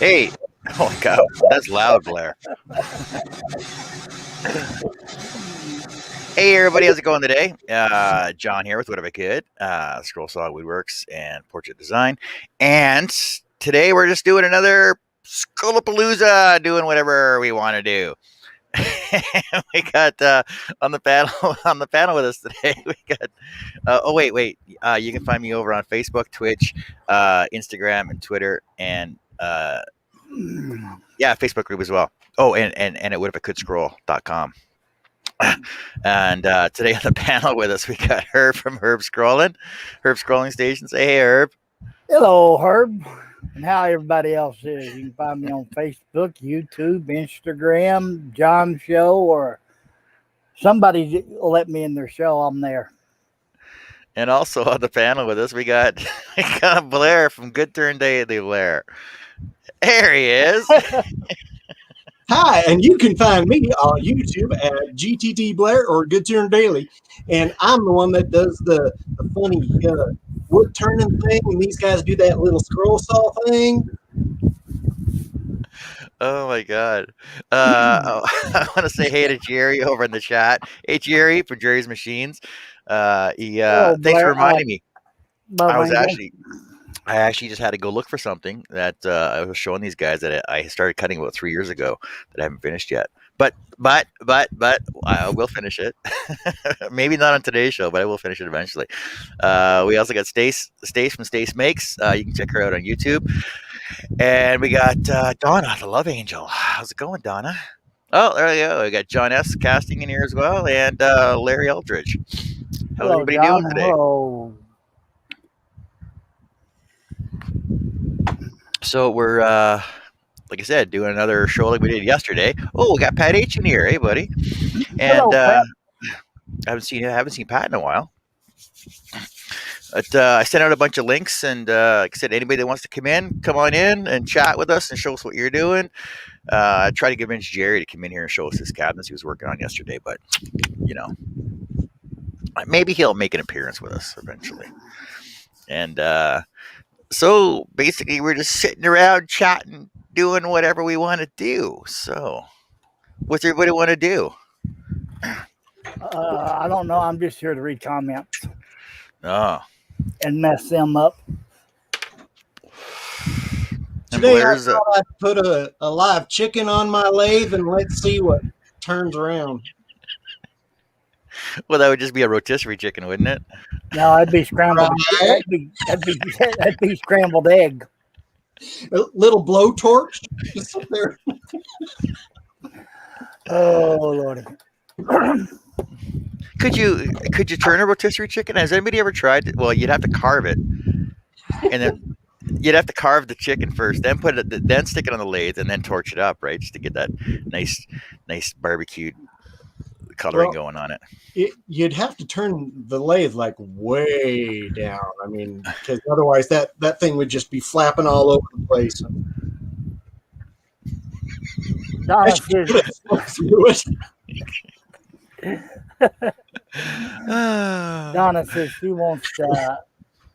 Hey, oh my God, that's loud, Blair. Hey, everybody, how's it going today? John here with What If I Could, Scroll Saw Woodworks and Portrait Design. And today we're just doing another Palooza, doing whatever we want to do. We got on the panel with us today. We got wait. You can find me over on Facebook, Twitch, Instagram, and Twitter, and Facebook group as well. Oh, and at whatifIcouldScroll.com. And today on the panel with us, we got Herb from Herb Scrolling Station. Say hey, Herb. Hello, Herb. And how everybody else is. You can find me on Facebook, YouTube, Instagram, John's show, or somebody will let me in their show. I'm there. And also on the panel with us, we got Blair from Good Turn Daily. Blair. There he is. Hi, and you can find me on YouTube at GTT Blair or Good Turn Daily, and I'm the one that does the funny wood turning thing, and these guys do that little scroll saw thing. Oh my God! I want to say hey to Jerry over in the chat. Hey Jerry from Jerry's Machines. Hello, Thanks for Blair. reminding me. I actually just had to go look for something that I was showing these guys that I started cutting about 3 years ago that I haven't finished yet. But I will finish it. Maybe not on today's show, but I will finish it eventually. We also got Stace from Stace Makes. You can check her out on YouTube. And we got Donna, the Love Angel. How's it going, Donna? Oh, there you go. We got John S. casting in here as well, and Larry Eldridge. How's everybody doing today? Hello. So we're, like I said, doing another show like we did yesterday. Oh, we got Pat H in here. Hey, buddy. And Hello, Pat. I haven't seen Pat in a while. But I sent out a bunch of links, and like I said, anybody that wants to come on in and chat with us and show us what you're doing. I tried to convince Jerry to come in here and show us his cabinets he was working on yesterday, but maybe he'll make an appearance with us eventually. And so basically, we're just sitting around chatting, doing whatever we want to do. So, what's everybody want to do? I don't know. I'm just here to read comments. Oh. And mess them up. Today I thought I'd put a live chicken on my lathe and let's see what turns around. Well, that would just be a rotisserie chicken, wouldn't it? No, that'd be scrambled. That'd be scrambled egg. A little blowtorch. Just up there. Oh Lordy. Could you turn a rotisserie chicken? Has anybody ever tried? Well, you'd have to carve it, and then you'd have to carve the chicken first, then then stick it on the lathe, and then torch it up, right, just to get that nice barbecued coloring going on it. You'd have to turn the lathe like way down. I mean, because otherwise that thing would just be flapping all over the place. Donna says she wants to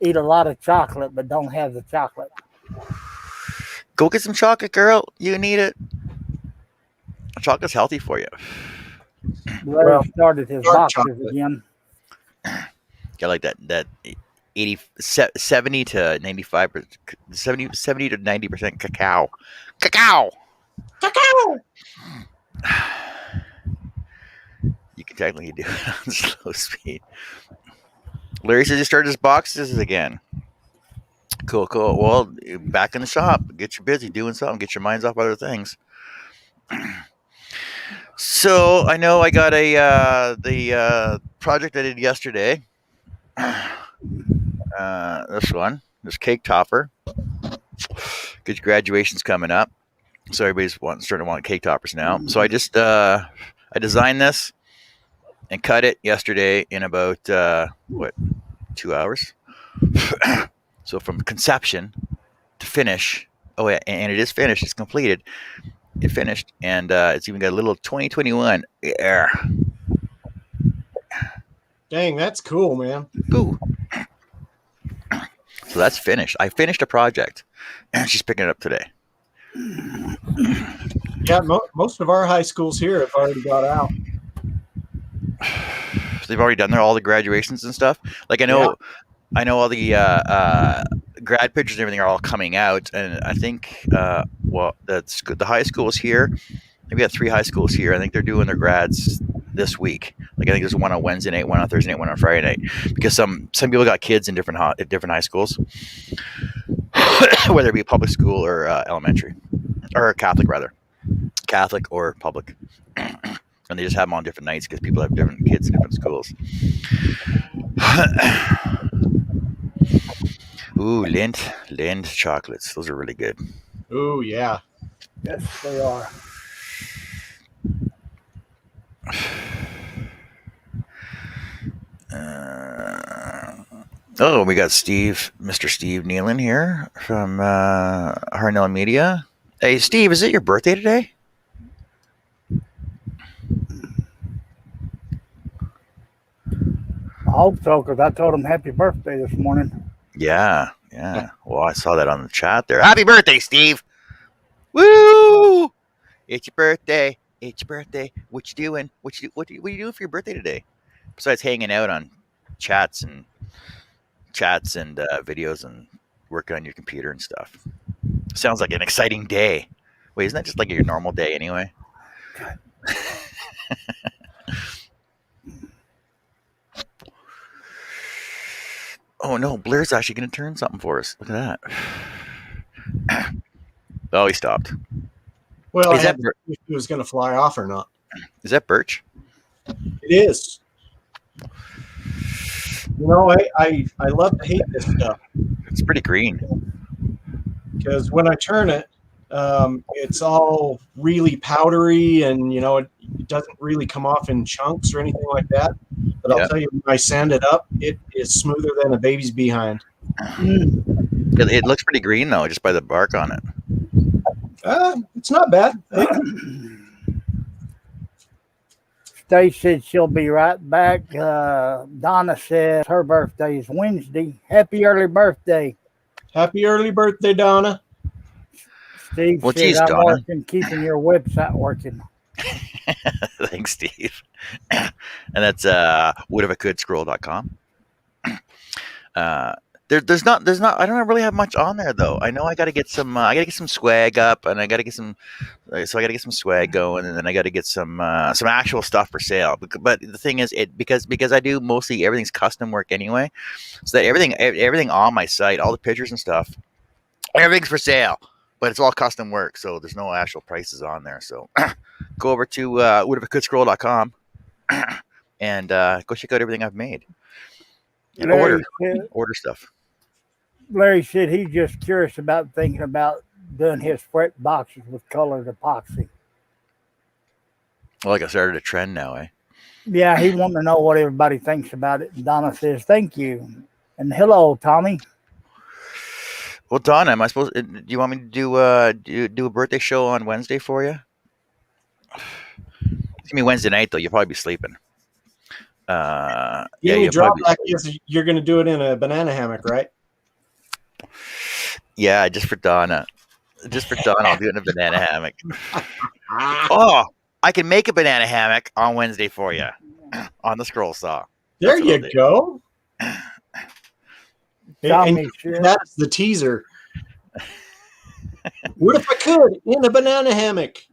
eat a lot of chocolate, but don't have the chocolate. Go get some chocolate, girl. You need it. Chocolate's healthy for you. Larry started his boxes chocolate again. Got like that 70 to 95%, 70 to 90% cacao. You can technically do it on slow speed. Larry says he started his boxes again. Cool. Well, back in the shop. Get you busy doing something. Get your minds off other things. So I know I got the project I did yesterday. This cake topper. Because graduation's coming up, so everybody's starting to want cake toppers now. So I just I designed this and cut it yesterday in about 2 hours. So from conception to finish. Oh yeah, and it is finished. It's completed. It finished, and it's even got a little 2021 air. Dang, that's cool, man. Ooh. So that's finished. I finished a project, and she's picking it up today. Yeah, most of our high schools here have already got out. They've already done all the graduations and stuff. Like Yeah. I know all the grad pictures and everything are all coming out, and I think well, that's good. The high schools here. We got 3 high schools here. I think they're doing their grads this week. Like I think there's one on Wednesday night, one on Thursday night, one on Friday night. Because some people got kids in different high schools, whether it be public school or elementary or Catholic rather, Catholic or public, and they just have them on different nights because people have different kids in different schools. Ooh, Lind chocolates. Those are really good. Oh yeah. Yes, they are. Oh, we got Mr. Steve Nealon here from Harnell Media. Hey, Steve, is it your birthday today? I hope so, because I told him happy birthday this morning. Yeah. Well, I saw that on the chat there. Happy birthday, Steve! Woo! It's your birthday. It's your birthday. What you doing? What you doing for your birthday today? Besides hanging out on chats and videos and working on your computer and stuff. Sounds like an exciting day. Wait, isn't that just like your normal day anyway? Oh no, Blair's actually going to turn something for us. Look at that. Oh, he stopped. Well, Is I that had to see if it was going to fly off or not. Is that birch? It is. You know, I love to hate this stuff It's pretty green. because when I turn it, it's all really powdery, and you know, it doesn't really come off in chunks or anything like that. But Yeah. I'll tell you, when I sand it up, it is smoother than a baby's behind. It looks pretty green though, just by the bark on it. It's not bad. Stace said she'll be right back. Donna says her birthday is Wednesday. Happy early birthday. Happy early birthday, Donna. Steve Well, said, geez, I'm Donna. working, keeping your website working. Thanks, Steve. And that's whatifacouldscroll.com. There's not I don't really have much on there though. I know I got to get some swag up, and I got to get some swag going, and then I got to get some actual stuff for sale. But the thing is, because I do mostly everything's custom work anyway, so that everything on my site, all the pictures and stuff, everything's for sale, but it's all custom work, so there's no actual prices on there. So go over to whatifacouldscroll.com and go check out everything I've made and order stuff. Larry said he's just curious about thinking about doing his fret boxes with colored epoxy. Well, like I started a trend now, eh? Yeah, he wanted to know what everybody thinks about it. And Donna says, thank you. And hello, Tommy. Well, Donna, am I supposed? Do you want me to do a birthday show on Wednesday for you? It's gonna be Wednesday night though. You'll probably be sleeping. The Yeah, only you'll probably drawback is you're going to do it in a banana hammock, right? Yeah, just for Donna. Just for Donna, I'll do it in a banana hammock. Oh, I can make a banana hammock on Wednesday for you on the scroll saw. There you go. Tommy, that's the teaser. What if I could in a banana hammock?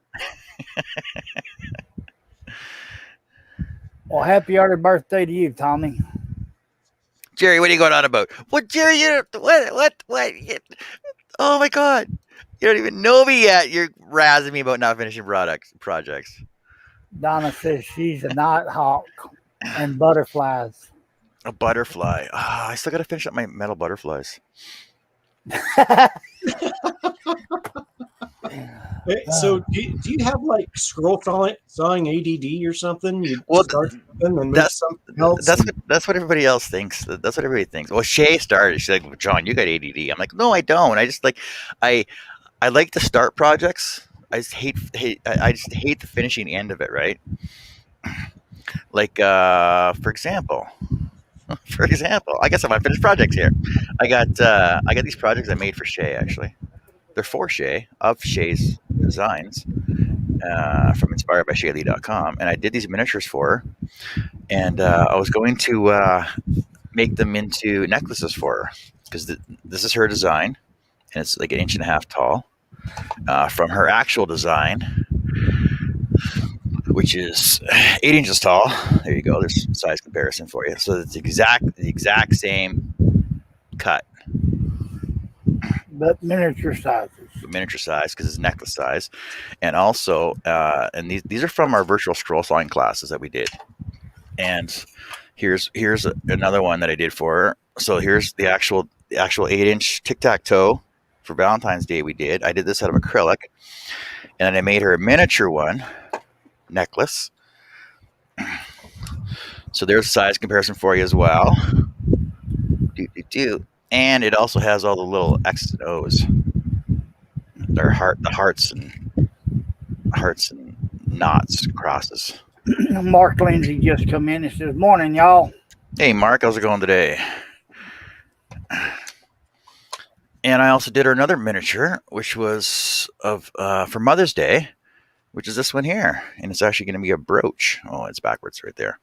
Well, happy early birthday to you, Tommy. Jerry, what are you going on about? What, Jerry? What? Oh my God! You don't even know me yet. You're razzing me about not finishing projects. Donna says she's a nighthawk and butterflies. A butterfly. I still got to finish up my metal butterflies. So do you have like scroll sawing ADD or something? You start something and make something else. That's what everybody else thinks. That's what everybody thinks. Well, Shay started. She's like, John, you got ADD. I'm like, no, I don't. I just like, I like to start projects. I just hate the finishing end of it. Right. Like, for example, I got some unfinished projects here. I got these projects I made for Shay actually. They're for Shay, of Shay's designs, from inspiredbyshayley.com, and I did these miniatures for her, and I was going to make them into necklaces for her because this is her design, and it's like an inch and a half tall. From her actual design, which is 8 inches tall. There you go. There's size comparison for you. So it's the exact same cut, but miniature sizes. miniature size because it's necklace size, and also, and these are from our virtual scroll sawing classes that we did. And here's another one that I did for her. So here's the actual 8-inch tic tac toe for Valentine's Day. I did this out of acrylic, and then I made her a miniature one necklace. So there's a size comparison for you as well. And it also has all the little X's and O's. The hearts and knots, crosses. Mark Lindsay just come in and says, "Morning, y'all." Hey, Mark, how's it going today? And I also did her another miniature, which was for Mother's Day, which is this one here, and it's actually going to be a brooch. Oh, it's backwards right there.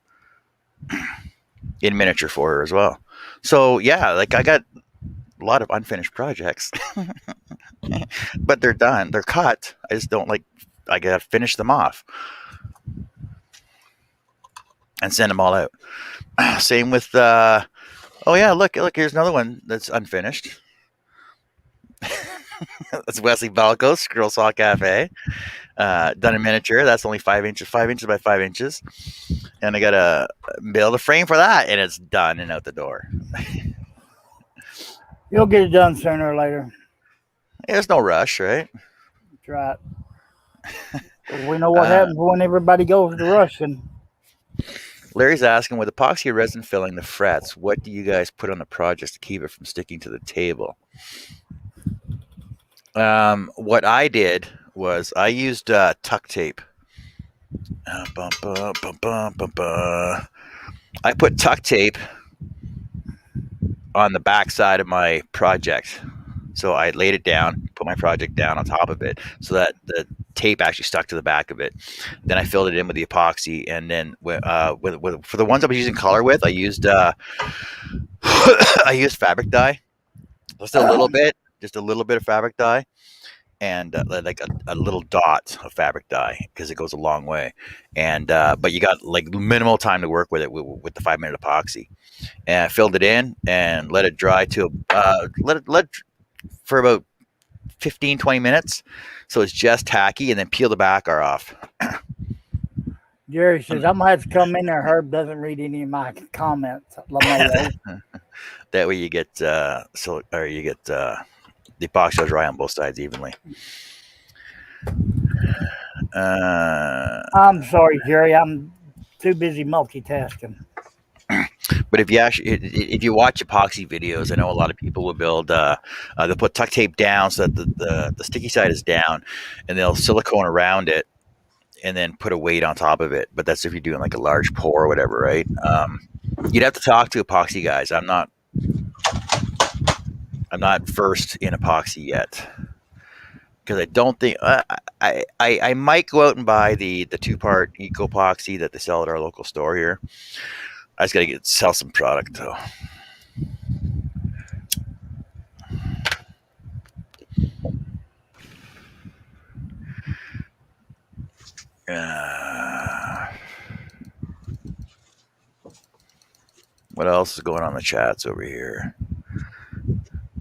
In miniature for her as well. So yeah, like I got a lot of unfinished projects, but they're done. They're cut. I just don't like. I gotta finish them off and send them all out. Same with. Oh yeah, look. Here's another one that's unfinished. That's Wesley Balco's Girl Saw Cafe. Done in miniature. That's only 5 inches, 5 inches by 5 inches. And I got to build a frame for that, and it's done and out the door. You'll get it done sooner or later. There's no rush, right? That's right. We know what happens when everybody goes to rushing. Larry's asking, with epoxy resin filling the frets, what do you guys put on the projects to keep it from sticking to the table? What I did was I used tuck tape. I put tuck tape on the back side of my project. So I laid it down, put my project down on top of it so that the tape actually stuck to the back of it. Then I filled it in with the epoxy, and then for the ones I was using color with, I used I used fabric dye, just a little bit of fabric dye, and like a little dot of fabric dye because it goes a long way. And but you got like minimal time to work with it with the 5-minute epoxy, and I filled it in and let it dry to let for about 15-20 minutes, so it's just tacky, and then peel the backer off. Jerry says, "I'm gonna have to come in there. Herb doesn't read any of my comments." That way you get the epoxy will dry on both sides evenly. I'm sorry, Jerry. I'm too busy multitasking. But if you watch epoxy videos, I know a lot of people will build. They'll put tuck tape down so that the sticky side is down, and they'll silicone around it, and then put a weight on top of it. But that's if you're doing like a large pour or whatever, right? You'd have to talk to epoxy guys. I'm not versed in epoxy yet, because I don't think I might go out and buy the 2-part eco epoxy that they sell at our local store here. I just gotta sell some product though. What else is going on in the chats over here?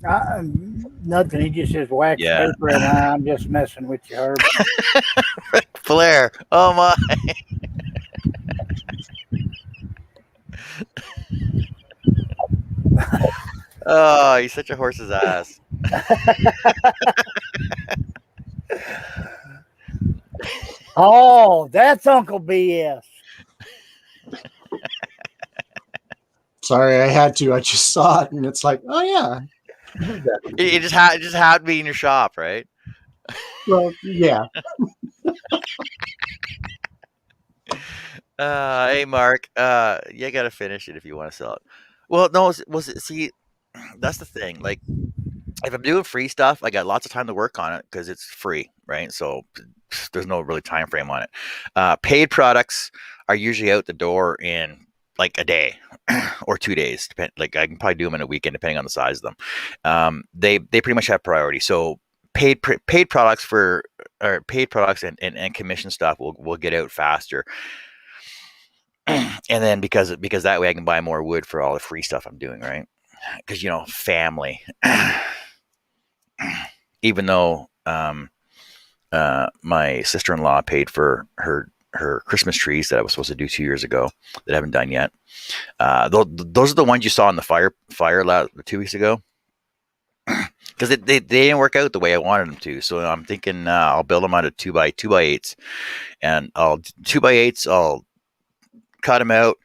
Nothing. He just says wax paper, and I'm just messing with you, Herb. Flair. Oh my. Oh, he's such a horse's ass. Oh, that's Uncle BS. Sorry, I had to. I just saw it, and it's like, oh yeah. It just had to be in your shop, right? Well, yeah. Hey, Mark. You gotta finish it if you want to sell it. Well, no, was it? See, that's the thing. Like, if I'm doing free stuff, I got lots of time to work on it because it's free, right? So there's no really time frame on it. Paid products are usually out the door in like a day or 2 days. Like I can probably do them in a weekend depending on the size of them. They pretty much have priority. So paid products for or paid products and commission stuff will get out faster. And then because that way I can buy more wood for all the free stuff I'm doing, right? Because family. Even though my sister-in-law paid for her Christmas trees that I was supposed to do 2 years ago that I haven't done yet. Those are the ones you saw in the fire 2 weeks ago because they didn't work out the way I wanted them to. So I'm thinking I'll build them out of 2x8s, and I'll 2x8s. I'll cut them out,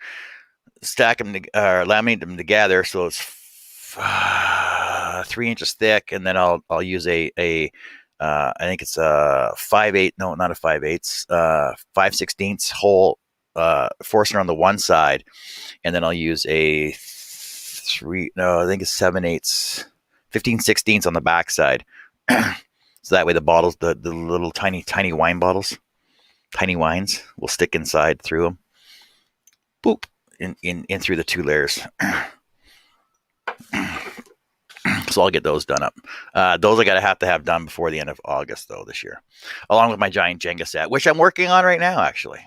stack them, laminate them together so it's 3 inches thick, and then I'll use a I think it's a 5/8, no, not a 5/8, 5/16 hole forstner on the one side, and then I'll use a I think it's 7/8, 15/16 on the back side. So that way the bottles, the little tiny wine bottles, tiny wines will stick inside through them. Boop, in through the 2 layers. So I'll get those done up. Those I gotta have to have done before the end of August, though, this year, along with my giant Jenga set, which I'm working on right now, actually.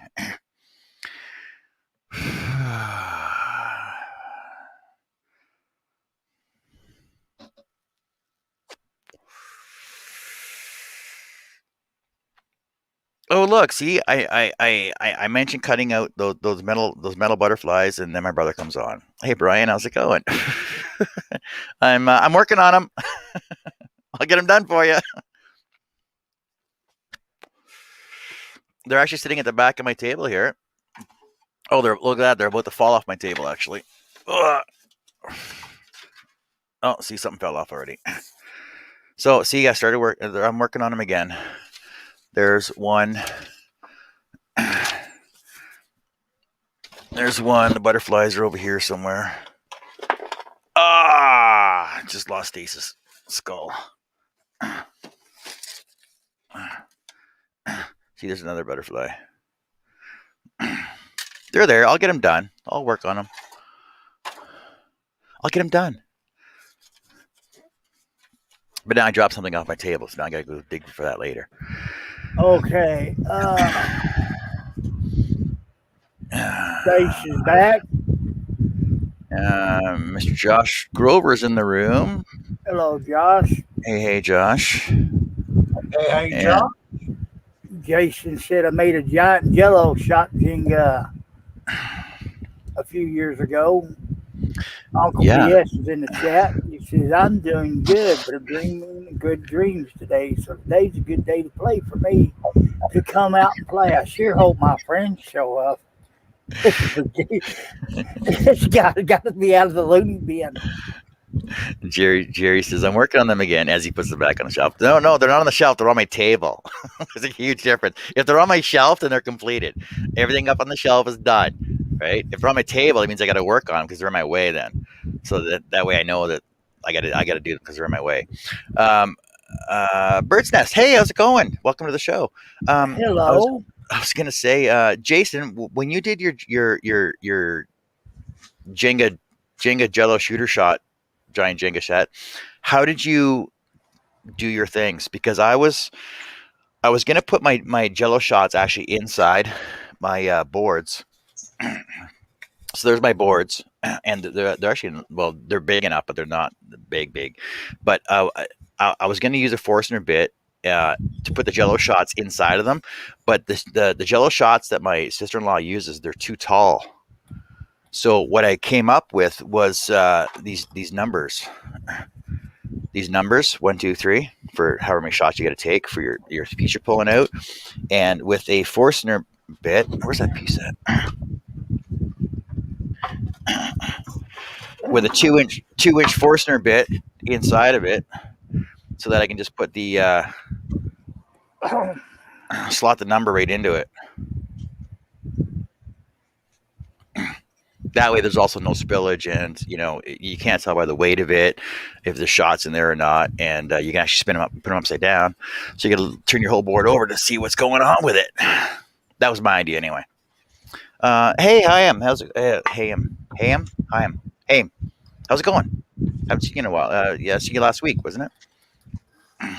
Oh, look! See, I mentioned cutting out those metal butterflies, and then my brother comes on. Hey, Brian, how's it going? I'm working on them. I'll get them done for you. They're actually sitting at the back of my table here. Oh, look at that! They're about to fall off my table, actually. Ugh. Oh, see, something fell off already. So, see, I started work. I'm working on them again. There's one. There's one. The butterflies are over here somewhere. Ah! Just lost Ace's skull. See, there's another butterfly. They're there. I'll get them done. I'll work on them. I'll get them done. But now I dropped something off my table, so now I gotta go dig for that later. Okay. Stace is back. Mr. Josh Grover's in the room. Hello, Josh. Hey, Josh. Hey, John. Jason said I made a giant jello shot Jenga a few years ago. Uncle BS is in the chat. He says, I'm doing good, but I'm dreaming good dreams today. So today's a good day to play for me to come out and play. I sure hope my friends show up. It's got to be out of the loony bin. Jerry says, I'm working on them again as he puts them back on the shelf. No, they're not on the shelf. They're on my table. There's a huge difference. If they're on my shelf, then they're completed. Everything up on the shelf is done, right? If they're on my table, it means I got to work on them because they're in my way then. So that way I know that I got to do them because they're in my way. Bird's Nest. Hey, how's it going? Welcome to the show. Hello. I was going to say, Jason, when you did your Jenga Jello shooter shot, giant Jenga set, how did you do your things? Because I was going to put my Jello shots actually inside my boards. So there's my boards, and they're actually, well, they're big enough, but they're not big. But I was going to use a Forstner bit to put the Jello shots inside of them, but the Jello shots that my sister-in-law uses, they're too tall. So what I came up with was these numbers. These numbers 1, 2, 3 for however many shots you got to take for your piece you're pulling out, and with a Forstner bit. Where's that piece at? With a 2-inch Forstner bit inside of it, so that I can just put the slot the number right into it. That way, there's also no spillage, and you can't tell by the weight of it if the shot's in there or not. And you can actually spin them up and put them upside down. So you got to turn your whole board over to see what's going on with it. That was my idea, anyway. Hey, Hayam, how's it? Hayam, how's it going? Haven't seen you in a while. Yeah, I seen you last week, wasn't it?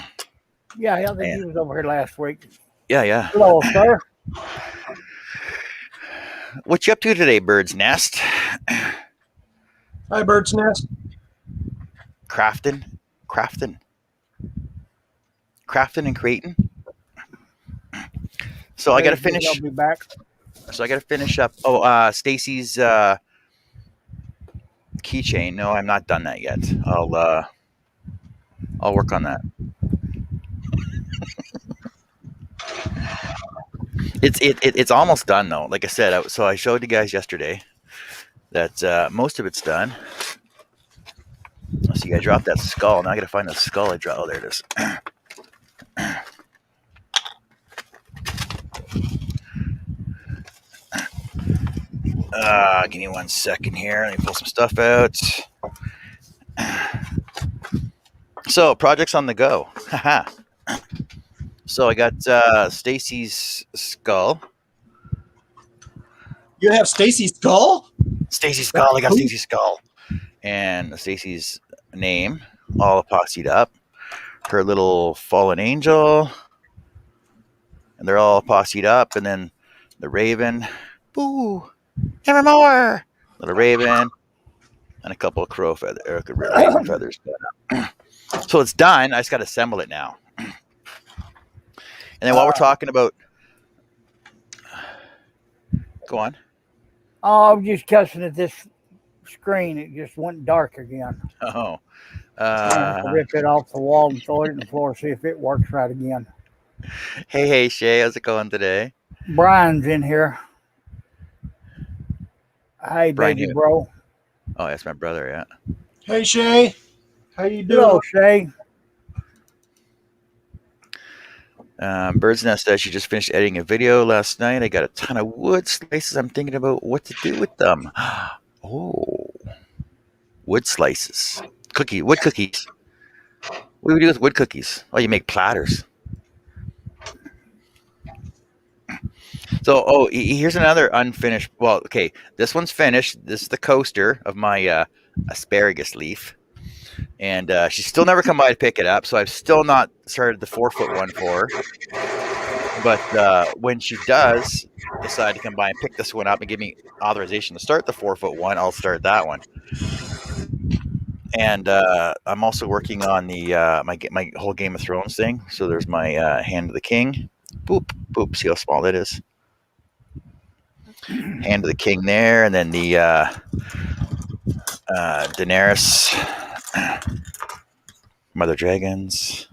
Yeah, I think Man. he was over here last week. Yeah. Hello, sir. What you up to today, Bird's Nest? Hi, Bird's Nest. Crafting and creating. So I got to finish. I'll be back. So I got to finish up. Stacy's keychain. No, I'm not done that yet. I'll work on that. It's almost done though. Like I said, so I showed you guys yesterday that most of it's done. See, I dropped that skull. Now I got to find the skull I dropped. Oh, there it is. Give me 1 second here. Let me pull some stuff out. So, projects on the go. Haha. So I got Stacy's skull. You have Stacy's skull? Stacy's skull. I got Stacy's skull. And Stacy's name, all epoxied up. Her little fallen angel. And they're all epoxied up. And then the raven. Boo! Nevermore! Little raven. And a couple of crow feathers. Raven feathers. So it's done. I just got to assemble it now. And then while we're talking about, go on. Oh, I'm just cussing at this screen. It just went dark again. Oh, Rip it off the wall and throw it in the floor. See if it works right again. Hey, Shay, how's it going today? Brian's in here. Hey, Brian baby, who? bro. Oh, that's my brother. Yeah. Hey, Shay. How you doing? Hello, Shay. Bird's Nest says she just finished editing a video last night. I got a ton of wood slices. I'm thinking about what to do with them. Oh, wood slices. Wood cookies. What do we do with wood cookies? Oh, you make platters. So, here's another unfinished. Well, okay, this one's finished. This is the coaster of my asparagus leaf. And she's still never come by to pick it up, so I've still not started the 4-foot one for her. But when she does decide to come by and pick this one up and give me authorization to start the 4-foot one, I'll start that one. And I'm also working on the my whole Game of Thrones thing. So there's my Hand of the King. Boop, boop. See how small that is? Hand of the King there, and then the Daenerys, Mother Dragons,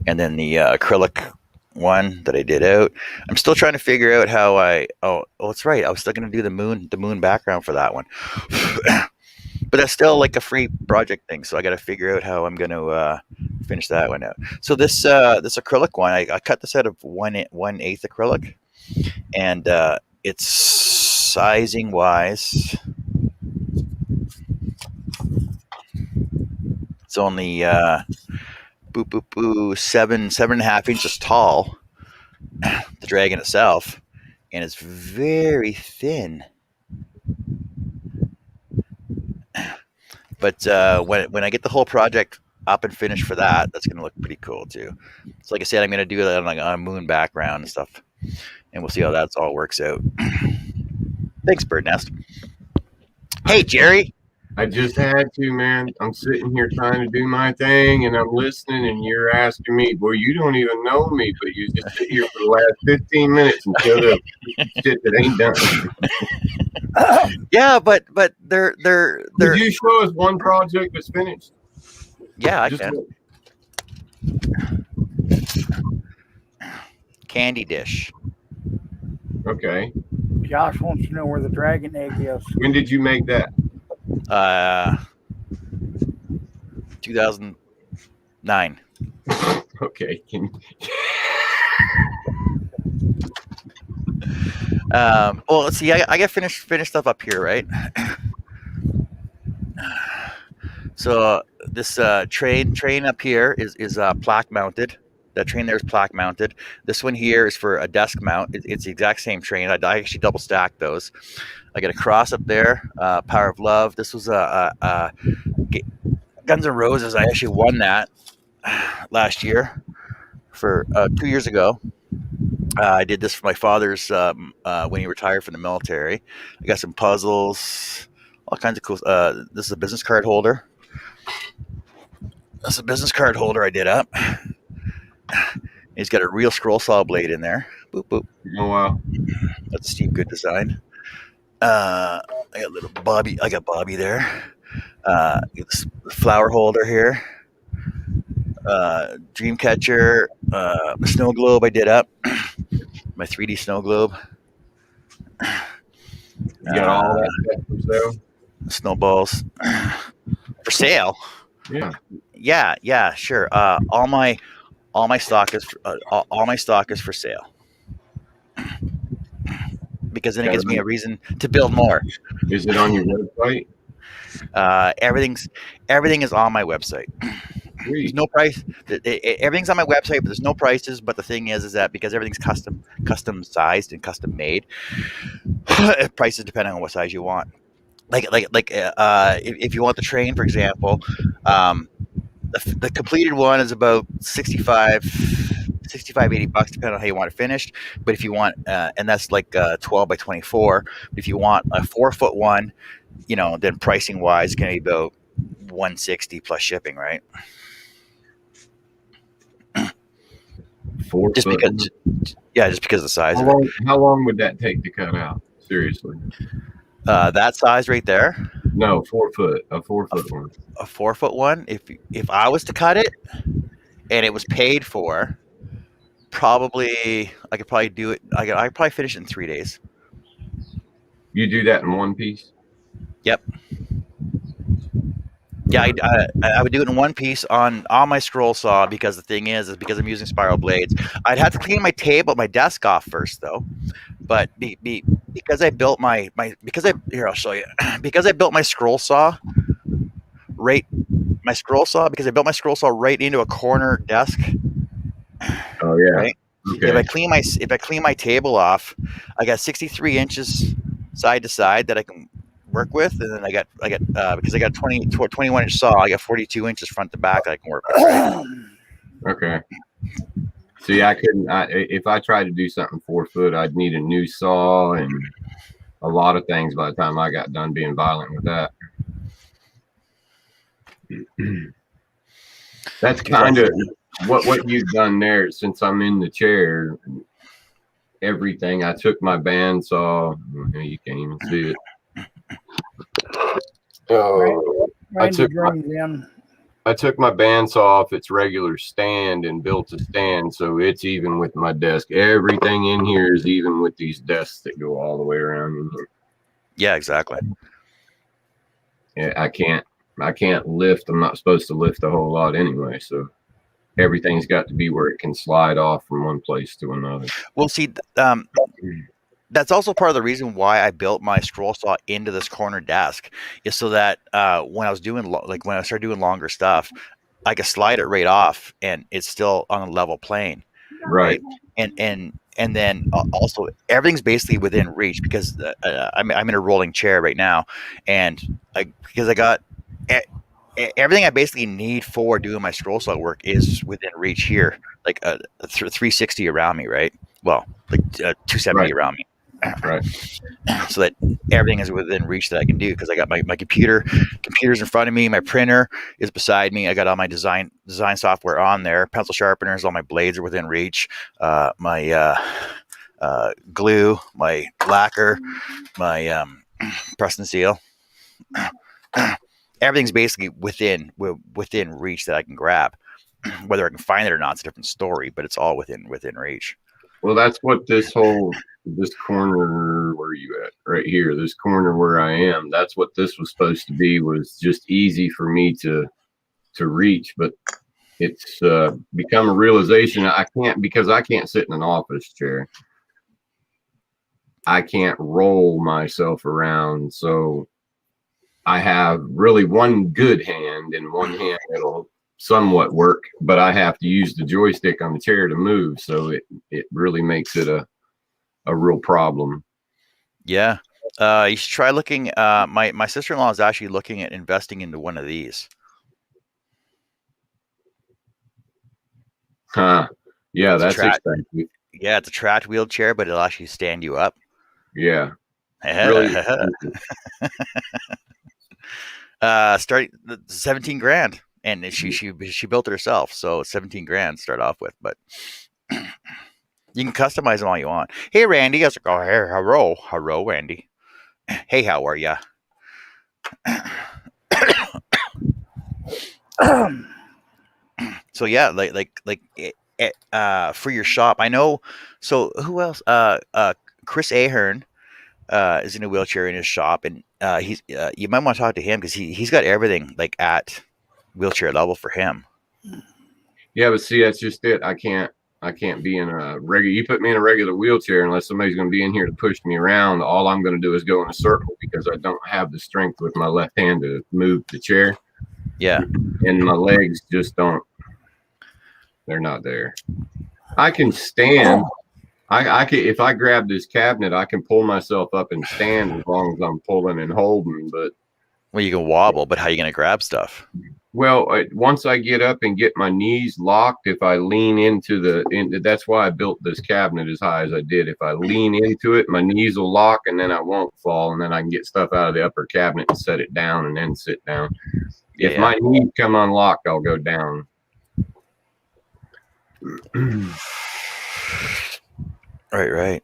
and then the acrylic one that I did out. I'm still trying to figure out how that's right. I was still going to do the moon background for that one. But that's still like a free project thing, so I got to figure out how I'm going to finish that one out. So this acrylic one, I cut this out of 1/8 acrylic, and it's sizing wise. It's only 7.5 inches tall. The dragon itself, and it's very thin. But when I get the whole project up and finished for that, that's going to look pretty cool too. So like I said, I'm going to do that on like a moon background and stuff, and we'll see how that all works out. Thanks, Bird Nest. Hey, Jerry. I just had to, man. I'm sitting here trying to do my thing, and I'm listening, and you're asking me, well, you don't even know me, but you just sit here for the last 15 minutes until the shit that ain't done. Yeah, but they're. Could you show us one project that's finished? Yeah, I Just can. Candy dish. Okay. Josh wants to know where the dragon egg is. When did you make that? 2009. Okay. Well, let's see. I got finished stuff up here, right? So this train up here is plaque mounted. That train there is plaque mounted. This one here is for a desk mount. It's the exact same train. I actually double stacked those. I got a cross up there. Power of Love. This was a Guns N' Roses. I actually won that last year for 2 years ago. I did this for my father's when he retired from the military. I got some puzzles, all kinds of cool. This is a business card holder. That's a business card holder I did up. He's got a real scroll saw blade in there. Boop boop. Oh wow. That's a Steve Good design. I got little Bobby. I got Bobby there. This flower holder here. Dream catcher. A snow globe I did up. My 3D snow globe. You got all that stuff for sale? Snowballs for sale. Yeah. Yeah, sure. All my stock is all my stock is for sale because then it gives me a reason to build more. Is it on your website? Everything is on my website. There's no price. Everything's on my website, but there's no prices. But the thing is that because everything's custom sized and custom made, prices depending on what size you want. If you want the train, for example, the completed one is about 65, 80 bucks, depending on how you want it finished. But if you want, and that's like 12 by 24. If you want a 4-foot one, then pricing wise, it's going to be about 160 plus shipping, right? 4 just foot. Just because of the size. How long would that take to cut out? Seriously. That size right there. No, 4 foot. A 4-foot one. A 4-foot one. If I was to cut it, and it was paid for, I could probably do it. I could probably finish it in 3 days. You do that in one piece? Yep. Yeah, I would do it in one piece on my scroll saw because the thing is because I'm using spiral blades. I'd have to clean my desk off first though. But because I built here I'll show you. Because I built my scroll saw right into a corner desk. Oh yeah. Right? Okay. If I clean my table off, I got 63 inches side to side that I can work with, and then I got because I got 21 inch saw, I got 42 inches front to back that I can work with. Right? Okay. See, I couldn't. If I tried to do something 4 foot, I'd need a new saw and a lot of things by the time I got done being violent with that. That's kind of what you've done there. Since I'm in the chair, everything. I took my bandsaw. You can't even see it. Oh, I took my bandsaw off its regular stand and built a stand so it's even with my desk. Everything in here is even with these desks that go all the way around in here. Yeah, exactly. Yeah, I can't lift. I'm not supposed to lift a whole lot anyway, so everything's got to be where it can slide off from one place to another. Well, see, that's also part of the reason why I built my scroll saw into this corner desk is so that when I was doing when I started doing longer stuff, I could slide it right off and it's still on a level plane. Right. And then also everything's basically within reach because I'm in a rolling chair right now, and because I got everything I basically need for doing my scroll saw work is within reach here, like a 360 around me, right? Well, like 270 around me. Right. So that everything is within reach that I can do because I got my computer's in front of me, my printer is beside me, I got all my design software on there, pencil sharpeners, all my blades are within reach, my glue, my lacquer, my press and seal. Everything's basically within reach that I can grab. Whether I can find it or not, it's a different story, but it's all within reach. Well, that's what this corner, where are you at? Right here, this corner where I am, that's what this was supposed to be, was just easy for me to reach, but it's become a realization I can't, because I can't sit in an office chair. I can't roll myself around. So I have really one good hand and one hand that'll somewhat work, but I have to use the joystick on the chair to move. So it really makes it a real problem. Yeah. You should try looking. My sister-in-law is actually looking at investing into one of these. Huh. Yeah, It's a that's track. expensive. Yeah, it's a tracked wheelchair, but it'll actually stand you up. Yeah. Really expensive. Start 17 grand, and she built it herself, so 17 grand to start off with. But you can customize them all you want. Hey, Randy, how's it going? Hey, hello, Randy. Hey, how are ya? So yeah, for your shop, I know. So who else? Chris Ahern is in a wheelchair in his shop, and he's you might want to talk to him because he's got everything like at wheelchair level for him. Yeah, but see, that's just it. I can't be in a regular. You put me in a regular wheelchair unless somebody's going to be in here to push me around. All I'm going to do is go in a circle because I don't have the strength with my left hand to move the chair. Yeah, and my legs just don't. They're not there. I can stand. I can, if I grab this cabinet, I can pull myself up and stand as long as I'm pulling and holding. But well, you can wobble, but how are you going to grab stuff? well, once I get up and get my knees locked, if I lean into that's why I built this cabinet as high as I did. If I lean into it, my knees will lock, and then I won't fall, and then I can get stuff out of the upper cabinet and set it down, and then sit down. If my knees come unlocked, I'll go down. Right.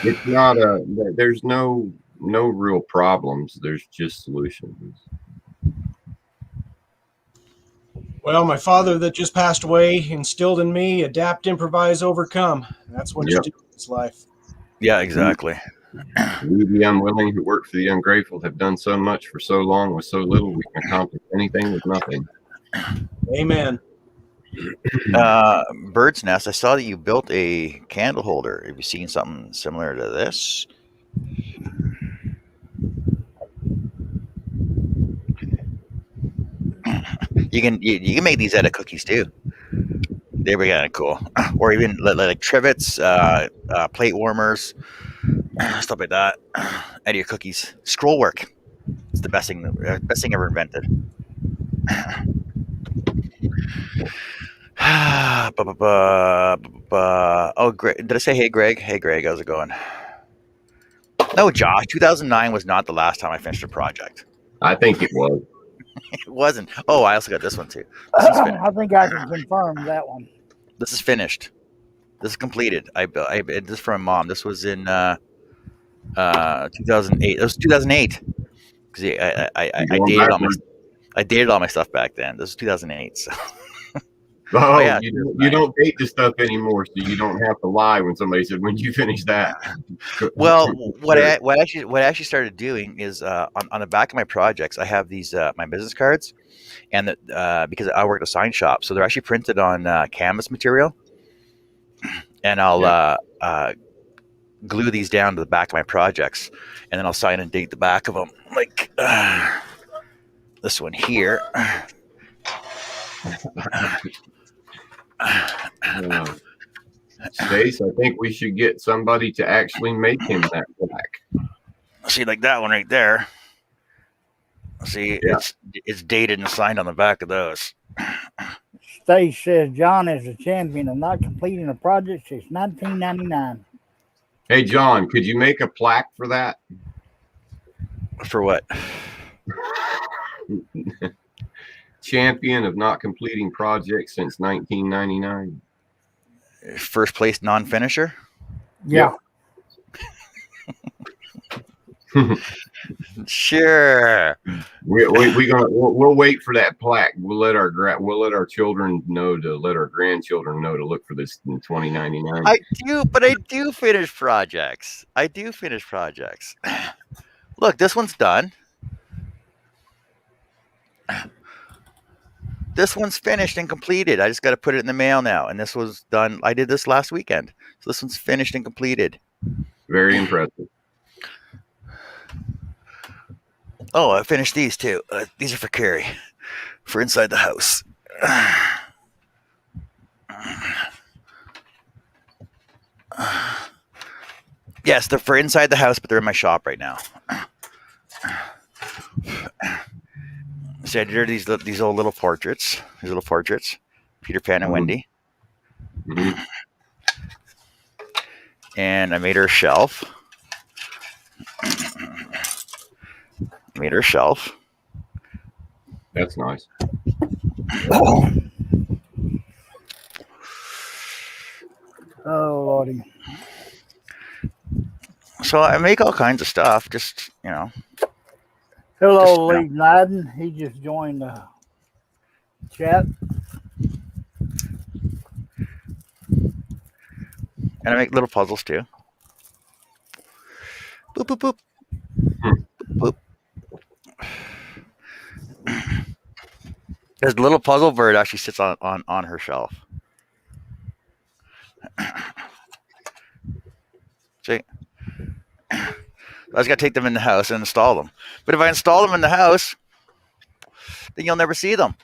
It's not there's no real problems. There's just solutions. Well, my father that just passed away instilled in me adapt, improvise, overcome. That's what you do in this life. Yeah, exactly. We, the unwilling who work for the ungrateful, have done so much for so long with so little, we can accomplish anything with nothing. Amen. Bird's Nest, I saw that you built a candle holder. Have you seen something similar to this? You can make these out of cookies too. They were kind of cool, or even like trivets, plate warmers, stuff like that. Out of your cookies, scroll work. It's the best thing ever invented. Oh, Greg, did I say hey, Greg? Hey, Greg, how's it going? No, Josh. 2009 was not the last time I finished a project. I think it was. It wasn't. Oh, I also got this one too. I think I can confirm that one. This is finished. This is completed. I this is from my mom. This was in 2008. It was 2008 because I dated all my stuff back then. This is 2008. So. Oh, yeah, you don't date the stuff anymore, so you don't have to lie when somebody said, "When you finish that." Well, what I actually started doing is on the back of my projects, I have these my business cards, and because I work at a sign shop, so they're actually printed on canvas material, and I'll glue these down to the back of my projects, and then I'll sign and date the back of them, like this one here. Stace, I think we should get somebody to actually make him that plaque. See, like that one right there. See, it's dated and signed on the back of those. Stace says John is a champion of not completing a project since 1999. Hey, John, could you make a plaque for that? For what? Champion of not completing projects since 1999. First place non-finisher? Yeah. Sure. We'll wait for that plaque. We'll let our children know to let our grandchildren know to look for this in 2099. I do finish projects. Look, this one's done. This one's finished and completed. I just got to put it in the mail now, and this was done. I did this last weekend, so this one's finished and completed. Very impressive. Oh, I finished these too. These are for Carrie, for inside the house. Yes, they're for inside the house, but they're in my shop right now. So I did these old little portraits. These little portraits, Peter Pan and Wendy. Mm-hmm. And I made her a shelf. That's nice. Oh, Lordy. So I make all kinds of stuff. Just Hello, Lee Madden. He just joined the chat. And I make little puzzles too. Boop boop boop. Boop. This little puzzle bird actually sits on her shelf. See? I just got to take them in the house and install them. But if I install them in the house, then you'll never see them.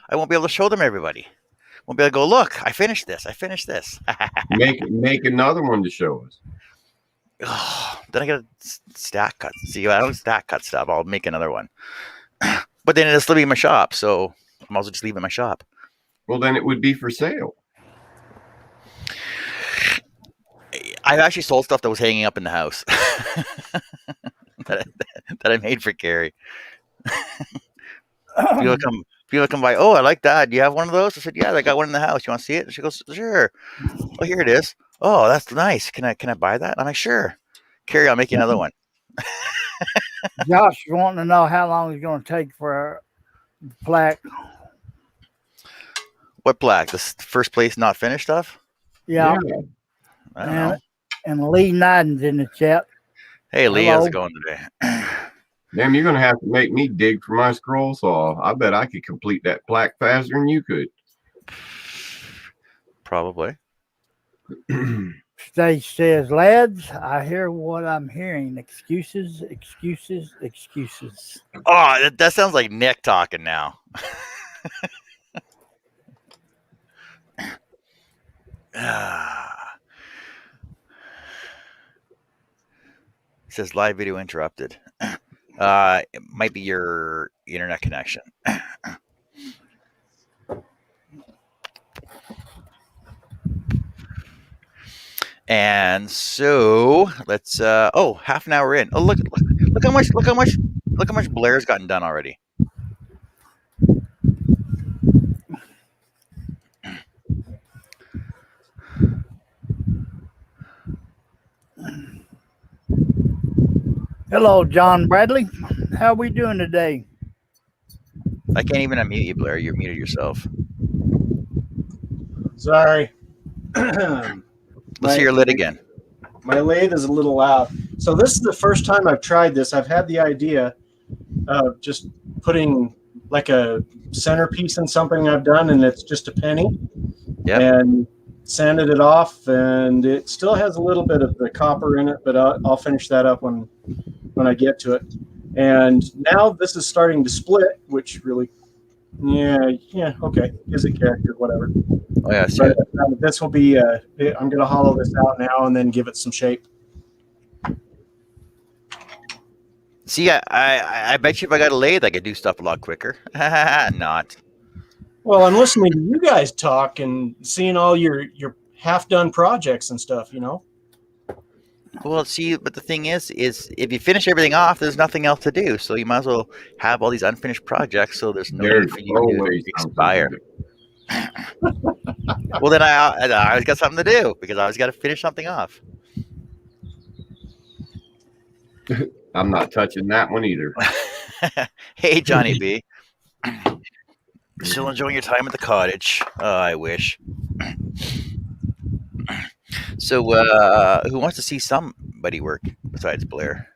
I won't be able to show them everybody. Won't be able to go, look, I finished this. Make another one to show us. Oh, then I got to stack cut. See, I don't stack cut stuff. I'll make another one. But then it'll still be in my shop, so I might as well just leave it in my shop. Well, then it would be for sale. I've actually sold stuff that was hanging up in the house that I made for Carrie. People come by. Oh, I like that. Do you have one of those? I said, yeah, I got one in the house. You want to see it? And she goes, sure. Oh, here it is. Oh, that's nice. Can I buy that? I'm like, sure. Carrie, I'll make you another one. Josh is wanting to know how long it's going to take for the plaque. What plaque? The first place not finished stuff? Yeah. I don't know. And Lee Madden's in the chat. Hey, Lee, how's it going today? Damn, you're going to have to make me dig for my scroll saw. I bet I could complete that plaque faster than you could. Probably. Stage says, lads, I hear what I'm hearing. Excuses, excuses, excuses. Oh, that sounds like Nick talking now. It says live video interrupted. It might be your internet connection. And so let's half an hour in. Oh, look how much Blair's gotten done already. Hello, John Bradley. How are we doing today? I can't even unmute you, Blair. You're muted yourself. Sorry. Let's see your lid again. My lathe is a little loud. So this is the first time I've tried this. I've had the idea of just putting like a centerpiece in something I've done, and it's just a penny. Yep. And sanded it off, and it still has a little bit of the copper in it, but I'll finish that up when I get to it. And now this is starting to split, which really, okay, gives it character, whatever. Oh yeah, but, this will be. I'm going to hollow this out now and then give it some shape. See, I bet you if I got a lathe, I could do stuff a lot quicker. Not. Well, I'm listening to you guys talk and seeing all your half-done projects and stuff, Well, see, but the thing is if you finish everything off, there's nothing else to do. So you might as well have all these unfinished projects. So there's no need for you to expire. Well, then I always got something to do because I always got to finish something off. I'm not touching that one either. Hey, Johnny B. Still enjoying your time at the cottage? I wish. So, who wants to see somebody work besides Blair?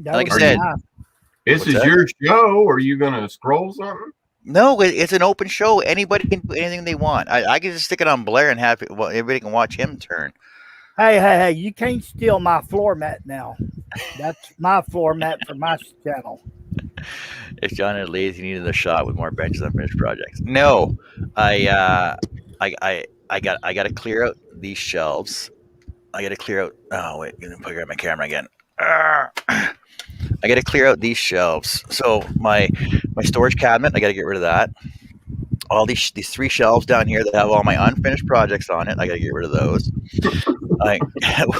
Like I said, This What's is that? your show. Are you gonna scroll something? No, it's an open show. Anybody can do anything they want. I can just stick it on Blair and have it, well, everybody can watch him turn. Hey! You can't steal my floor mat now. That's my floor mat for my channel. If John had lazy, he needed a shot with more benches on finished projects. No, I I got to clear out these shelves. I got to clear out. Oh wait, let me put my camera again. I got to clear out these shelves. So my storage cabinet, I got to get rid of that. All these three shelves down here that have all my unfinished projects on it, I got to get rid of those. I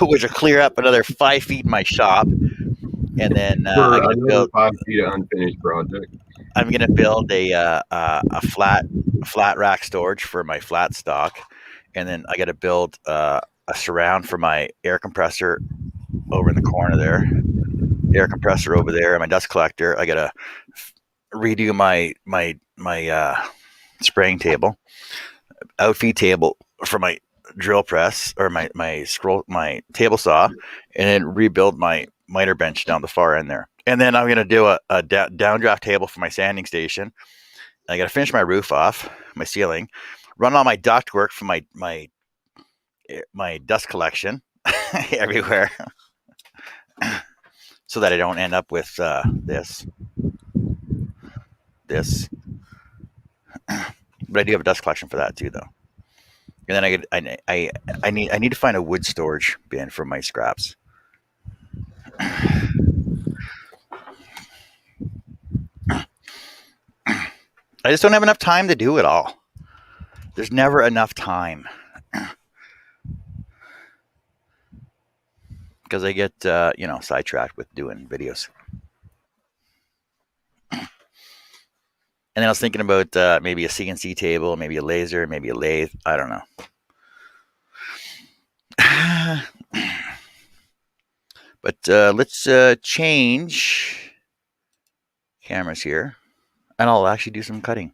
which will clear up another 5 feet in my shop, and then I For got to another build. 5 feet of unfinished project. I'm gonna build a flat rack storage for my flat stock, and then I got to build a surround for my air compressor over in the corner there. Air compressor over there, my dust collector. I got to redo my spraying table, outfeed table for my drill press or my table saw, and then rebuild my miter bench down the far end there. And then I'm gonna do a downdraft table for my sanding station. I got to finish my roof off, my ceiling, run all my duct work for my dust collection everywhere, so that I don't end up with this. But I do have a dust collection for that too, though. And then I need to find a wood storage bin for my scraps. I just don't have enough time to do it all. There's never enough time because I get sidetracked with doing videos. And then I was thinking about maybe a CNC table, maybe a laser, maybe a lathe. I don't know. But let's change cameras here, and I'll actually do some cutting.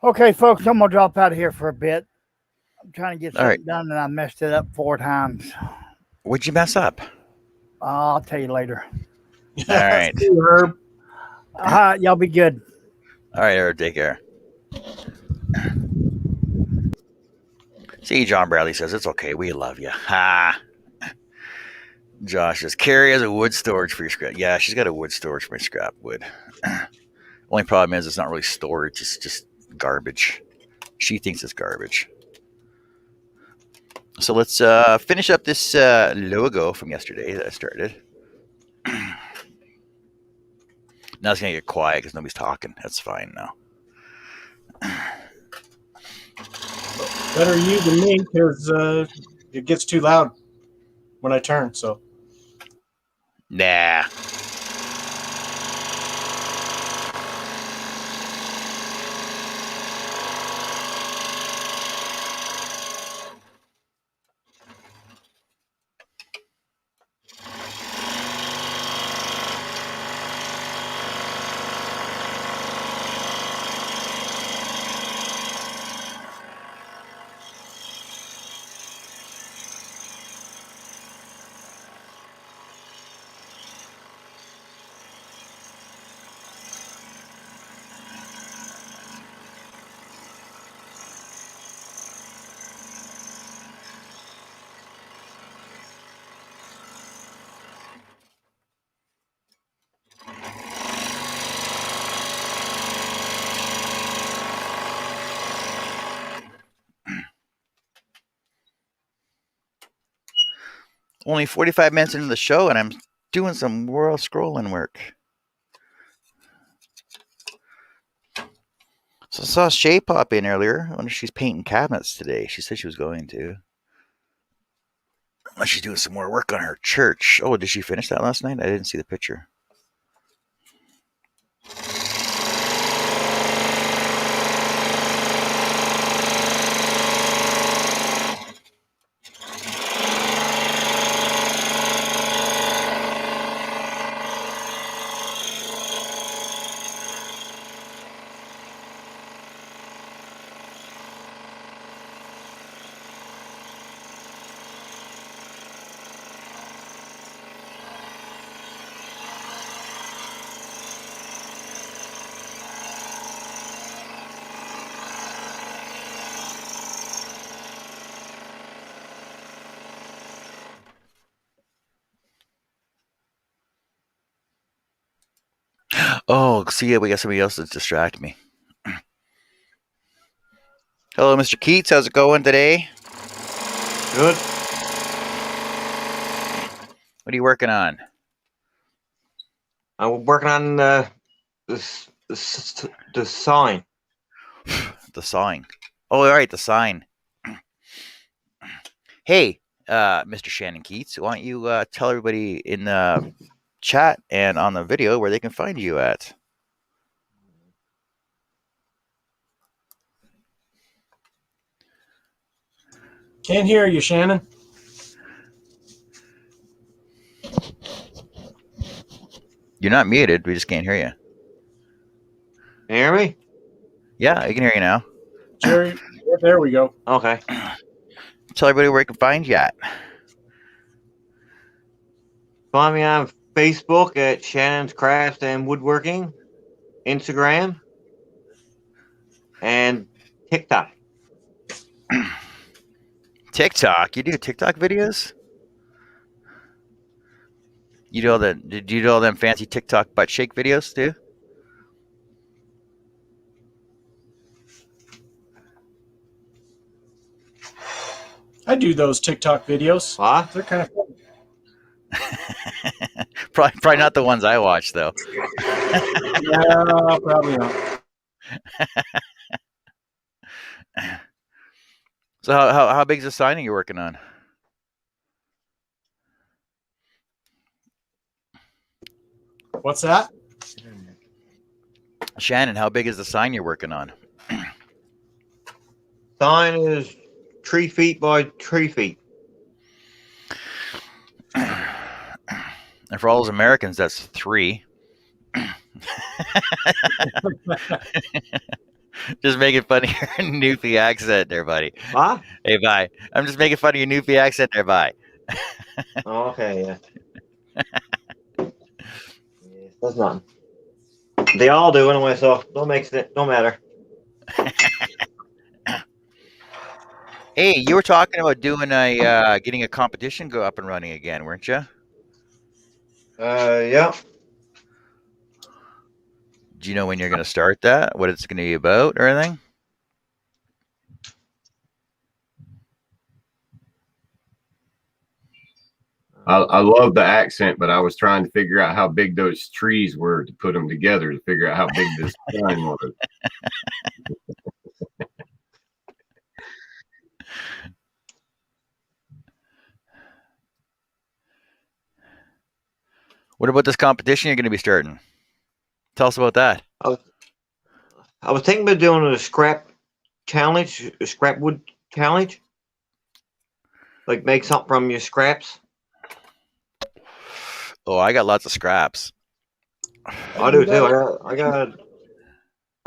Okay, folks, I'm gonna drop out of here for a bit. I'm trying to get All right. something done, and I messed it up 4 times. What'd you mess up? I'll tell you later. All right. See you, Herb. Y'all be good. All right, Eric, take care. See, John Bradley says, it's okay. We love you. Ha. Josh says, Carrie has a wood storage for your scrap. Yeah, she's got a wood storage for my scrap wood. Only problem is it's not really storage. It's just garbage. She thinks it's garbage. So let's finish up this logo from yesterday that I started. Now it's going to get quiet because nobody's talking. That's fine now. Better you than me because it gets too loud when I turn. So Nah. Only 45 minutes into the show, and I'm doing some world scrolling work. So I saw Shay pop in earlier. I wonder if she's painting cabinets today. She said she was going to. She's doing some more work on her church. Oh, did she finish that last night? I didn't see the picture. Oh, see, we got somebody else that's distracting me. Hello, Mr. Keats. How's it going today? Good. What are you working on? I'm working on the sign. The sawing. Oh, all right, the sign. Hey, Mr. Shannon Keats, why don't you tell everybody in the chat and on the video where they can find you at? Can't hear you, Shannon. You're not muted. We just can't hear you. Can you hear me? Yeah, I can hear you now. Jerry, there we go. Okay. Tell everybody where you can find you at. Find me on Facebook at Shannon's Crafts and Woodworking, Instagram, and TikTok. TikTok. You do TikTok videos? Did you do all them fancy TikTok butt shake videos too? I do those TikTok videos. What? They're kind of fun. Probably not the ones I watch though. No, probably not. So how big is the signing you're working on? What's that? Shannon, how big is the sign you're working on? Sign is 3 feet by 3 feet. And for all those Americans, that's 3. Just making fun of your Newfie accent there, buddy. What? Hey, bye. I'm just making fun of your Newfie accent there, bye. Oh, okay, yeah. Yeah, that's nothing. They all do anyway, so don't matter. Hey, you were talking about doing getting a competition go up and running again, weren't you? Yeah. Do you know when you're going to start that? What it's going to be about or anything? I love the accent, but I was trying to figure out how big those trees were to put them together to figure out how big this sign was. What about this competition you're going to be starting? Tell us about that. I was thinking about doing a scrap challenge, a scrap wood challenge. Like make something from your scraps. Oh, I got lots of scraps. I do too. I got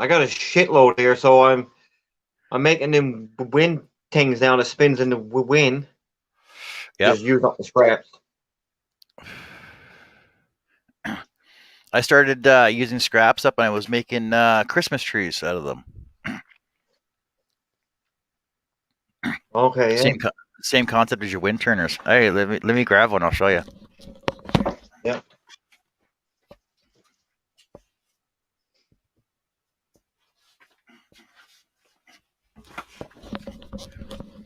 a shitload here, so I'm making them wind things now that spins in the wind. Yep. Just use up the scraps. I started using scraps up, and I was making Christmas trees out of them. Okay, yeah. Same concept as your wind turners. Hey, let me grab one. I'll show you. Yeah.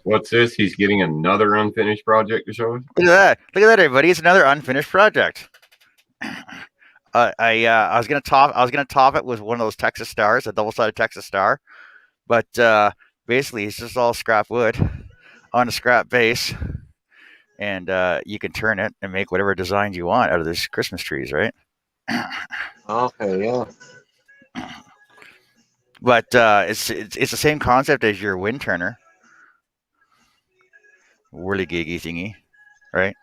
What's this? He's getting another unfinished project to show us? Look at that. Look at that, everybody. It's another unfinished project. I was gonna top it with one of those Texas stars, a double-sided Texas star, but basically it's just all scrap wood on a scrap base, and you can turn it and make whatever designs you want out of these Christmas trees, right? Okay, yeah. But it's the same concept as your wind turner, whirligiggy thingy, right?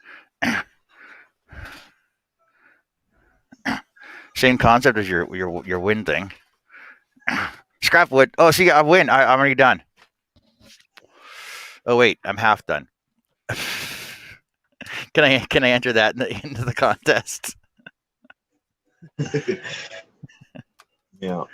Same concept as your wind thing. Scrap wood. Oh, see, I win. I'm already done. Oh wait, I'm half done. Can I enter that into the contest? Yeah.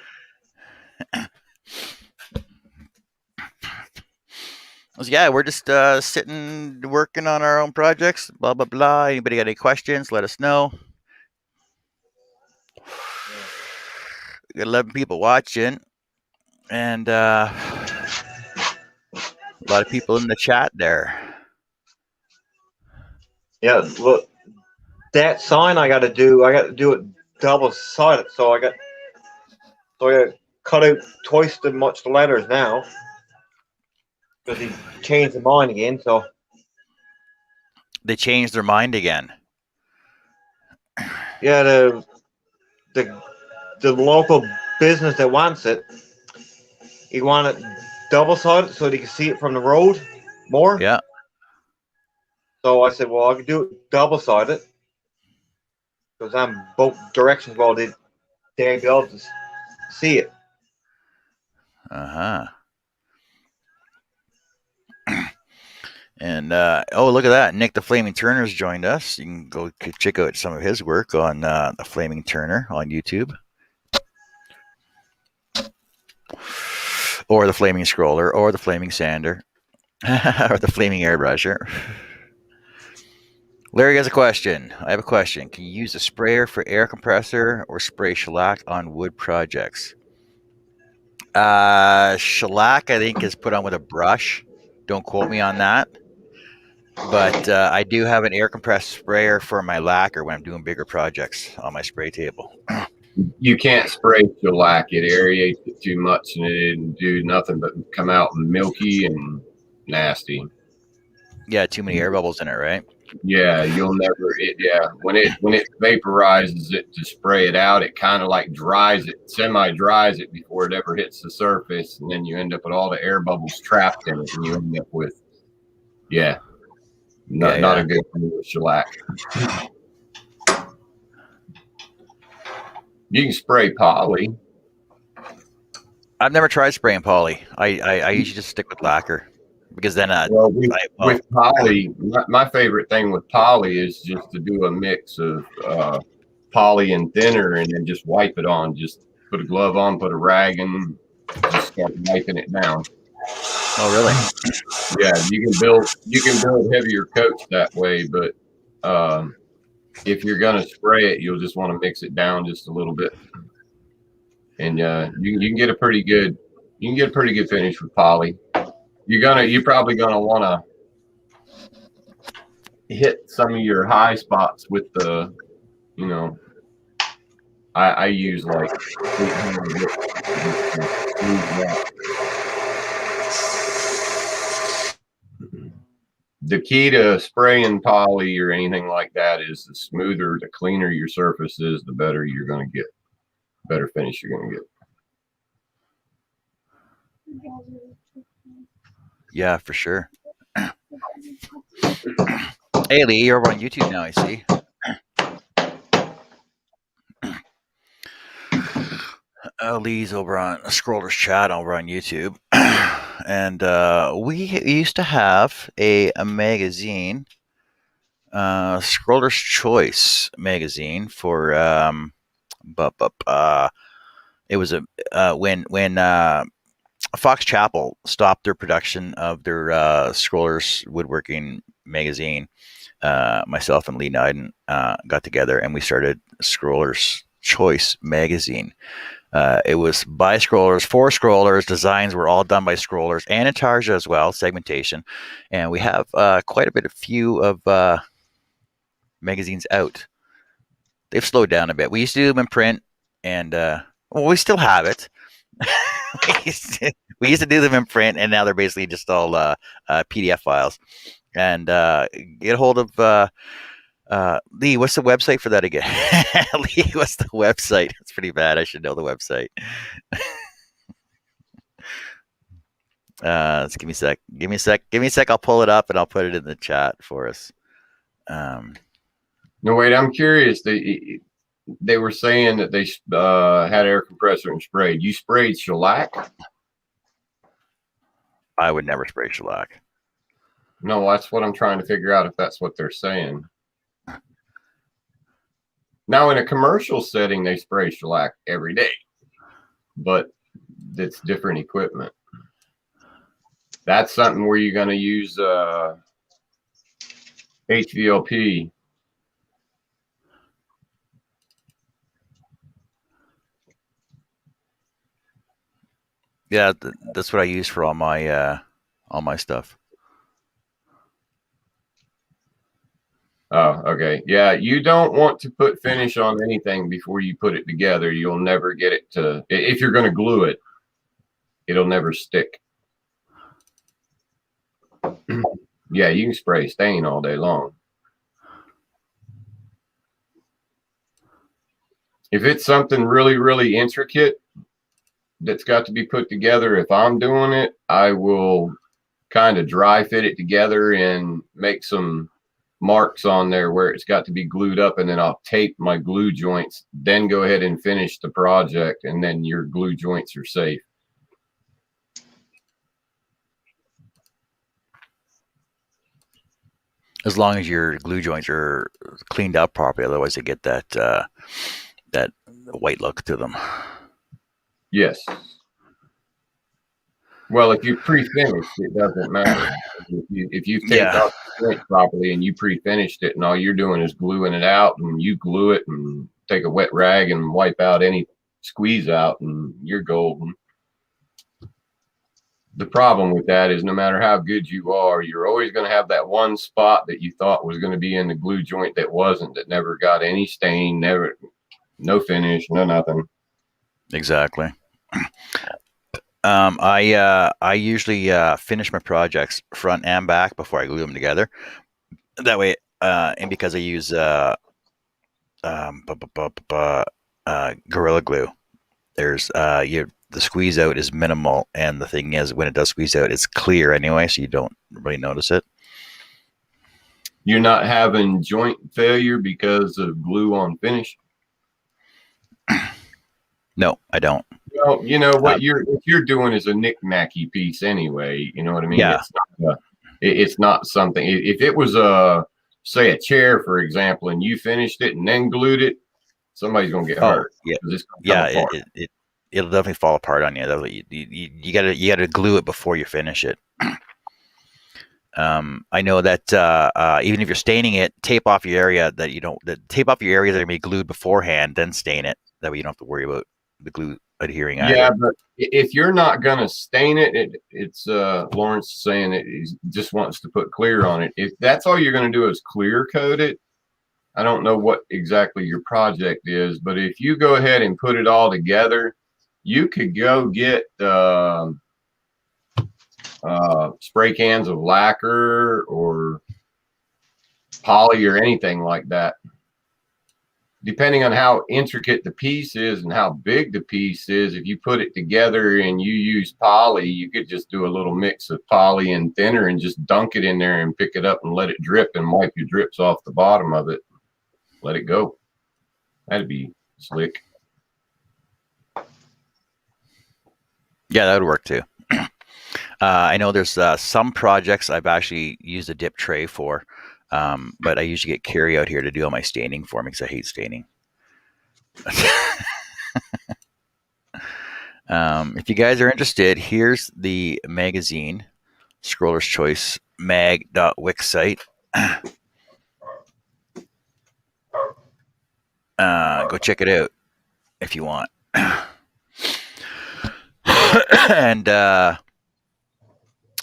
So yeah, we're just sitting working on our own projects. Blah blah blah. Anybody got any questions? Let us know. got 11 people watching, and a lot of people in the chat there. Yeah, look, that sign I got to do it double sided. So I got to cut out twice as much the letters now because he changed the mind again. So They changed their mind again. yeah, the local business that wants it, he wanted double sided so they can see it from the road more. Yeah. So I said, well, I can do it double sided because I'm both directions while they'd be able to see it. And oh, look at that! Nick the Flaming Turner's joined us. You can go check out some of his work on the Flaming Turner on YouTube, or the Flaming Scroller, or the Flaming Sander, or the Flaming Airbrusher. Larry has a question. I have a question. Can you use a sprayer for air compressor or spray shellac on wood projects? Shellac, I think, is put on with a brush. Don't quote me on that. But I do have an air compressed sprayer for my lacquer when I'm doing bigger projects on my spray table. You can't spray shellac; it aerates it too much, and it didn't do nothing but come out milky and nasty. Yeah, too many air bubbles in it, right? Yeah, you'll never. When it vaporizes it to spray it out, it kind of like dries it, semi-dries it before it ever hits the surface, and then you end up with all the air bubbles trapped in it, and you end up with not a good thing with shellac. You can spray poly. I've never tried spraying poly. I usually just stick with lacquer because then with poly, my favorite thing with poly is just to do a mix of poly and thinner, and then just wipe it on. Just put a glove on, put a rag, and just start wiping it down. Oh, really? Yeah, you can build heavier coats that way, but if you're gonna spray it, you'll just want to mix it down just a little bit, and you can get a pretty good finish with poly. You're probably gonna want to hit some of your high spots with the, I use like 800. The key to spraying poly or anything like that is the smoother, the cleaner your surface is, the better you're going to get, better finish you're going to get. Yeah, for sure. Hey, Lee, you're over on YouTube now, I see. Lee's over on Scroller's Chat over on YouTube. And we used to have a magazine, Scroller's Choice magazine for it was when Fox Chapel stopped their production of their Scrollers Woodworking magazine. Myself and Lee Nyden got together and we started Scroller's Choice magazine. It was by scrollers, for scrollers. Designs were all done by scrollers and Intarsia as well, segmentation. And we have quite a few of magazines out. They've slowed down a bit. We used to do them in print, and we still have it. we used to do them in print, and now they're basically just all PDF files. And get a hold of Lee. What's the website for that again? Lee, what's the website? It's pretty bad. I should know the website. Let's give me a sec. I'll pull it up and I'll put it in the chat for us. No, wait. I'm curious. They were saying that they had air compressor and sprayed. You sprayed shellac? I would never spray shellac. No, that's what I'm trying to figure out if that's what they're saying. Now, in a commercial setting, they spray shellac every day, but it's different equipment. That's something where you're going to use HVLP. Yeah, that's what I use for all my stuff. Oh, okay. Yeah, you don't want to put finish on anything before you put it together. You'll never get it to, if you're going to glue it, it'll never stick. Yeah, you can spray stain all day long. If it's something really, really intricate that's got to be put together, if I'm doing it, I will kind of dry fit it together and make some marks on there where it's got to be glued up, and then I'll tape my glue joints, then go ahead and finish the project, and then your glue joints are safe. As long as your glue joints are cleaned up properly, otherwise they get that white look to them. Yes. Well, if you pre-finished, it doesn't matter. If you've taped out the joint properly and you pre-finished it, and all you're doing is gluing it out, and you glue it and take a wet rag and wipe out any squeeze out, and you're golden. The problem with that is no matter how good you are, you're always going to have that one spot that you thought was going to be in the glue joint that wasn't, that never got any stain, never, no finish, no nothing. Exactly. I usually finish my projects front and back before I glue them together. That way, and because I use Gorilla Glue, there's the squeeze out is minimal, and the thing is, when it does squeeze out, it's clear anyway, so you don't really notice it. You're not having joint failure because of glue on finish? No, I don't. Well, you know what you're doing is a knick-knacky piece anyway. You know what I mean? Yeah. It's not something. If it was say a chair, for example, and you finished it and then glued it, somebody's gonna get hurt. Yeah, it'll definitely fall apart on you. You gotta glue it before you finish it. I know that even if you're staining it, tape off your area that you don't. Tape off your areas that are gonna be glued beforehand, then stain it. That way you don't have to worry about the glue adhering. Yeah, either. but if you're not gonna stain it, it's Lawrence saying that he just wants to put clear on it. If that's all you're gonna do is clear coat it, I don't know what exactly your project is, but if you go ahead and put it all together, you could go get spray cans of lacquer or poly or anything like that. Depending on how intricate the piece is and how big the piece is, if you put it together and you use poly, you could just do a little mix of poly and thinner and just dunk it in there and pick it up and let it drip and wipe your drips off the bottom of it. Let it go. That'd be slick. Yeah, that would work too. I know there's some projects I've actually used a dip tray for, but I usually get Carrie out here to do all my staining for me because I hate staining. If you guys are interested, here's the magazine, Scroller's Choice mag.wix site. Go check it out if you want. And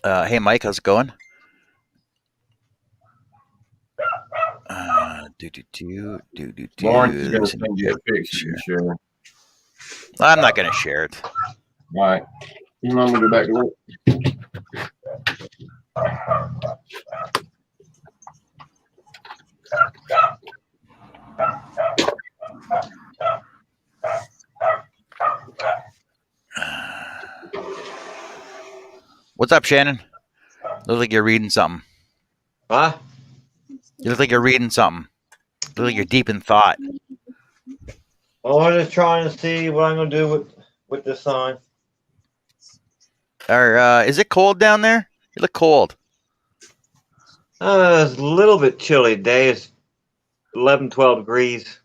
hey, Mike, how's it going? Lawrence is going to send you a picture. Sure. I'm not going to share it. All right. You want me to go back to work? What's up, Shannon? Looks like you're reading something. Huh? You look like you're reading something. You look like you're deep in thought. Oh, I'm just trying to see what I'm gonna do with this sign. Or is it cold down there? You look cold. It's a little bit chilly today. It's 11, 12 degrees.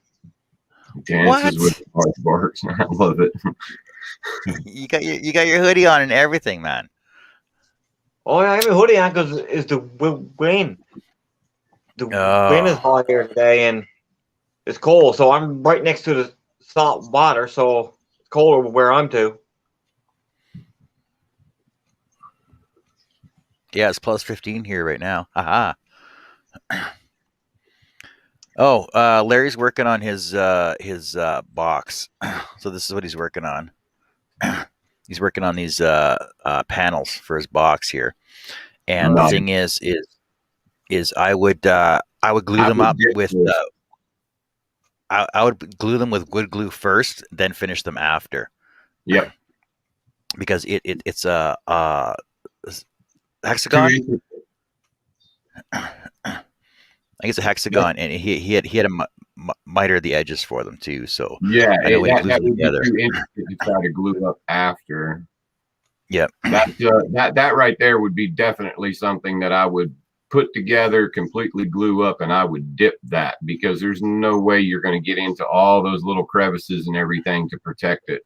Dances with the barks. I love it. You got your hoodie on and everything, man. Oh, yeah, I have a hoodie on because it's the wind. The wind is hot here today, and it's cold. So I'm right next to the salt water, so it's colder where I'm to. Yeah, it's plus 15 here right now. Haha. Oh, Larry's working on his box. So this is what he's working on. He's working on these panels for his box here. And the Nice. thing is I would glue I them would up get with this. I would glue them with wood glue first, then finish them after, Yep. because it's a Two hexagon. inches. I think it's a Yep. hexagon, and he had to miter the edges for them too. So Yeah, I know when he glues that them would be together. 2 inches to try to glue up after. Yep. That right there would be definitely something that I would put together, completely glue up, and I would dip that, because there's no way you're going to get into all those little crevices and everything to protect it.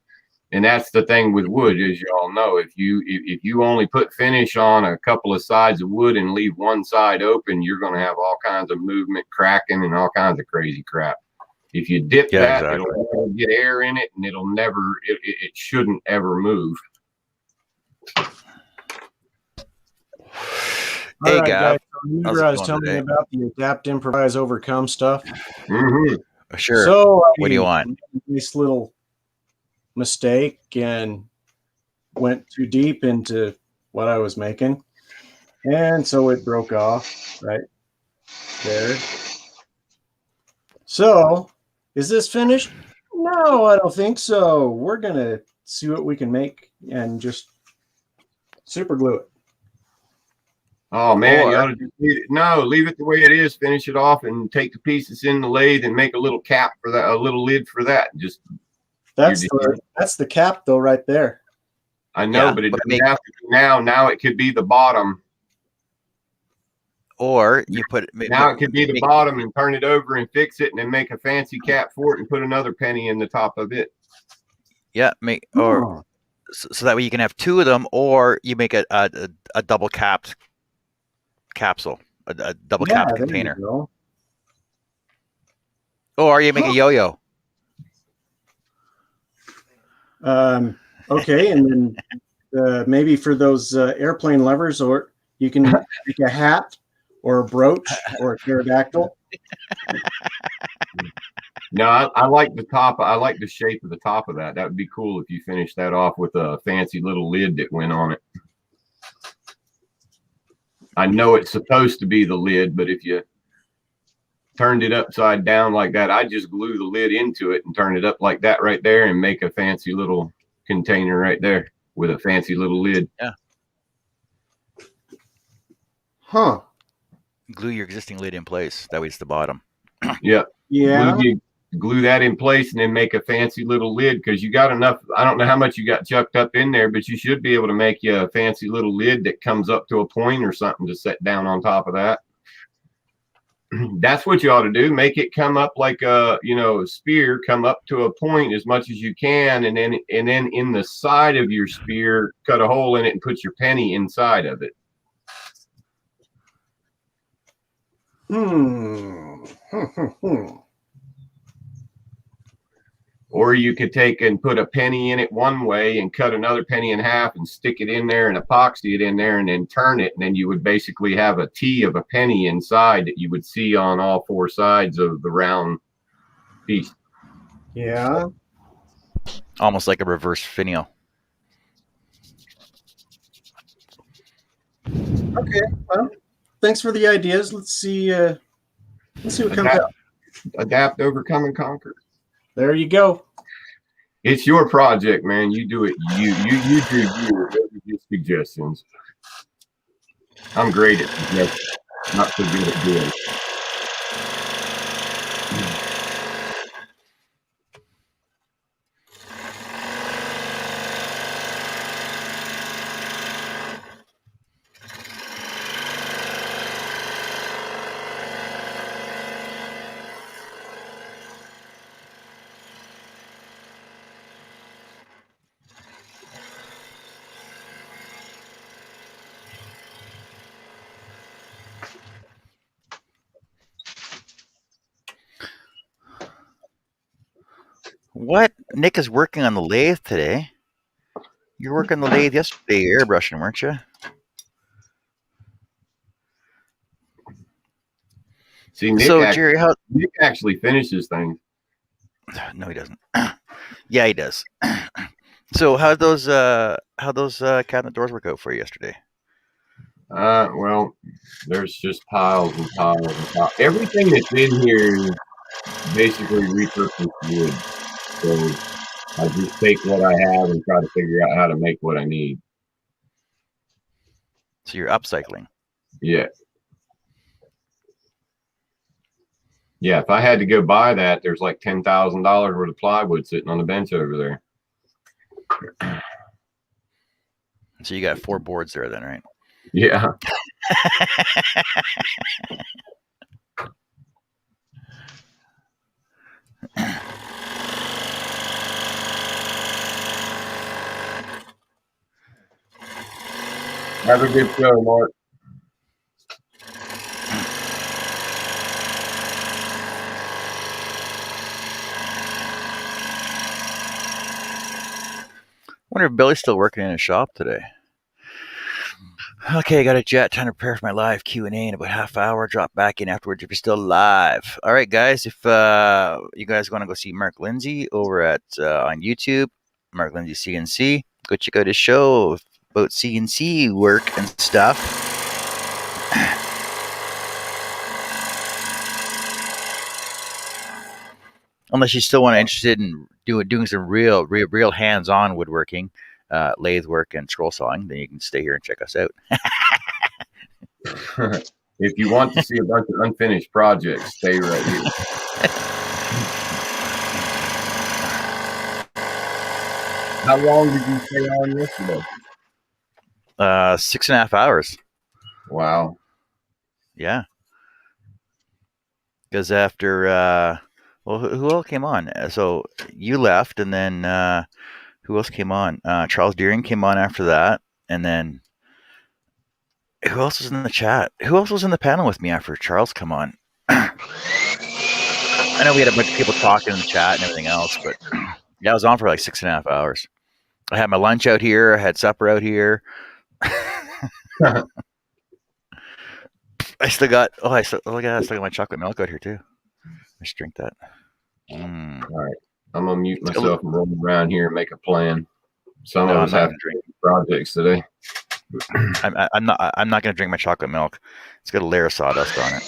And that's the thing with wood, as you all know. If you only put finish on a couple of sides of wood and leave one side open, you're going to have all kinds of movement, cracking, and all kinds of crazy crap. If you dip Yeah, that, exactly. it'll never get air in it, and it shouldn't ever move. All Hey, right, Gav, guys. So you how's it guys going telling me today? about the adapt, improvise, overcome stuff. Mm-hmm. Sure. So What do you want? made this little mistake and went too deep into what I was making, and so it broke off right there. So, is this finished? No, I don't think so. We're gonna see what we can make and just super glue it. Oh man, you ought Or to just leave it the way it is. Finish it off and take the pieces in the lathe and make a little cap for that, a little lid for that. Just That's the cap though, right there. I know, yeah, but it but doesn't have to be now. Now it could be the bottom. or you put Now it could be the bottom and turn it over and fix it, and then make a fancy cap for it and put another penny in the top of it. yeah, or so that way you can have two of them, or you make a double capped capsule, a double Yeah, capped there you container, go. or you make a yo-yo. Okay, and then maybe for those airplane lovers, or you can make a hat or a brooch or a pterodactyl. No, I like the top. I like the shape of the top of that. That would be cool if you finished that off with a fancy little lid that went on it. I know it's supposed to be the lid, but if you turned it upside down like that, I'd just glue the lid into it and turn it up like that right there and make a fancy little container right there with a fancy little lid. Yeah. Huh. Glue your existing lid in place. That way it's the bottom. Yep. Yeah. Glue that in place and then make a fancy little lid, because you got enough. I don't know how much you got chucked up in there, but you should be able to make you a fancy little lid that comes up to a point or something to set down on top of that. That's what you ought to do. Make it come up like a spear, come up to a point as much as you can, and then in the side of your spear, cut a hole in it and put your penny inside of it. Or you could take and put a penny in it one way and cut another penny in half and stick it in there and epoxy it in there and then turn it. And then you would basically have a T of a penny inside that you would see on all four sides of the round piece. Yeah. Almost like a reverse finial. Okay. Well, thanks for the ideas. Let's see what comes out. Adapt, overcome, and conquer. There you go. It's your project, man. You do it. You do you. Those are just suggestions. I'm great at suggestions. Not so good at doing. What? Nick is working on the lathe today. You were working on the lathe yesterday, airbrushing, weren't you? See, So Jerry, how? Nick actually finishes things. No, he doesn't. Yeah, he does. So how those cabinet doors work out for you yesterday? Well, there's just piles and piles and piles. Everything that's in here is basically repurposed wood. So I just take what I have and try to figure out how to make what I need. So you're upcycling. Yeah. Yeah, if I had to go buy that, there's like $10,000 worth of plywood sitting on the bench over there. So you got 4 boards there then, right? Yeah. Have a good show, Mark. Wonder if Billy's still working in his shop today. Okay, I got a jet. Time to prepare for my live Q&A in about half hour. Drop back in afterwards if you're still live. All right, guys. If you guys want to go see Mark Lindsay over at on YouTube, Mark Lindsay CNC, go check out his show about CNC work and stuff. Unless you still want to interested in doing some real hands-on woodworking, lathe work and scroll sawing, then you can stay here and check us out. If you want to see a bunch of unfinished projects, stay right here. How long did you stay on yesterday? 6.5 hours. Wow. Yeah. Because after, well, who else came on? So you left, and then who else came on? Charles Deering came on after that, and then who else was in the chat? Who else was in the panel with me after Charles come on? I know we had a bunch of people talking in the chat and everything else, but yeah, I was on for like 6.5 hours. I had my lunch out here. I had supper out here. I still got. Oh, look at that! I still got my chocolate milk out here too. I should drink that. All right, I'm gonna mute myself and roll around here and make a plan. Some of us have to drink projects today. I'm not gonna drink my chocolate milk. It's got a layer of sawdust on it.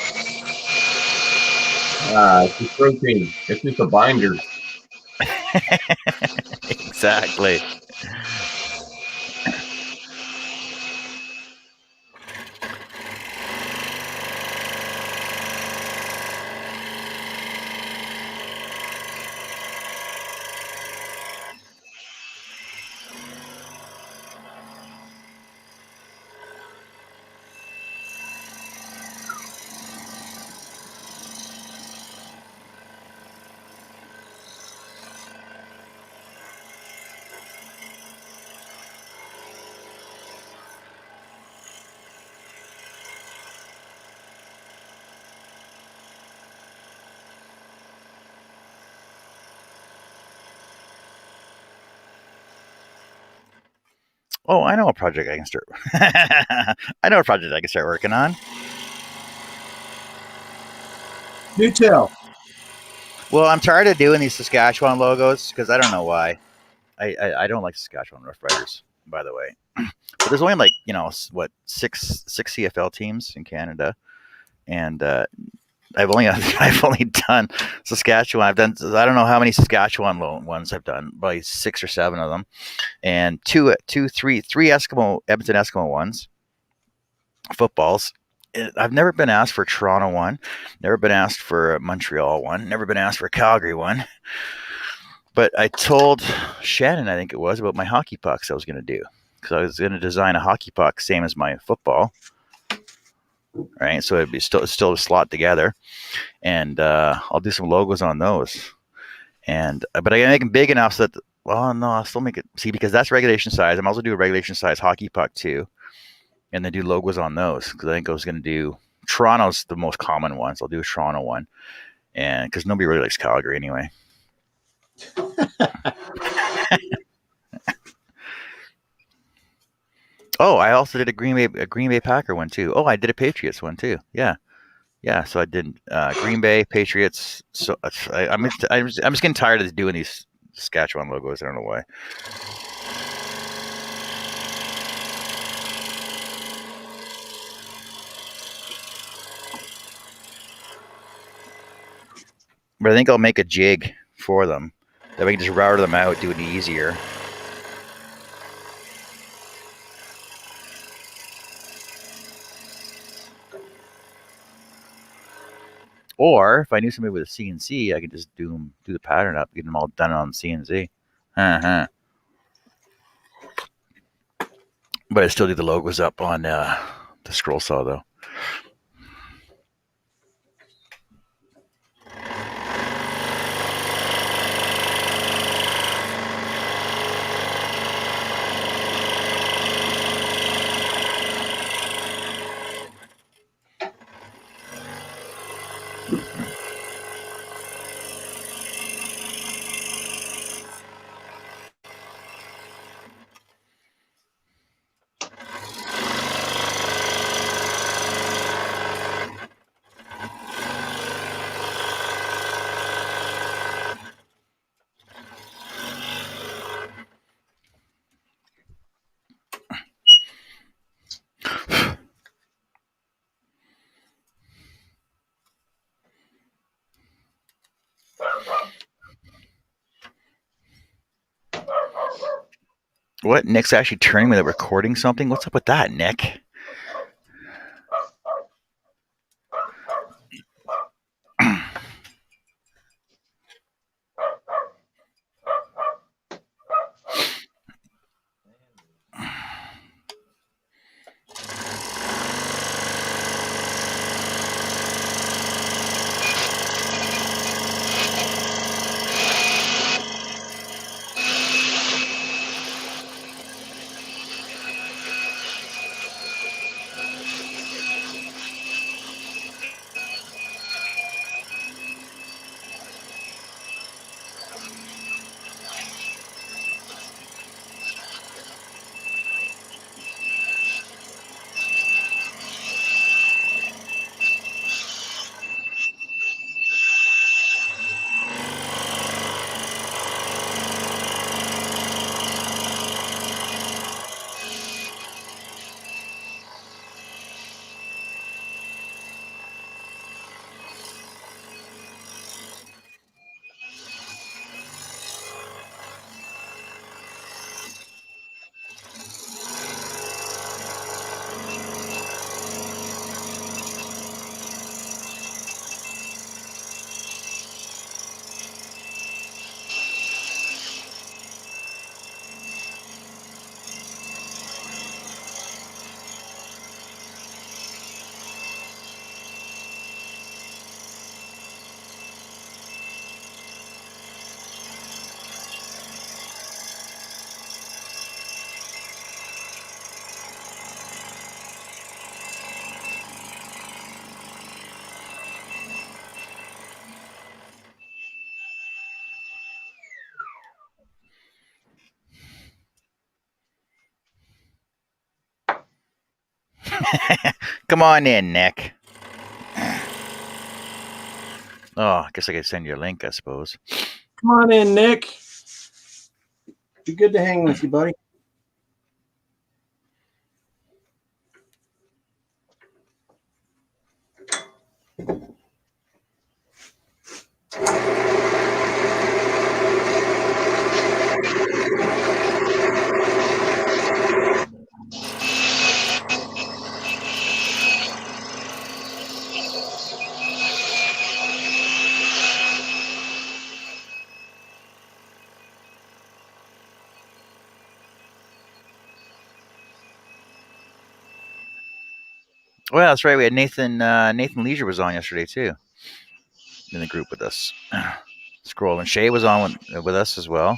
It's just protein. It's just a binder. Exactly. Oh, I know a project I can start. I know a project I can start working on. Do tell. Well, I'm tired of doing these Saskatchewan logos because I don't know why. I don't like Saskatchewan Rough Riders, by the way. But there's only like six CFL teams in Canada, and I've only done Saskatchewan. I've done I don't know how many Saskatchewan ones I've done, probably 6 or 7 of them, and three Edmonton Eskimo ones, footballs. I've never been asked for a Toronto one, never been asked for a Montreal one, never been asked for a Calgary one. But I told Shannon, I think it was, about my hockey pucks I was going to do, because I was going to design a hockey puck same as my football. Right, so it'd be still slot together, and I'll do some logos on those. And but I gotta make them big enough so that I'll still make it. See, because that's regulation size. I'm also do a regulation size hockey puck too, and then do logos on those, because I think I was gonna do Toronto's the most common one, so I'll do a Toronto one, and because nobody really likes Calgary anyway. Oh, I also did a Green Bay Packer one too. Oh, I did a Patriots one too. Yeah. Yeah, so I did Green Bay, Patriots. So I'm just getting tired of doing these Saskatchewan logos. I don't know why. But I think I'll make a jig for them. That we can just router them out, do it easier. Or if I knew somebody with a CNC, I could just do the pattern up, get them all done on CNC. Uh-huh. But I still do the logos up on the scroll saw though. What? Nick's actually turning me that recording something? What's up with that, Nick? Come on in, Nick. Oh, I guess I could send you a link, I suppose. Come on in, Nick. Be good to hang with you, buddy. Well, that's right. We had Nathan Leisure was on yesterday too in the group with us. Scroll and Shay was on with us as well.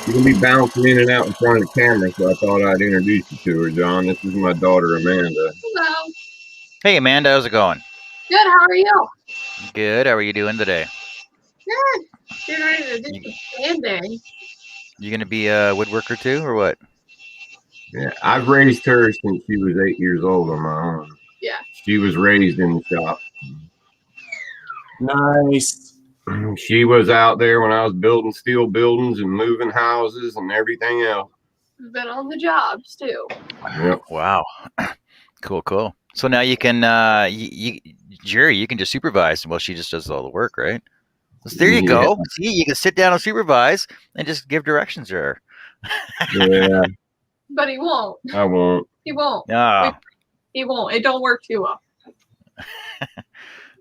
You're gonna be bouncing in and out in front of the camera, so I thought I'd introduce you to her, John. This is my daughter, Amanda. Hello. Hey, Amanda, how's it going? Good. How are you? Good. How are you doing today? Good. Getting ready to do some sanding. You gonna be a woodworker too, or what? Yeah, I've raised her since she was 8 years old on my own. Yeah. She was raised in the shop. Nice. She was out there when I was building steel buildings and moving houses and everything else. We've been on the jobs too. Yep. Wow. Cool. So now you can, Jerry, you can just supervise while she just does all the work, right? So there you go. See, you can sit down and supervise and just give directions to her. Yeah. But he won't. I won't. He won't. Oh. He won't. It don't work too well.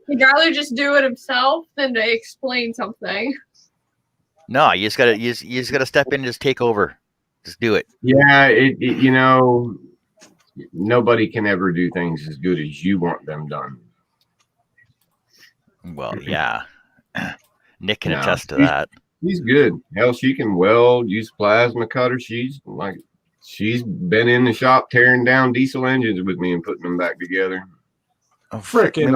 He'd rather just do it himself than to explain something. No, you just gotta step in and just take over. Just do it. Yeah, you know, nobody can ever do things as good as you want them done. Well, yeah. Nick can attest to that. She's good. Hell, she can weld, use plasma cutter. She's been in the shop tearing down diesel engines with me and putting them back together. Oh, freaking!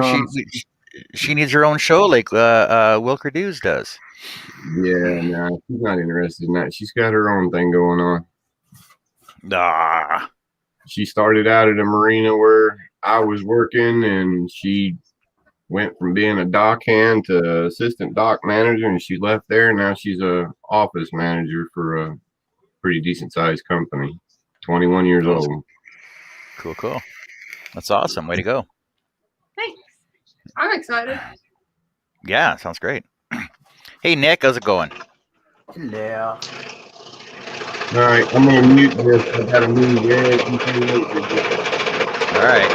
She needs her own show like Wilker Dews does. Yeah, no, she's not interested in that. She's got her own thing going on. Ah. She started out at a marina where I was working, and she went from being a dock hand to assistant dock manager, and she left there. And now she's a office manager for a pretty decent sized company. 21 years old. Cool. That's awesome. Way to go. Thanks. I'm excited. Yeah, sounds great. Hey, Nick, how's it going? Hello. All right, I'm gonna mute this. I gotta move it. All right.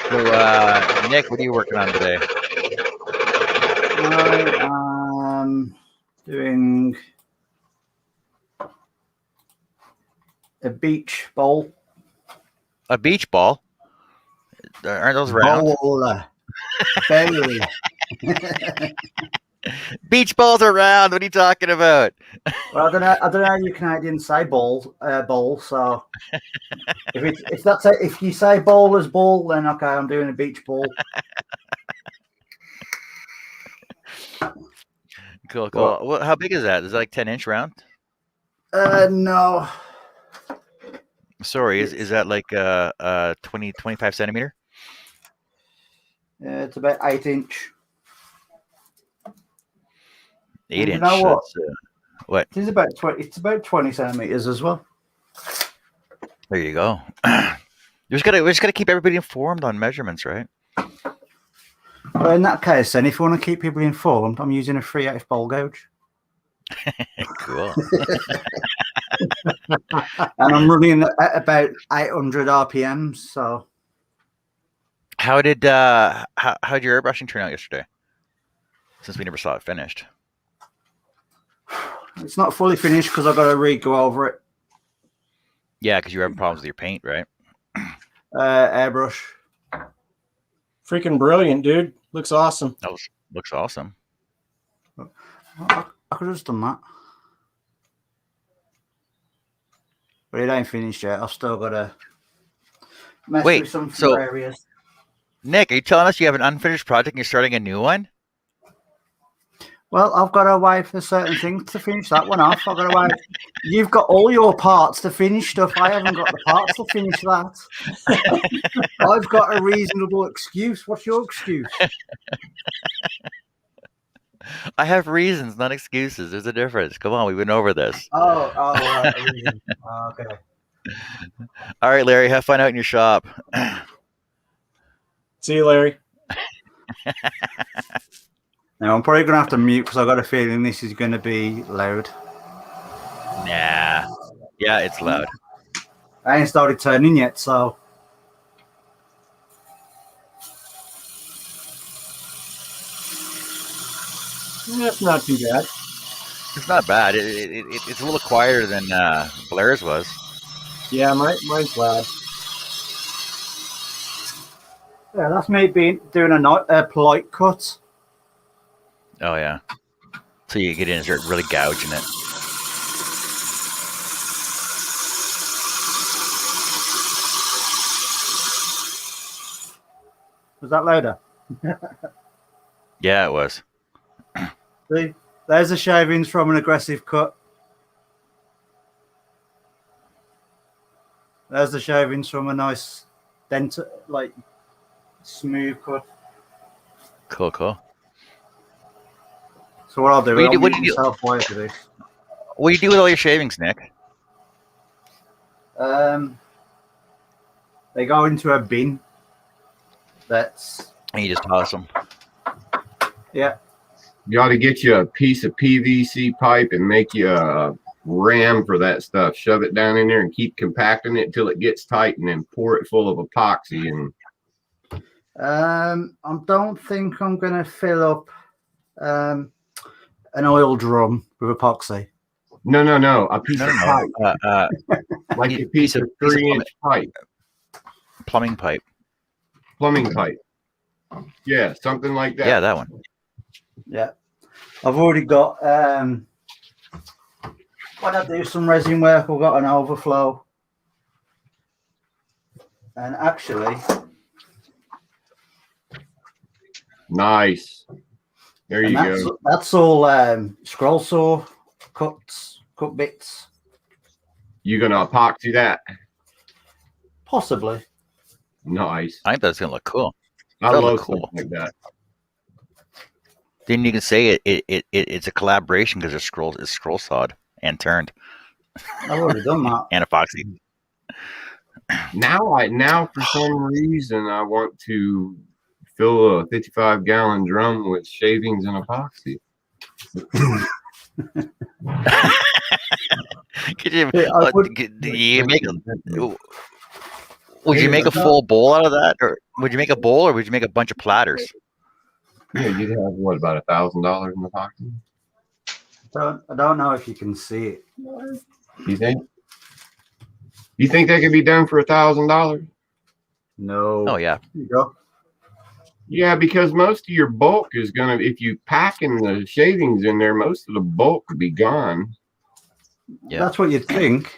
So, Nick, what are you working on today? I am doing a beach bowl. A beach ball? Aren't those round? Bowl. Barely. Beach balls are round. What are you talking about? Well, I don't know how you Canadians say bowl. So if you say bowler's ball, then okay, I'm doing a beach ball. Cool. Well, how big is that? Is it like 10-inch round? No. Sorry, is that like 25 centimeter? It's about 8-inch. 8-inch. You know what? What? It's about 20 centimeters as well. There you go. We just gotta keep everybody informed on measurements, right? Well, in that case, then, if you want to keep people informed, I'm using a 3/8 bowl gauge. Cool. And I'm running at about 800 RPMs. So, How'd your airbrushing turn out yesterday? Since we never saw it finished. it's not fully finished because I've got to go over it. Yeah, because you were having problems with your paint, right? Airbrush. Freaking brilliant, dude. Looks awesome. Looks awesome. I could have just done that. But it ain't finished yet. I've still got to mess with some areas. Nick, are you telling us you have an unfinished project and you're starting a new one? Well, I've got to wait for certain things to finish that one off. I've got to wait. You've got all your parts to finish stuff. I haven't got the parts to finish that. I've got a reasonable excuse. What's your excuse? I have reasons, not excuses. There's a difference. Come on, we've been over this. Right. Okay. All right, Larry, have fun out in your shop. See you, Larry. Now, I'm probably going to have to mute because I've got a feeling this is going to be loud. Nah. Yeah, it's loud. I ain't started turning yet, so. That's not too bad. It's not bad. It's a little quieter than Blair's was. Yeah, mine's loud. Yeah, that's me doing a polite cut. Oh, yeah. So you get in and start really gouging it. Was that louder? Yeah, it was. See, there's the shavings from an aggressive cut. There's the shavings from a nice like smooth cut. Cool. So what I'll do, What do you I'll do- what make do you do? myself wait for this. What do you do with all your shavings, Nick? They go into a bin. And you just toss them. Yeah. You ought to get you a piece of PVC pipe and make you a ram for that stuff. Shove it down in there and keep compacting it till it gets tight, and then pour it full of epoxy. And I don't think I'm gonna fill up an oil drum with epoxy. No, a piece of pipe, like a piece of 3-inch pipe, Plumbing pipe. plumbing pipe. Yeah, something like that. Yeah, that one. Yeah, I've already got. When I do some resin work, I've got an overflow, and actually, Nice. There you go. That's all scroll saw cut bits. You gonna epoxy that? Possibly. Nice. I think that's gonna look cool. I That'll love look stuff cool. like that. Then you can say it's a collaboration because it's scroll sawed and turned I've already done that. and epoxy. Now for some reason I want to fill a 55-gallon drum with shavings and epoxy. Could you, Yeah, would you make a full bowl out of that, or would you make a bowl, or would you make a bunch of platters? Yeah, you'd have what, about $1,000 in epoxy? I don't know if you can see it. You think? You think that could be done for $1,000? No. Oh yeah. Here you go. Yeah, because most of your bulk is gonna, if you packing the shavings in there, most of the bulk would be gone. Yeah. That's what you'd think.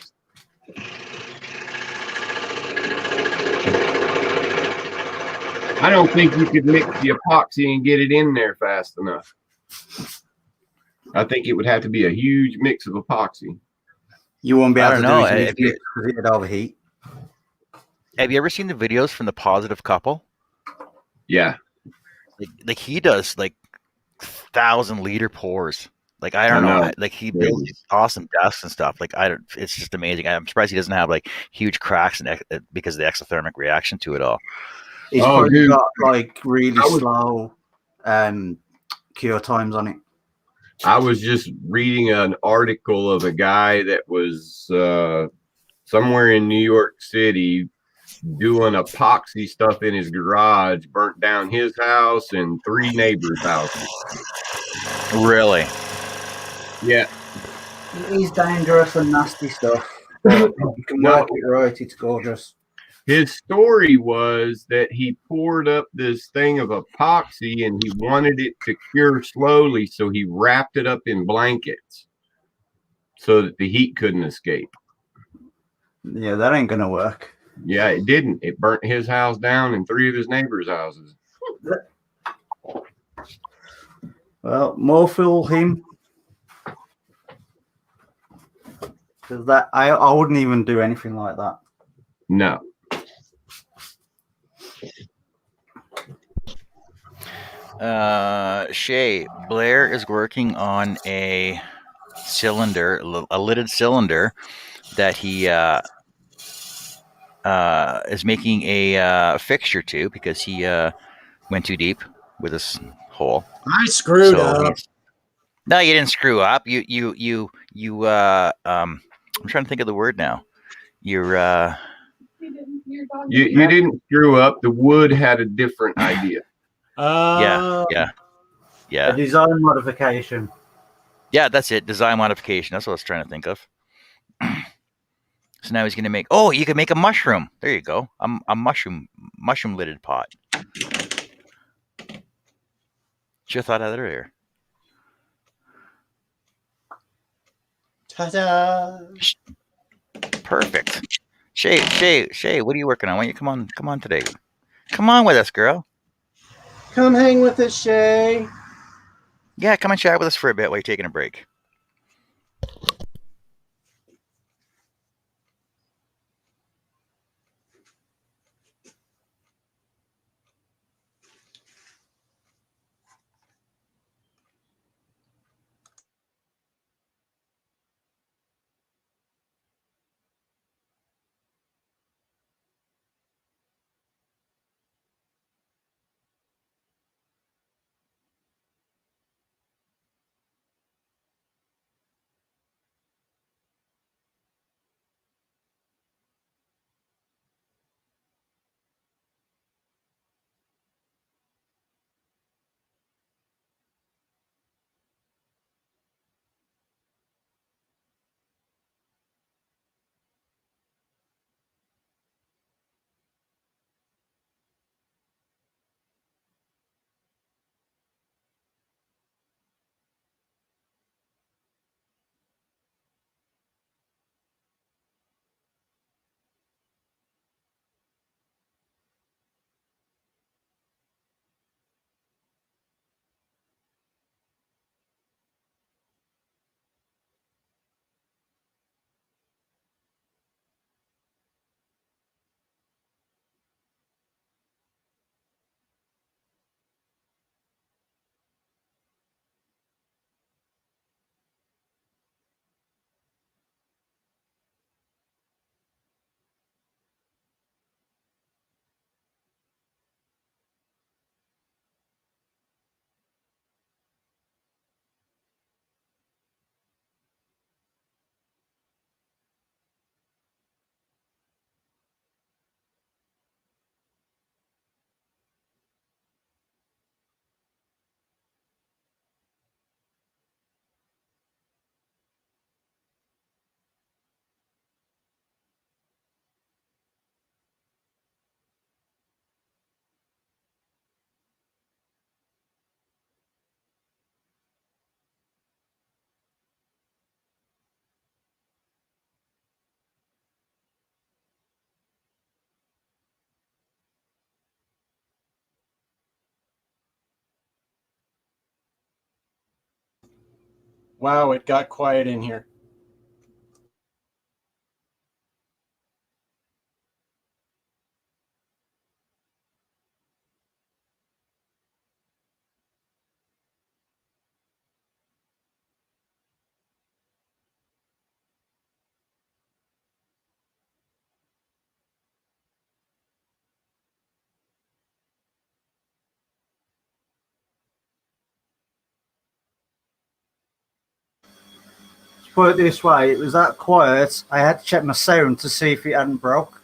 I don't think you could mix the epoxy and get it in there fast enough. I think it would have to be a huge mix of epoxy. You won't be I able don't know. to do it because it'd overheat. Have you ever seen the videos from the Positive Couple? Yeah. Like he does like 1,000-liter pours. Like I don't know. Like he builds these awesome desks and stuff. Like it's just amazing. I'm surprised he doesn't have like huge cracks because of the exothermic reaction to it all. He's probably got like really slow cure times on it. I was just reading an article of a guy that was somewhere in New York City doing epoxy stuff in his garage, burnt down his house and 3 neighbors' houses. Really? Yeah. He's dangerous and nasty stuff. But you can work it right, it's gorgeous. His story was that he poured up this thing of epoxy and he wanted it to cure slowly, so he wrapped it up in blankets so that the heat couldn't escape. Yeah, that ain't gonna work. Yeah, it didn't. It burnt his house down and 3 of his neighbors' houses. Well, more fool him. Because that I wouldn't even do anything like that. No. Shay, Blair is working on a cylinder, a lidded cylinder that he is making a fixture to because he went too deep with this hole. I screwed up. No, you didn't screw up. You I'm trying to think of the word now. You didn't screw up. The wood had a different idea. Yeah. A design modification. Yeah, that's it. Design modification. That's what I was trying to think of. So now he's going to make. Oh, you can make a mushroom. There you go. A mushroom lidded pot. Should have thought of that earlier. Ta-da. Perfect. Shay, what are you working on? Why don't you come on today? Come on with us, girl. Come hang with us, Shay. Yeah, come and chat with us for a bit while you're taking a break. Wow, it got quiet in here. Put it this way, it was that quiet, I had to check my sound to see if it hadn't broke.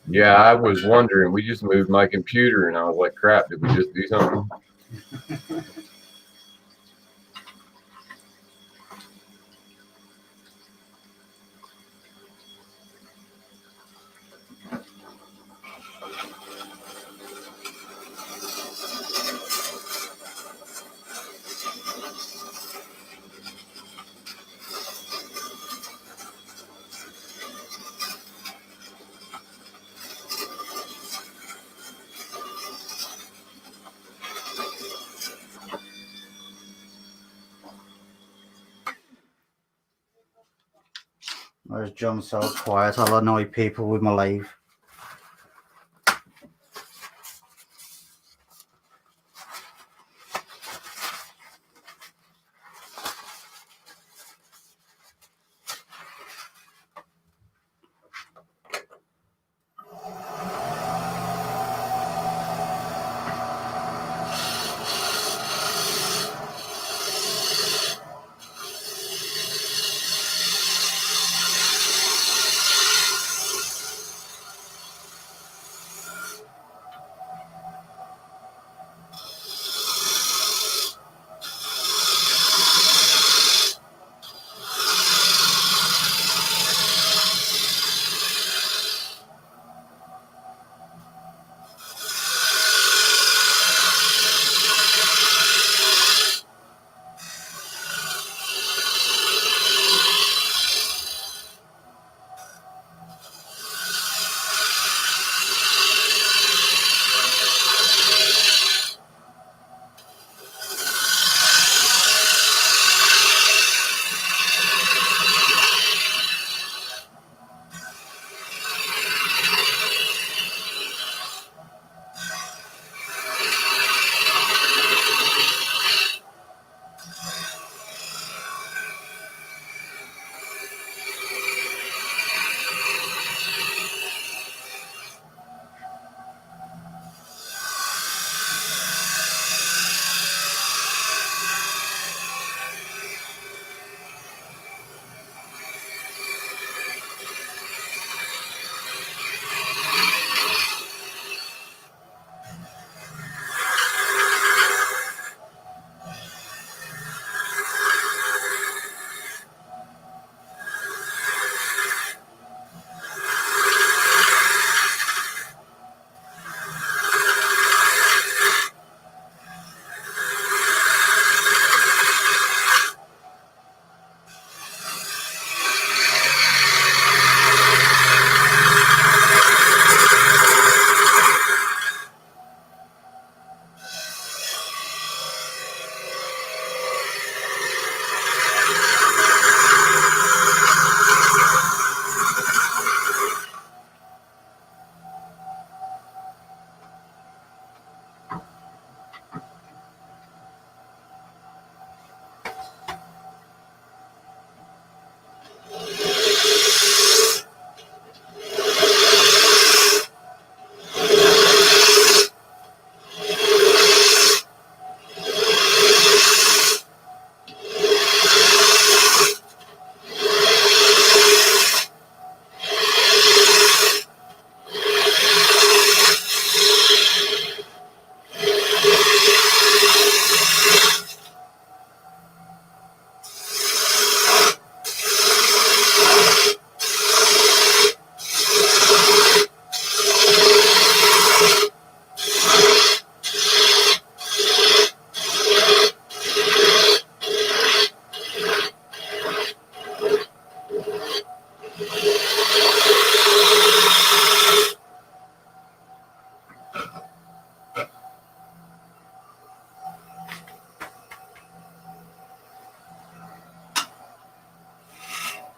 Yeah, I was wondering. We just moved my computer, and I was like, "Crap! Did we just do something?" As John so quiet, I'll annoy people with my leave.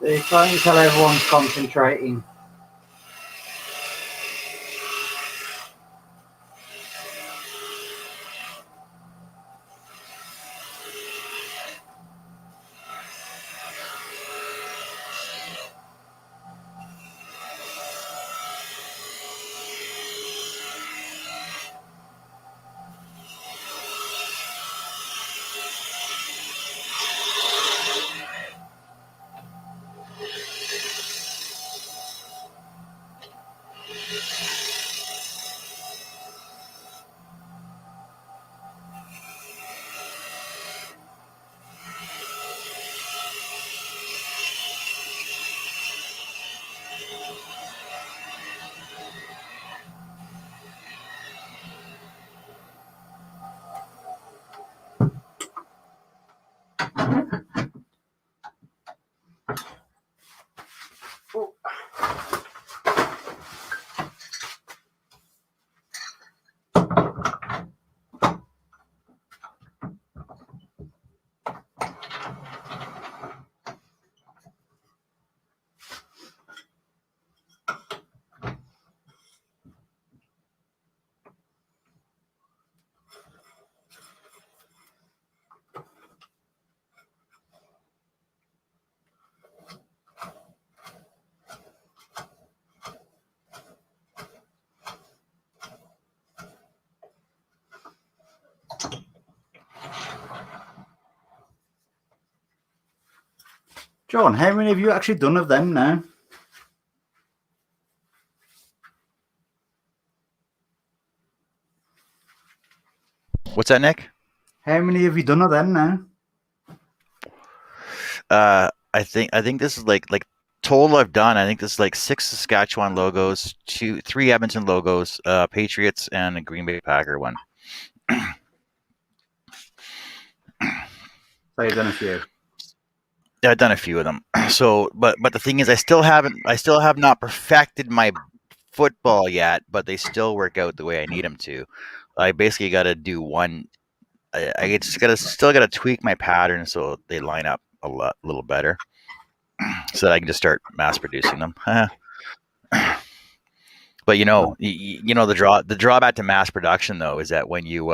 They try and tell everyone's concentrating. John, how many have you actually done of them now? What's that, Nick? How many have you done of them now? I think this is like total I've done. I think this is like 6 Saskatchewan logos, 3 Edmonton logos, Patriots, and a Green Bay Packer one. So you've done a few. Yeah, I've done a few of them. So, but the thing is, I still have not perfected my football yet, but they still work out the way I need them to. I basically got to do one. I just still got to tweak my pattern so they line up a little better, so that I can just start mass producing them. But you know the drawback to mass production though is that when you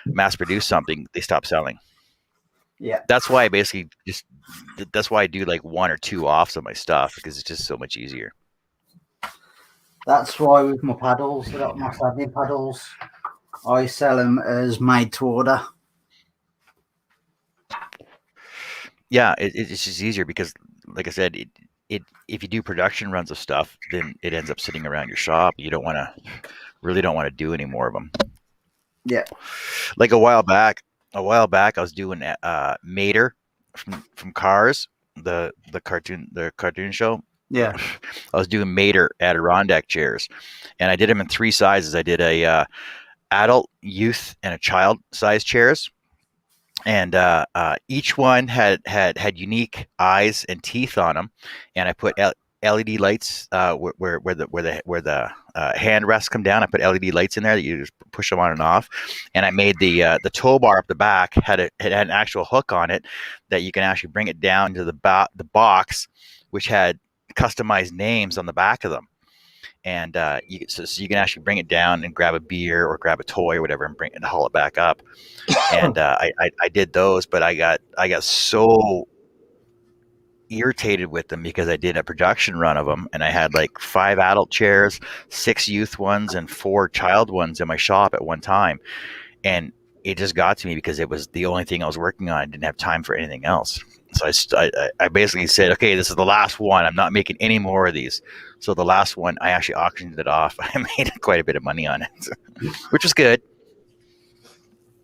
mass produce something, they stop selling. Yeah. That's why I do like 1 or 2 offs of my stuff because it's just so much easier. That's why with my paddles, I got my Savvy paddles. I sell them as made to order. Yeah, it's just easier because, like I said, if you do production runs of stuff, then it ends up sitting around your shop. You don't want to do any more of them. Yeah. Like a while back, I was doing Mater from Cars, the cartoon show. Yeah. I was doing Mater Adirondack chairs, and I did them in 3 sizes. I did a adult, youth, and a child size chairs, and each one had unique eyes and teeth on them, and I put LED lights where the hand rests come down. I put LED lights in there that you just push them on and off, and I made the tow bar up the back had an actual hook on it that you can actually bring it down to the box, which had customized names on the back of them. And so you can actually bring it down and grab a beer or grab a toy or whatever and bring it and haul it back up. And I did those, but I got so irritated with them because I did a production run of them, and I had like 5 adult chairs, 6 youth ones, and 4 child ones in my shop at one time, and it just got to me because it was the only thing I was working on. I didn't have time for anything else. So I basically said, okay, this is the last one. I'm not making any more of these. So the last one, I actually auctioned it off. I made quite a bit of money on it, which was good.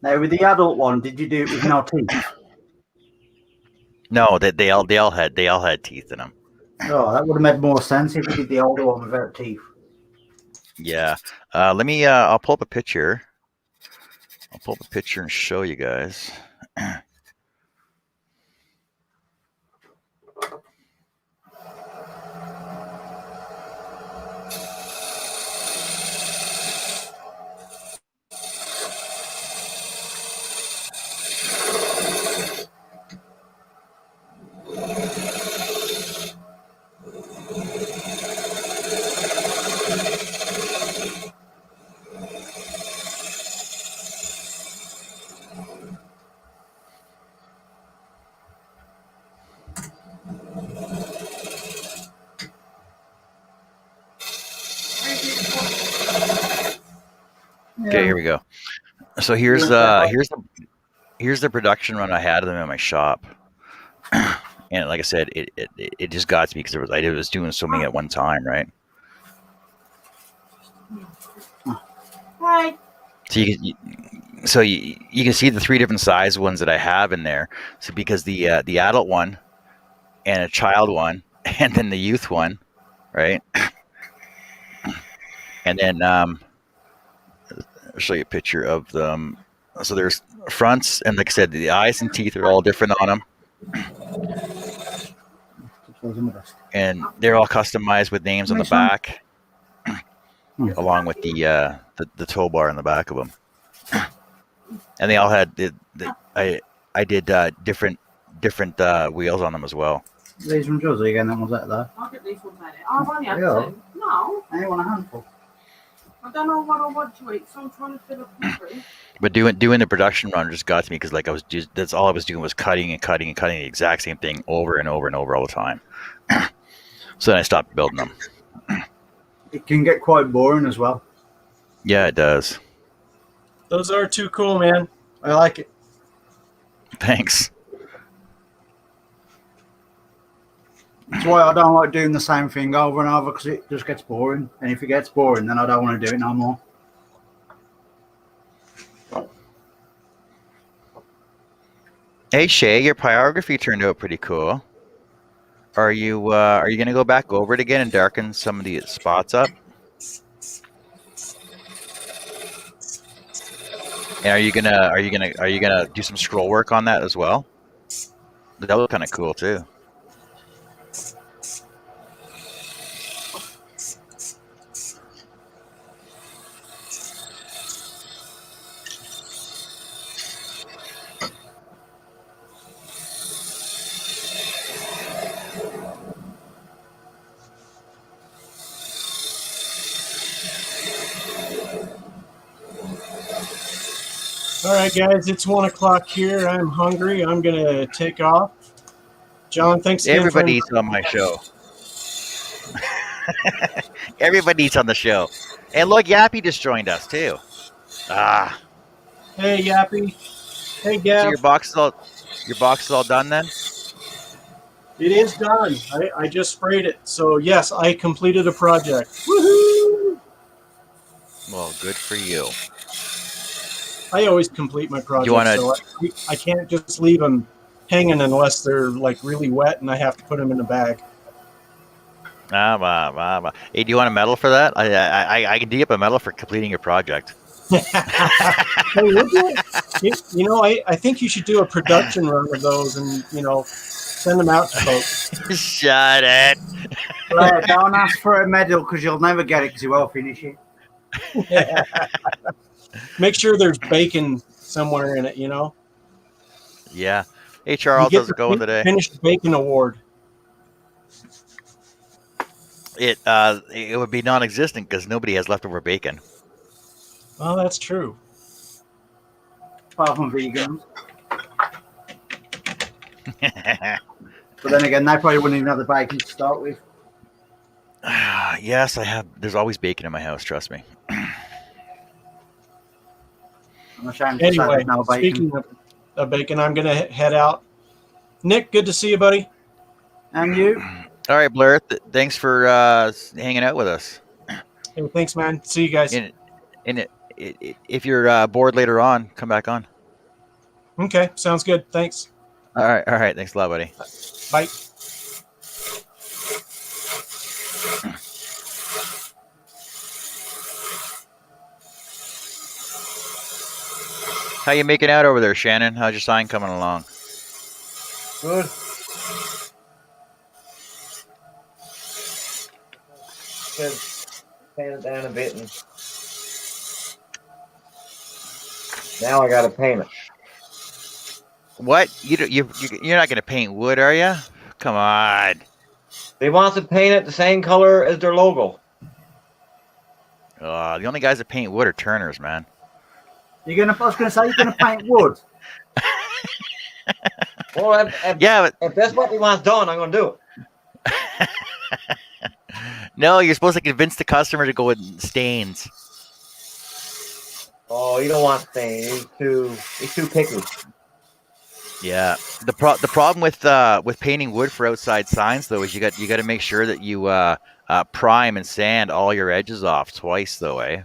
Now, with the adult one, did you do it with no teeth? No, they all had teeth in them. Oh, that would have made more sense if you did the older one without teeth. Yeah. Let me. I'll pull up a picture. I'll pull up a picture and show you guys. Okay, here we go. So here's the production run I had of them in my shop, and like I said, it just got to me because I was doing so many at one time, right? Hi. So you can see the three different size ones that I have in there. So because the adult one and a child one and then the youth one, right? And then I'll show you a picture of them. So there's fronts, and like I said, the eyes and teeth are all different on them, and they're all customized with names on the back, along with the tow bar in the back of them. And they all had I did different wheels on them as well. These from Josie again, that one's that though. I'll get these ones out. I've only had Yeah. two. No, I want a handful. I don't know what I want to eat, so I'm trying to fill up the fridge. But doing the production run just got to me because like that's all I was doing was cutting and cutting and cutting the exact same thing over and over and over all the time. So then I stopped building them. It can get quite boring as well. Yeah, it does. Those are too cool, man. I like it. Thanks. That's why I don't like doing the same thing over and over because it just gets boring. And if it gets boring, then I don't want to do it no more. Hey Shay, your pyrography turned out pretty cool. Are you gonna go back over it again and darken some of the spots up? And are you gonna do some scroll work on that as well? That look kind of cool too. All right, guys, it's 1 o'clock here. I'm hungry. I'm gonna take off. John, thanks again. Everybody eats on my show. Everybody eats on the show. And look, Yappy just joined us too. Ah. Hey, Yappy. Hey, So Gav. your box is all done then? It is done. I just sprayed it. So, yes, I completed a project. Woohoo! Well, good for you. I always complete my projects, wanna- so I can't just leave them hanging unless they're like really wet and I have to put them in a bag. Hey, do you want a medal for that? I can dig up a medal for completing your project. Hey, you know, I think you should do a production run of those and, you know, send them out to folks. Shut it. Right, don't ask for a medal because you'll never get it because you won't finish it. Make sure there's bacon somewhere in it, you know? Yeah. Hey, Charles, how's it going today? Finished bacon award. It would be non-existent because nobody has leftover bacon. Well, that's true. Apart from vegans. But then again, they probably wouldn't even have the bacon to start with. Yes, I have. There's always bacon in my house. Trust me. I'm ashamed to say Anyway, there's no bacon. speaking of bacon, I'm going to head out. Nick, good to see you, buddy. And you? All right, Blair. Thanks for hanging out with us. Hey, thanks, man. See you guys. If you're bored later on, come back on. Okay, sounds good. Thanks. All right. Thanks a lot, buddy. Bye. How you making out over there, Shannon? How's your sign coming along? Good. Just paint it down a bit, and now I got to paint it. What? You're not going to paint wood, are you? Come on. They want to paint it the same color as their logo. The only guys that paint wood are Turners, man. I was going to say you're going to paint wood. Well, Yeah, if that's what they want done, I'm going to do it. No, you're supposed to convince the customer to go with stains. Oh, you don't want thing. He's too picky. Yeah. The problem with painting wood for outside signs though is you got to make sure that you prime and sand all your edges off twice though, eh?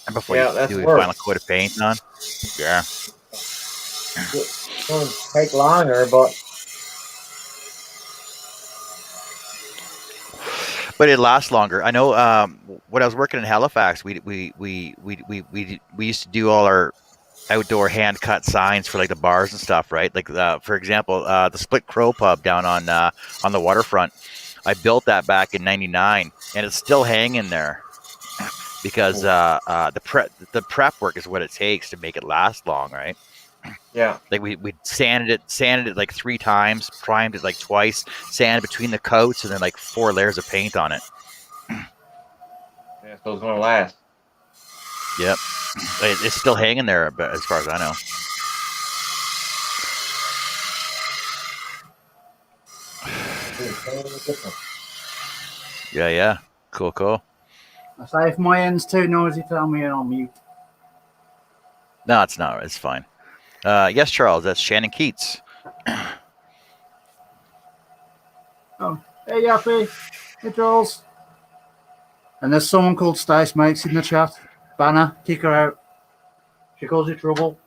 And before you Yeah, that's do a work. final coat of paint on. Yeah. It's going to take longer, but But it lasts longer. I know. When I was working in Halifax, we used to do all our outdoor hand cut signs for like the bars and stuff, right? Like for example, the Split Crow Pub down on the waterfront. I built that back in '99, and it's still hanging there because the prep work is what it takes to make it last long, right? yeah. Like we sanded it like 3 times, primed it like twice, sanded between the coats, and then like 4 layers of paint on it. Yeah, so it's going to last. Yep, it's still hanging there, but as far as I know. Yeah, cool. I say if my end's too noisy, tell me and I'll mute. No, it's not. It's fine. Yes, Charles, that's Shannon Keats. Oh, hey Yappy, hey Charles. And there's someone called Stace Makes in the chat. Banner, kick her out. She calls you trouble.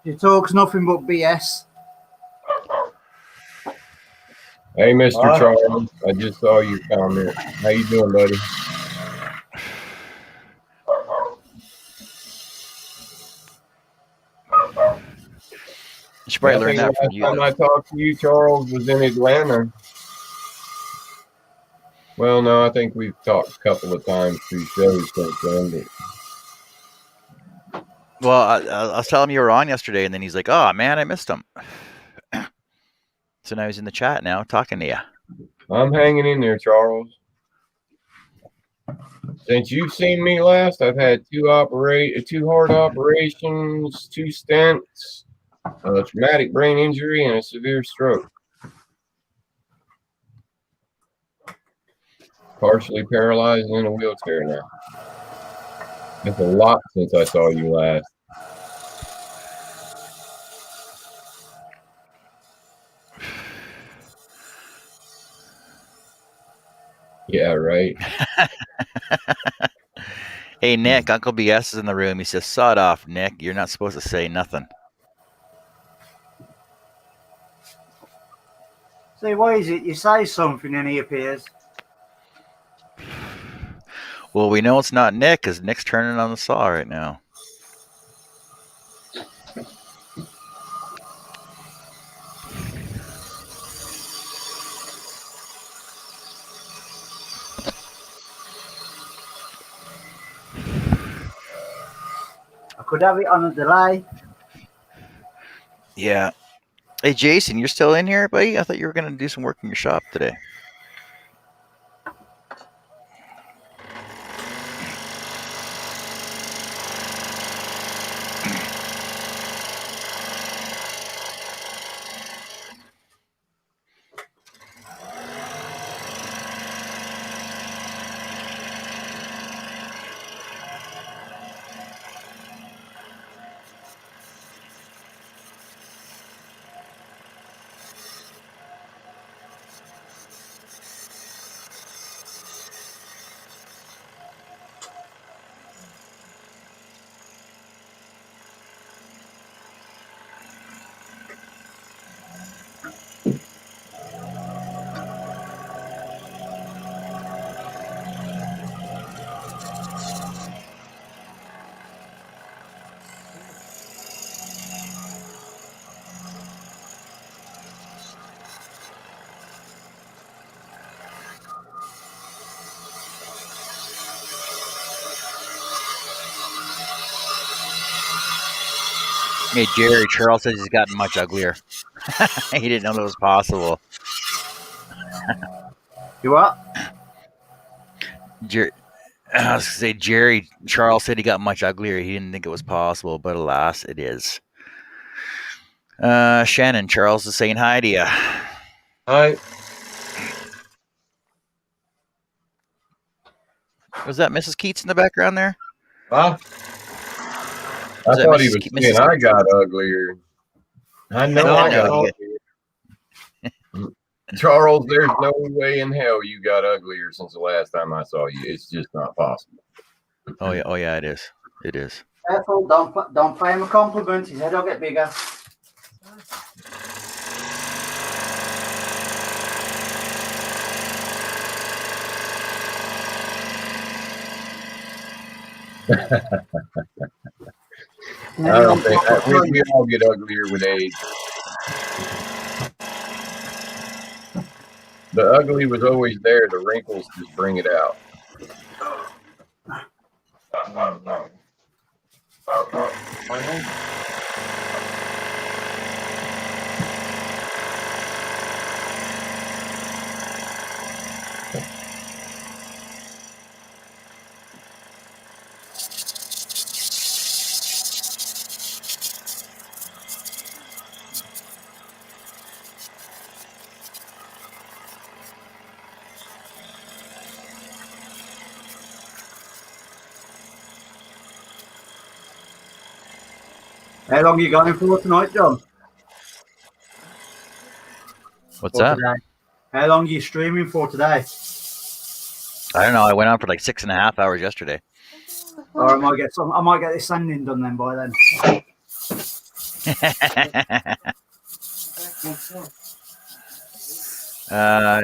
She talks nothing but BS. Hey, Mr. Charles, I just saw your comment. How you doing, buddy? You should probably learn that from last you. time I talked to you, Charles, was in Atlanta. Well, no, I think we've talked a couple of times through shows since then. Well, I was telling him you were on yesterday, and then he's like, "Oh man, I missed him." So now he's in the chat now, talking to you. I'm hanging in there, Charles. Since you've seen me last, I've had 2 heart operations, 2 stents, a traumatic brain injury, and a severe stroke. Partially paralyzed and in a wheelchair now. That's a lot since I saw you last. Yeah, right. Hey, Nick, Uncle BS is in the room. He says, "Sod off, Nick. You're not supposed to say nothing." See, why is it you say something and he appears? Well, we know it's not Nick because Nick's turning on the saw right now. I could have it on a delay. Yeah. Hey, Jason, you're still in here, buddy? I thought you were going to do some work in your shop today. Hey, Jerry, Charles says he's gotten much uglier. He didn't know that was possible. You what? I was going to say, Jerry, Charles said he got much uglier. He didn't think it was possible, but alas, it is. Shannon, Charles is saying hi to you. Hi. Was that Mrs. Keats in the background there? Huh? I Was that thought he Mrs. was Ke- saying Mrs. I got uglier. I know No, I I got No, uglier. Charles, there's no way in hell you got uglier since the last time I saw you. It's just not possible. Oh yeah, it is. It is. Careful, don't pay him a compliment. His head will get bigger. I don't think we all get uglier with age. The ugly was always there. The wrinkles just bring it out. How long are you going for tonight, John? What's For that? today? How long are you streaming for today? I don't know. I went on for like 6.5 hours yesterday. Or I might get this sanding done then by then.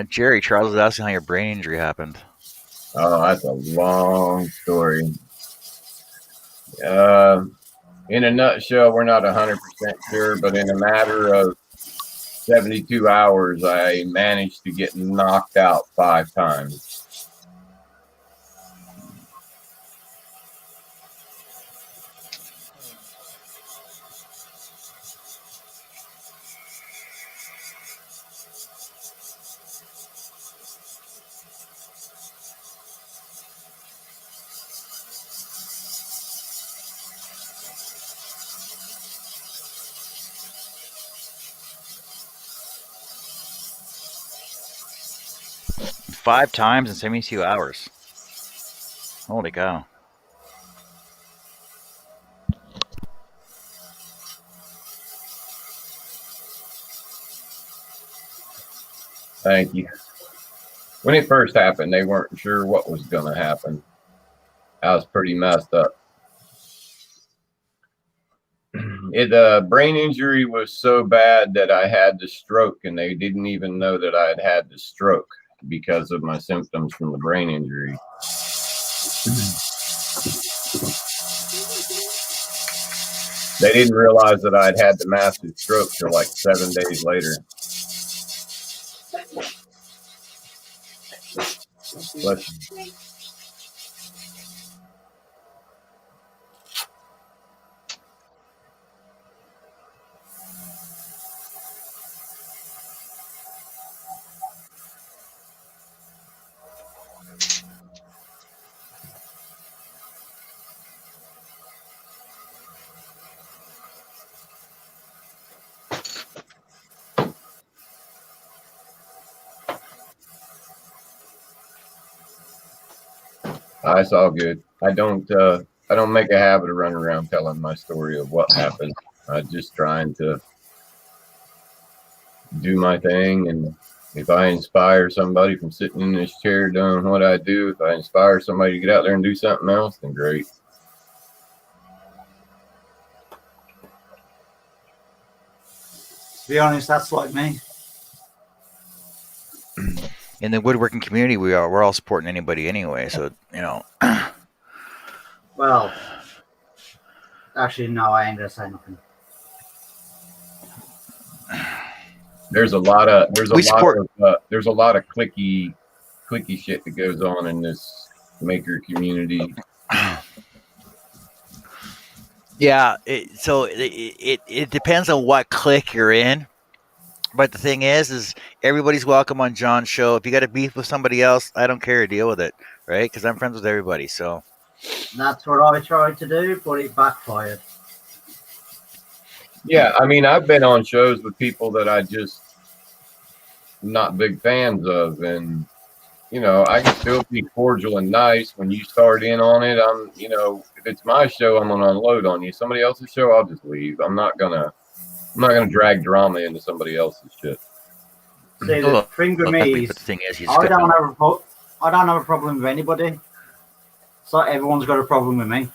Jerry, Charles was asking how your brain injury happened. Oh, that's a long story. In a nutshell, we're not 100% sure, but in a matter of 72 hours, I managed to get knocked out 5 times. Five times in 72 hours. Holy cow. Thank you. When it first happened, they weren't sure what was going to happen. I was pretty messed up. The brain injury was so bad that I had the stroke, and they didn't even know that I had had the stroke because of my symptoms from the brain injury. They didn't realize that I'd had the massive stroke till like 7 days later. Bless you. It's all good. I don't make a habit of running around telling my story of what happened. I'm just trying to do my thing, and if I inspire somebody from sitting in this chair doing what I do, if I inspire somebody to get out there and do something else, then great. To be honest, that's like me. In the woodworking community, we're all supporting anybody anyway. So Well, actually, no, I ain't gonna say nothing. There's a lot of clicky shit that goes on in this maker community. Yeah, it depends on what clique you're in. But the thing is everybody's welcome on John's show. If you got a beef with somebody else, I don't care. Deal with it, right? Because I'm friends with everybody. So That's what I tried to do, but it backfired. Yeah, I mean, I've been on shows with people that I just not big fans of. And you know, I can still be cordial and nice when you start in on it. I'm, you know, if it's my show, I'm gonna unload on you. Somebody else's show, I'll just leave. I'm not gonna drag drama into somebody else's shit. See, the thing with me but the is, thing is, you just I don't have a problem with anybody. So everyone's got a problem with me.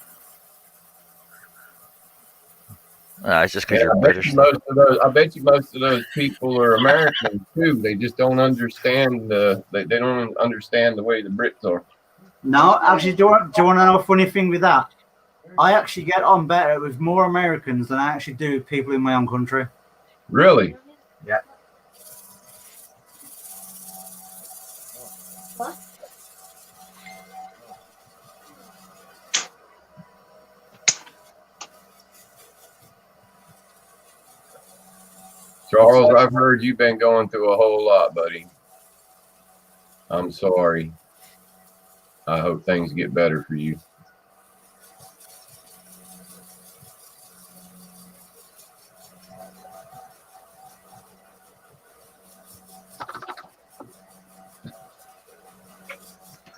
it's just because Yeah, you're British. I bet you most of those people are Americans too. They just don't understand they don't understand the way the Brits are. No, actually, do you want to know a funny thing with that? I actually get on better with more Americans than I actually do with people in my own country. Really? Yeah. Charles, I've heard you've been going through a whole lot, buddy. I'm sorry. I hope things get better for you.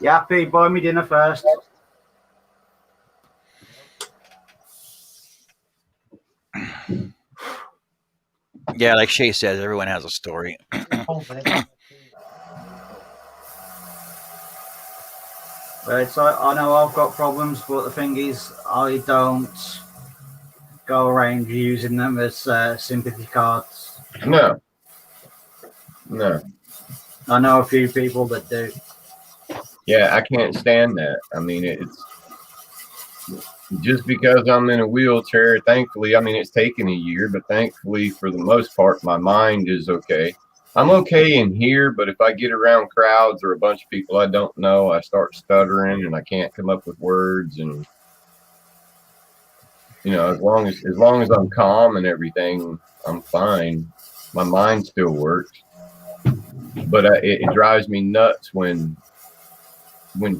Yappy, buy me dinner first. Yeah, like Shay says, everyone has a story. Right, so I know I've got problems, but the thing is, I don't go around using them as sympathy cards. No. I know a few people that do. Yeah, I can't stand that. I mean, it's just because I'm in a wheelchair. Thankfully, I mean, it's taken a year, but thankfully, for the most part, my mind is okay. I'm okay in here, but if I get around crowds or a bunch of people I don't know, I start stuttering and I can't come up with words. And you know, as long as I'm calm and everything, I'm fine. My mind still works, but it drives me nuts when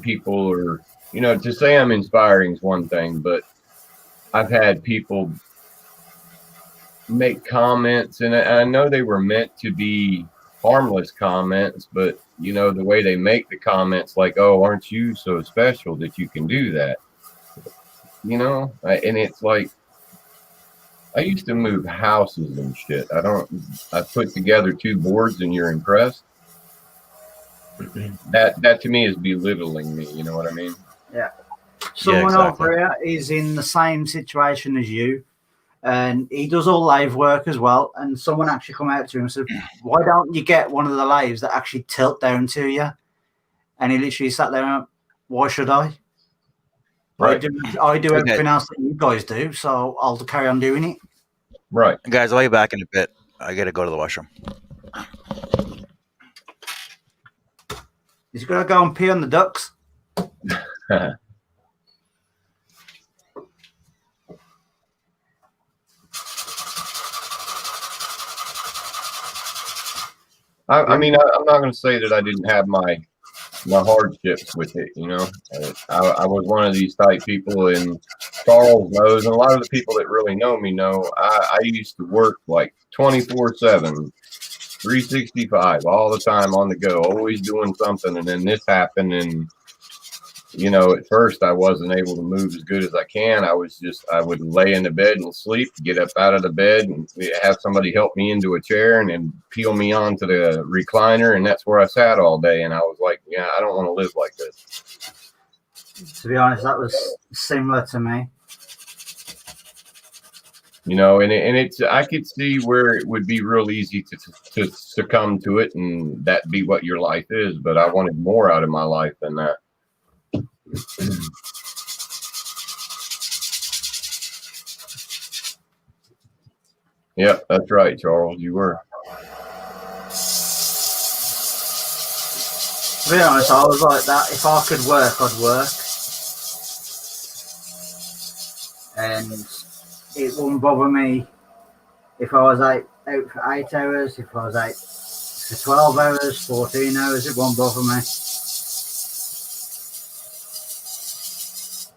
people are, you know, to say I'm inspiring is one thing, but I've had people make comments, and I know they were meant to be harmless comments, but you know, the way they make the comments, like, "Oh, aren't you so special that you can do that?" You know, and it's like, I used to move houses and shit. I put together 2 boards and you're impressed. That to me is belittling me. You know what I mean? Yeah. Someone exactly. over here is in the same situation as you, and he does all lathe work as well. And someone actually come out to him and said, "Why don't you get one of the lathes that actually tilt down to you?" And he literally sat there and went, "Why should I? Right. I do everything else that you guys do, so I'll carry on doing it." Right. Guys, I'll be back in a bit. I gotta go to the washroom. He's gonna go and pee on the ducks. I mean, I'm not going to say that I didn't have my hardships with it. You know, I was one of these type people, and Charles knows, and a lot of the people that really know me know, I used to work like 24/7, 365, all the time on the go, always doing something. And then this happened, and you know, at first I wasn't able to move as good as I can. I would lay in the bed and sleep, get up out of the bed and have somebody help me into a chair and then peel me onto the recliner. And that's where I sat all day. And I was like, yeah, I don't want to live like this. To be honest, that was similar to me. You know, and it's, I could see where it would be real easy to succumb to it and that be what your life is. But I wanted more out of my life than that. Yep, that's right, Charles. You were. To be honest, I was like that. If I could work, I'd work. And it wouldn't bother me if I was out for 8 hours, if I was out for 12 hours, 14 hours, it won't bother me.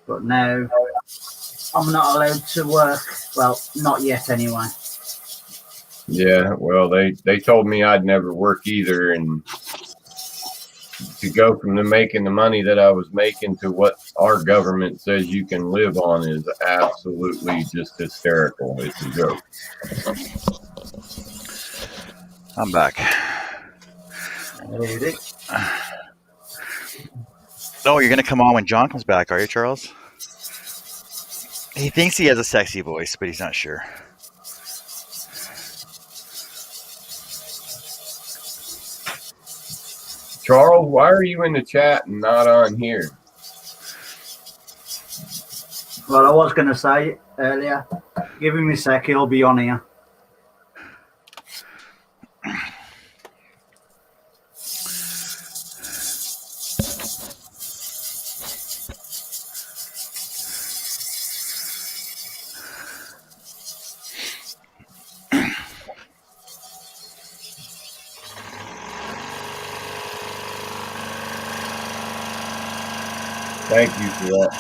But now, I'm not allowed to work. Well, not yet anyway. Yeah, well, they told me I'd never work either, and to go from the making the money that I was making to what our government says you can live on is absolutely just hysterical. It's a joke. I'm back. Oh, you're gonna come on when John comes back, are you, Charles? He thinks he has a sexy voice, but he's not sure. Charles, why are you in the chat and not on here? Well, I was going to say earlier, give him a sec, he'll be on here. Thank you for that.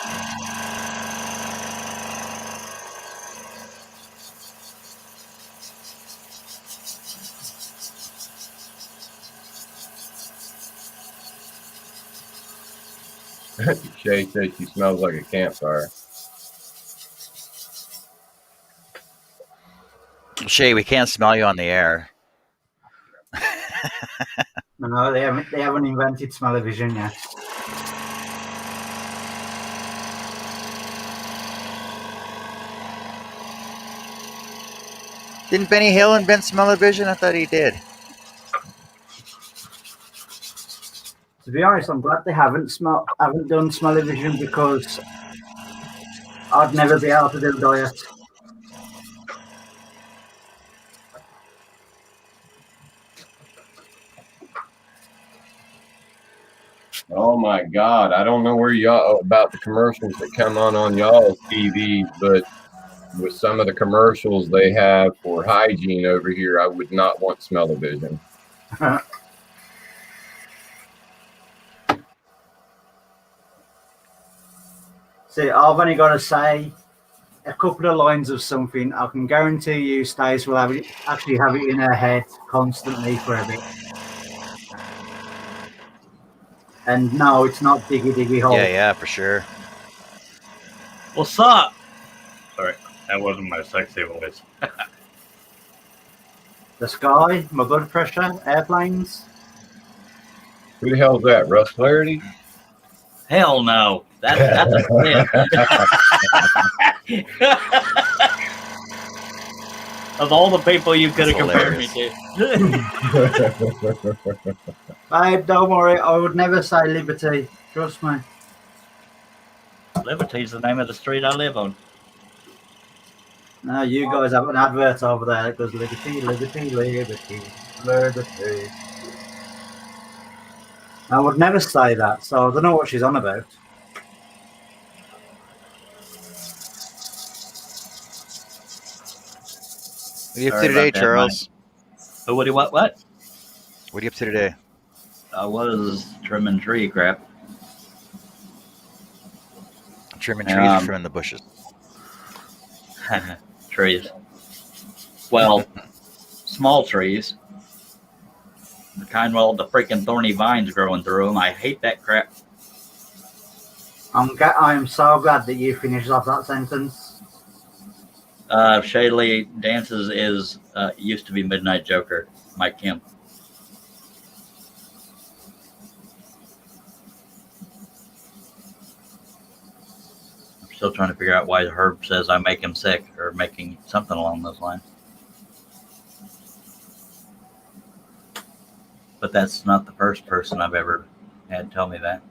Shay says she smells like a campfire. Shay, we can't smell you on the air. No, they haven't invented smell-o-vision yet. Didn't Benny Hill invent smell-o-vision? I thought he did. To be honest, I'm glad they haven't done smell-o-vision because I'd never be able to do diet. Oh my God! I don't know where y'all about the commercials that come on y'all's TV, but with some of the commercials they have for hygiene over here, I would not want smell-o-vision. See, I've only got to say a couple of lines of something. I can guarantee you, Stace will actually have it in her head constantly for a bit. And no, it's not diggy diggy hole. Yeah, for sure. What's up? Sorry, that wasn't my sexy voice. The sky, my blood pressure, airplanes. Who the hell's that? Russ Flaherty? Hell no. That's a kid. Of all the people you could have compared me to. Babe, don't worry. I would never say Liberty. Trust me. Liberty's the name of the street I live on. No, you guys have an advert over there that goes Liberty, Liberty, Liberty, Liberty. I would never say that, so I don't know what she's on about. What are you up to today, Charles? Oh, what? What are you up to today? I was trimming tree crap. Trimming trees or trimming the bushes? Trees. Well, small trees. The kind with all the freaking thorny vines growing through them. I hate that crap. I'm so glad that you finished off that sentence. Shaylee Dances is used to be Midnight Joker, Mike Kim. I'm still trying to figure out why Herb says I make him sick or making something along those lines. But that's not the first person I've ever had tell me that.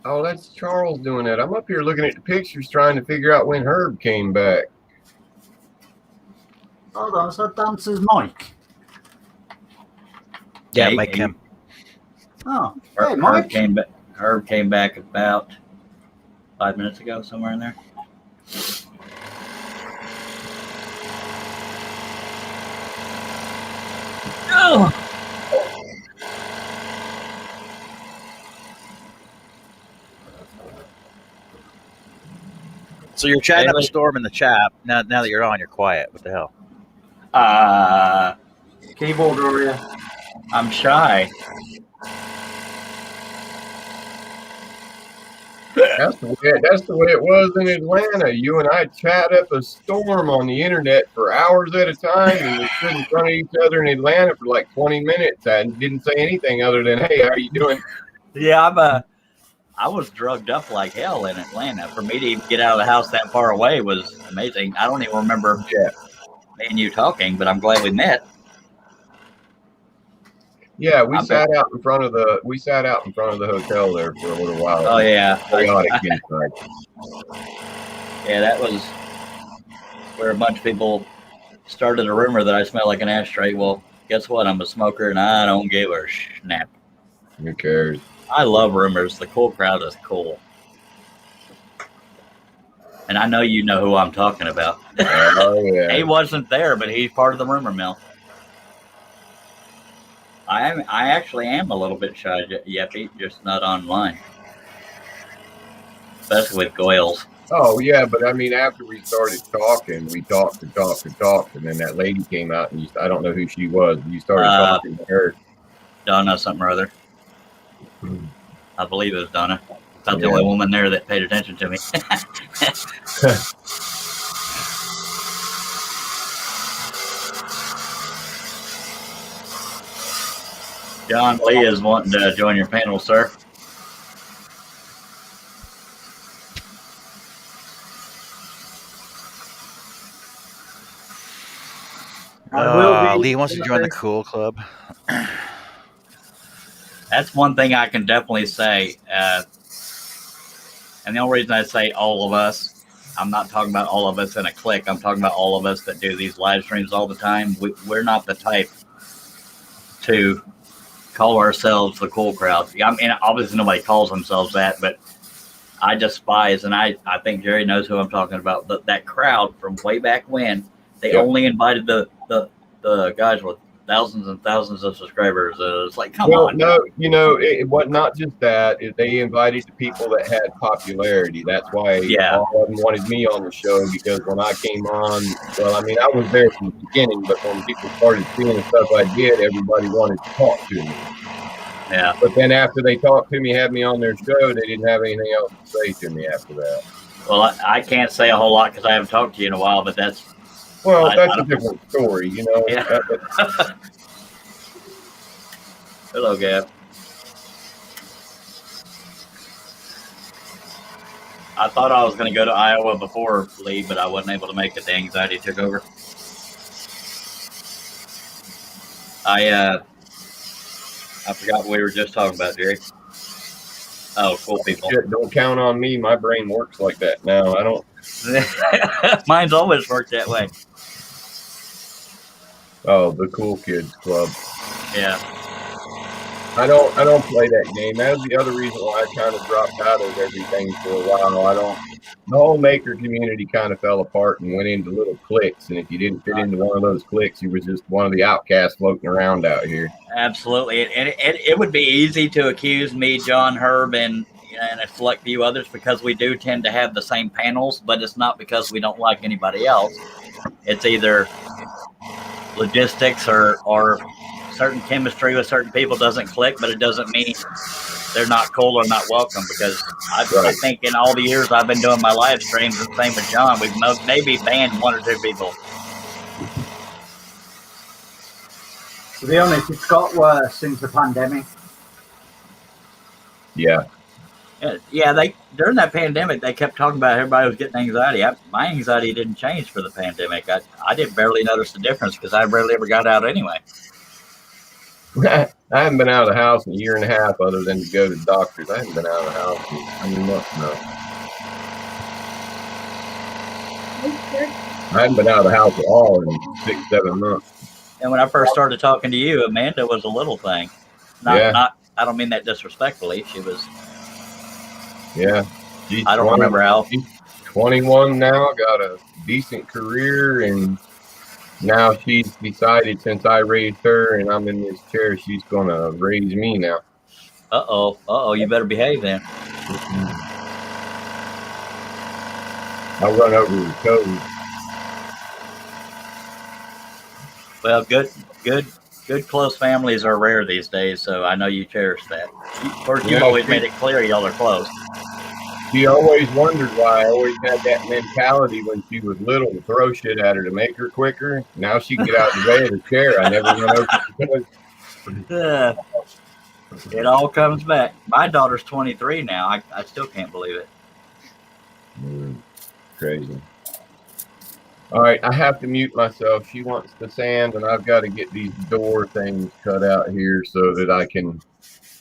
Oh, that's Charles doing that. I'm up here looking at the pictures trying to figure out when Herb came back. Hold on, so Dancer's Mike. Yeah, Mike Kim. Oh, hey, Mike. Herb came back about 5 minutes ago, somewhere in there. Oh. So you're chatting up a Daily? storm in the chat. Now that you're on, you're quiet. What the hell? Keyboard warrior. I'm shy. That's the way it was in Atlanta. You and I chat up a storm on the internet for hours at a time, and we stood in front of each other in Atlanta for like 20 minutes and didn't say anything other than, "Hey, how you doing?" Yeah, I was drugged up like hell in Atlanta. For me to even get out of the house that far away was amazing. I don't even remember me and you talking, but I'm glad we met. Yeah, we sat out in front of the hotel there for a little while. Oh yeah, Chaotic inside. Yeah, that was where a bunch of people started a rumor that I smell like an ashtray. Well, guess what? I'm a smoker, and I don't give a snap. Who cares? I love rumors. The cool crowd is cool. And I know you know who I'm talking about. Oh, yeah. He wasn't there, but he's part of the rumor mill. I actually am a little bit shy, Yeppy, just not online. Especially with Goyles. Oh, yeah, but I mean, after we started talking, we talked, and then that lady came out, and I don't know who she was, but you started talking to her. Donna something or other. I believe it was Donna. About the only woman there that paid attention to me. John Lee is wanting to join your panel, sir. Lee wants to join the Cool Club. That's one thing I can definitely say. And the only reason I say all of us, I'm not talking about all of us in a clique. I'm talking about all of us that do these live streams all the time. We're not the type to call ourselves the cool crowd. I mean, obviously nobody calls themselves that, but I despise, and I think Jerry knows who I'm talking about, that crowd from way back when. They only invited the guys with thousands and thousands of subscribers. It's like, come on. No, it was not just that. They invited the people that had popularity. That's why all of them wanted me on the show, because when I came on, well, I mean, I was there from the beginning, but when people started seeing the stuff I did, everybody wanted to talk to me. Yeah. But then after they talked to me, had me on their show, they didn't have anything else to say to me after that. Well, I can't say a whole lot because I haven't talked to you in a while, but that's... Well, that's a different story, you know. Yeah. Hello, Gab. I thought I was going to go to Iowa before Lee, but I wasn't able to make it. The anxiety took over. I forgot what we were just talking about, Jerry. Oh, cool people. Shit, don't count on me. My brain works like that now. I don't. Mine's always worked that way. Oh, the Cool Kids Club. Yeah. I don't play that game. That was the other reason why I kind of dropped out of everything for a while. The whole maker community kind of fell apart and went into little cliques. And if you didn't fit into one of those cliques, you was just one of the outcasts floating around out here. Absolutely. And it would be easy to accuse me, John, Herb, and a select few others, because we do tend to have the same panels, but it's not because we don't like anybody else. It's either logistics or certain chemistry with certain people doesn't click, but it doesn't mean they're not cool or not welcome, because I think in all the years I've been doing my live streams, and same with John, we've maybe banned one or two people. To be honest, it's got worse since the pandemic. Yeah. Yeah, during that pandemic, they kept talking about everybody was getting anxiety. My anxiety didn't change for the pandemic. I didn't barely notice the difference because I barely ever got out anyway. I haven't been out of the house in a year and a half, other than to go to doctors. I haven't been out of the house in a month now. I haven't been out of the house at all in 6-7 months. And when I first started talking to you, Amanda was a little thing. I don't mean that disrespectfully. She was. Yeah. I don't remember how. She's 21 now, got a decent career, and now she's decided, since I raised her and I'm in this chair, she's going to raise me now. Uh-oh. You better behave then. I'll run over the code. Well, good close families are rare these days, so I know you cherish that. Of course, you've Yeah, always made it clear y'all are close. she always wondered why I always had that mentality when she was little to throw shit at her to make her quicker. Now she can get out of the way of the chair. I never went over the code. It all comes back. My daughter's 23 now. I still can't believe it. Crazy. All right, I have to mute myself. She wants the sand, and I've got to get these door things cut out here so that I can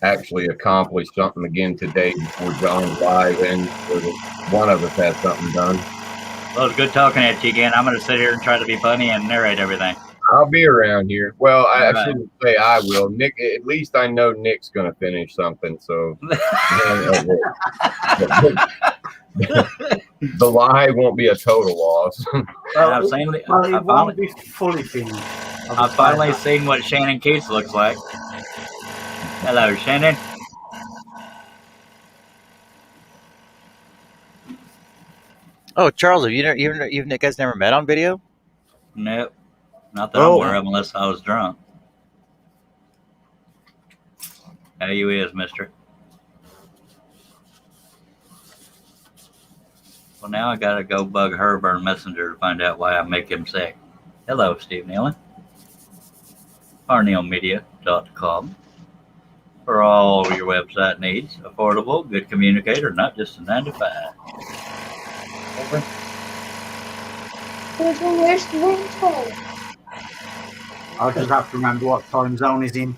actually accomplish something again today before John's live ends, so that one of us has something done. Well, it's good talking at you again. I'm going to sit here and try to be funny and narrate everything. I'll be around here. Well, I right. shouldn't say I will. Nick, at least I know Nick's going to finish something. So the lie won't be a total loss. I've won't be fully finished. I've finally seen what Shannon Keats looks like. Hello, Shannon. Oh, Charles, have you guys never met on video? Nope. Not that I'm aware of, unless I was drunk. How you is, mister? Well, now I got to go bug Herburn Messenger to find out why I make him sick. Hello, Steve Nealon. RNeilMedia.com. For all your website needs. Affordable, good communicator, not just a 9 to 5. Over. Where's the ringtone? I'll just have to remember what time zone he's in.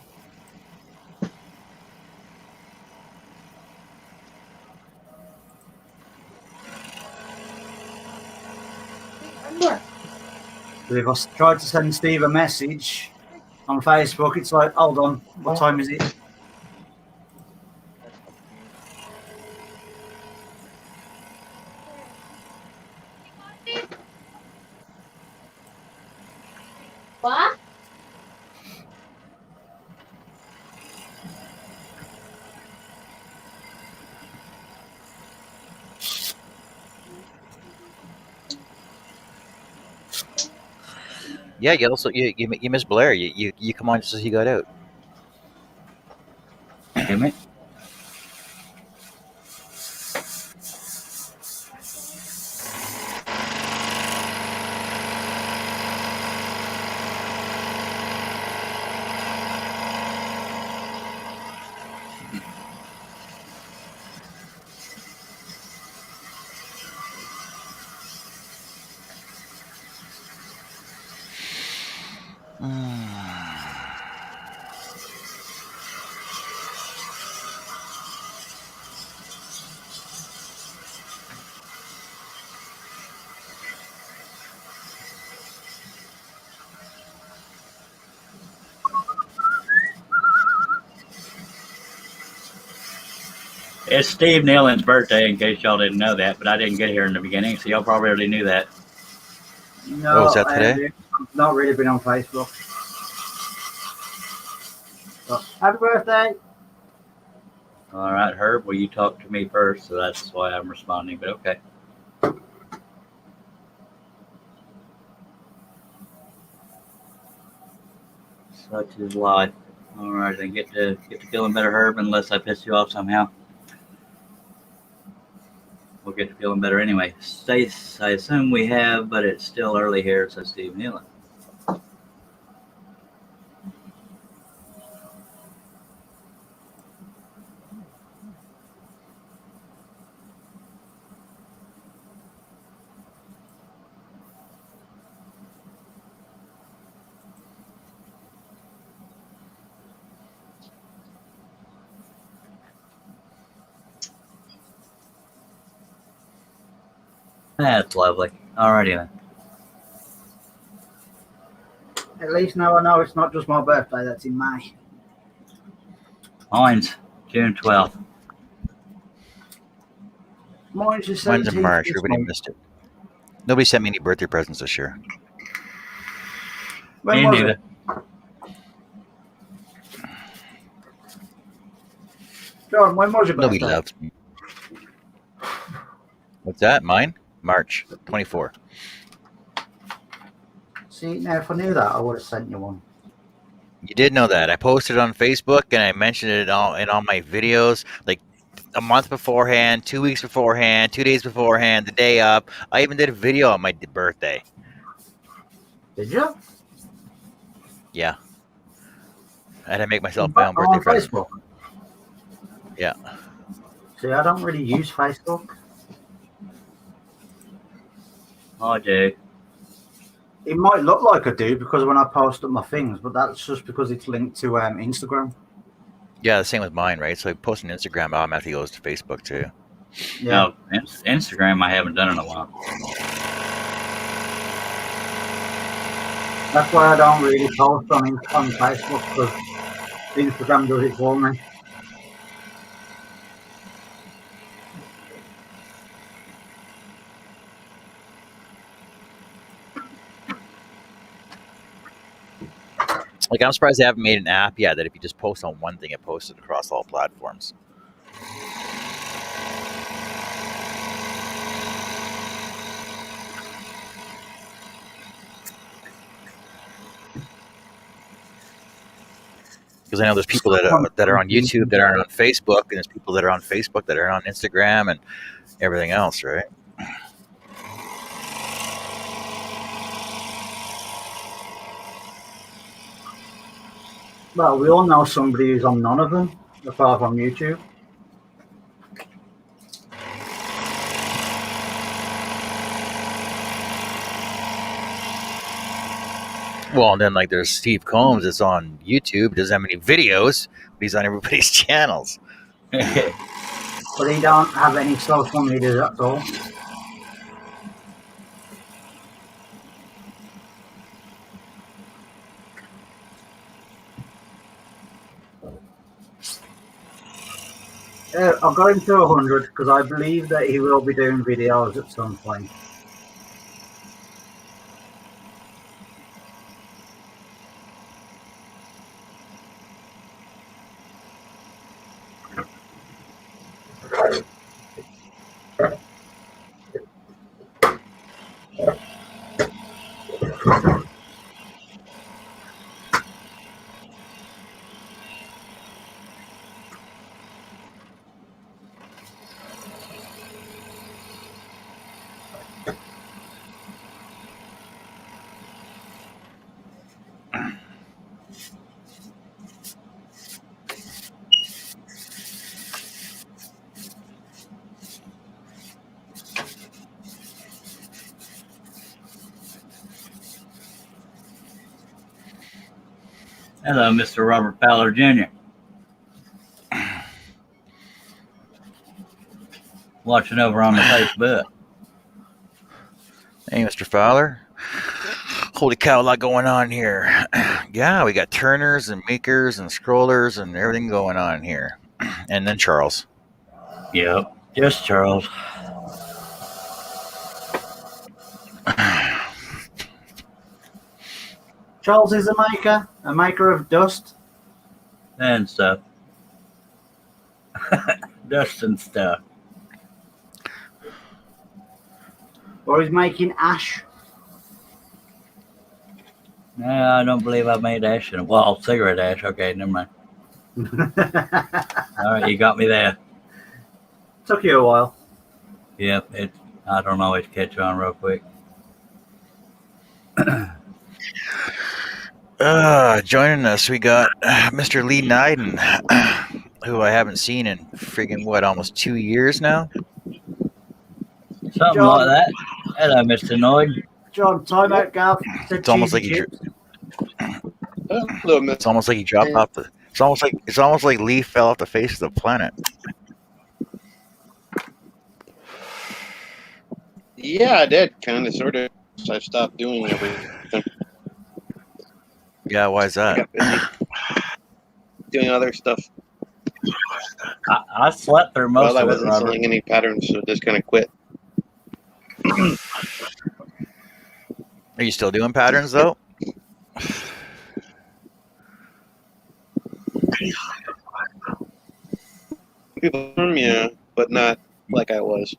If I tried to send Steve a message on Facebook, it's like, hold on, what time is it? What? Yeah, you also you miss Blair. You come on just as he got out. Damn it. It's Steve Nealon's birthday, in case y'all didn't know that, but I didn't get here in the beginning, so y'all probably already knew that. No, is that today? I've not really been on Facebook. So, happy birthday. All right, Herb, well, you talked to me first, so that's why I'm responding, but okay. Such is life. All right, then get to feeling better, Herb, unless I piss you off somehow. We'll get to feeling better anyway. Stace, I assume we have, but it's still early here, says Steve Nealon. That's lovely. Alrighty then. At least now I know it's not just my birthday, that's in May. Mine's June 12th. Mine's just Mine's in 17th March. this Everybody month. missed it. Nobody sent me any birthday presents this year. When Me was neither. it? John, when was your Nobody birthday? loves me. What's that? Mine? March 24. See, now if I knew that, I would have sent you one. You did know that. I posted it on Facebook and I mentioned it all in all my videos, like a month beforehand, 2 weeks beforehand, 2 days beforehand, the day up. I even did a video on my birthday. Did you? Yeah. I had to make myself my own birthday on present. Facebook? Yeah. See, I don't really use Facebook. I do. It might look like I do because when I post up my things, but that's just because it's linked to Instagram. Yeah, the same with mine, right? So I post on Instagram, it automatically goes to Facebook too. Yeah. No, Instagram I haven't done in a while. That's why I don't really post on Facebook because Instagram does it for me. Like, I'm surprised they haven't made an app yet that if you just post on one thing, it posts it across all platforms. Because I know there's people that are on YouTube that aren't on Facebook, and there's people that are on Facebook that are on Instagram and everything else, right? Well, we all know somebody who's on none of them, apart from YouTube. Well, and then like there's Steve Combs that's on YouTube, doesn't have any videos, but he's on everybody's channels. But he don't have any social media at all. I've got him to 100 because I believe that he will be doing videos at some point. Hello, Mr. Robert Fowler Jr. Watching over on the Facebook. Hey, Mr. Fowler. Holy cow, a lot going on here. Yeah, we got turners and makers and scrollers and everything going on here. And then Charles. Yep, just Charles. Charles is a maker of dust. And stuff. Dust and stuff. Or he's making ash. No, I don't believe I made ash in a while. Cigarette ash. Okay, never mind. All right, you got me there. Took you a while. Yep, I don't always catch on real quick. Joining us, we got Mr. Lee Nyden, who I haven't seen in friggin' almost 2 years now. Something like that. Hello, Mr. Noyd. John, time out, Gav. It's almost like it's almost like he dropped off the. It's almost like Lee fell off the face of the planet. Yeah, I did, kind of, sort of. I stopped doing everything. Yeah, why is I that? got busy doing other stuff. I slept through most I of it, wasn't Robert. selling any patterns, so just kind of quit. Are you still doing patterns though? People, yeah, but not like I was.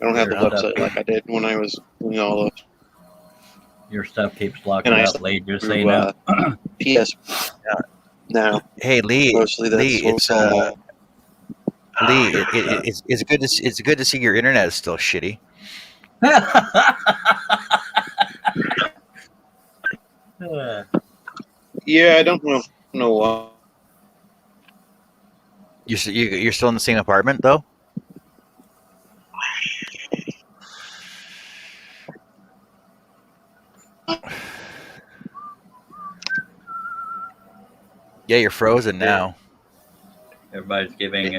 I don't have the Your stuff, website like I did when I was doing all of. your stuff keeps locking And I up, Lee. Just so you through know. PS now. Hey Lee, Mostly that's Lee, what's on all. Lee, it's good to it's good to see your internet is still shitty. Yeah, I don't know why. You're still in the same apartment though. Yeah, you're frozen now. Everybody's giving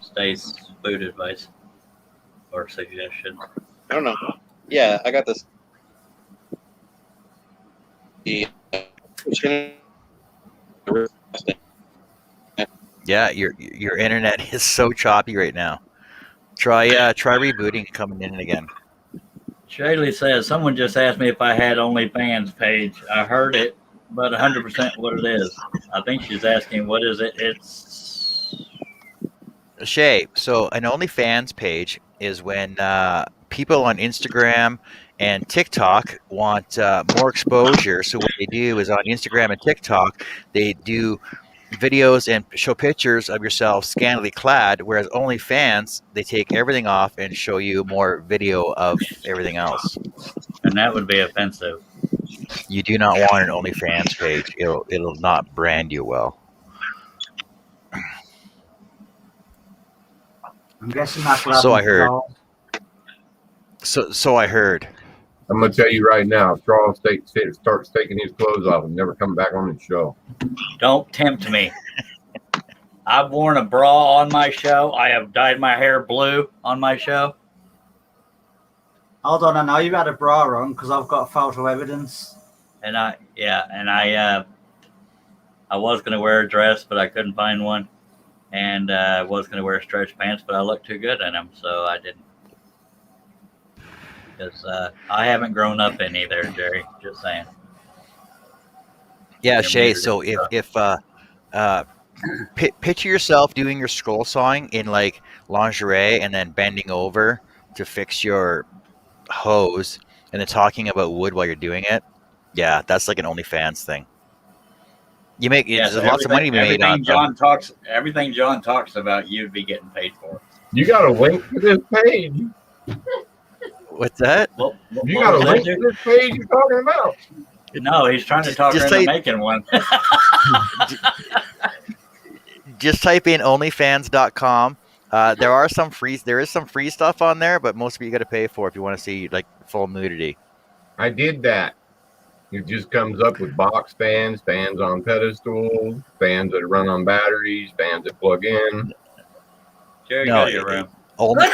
Stace food advice or suggestion. I don't know. Yeah, I got this. Yeah, your internet is so choppy right now. Try rebooting and coming in again. Shaylee says, someone just asked me if I had OnlyFans page. I heard it, but 100% what it is. I think she's asking, what is it? It's... Shay, so an OnlyFans page is when people on Instagram and TikTok want more exposure. So what they do is on Instagram and TikTok, they do videos and show pictures of yourself scantily clad, whereas OnlyFans, they take everything off and show you more video of everything else. And that would be offensive. You do not want an OnlyFans page. It'll not brand you well. I'm guessing that's what So I happened to heard. Charles. So I heard. I'm gonna tell you right now, Straw starts taking his clothes off and never come back on the show. Don't tempt me. I've worn a bra on my show. I have dyed my hair blue on my show. Hold on, I know you've had a bra on because I've got photo evidence. And I was going to wear a dress, but I couldn't find one. And I was going to wear stretch pants, but I looked too good in them, so I didn't. Because I haven't grown up in either, Jerry. Just saying. Yeah, You're Shay. muted So and if picture yourself doing your scroll sawing in like lingerie and then bending over to fix your hose and then talking about wood while you're doing it. Yeah, that's like an OnlyFans thing. You make yeah, there's so lots of money to be made on everything John talks about, you'd be getting paid for. You got a link to this page. What's that? Well, You got a link to this page you're talking about. No, he's trying to talk her Just into say- making one. Just type in onlyfans.com. There is some free stuff on there, but most of it you got to pay for if you want to see like full nudity. I did that. It just comes up with box fans, fans on pedestals, fans that run on batteries, fans that plug in. Jerry, No, go to your room. Only,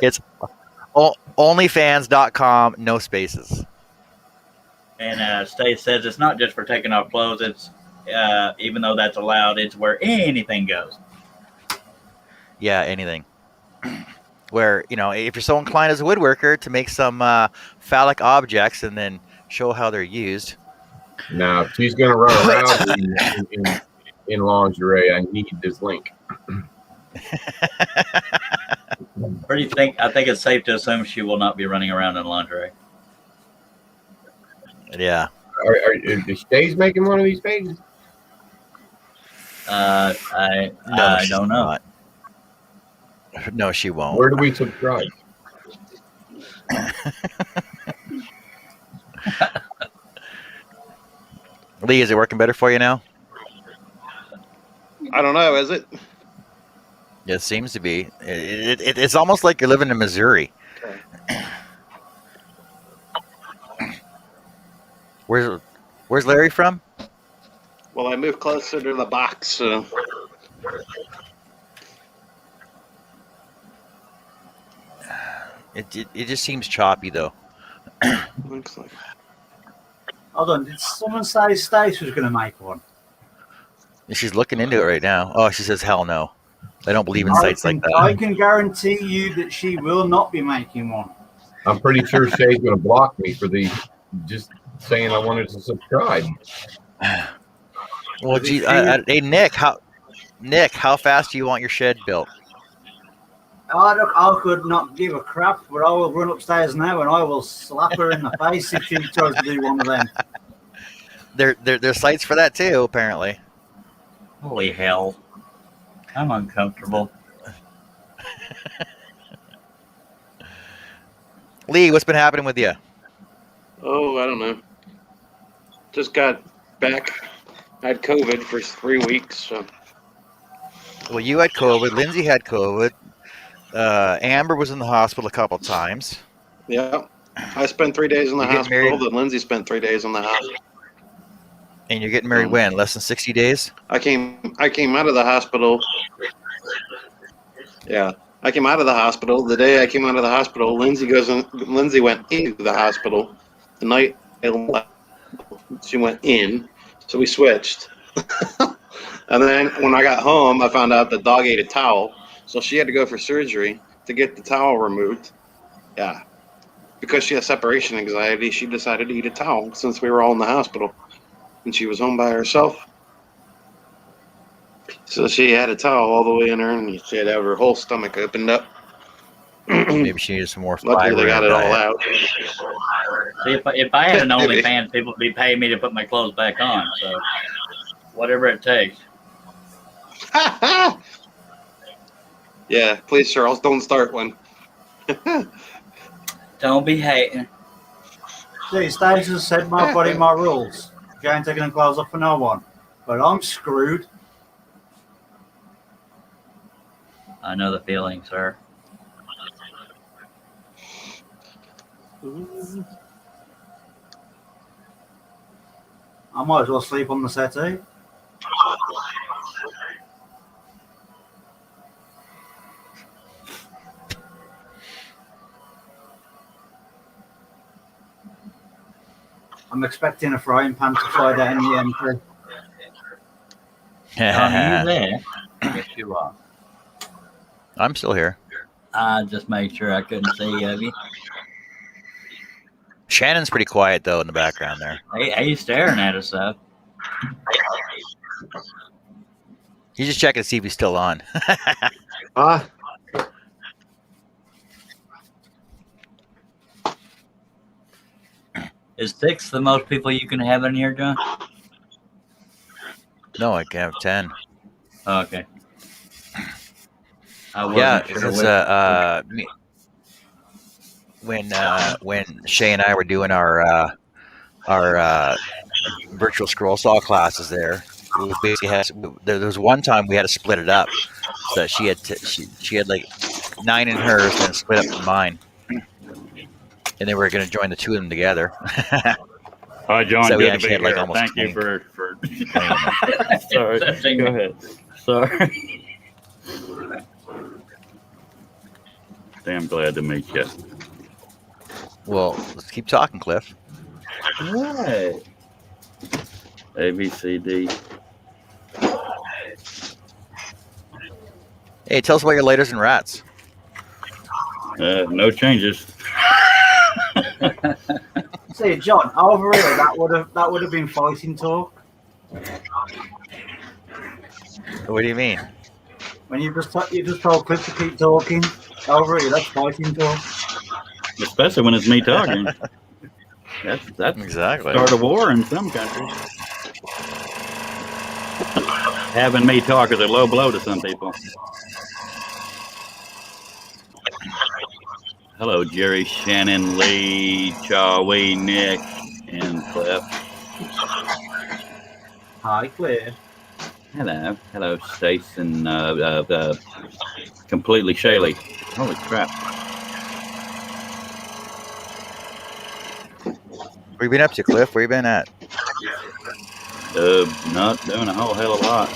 it's onlyfans.com, no spaces. And Stace says it's not just for taking off clothes. It's even though that's allowed, it's where anything goes. Yeah, anything. Where, if you're so inclined as a woodworker to make some phallic objects and then show how they're used. Now, if she's going to run around in lingerie, I need this link. Where do you think? I think it's safe to assume she will not be running around in lingerie. Yeah. Is Stays making one of these pages? I she's don't know. not. No, she won't. Where do we subscribe? Lee, is it working better for you now? I don't know, is it? Yeah, it seems to be. It's almost like you're living in Missouri. Where's Larry from? Well, I moved closer to the box, so. It just seems choppy though. Looks like. Hold on, did someone say Stace was going to make one? She's looking into it right now. Oh, she says hell no. I don't believe in sites like I that. can guarantee you that she will not be making one. I'm pretty sure Shay's going to block me for just saying I wanted to subscribe. Well, gee, hey Nick, Nick, how fast do you want your shed built? I could not give a crap, but I will run upstairs now and I will slap her in the face if she tries to do one of them. There's sites for that too, apparently. Holy hell. I'm uncomfortable. Lee, what's been happening with you? Oh, I don't know. Just got back. I had COVID for 3 weeks. So. Well, you had COVID. Lindsay had COVID. Amber was in the hospital a couple times. Yeah. I spent 3 days in the You getting hospital. married? Then Lindsay spent 3 days in the hospital. And you're getting married when? Less than 60 days? I came out of the hospital. Yeah. I came out of the hospital. The day I came out of the hospital, Lindsay went into the hospital. The night she went in, so we switched. And then when I got home, I found out the dog ate a towel, so she had to go for surgery to get the towel removed. Yeah. Because she has separation anxiety, she decided to eat a towel since we were all in the hospital. And she was home by herself. So she had a towel all the way in her, and she had to have her whole stomach opened up. Maybe she needed some more Luckily, fiber they in got her it all diet. out. See, if I had an OnlyFans, people would be paying me to put my clothes back on. So, whatever it takes. Yeah, please, Charles, don't start one. Don't be hating. See, Stacey said my body, my rules. You ain't taking the clothes off for no one. But I'm screwed. I know the feeling, sir. I might as well sleep on the settee. I'm expecting a frying pan to fly down the entry. Are you there? Yes, you are. I'm still here. I just made sure I couldn't see you. Shannon's pretty quiet, though, in the background there. Hey, you staring at us, though? He's just checking to see if he's still on. Is 6 the most people you can have in here, John? No, I can have 10. Oh, okay. Yeah, because when Shay and I were doing our virtual scroll saw classes there, we basically there was one time we had to split it up, so that she had like 9 in hers, and then split up in mine, and then we were going to join the 2 of them together. Hi, John. So we Good to actually be had like here. almost Thank 20. you for Sorry. Go ahead. Sorry. Damn glad to meet you. Well, let's keep talking, Cliff. Right. A, B, C, D. Hey, tell us about your lighters and rats. No changes. See, John, over here, that would have been fighting talk. What do you mean? When you just told Cliff to keep talking. Over here, that's fighting talk. Especially when it's me talking. That's Exactly. start a war in some countries. Having me talk is a low blow to some people. Hello, Jerry, Shannon, Lee, Chawi, Nick, and Cliff. Hi, Cliff. Hello, Stace and completely Shaylee. Holy crap! Where you been up to, Cliff? Where you been at? Not doing a whole hell of a lot.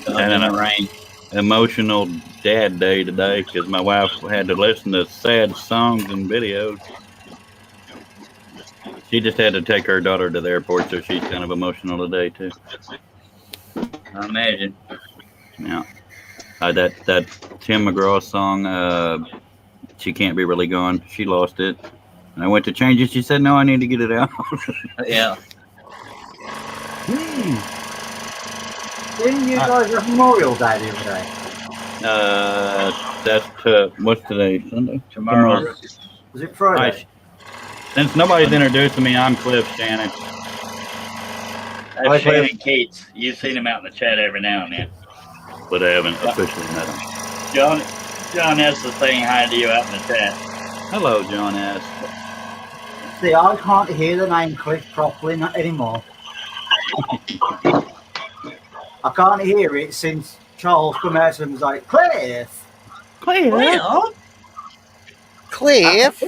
And in the rain. Emotional dad day today because my wife had to listen to sad songs and videos. She just had to take her daughter to the airport, so she's kind of emotional today too. I imagine. Yeah. That Tim McGraw song, She Can't Be Really Gone, she lost it. And I went to change it. She said, no, I need to get it out. Yeah. Didn't you guys have Memorial Day the other day? That's what's today? Sunday? Tomorrow. Was it Friday? Since nobody's introducing me, I'm Cliff Shannon. That's Shannon Cates. You've seen him out in the chat every now and then. But I haven't officially met him. John S. is saying hi to you out in the chat. Hello, John S. See, I can't hear the name Cliff properly not anymore. I can't hear it since Charles come out and was like, Cliff! Cliff?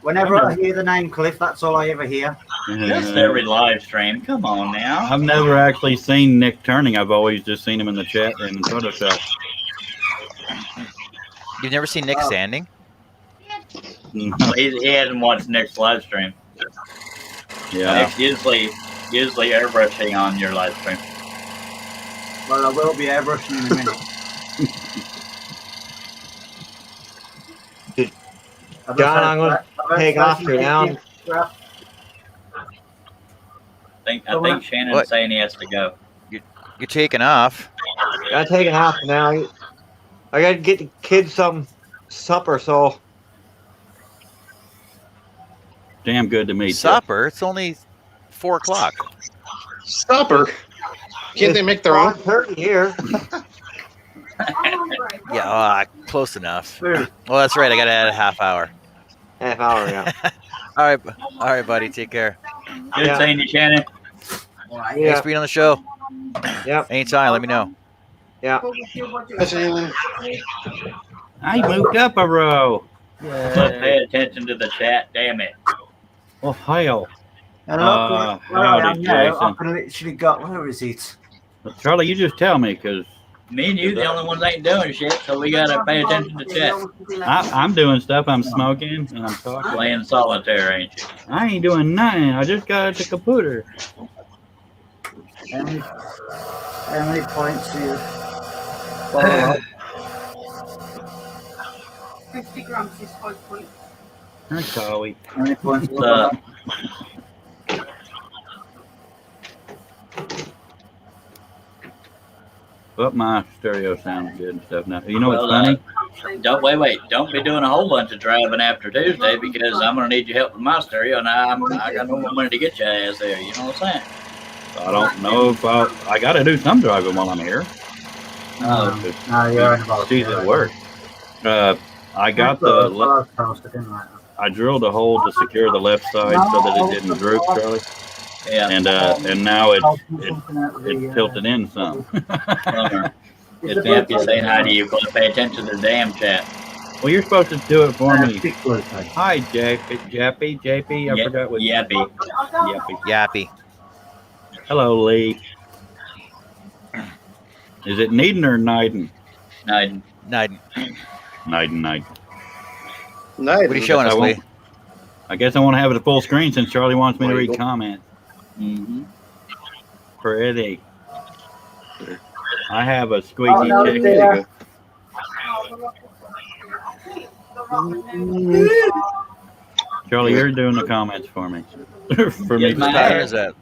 Whenever I hear the name Cliff, that's all I ever hear. That's every live stream. Come on now. I've never actually seen Nick Turning. I've always just seen him in the chat and in Photoshop. You've never seen Nick standing? He hasn't watched Nick's live stream. Yeah. Nick's usually airbrushing on your live stream. Well, I will be airbrushing in a minute. John, I'm going to take off you now. I think Shannon's saying he has to go. You're taking off. I'm taking off now. I got to get the kids some supper, so. Damn good to meet you. Supper? It's only 4 o'clock. Supper? Can't they make their own? 30 here. Yeah, close enough. Well, that's right. I got to add a half hour. Half hour, yeah. All right, buddy. Take care. Good seeing you, Shannon. Thanks for being on the show. Yep. Anytime, let me know. Yeah. I moved up a row. Let's pay attention to the chat. Damn it. Oh, hell. And look where I howdy, am now. Jason. I could have literally got, where is it? Charlie, you just tell me, because Me and you, the only ones ain't doing shit, so we gotta pay attention to chat. I'm doing stuff. I'm smoking and I'm talking. Playing solitaire, ain't you? I ain't doing nothing. I just got the computer. How many points do you follow up? 50 grams is 5 points. Hi, Charlie. How many points? But my stereo sounds good and stuff now. You know what's funny? Don't wait. Don't be doing a whole bunch of driving after Tuesday because I'm gonna need your help with my stereo, and I got no more money to get your ass there. You know what I'm saying? I don't know if I got to do some driving while I'm here. No, you're about She's at work. I got I drilled a hole to secure the left side so that it didn't droop, Charlie. Yeah. And now it tilted in some. It's Matthew saying hi to you, but pay attention to the damn chat. Well, you're supposed to do it for me. Hi, JP. I forgot what. Yappy. Hello, Lee. Is it Needin or Niden? Niden. Niden. What are you showing us, Lee? I guess I want to have it at full screen since Charlie wants me to read comments. Mm-hmm. Pretty. I have a squeaky chick. Charlie, you're doing the comments for me. For me. Whose pattern is that?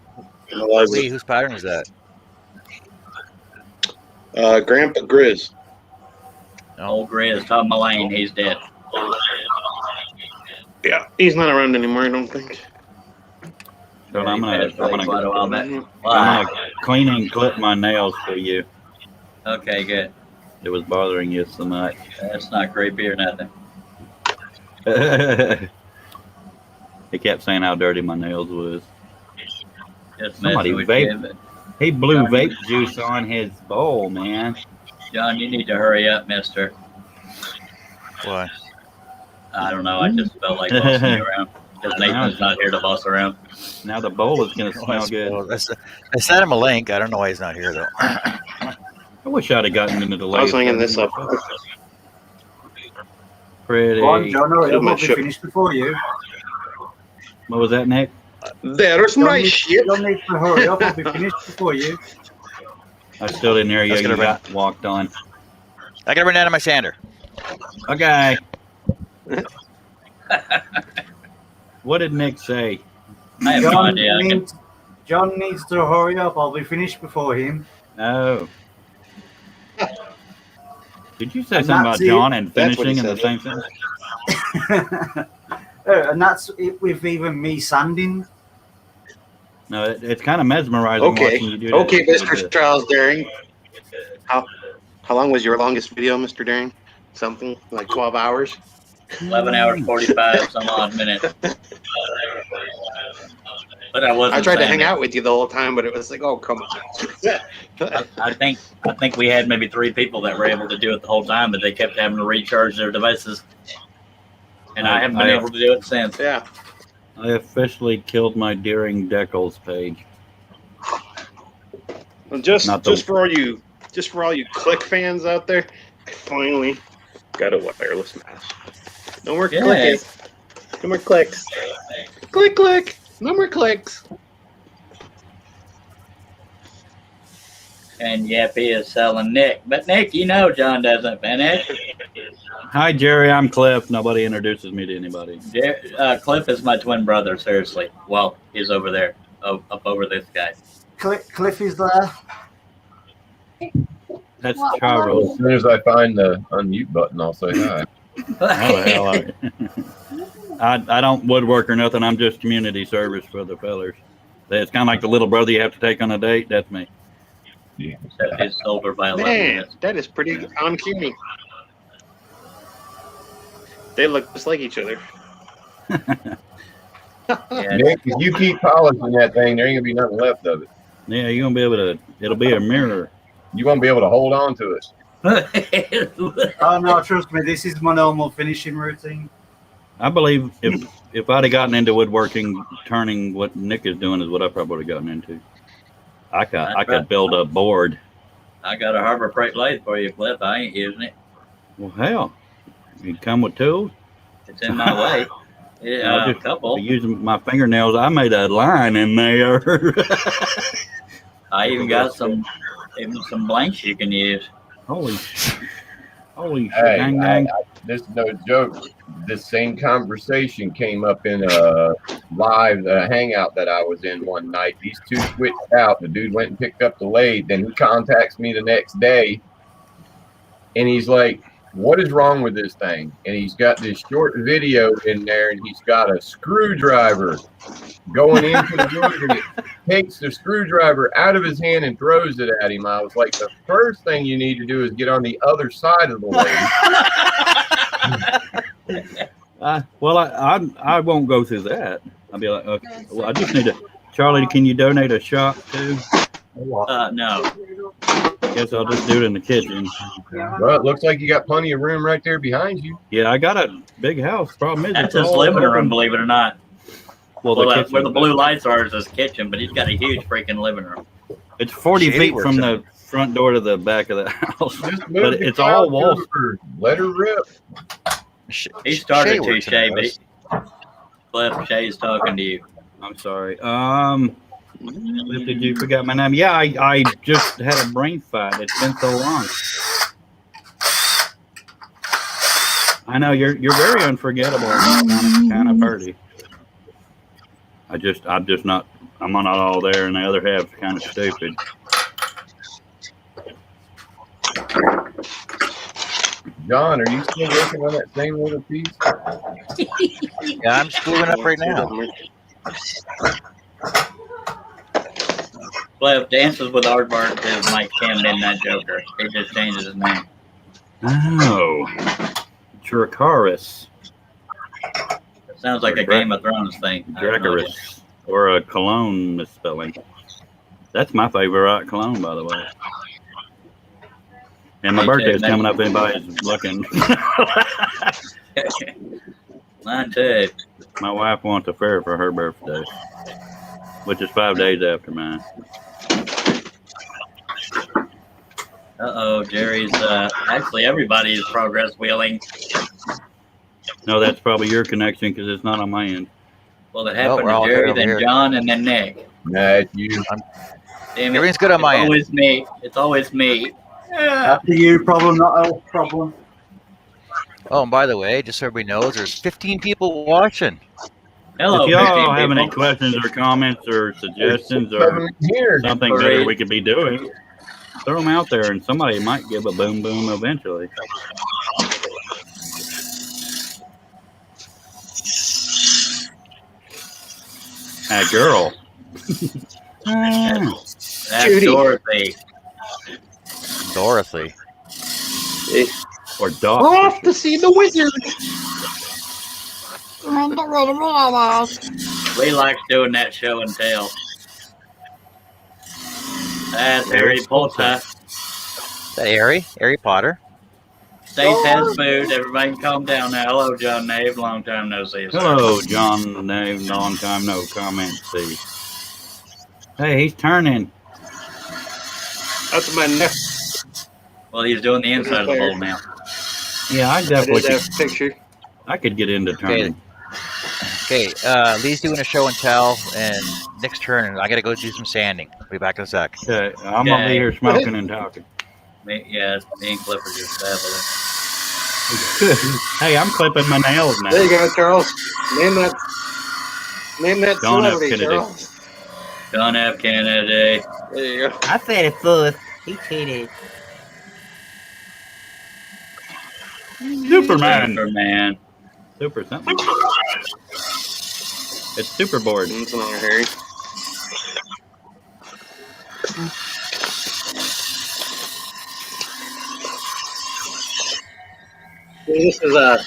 Lee, whose pattern is that? Grandpa Grizz. Old Grizz, Tom Mullane, he's dead. Yeah, he's not around anymore, I don't think. So I'm gonna clean and clip my nails for you. Okay, good. It was bothering you so much. That's not creepy or nothing. He kept saying how dirty my nails was. Just Somebody messing with you, vape. He blew vape juice on his bowl, man. John, you need to hurry up, mister. Why? I don't know. I just felt like bossing you around. Because Nathan's not here to boss around. Now the bowl is going to smell good. I sent him a link. I don't know why he's not here, though. I wish I'd have gotten into the I was hanging this up. Pretty. Go on, John, it'll be finished before you. What was that, Nick? There's my ship. You don't need to hurry up. I'll be finished before you. I still didn't hear you. You got walked on. I got to run out of my sander. Okay. What did Nick say? I have no idea. John needs to hurry up. I'll be finished before him. Oh. Did you say And something about that's it. John and That's what he finishing in the said. same sentence? And that's it with even me sanding. No, it's kind of mesmerizing Okay. watching you do that. Okay, with Mr. the- Charles Daring. How long was your longest video, Mr. Daring? Something like 12 hours? 11 hours, 45 some odd minutes. But I wasn't. I tried to saying hang it. out with you the whole time, but it was like, oh, come on. I think we had maybe 3 people that were able to do it the whole time, but they kept having to recharge their devices. And I haven't been able to do it since. Yeah. I officially killed my Deering Decals page. Well, just Not the- for all you Click fans out there, I finally got a wireless mouse. No more Yes. clicking. No more clicks. Click, click. No more clicks. And Yappy is selling Nick. But Nick, you know John doesn't finish. Hi, Jerry. I'm Cliff. Nobody introduces me to anybody. Cliff is my twin brother, seriously. Well, he's over there, up over this guy. Cliff is there. That's Well, Charles. Well, as soon as I find the unmute button, I'll say hi. Oh, hell, I don't woodwork or nothing. I'm just community service for the fellers. It's kind of like the little brother you have to take on a date. That's me. Except he's older by 11 Man, minutes. that is pretty on cue. They look just like each other. Yeah, Nick, if you keep polishing that thing, there ain't gonna be nothing left of it. Yeah, you're gonna be able to. It'll be a mirror. You won't be able to hold on to it. Oh no, trust me, this is my normal finishing routine. I believe if I'd have gotten into woodworking, turning what Nick is doing is what I probably would have gotten into. I could build a board. I got a Harbor Freight lathe for you, Cliff. I ain't using it. Well, hell, you come with tools. It's in my way. Yeah, I'll a just couple. using my fingernails. I made a line in there. I even got some blanks you can use. holy shit! Hey, Gang, gang. this is no joke. This same conversation came up in a live hangout that I was in one night. These two switched out. The dude went and picked up the lathe. Then he contacts me the next day, and he's like, "What is wrong with this thing?" And he's got this short video in there, and he's got a screwdriver going into the wood, and it takes the screwdriver out of his hand and throws it at him. I was like, the first thing you need to do is get on the other side of the lathe. Well, I won't go through that. I'll be like, okay. Well, I just need to. Charlie, can you donate a shop too? No. Guess I'll just do it in the kitchen. Well, it looks like you got plenty of room right there behind you. Yeah, I got a big house. Problem is, That's it's his all living room, open. believe it or not. Well, Well, kitchen, where the blue lights are is his kitchen, but he's got a huge freaking living room. It's 40 Shady feet works from in the front door to the back of the house, Just but move the it's all couch walls. over. Let her rip. He started Shay to, works in Shay, those. but Cliff, Shay's talking to you. I'm sorry. Did you forget my name? Yeah, I just had a brain fight. It's been so long. I know you're very unforgettable. Kind of pretty. I'm just not. I'm not all there, and the other half's kind of stupid. John, are you still working on that same little piece? Yeah, I'm screwing up right now. Cliff dances with Aardvark is Mike Cam Midnight Joker. He just changes his name. Oh, Dracarys. It sounds like a Game of Thrones thing. Dracarys, or a cologne misspelling. That's my favorite cologne, by the way. And my birthday's coming up. Anybody's looking. Mine too. My wife wants a fair for her birthday, which is 5 days after mine. Uh-oh, Jerry's, actually everybody's progress wheeling. No, that's probably your connection because it's not on my end. Well, it happened we're all to Jerry, here over then here. John, and then Nick. Nah, it's you. Damn it. Everything's good on my It's end. always me. It's always me. After you, problem, not a problem. Oh, and by the way, just so everybody knows, there's 15 people watching. Hello, If y'all 15 have any people. questions or comments or suggestions or Here. something better we could be doing, throw them out there, and somebody might give a boom boom eventually. That girl. That's Judy. Dorothy. Dorothy. Or We're Doc. off to see the wizard. We like doing that show and tell. That's Harry Potter. Is that Harry Potter? Stace has food. Everybody can calm down now. Hello, John Nave. Long time no see. Sir. Hello, John Nave. Long time no comment. See. Hey, he's turning. That's my neck. Well, he's doing the inside of the bowl now. Yeah, I I definitely did could, that picture. I could get into turning. Okay, Lee's doing a show and tell, and Nick's turn, and I gotta go do some sanding. I'll be back in a sec. Okay, I'm gonna be here smoking and talking. Me and Clifford just babbling. Hey, I'm clipping my nails now. There you go, Charles. Name that John F. celebrity, Kennedy. Charles. John F. Kennedy. There you go. I said it first. He cheated. Superman. Superman. Super something. It's Superboard. That's another Harry. This is the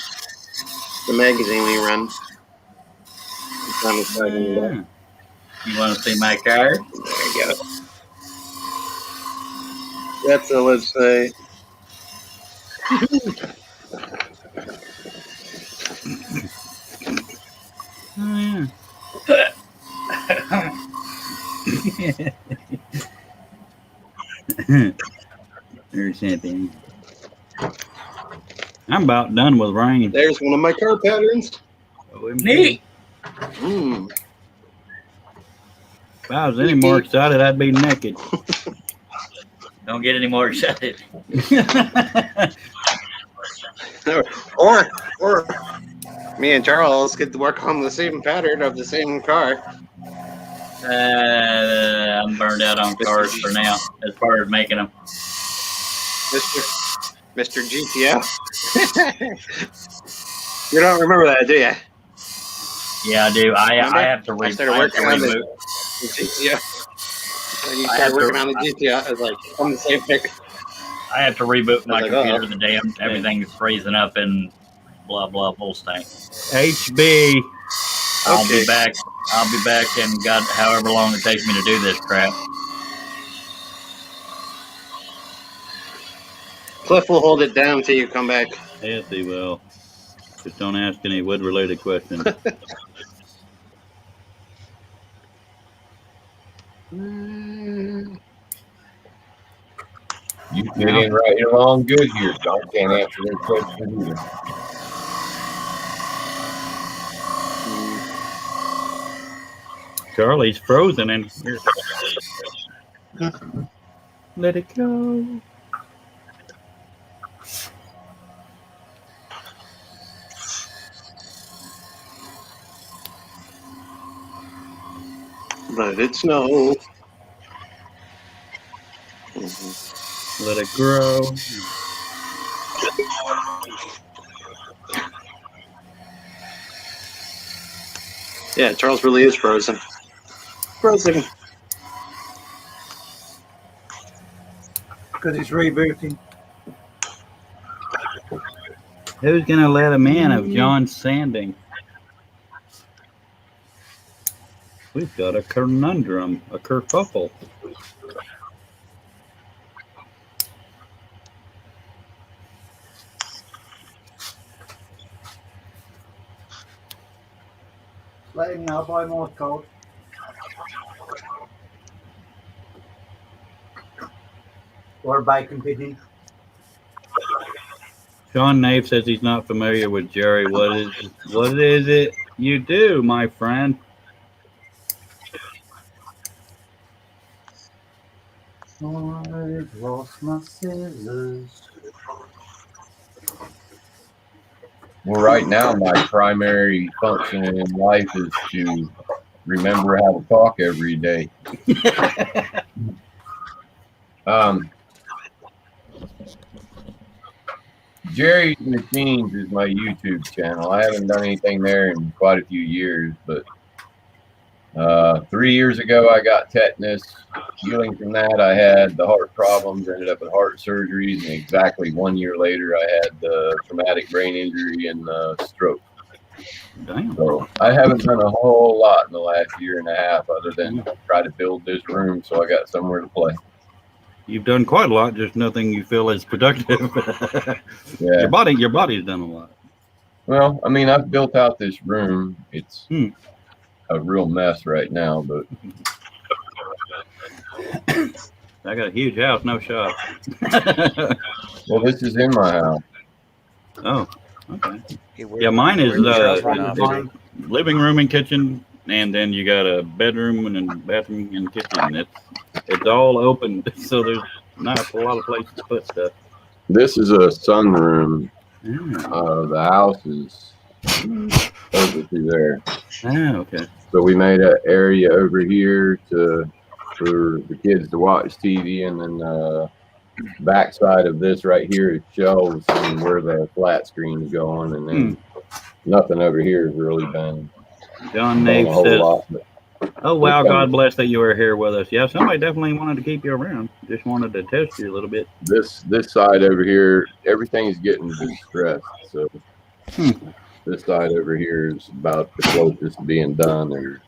magazine we run. I'm excited about. Yeah. You want to see my card? There you go. That's the website. Oh, yeah. There's something. I'm about done with rain. There's one of my car patterns. Neat. Mm. If I was any more excited, I'd be naked. Don't get any more excited. Or me and Charles get to work on the same pattern of the same car. I'm burned out on cars for now, as far as making them. Mr. GTO. You don't remember that, do you? Yeah, I do. I have to I started working on the GTO. When you started working on the GTO, I was like, on the same pick. I have to reboot my like, computer. uh-oh. The damn everything's freezing up and blah blah full stank. HB. I'll be back. I'll be back in God however long it takes me to do this crap. Cliff will hold it down until you come back. Yes, he will. Just don't ask any wood-related questions. You fit in right along good here. John can't answer that question either. Charlie's frozen in here. Let it go. Let it snow. Let it grow. Yeah, Charles really is frozen. Frozen. Because it's rebooting. Who's gonna let him in of John Sanding? We've got a conundrum, a kerfuffle. Let him know by Morse code. Or a bacon pigeon. Sean Nave says he's not familiar with Jerry. What is it you do, my friend? I've lost my scissors. Well, right now, my primary function in life is to remember how to talk every day. Jerry's Machines is my YouTube channel. I haven't done anything there in quite a few years, but 3 years ago I got tetanus. Healing from that, I had the heart problems, ended up with heart surgeries, and exactly 1 year later I had the traumatic brain injury and stroke. Damn. So I haven't done a whole lot in the last year and a half other than try to build this room so I got somewhere to play. You've done quite a lot, just nothing you feel is productive. Yeah. Your body's done a lot. Well, I mean, I've built out this room. It's a real mess right now, but I got a huge house, no shop. well, this is in my house. Oh, okay. Hey, Yeah, mine is Charles run off to? living room and kitchen, and then you got a bedroom and a bathroom and kitchen. It's all open, so there's not a lot of places to put stuff. This is a sunroom. The house is over through there. Oh, okay. So we made an area over here for the kids to watch TV, and then backside of this right here is shelves and where the flat screen's going, and then nothing over here has really been John a Nave whole says, lot. But "Oh wow, God bless that you were here with us." Yeah, somebody definitely wanted to keep you around. Just wanted to test you a little bit. this side over here, everything's getting distressed. So this side over here is about the closest to being done. There's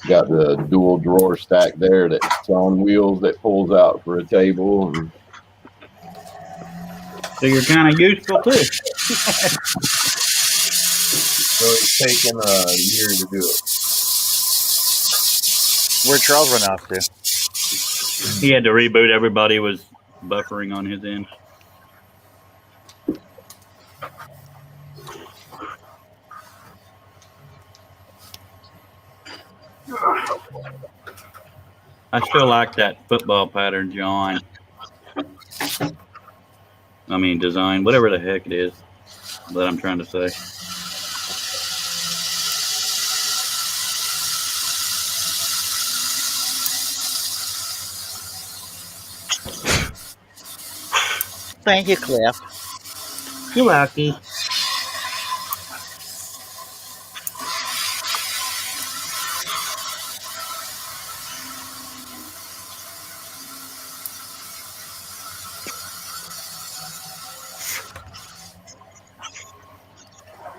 got the dual drawer stack there that's on wheels that pulls out for a table. And so you're kind of useful too. So it's taken a year to do it. Where'd Charles run off to? He had to reboot. Everybody was buffering on his end. I still like that football pattern, John. I mean, design, whatever the heck it is that I'm trying to say. Thank you, Cliff. You're lucky.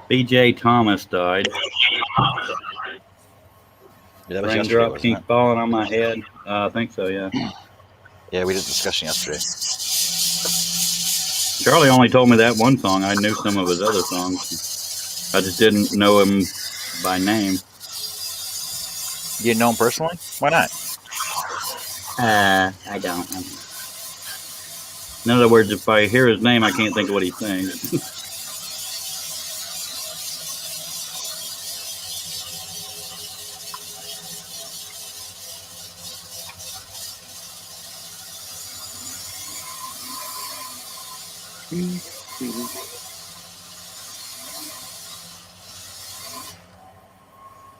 B.J. Thomas died. Yeah, that was yesterday, Raindrop wasn't keeps it? falling on my head. I think so, yeah. Yeah, we did a discussion yesterday. Charlie only told me that one song. I knew some of his other songs. I just didn't know him by name. You didn't know him personally? Why not? I don't. In other words, if I hear his name, I can't think of what he sings.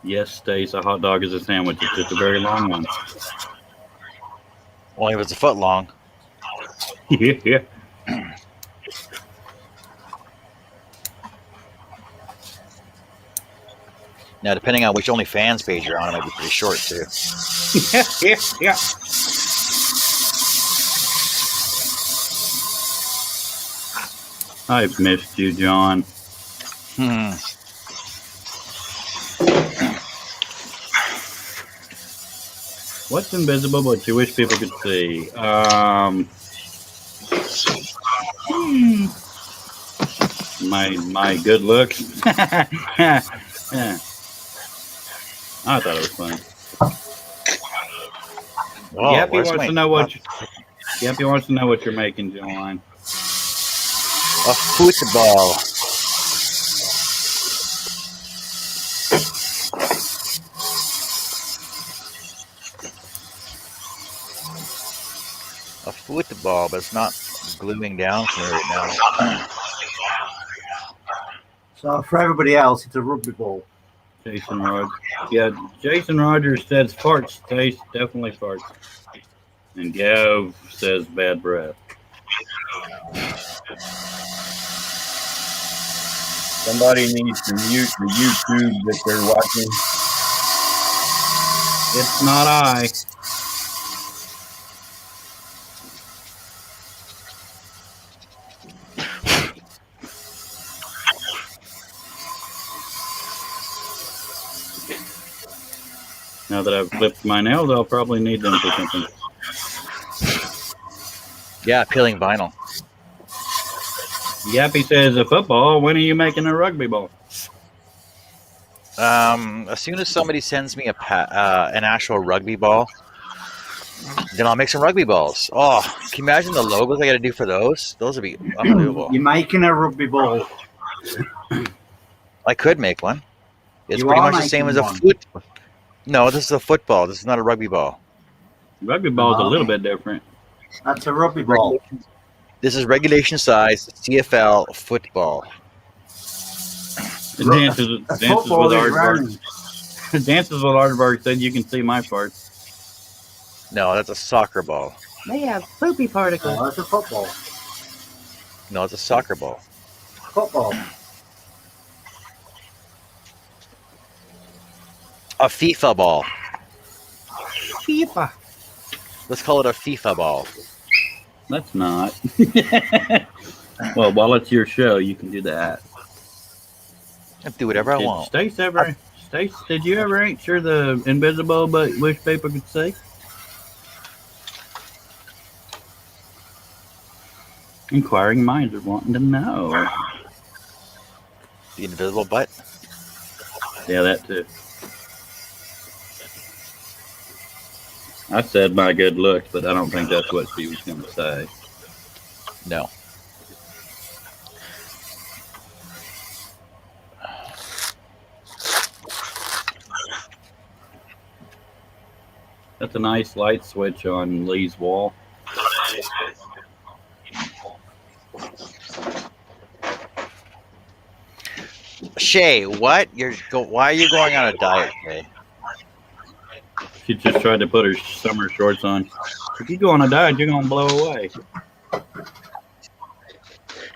Yes, Stace, a hot dog is a sandwich. It's just a very long one. Only if it's a foot long. Yeah. Now, depending on which OnlyFans page you're on, it might be pretty short too. Yeah. I've missed you, John. What's invisible but you wish people could see? My good looks. Yeah. I thought it was funny. Whoa, Yappy where's wants my- to know what Yappy wants to know what you're making, John. A football. A football, but it's not gluing down for me right now. So for everybody else, it's a rugby ball. Jason Rogers. Yeah, Jason Rogers says farts taste, definitely farts. And Gav says bad breath. Somebody needs to mute the YouTube that they're watching. It's not I. Now that I've clipped my nails, I'll probably need them for something. Yeah, peeling vinyl. Yappy says a football. When are you making a rugby ball? As soon as somebody sends me an actual rugby ball, then I'll make some rugby balls. Oh, can you imagine the logos I got to do for those? Those would be unbelievable. You're making a rugby ball. I could make one. It's You pretty are much the same as making a one. foot. No, this is a football. This is not a rugby ball. Rugby ball is a little bit different. That's a rugby ball. This is regulation size CFL football. It dances with Football is aardvark. round. Dances with aardvark said you can see my parts. No, that's a soccer ball. They have poopy particles. Oh, that's a football. No, it's a soccer ball. Football. A FIFA ball. FIFA. Let's call it a FIFA ball. That's not. Well, while it's your show, you can do that. I do whatever I want. Stace, did you ever answer the invisible but wish people could see? Inquiring minds are wanting to know. The invisible butt? Yeah, that too. I said my good looks, but I don't think that's what she was going to say. No. That's a nice light switch on Lee's wall. Shay, what? Why are you going on a diet, Shay? She just tried to put her summer shorts on. If you go on a diet, you're going to blow away.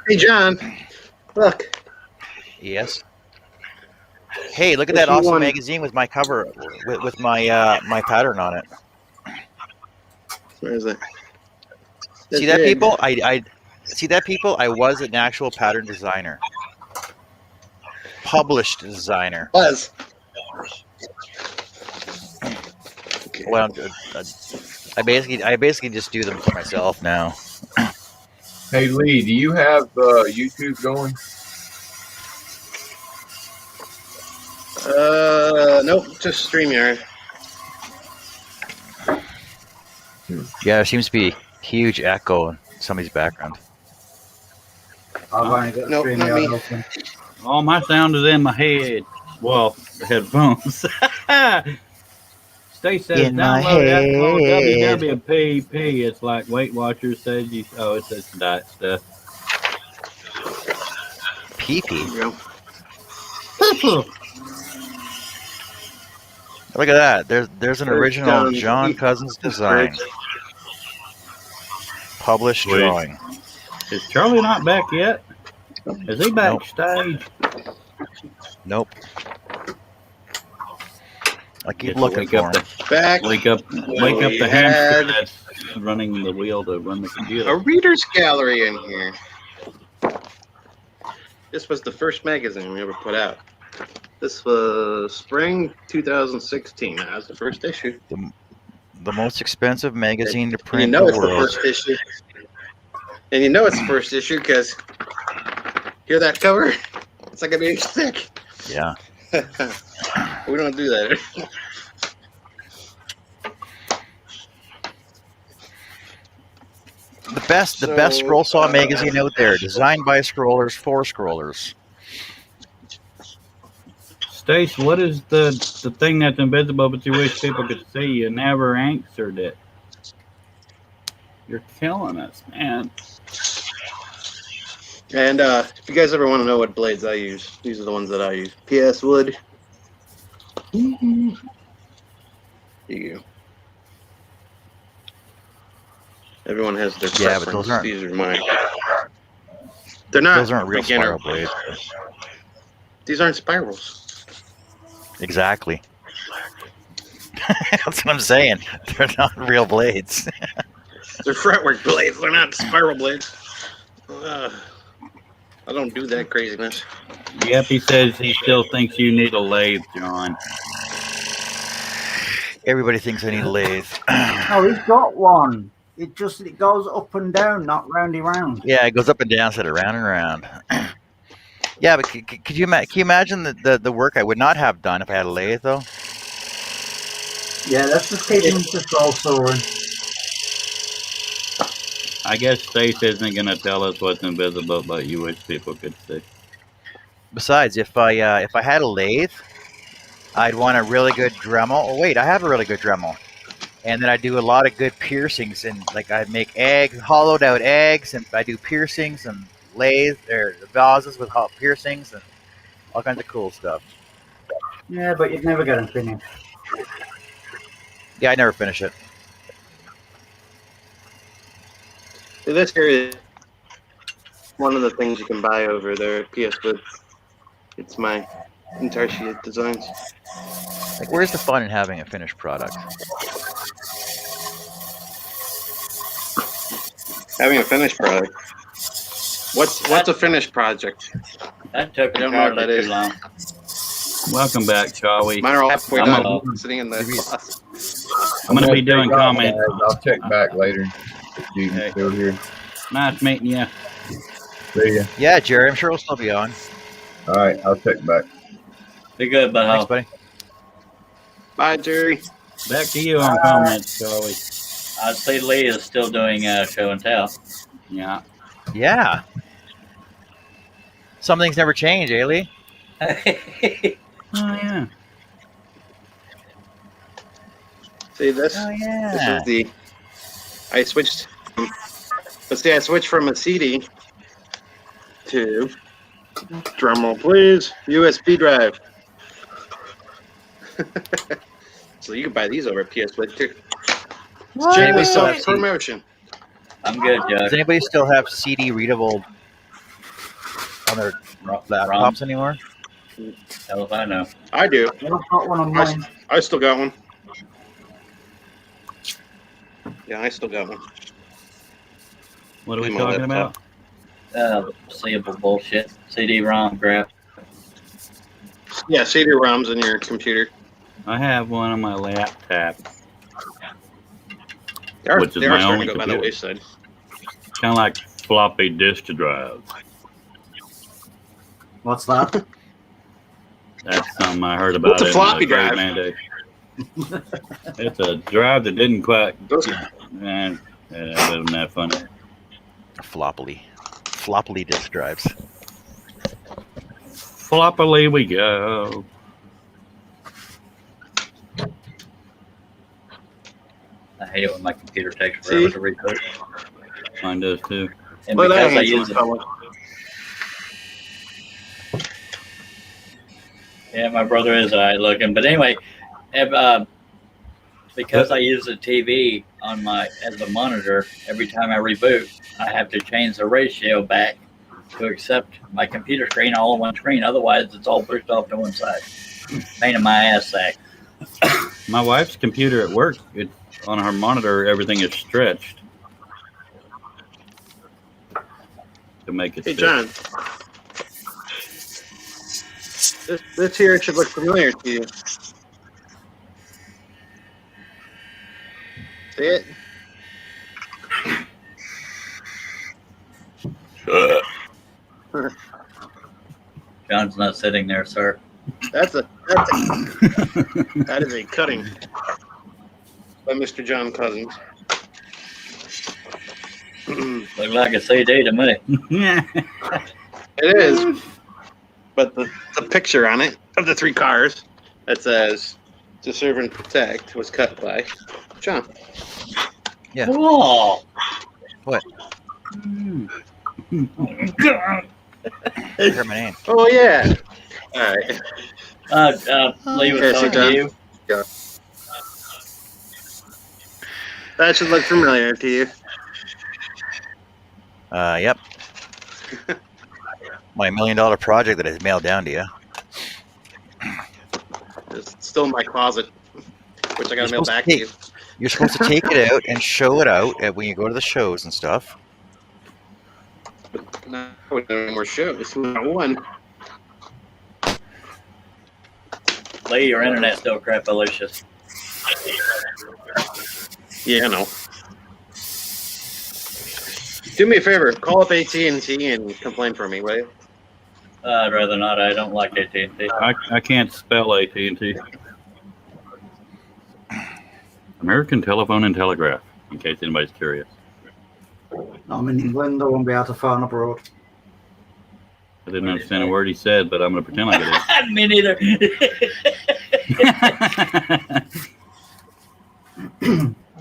Hey, John. Look. Yes. Hey, look at What that you awesome want? magazine with my cover, with my my pattern on it. Where is it? See that, people? I see that, people. I was an actual pattern designer, published designer. Was. Well, I basically just do them for myself now. Hey Lee, do you have YouTube going? Nope, just StreamYard. Yeah, there seems to be huge echo in somebody's background. I've only got Nope, not StreamYard me. open. All my sound is in my head. Well, the headphones. Stay says In my download that called head. WWPP. It's like Weight Watchers said you. Oh, it's this diet stuff. Pee-pee. There you Poo-poo. Look at that. There's an There's original John- John Cousins design. Published Sweet. drawing. Is Charlie not back yet? Is he backstage? Nope. I keep Get to looking wake for up him. the Back. wake up we the had- hamster that's running the wheel to run the A computer. reader's gallery in here. This was the first magazine we ever put out. This was spring 2016. That was the first issue. The most expensive magazine to And you print know in it's the the world. first issue. And you know it's the first issue because hear that cover? It's like an inch thick. Yeah. We don't do that. The best scroll saw magazine out there, designed by scrollers for scrollers. Stace, what is the thing that's invisible but you wish people could see? You never answered it. You're killing us, man. And if you guys ever want to know what blades I use, these are the ones that I use. PS Wood. There you go. Everyone has their Yeah, preference. but those aren't- These are mine. They're not Those aren't real beginner spiral blades. These aren't spirals. Exactly. That's what I'm saying. They're not real blades. They're fretwork blades. They're not spiral blades. I don't do that craziness. Yep, he says he still thinks you need a lathe, John. Everybody thinks I need a lathe. Oh, he's got one. It goes up and down, not roundy round. Yeah, it goes up and down instead of round and round. Yeah, but can you imagine the work I would not have done if I had a lathe, though? Yeah, that's just keeping the soul soaring. I guess Stace isn't going to tell us what's invisible, but you wish people could see. Besides, if I had a lathe, I'd want a really good Dremel. Oh wait, I have a really good Dremel, and then I do a lot of good piercings, and like I make eggs, hollowed out eggs, and I do piercings and lathe or vases with hot piercings and all kinds of cool stuff. Yeah, but you'd never get them finished. Yeah, I never finish it. So this here is one of the things you can buy over there at PS Booth. It's my entire sheet of designs. Like, where's the fun in having a finished product? Having a finished product. What's a finished project? That took I don't know what that too is. long. Welcome back, Charlie. Mine are all halfway I'm done, gonna- sitting in the closet. I'm going to be doing comments. I'll check back later. If you Okay. still here. Nice meeting you. See ya. Yeah, Jerry, I'm sure it'll still be on. All right, I'll check back. Be good, but Thanks, buddy. Bye, Jerry. Back to you on comments, Charlie. I see Lee is still doing show and tell. Yeah. Yeah. Some things never change, eh, Lee? Oh, yeah. See this? Oh, This yeah. is the. I switched. But see, I switched from a CD to. Drumroll, please. USB drive. So you can buy these over at PS Booth too. Shameless Anybody still have self-promotion. I'm good, Does Judge. anybody still have CD readable on their laptops anymore? Hell if I know. I do. I've got one on mine. I still got one. Yeah, I still got one. What are we My talking laptop. about? Seeable bullshit. CD-ROM crap. Yeah, CD-ROMs in your computer. I have one on my laptop. They are, Which is they are my starting only to go by the computer. wayside. Kind of like floppy disk drives. What's that? That's something I heard about. What's a in floppy the Great drive? Mandate. It's a drive that didn't quite. Those, Man, that wasn't that funny. Floppily disk drives. Floppily we go. I hate it when my computer takes forever to reboot. Mine does too. And well, that because I ain't use some it, color. yeah, my brother is looking. But anyway, if, because I use the TV on my as a monitor, every time I reboot, I have to change the ratio back to accept my computer screen all on one screen. Otherwise, it's all pushed off to one side. Pain in my ass sack. My wife's computer at work, on her monitor, everything is stretched to make it Hey, fit. John. This here should look familiar to you. See it? John's not sitting there, sir. That is a cutting by Mr. John Cousins. Look like a CD to me. It is, but the picture on it of the three cars that says "To Serve and Protect" was cut by John. Yeah. Oh. What? I heard my name. Oh yeah. All right. Lee was Okay, so talking John, to you. yeah. That should look familiar to you. Yep. My $1 million project that I mailed down to you. still in my closet, which I got to mail back to you. You're supposed to take it out and show it out when you go to the shows and stuff. No, we don't have any more shows. We got one. Lee, your internet's still crapalicious. Yeah, I know. Do me a favor, call up AT&T and complain for me, will you? I'd rather not. I don't like AT&T. I can't spell AT&T. American Telephone and Telegraph, in case anybody's curious. I'm in England. I won't be able to phone abroad. I didn't understand a word he said, but I'm going to pretend like it Me neither.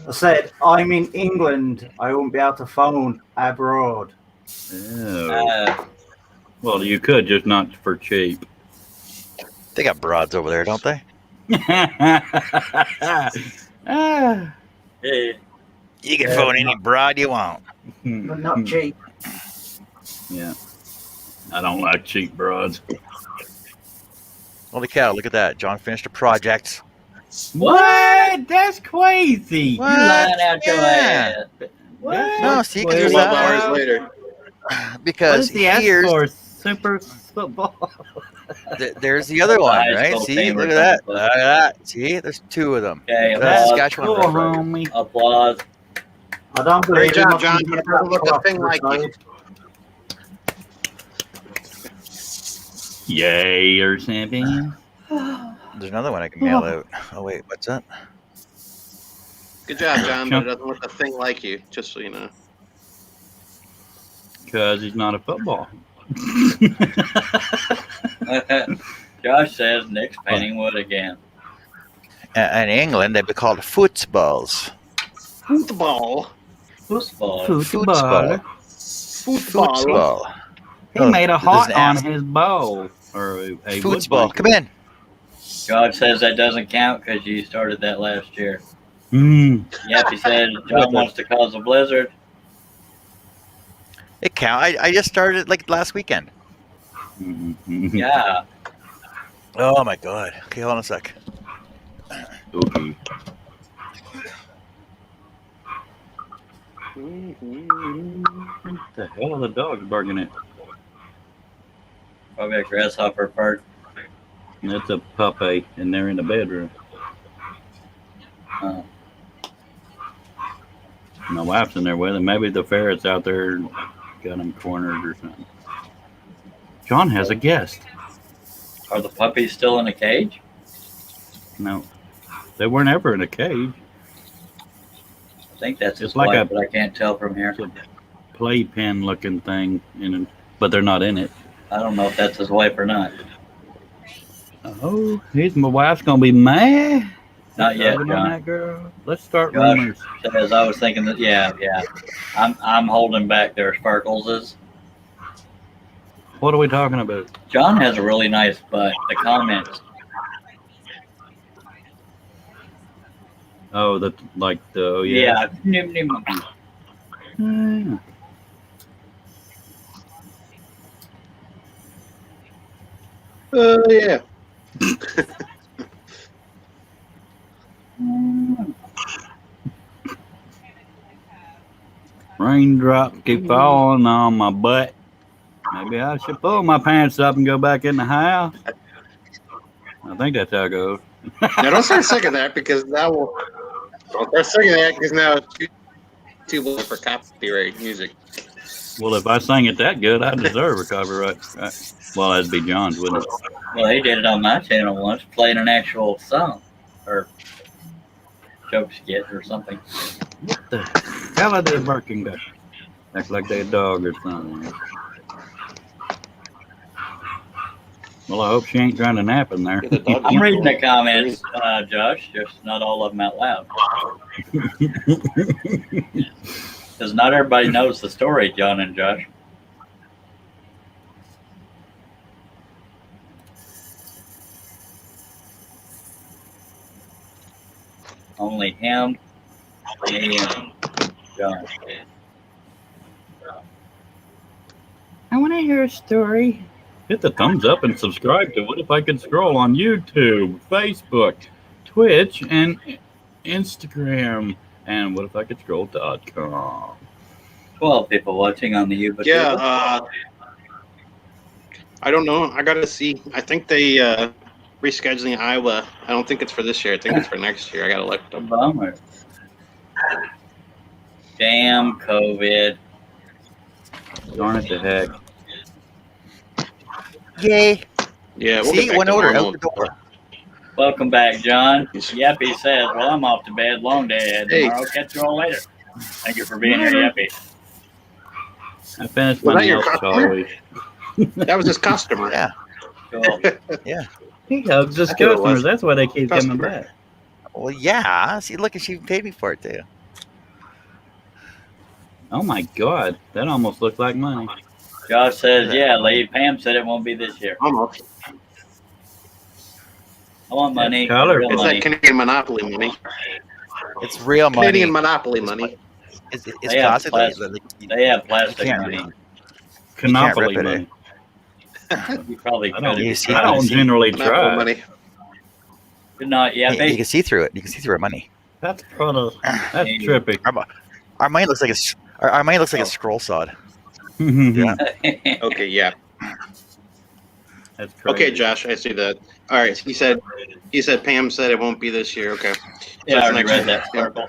I said, I'm in England. I won't be able to phone abroad. is. Oh. Well, you could, just not for cheap. They got broads over there, don't they? Ah. Hey, You can phone any broad you want. But not cheap. Yeah. I don't like cheap broads. Holy cow, look at that. John finished a project. What? That's crazy. What? you lying out your Yeah. ass. What? No, see, because there's 12 that. hours later. What Because is the S here's for? Super football. there's the other one, High right? school See, team or look at that. something. Look at that. See, there's two of them. Okay, That's applause. Saskatchewan Cool, Rough Rider. homie. Applause. I don't Great believe job, John. But it doesn't look a thing like you. Yay or something. There's another one I can mail out. Oh wait, what's that? Good job, John, but it doesn't look a thing like you, just so you know. Because he's not a football. Josh says Nick's painting wood again. In England, they'd be called footballs. Football. Football. Football. Football. He Oh, made a there's heart an on ass. his bowl. Or a wood Football. blanket. Come in. Josh says that doesn't count because you started that last year. Mm. Yep, he said John wants to cause a blizzard. It count. I just started it like last weekend. Mm-hmm. Yeah. Oh my god. Okay, hold on a sec. Okay. What the hell are the dogs barking at? Probably a grasshopper part. That's a puppy, and they're in the bedroom. Oh. My wife's in there with him. Maybe the ferret's out there got him cornered or something. John has a guest. Are the puppies still in a cage? No, they weren't ever in a cage. I think that's his It's like wife, a- but I can't tell from here. It's a playpen looking thing, but they're not in it. I don't know if that's his wife or not. Oh, my wife's gonna be mad. Not yet, Loving on John. that girl. Let's start Josh rumors. says I was thinking that yeah. I'm holding back their sparkles. What are we talking about? John has a really nice butt. The comments. Oh, oh yeah. Yeah. Hmm. Yeah. Raindrops keep falling on my butt. Maybe I should pull my pants up and go back in the house. I think that's how it goes. Now don't start singing that because that will. Don't start singing that because now it's too late for copyright music. Well, if I sang it that good, I deserve a copyright. Well, that'd be John's, wouldn't it? Well, he did it on my channel once, playing an actual song or joke skit or something. What the hell are they barking back? Act like they're a dog or something. Well, I hope she ain't trying to nap in there. I'm reading the comments, Josh, just not all of them out loud. Because not everybody knows the story, John and Josh. Only him and John. I want to hear a story. Hit the thumbs up and subscribe to What If I Could Scroll on YouTube, Facebook, Twitch, and Instagram, and whatifacouldscroll.com. 12 people watching on the YouTube. Yeah, I don't know. I gotta see. I think they rescheduling Iowa. I don't think it's for this year. I think it's for next year. I gotta look it up. Bummer. Damn COVID. Darn it to heck. Yay! Yeah, we'll See, get back one to order normal. out the door. Welcome back, John. Yappy says, well, I'm off to bed. Long day ahead tomorrow. Catch you all later. Thank you for being here, Yappy. I finished Was my that your nails customer? always. That was his customer. Yeah. Cool. Yeah. He hugs his I knew it was. customers. That's why they keep coming Customer. back. Well, yeah. See, look, she paid me for it too. Oh my God, that almost looked like money. Josh says, yeah, Lady Pam said it won't be this year. Almost. I want money. Color. Real It's money. like Canadian Monopoly money. It's real money. Canadian Monopoly money. It's They have costly. They have plastic can't money. Canopoly rip it, money. You probably I don't, could. You if see- you I don't see- generally Monopoly try. money. Good night, You Yappy. can see through it. You can see through our money. That's trippy. Our money looks like our money looks like a scroll sod. Yeah. Okay, yeah. That's crazy. Okay, Josh, I see that. All right, he said Pam said it won't be this year. Okay. Yeah, I it's already next read year. that article.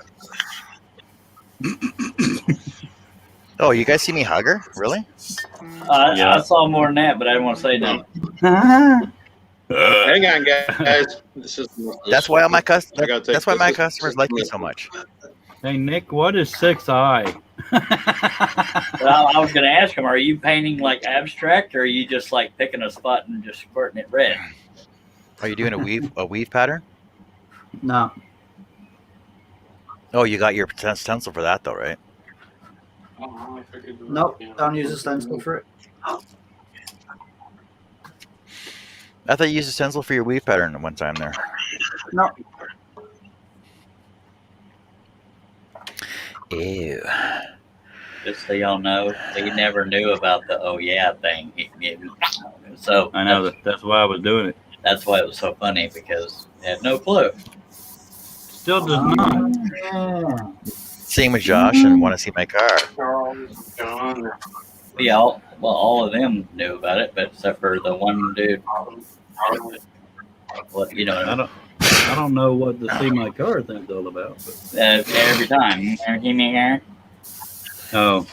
Oh, you guys see me hug her? Really? Yeah. I saw more than that, but I didn't want to say nothing. Hang on, guys. This is That's why all my I customers. gotta take That's why this. my This- customers like me so much. Hey Nick, what is 6i? Well, I was going to ask him, are you painting like abstract, or are you just like picking a spot and just squirting it red? Are you doing a weave pattern? No. Oh, you got your stencil for that though, right? Nope. Don't use a stencil for it. I thought you used a stencil for your weave pattern at one time there. No. Ew. Just so y'all know, he never knew about the oh yeah thing. So I know that's why I was doing it. that's why it was so funny, because he had no clue. Still does not. Yeah. Seeing with Josh and want to see my car. Yeah, all of them knew about it, but except for the one dude. Well, you know, I don't know what the see my car thing's all about. But. every time. Oh,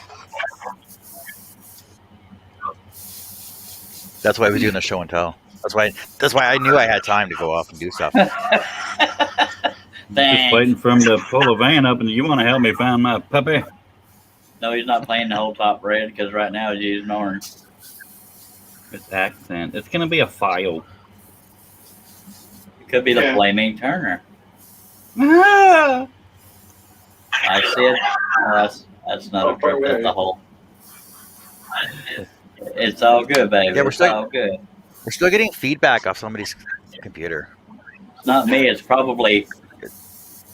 That's why I was doing the show and tell. That's why I knew I had time to go off and do stuff. just waiting for him to pull a van up, and you want to help me find my puppy? No, he's not playing the whole top red, because right now he's using orange. It's accent. It's gonna be a file. It could be the Yeah. Flaming Turner. Ah! I see it. That's not a trip. That's a hole. It's all good, baby. Yeah, we're it's still- all good. We're still getting feedback off somebody's computer. It's not me. It's probably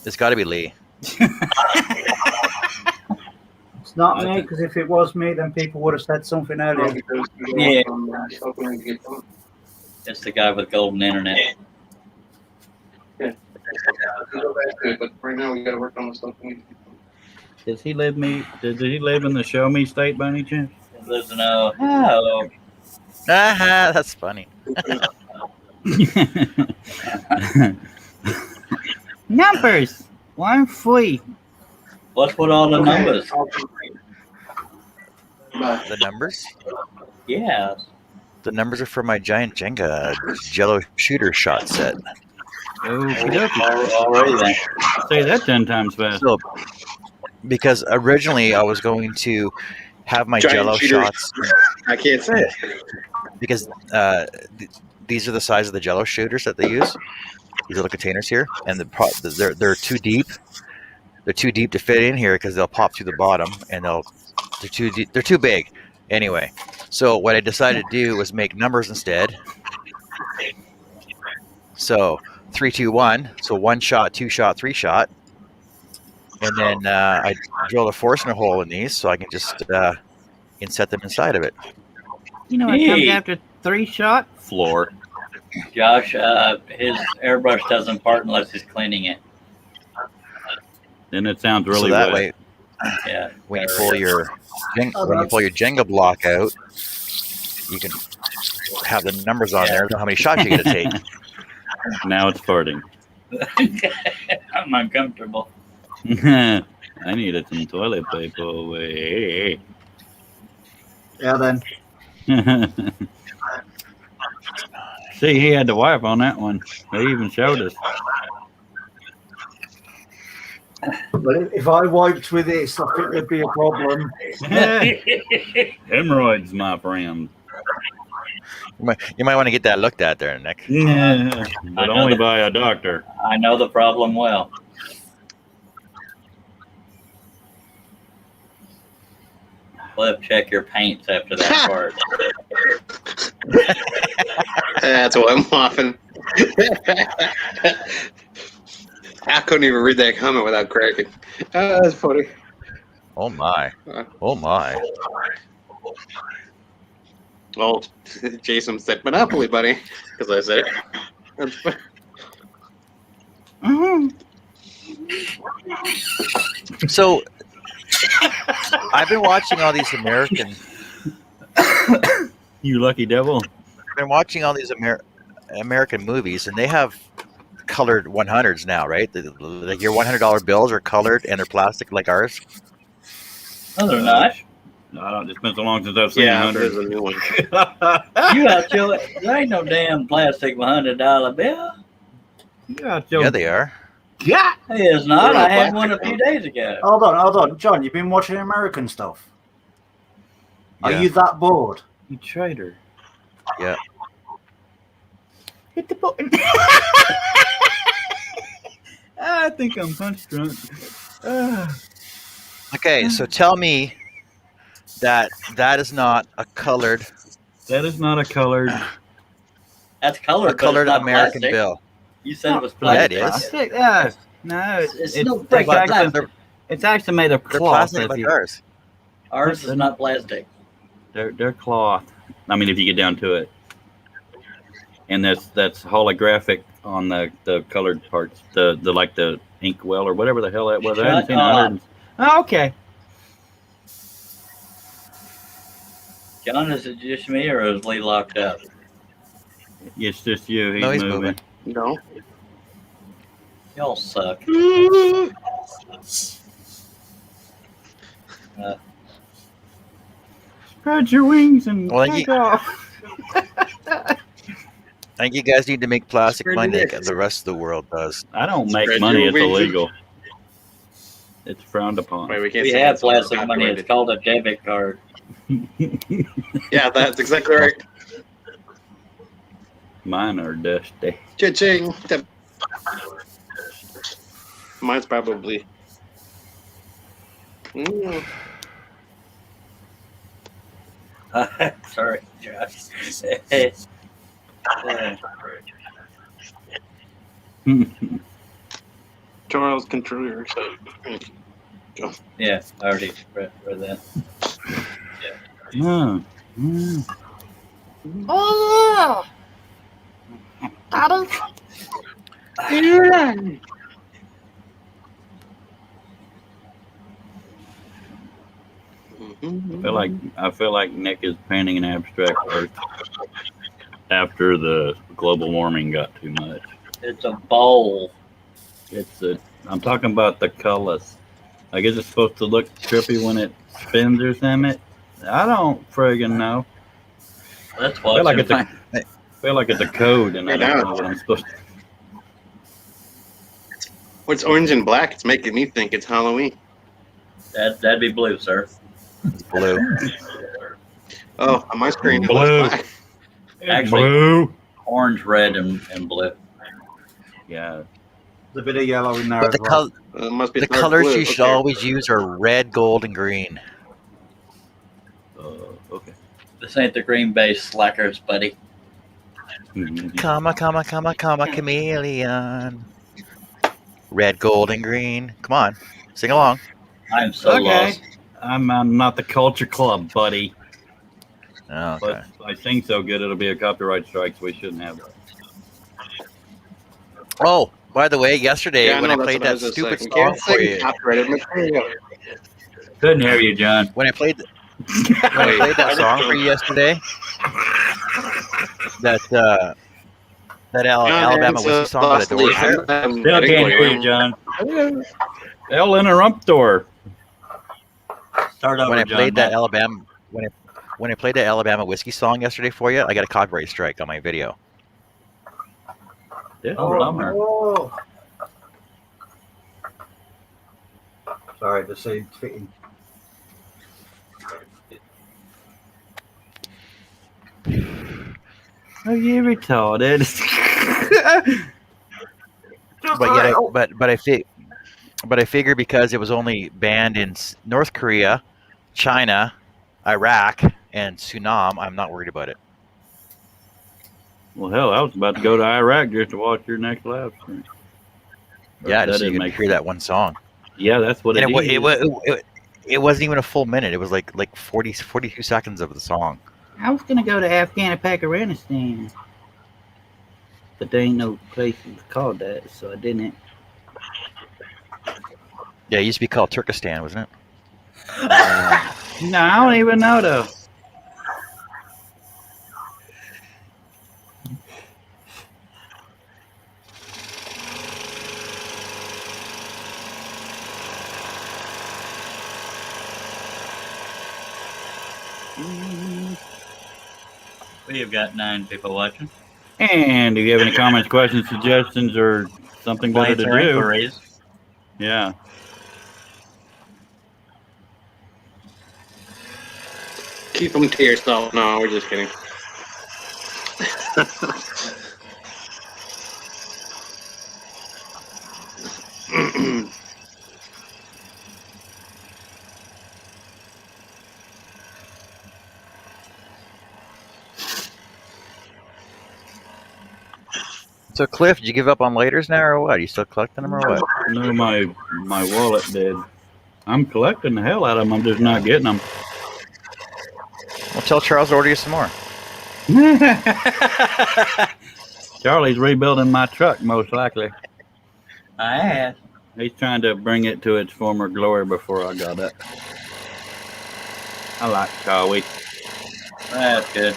It's got to be Lee. It's not me, because if it was me, then people would have said something earlier. yeah. It's the guy with golden internet. But right now we gotta work on the stuff we need to get. Does he live in the Show Me State by any chance? He lives in Ohio. Aha, that's funny. Numbers. 1 free. What's with all the numbers? The numbers? Yeah. The numbers are for my giant Jenga Jello shooter shot set. Already then. Say that 10 times fast. So, because originally I was going to have my Giant Jello shooter. shots I can't say it. because these are the size of the Jello shooters that they use. These little containers here, and they're too deep. They're too deep to fit in here because they'll pop through the bottom, and they're too deep, they're too big. Anyway, so what I decided to do was make numbers instead. So 3, 2, 1. So 1 shot, 2 shot, 3 shot, and then I drilled a Forstner hole in these so I can just inset them inside of it. You know what comes Hey. after 3-shot? Floor. Josh, his airbrush doesn't part unless he's cleaning it. Then it sounds really so that wet. way, Yeah. when you there pull we go. your Jenga block out, you can have the numbers on there, know how many shots you're gonna take. Now it's farting. I'm uncomfortable. I needed some toilet paper. Wait. Yeah, then. See, he had to wipe on that one. They even showed us. But if I wiped with this, I think there'd be a problem. Hemorrhoids, my friend. You might want to get that looked at there, Nick. But only by a doctor. I know the problem well. Flip, check your paints after that part. That's why I'm laughing. I couldn't even read that comment without cracking. That's funny. Oh my! Oh my! Well, Jason said Monopoly, buddy, because I said it. That's funny. So I've been watching all these American. You lucky devil. I've been watching all these American movies, and they have colored 100s now, right? Like your $100 bills are colored and they're plastic like ours. No, they're not. No, it's been so long since I've seen Yeah, 100. there's a new one. You out your, there ain't no damn plastic $100 bill. Yeah, they are. Yeah. It is not. They're not I had plastic. one a few days ago. Hold on. John, you've been watching American stuff. Are Yeah. you that bored? You traitor. Yeah. Hit the button. I think I'm punch drunk. Okay, so tell me that is not a colored That is not a colored. That's colored. a colored but it's not American plastic. bill. You said it was Yeah, it plastic. is. Plastic? Yeah. No, It's it's, no it's, freaking actually, plastic. it's actually made of They're cloth. plastic if like you- ours. Ours is not plastic. They're cloth. I mean, if you get down to it, and that's holographic on the colored parts, the like the ink well or whatever the hell that was. I haven't seen Shut 100. Oh, okay. John, is it just me or is Lee locked up? It's just you. He's, No, he's moving. moving. No. Y'all suck. Spread your wings and Well, take you- off. I think you guys need to make plastic Spread money your like legs. the rest of the world does. I don't make Spread money. your It's wings. illegal. It's frowned upon. Wait, we can't We say have that, so it's plastic money. It's copyrighted. called a debit card. Yeah, that's exactly right. Mine are dusty. Cha-ching. Mine's probably. Mm. Sorry, Josh. Charles, control your. Yeah, I already read that. Mm. Mm. Oh, yeah. Daddy. I feel like Nick is painting an abstract art after the global warming got too much. It's a bowl. I'm talking about the colors. Like, is it supposed to look trippy when it spins or something? I don't friggin' know. That's I why feel like it's a code, and I don't know what I'm supposed to. What's orange and black? It's making me think it's Halloween. That'd be blue, sir. Blue. Oh, on my screen it Blue. looks black. Actually, Blue. orange, red, and blue. Yeah. There's a bit of yellow in there But as well. It must be the dark colors blue. you should Okay. always use are red, gold, and green. Okay. This ain't the green bay slackers, buddy. Mhm. Comma, chameleon. Red, gold, and green. Come on, sing along. I'm so Okay. lost. I'm not the culture club, buddy. Oh, Plus, okay. I sing so good, it'll be a copyright strike, so we shouldn't have it. Oh, by the way, yesterday Yeah, I when I know. That's played what I that was just saying. stupid You song can't for sing you, copyrighted material. Couldn't hear you, John. when I played Wait, that song for you yesterday, that John Alabama whiskey Hanson song by the lost the lead. Doors there. I'm Still heading can't for hear you, John. El Interruptor. Start When over, I John. played that Matt. Alabama when I played that Alabama whiskey song yesterday for you, I got a copyright strike on my video. Yeah, Oh, bummer. no. Sorry, the seed's fitting. Oh, you retarded. But yet I figure because it was only banned in North Korea, China, Iraq, and Suriname, I'm not worried about it. Well, hell, I was about to go to Iraq just to watch your next live stream. Yeah, That just so you didn't could make hear sense. that one song. Yeah, that's what And it is. it wasn't even a full minute. It was like 42 seconds of the song. I was gonna go to Afghanistan, but there ain't no place called that, so I didn't. Yeah, it used to be called Turkestan, wasn't it? No, I don't even know though. We've got 9 people watching. And if you have any comments, questions, suggestions, or something better to Complaints or do, inquiries. yeah. Keep them to yourself. No, we're just kidding. So, Cliff, did you give up on lighters now, or what? Are you still collecting them, or what? No, my wallet did. I'm collecting the hell out of them. I'm just not getting them. Well, tell Charles to order you some more. Charlie's rebuilding my truck, most likely. I asked. He's trying to bring it to its former glory before I got it. I like Charlie. That's good.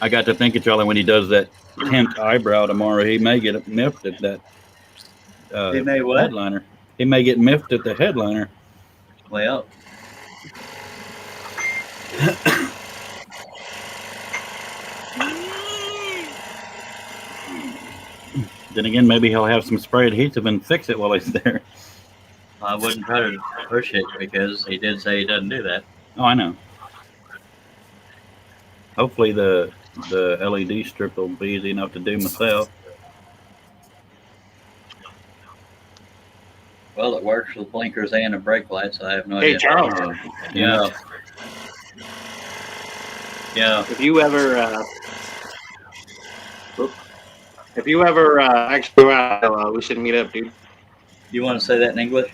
I got to thinking, Charlie, when he does that 10th eyebrow tomorrow, he may get miffed at that He may what? headliner. He may get miffed at the headliner. Well, Then again, maybe he'll have some spray adhesive and fix it while he's there. I wouldn't try to push it because he did say he doesn't do that. Oh, I know. Hopefully the LED strip will be easy enough to do myself. Well, it works with blinkers and a brake light, so I have no Hey, idea. Charles. Yeah. Yeah. If you ever actually go out, we should meet up, dude. You want to say that in English?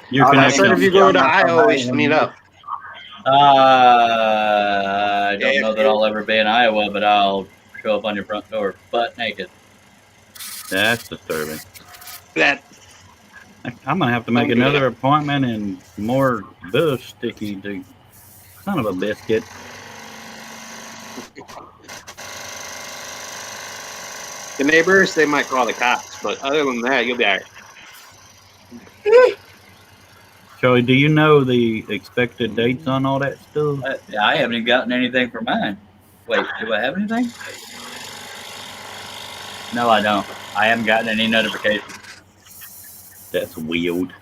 Your I connection. said if you go to Iowa, we should meet up. I don't Yeah, know that I'll ever be in Iowa, but I'll show up on your front door butt naked. That's disturbing. That I'm gonna have to make Don't do another appointment and more bush sticky to son of a biscuit. the neighbors, they might call the cops, but other than that, you'll be alright. Charlie, do you know the expected dates on all that stuff? I haven't even gotten anything for mine. Wait, do I have anything? No, I don't. I haven't gotten any notification. That's weird.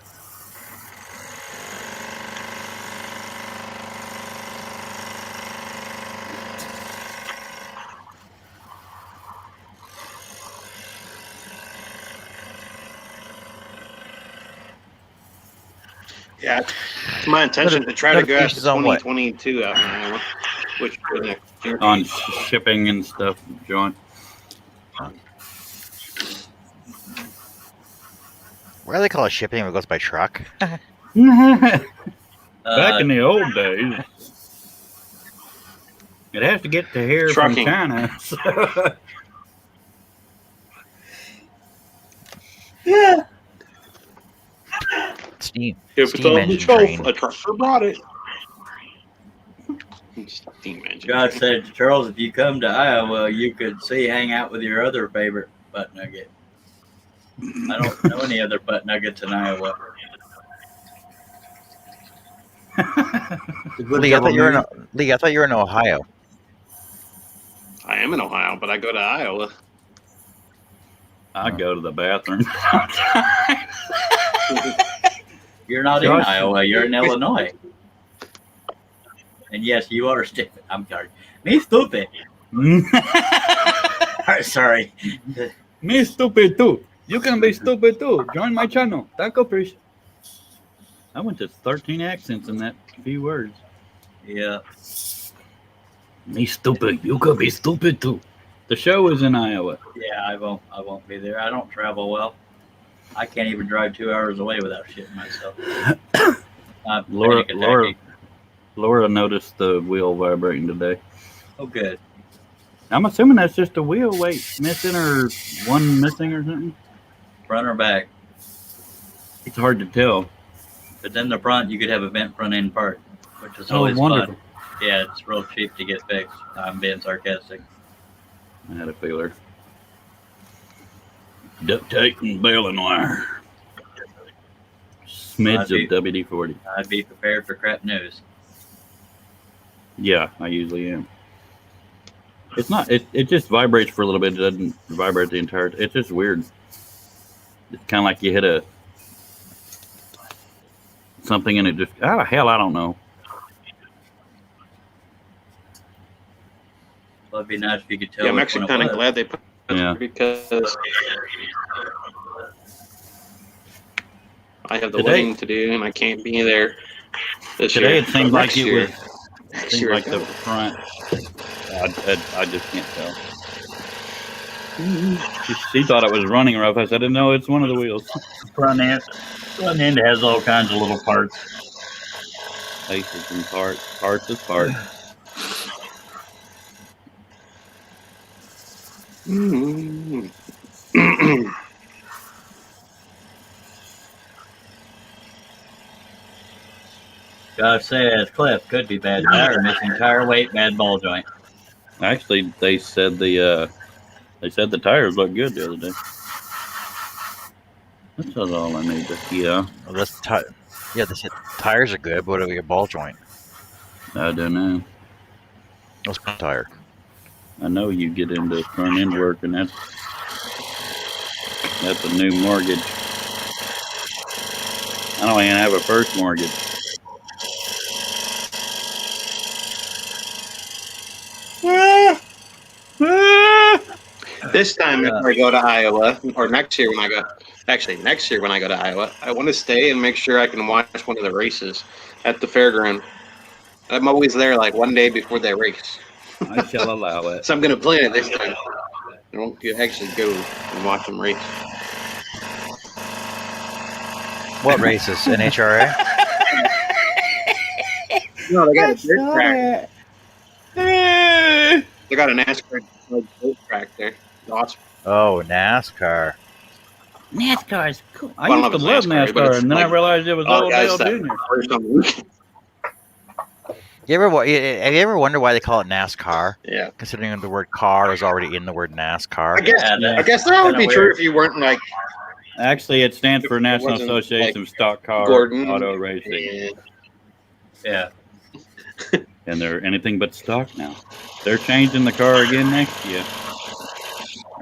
Yeah, it's my intention to try to grasp Notifications on what? 2022 out in Iowa, which would next year. On shipping and stuff, John. Why do they call it shipping if it goes by truck? Back in the old days, it has to get to here from Trucking. China. So. Yeah. Steam If it's on the engine shelf, train. a trucker brought it. Steam engine. God train. said, Charles, if you come to Iowa, you could hang out with your other favorite butt nugget. I don't know any other butt nuggets in Iowa. Lee, I thought you were in Ohio. I am in Ohio, but I go to Iowa. I go to the bathroom. You're not Josh- in Iowa. You're in Illinois. And yes, you are stupid. I'm sorry. Me stupid. Sorry. Me stupid too. You can be stupid too. Join my channel. Taco fish. I went to 13 accents in that few words. Yeah. Me stupid. You could be stupid too. The show is in Iowa. Yeah, I won't be there. I don't travel well. I can't even drive 2 hours away without shitting myself. Laura noticed the wheel vibrating today. Oh, good. I'm assuming that's just a wheel weight missing or one missing or something. Front or back. It's hard to tell. But then the front, you could have a vent front end part, which is Oh, always wonderful. fun. Yeah, it's real cheap to get fixed. I'm being sarcastic. I had a feeler. Duct tape and baling wire. Smidge of WD-40. I'd be prepared for crap news. Yeah, I usually am. It's not. It just vibrates for a little bit. It doesn't vibrate the entire. It's just weird. It's kind of like you hit something and it just. Oh hell, I don't know. Well, it'd be nice if you could tell. Yeah, I'm which actually one kind it of was. glad they put it Yeah. because I have the Today- wedding to do and I can't be there this Today year. it seemed But like next it year- was. next Seemed year like I the go. front. I just can't tell. She thought it was running rough. I said, "No, it's one of the wheels." Front end has all kinds of little parts. Pieces and parts of parts. Mm. Josh says Cliff could be bad tire, missing tire weight, bad ball joint. Actually, they said the tires look good the other day. That's all I need. Yeah, Well, yeah, they said tires are good, but what about your ball joint? I don't know. What's my tire? I know you get into front end work, and that's a new mortgage. I don't even have a first mortgage. This time, if I go to Iowa, or next year when I go to Iowa, I want to stay and make sure I can watch one of the races at the fairground. I'm always there like one day before they race. I shall allow it. So I'm going to plan it this time. I won't actually go and watch them race. What races? NHRA? No, they got a dirt track. They got a NASCAR dirt track there. Awesome. Oh, NASCAR. NASCAR is cool. I Well, used to not love NASCAR, but NASCAR, it's and then I like realized it was all all guys Dale that Jr. first on the weekend. Have you ever wondered why they call it NASCAR? Yeah. Considering the word car is already in the word NASCAR. I guess that would be true if you weren't like Actually, it stands for It National wasn't, Association of Stock Car Gordon. Auto Racing. Yeah. And they're anything but stock now. They're changing the car again next year.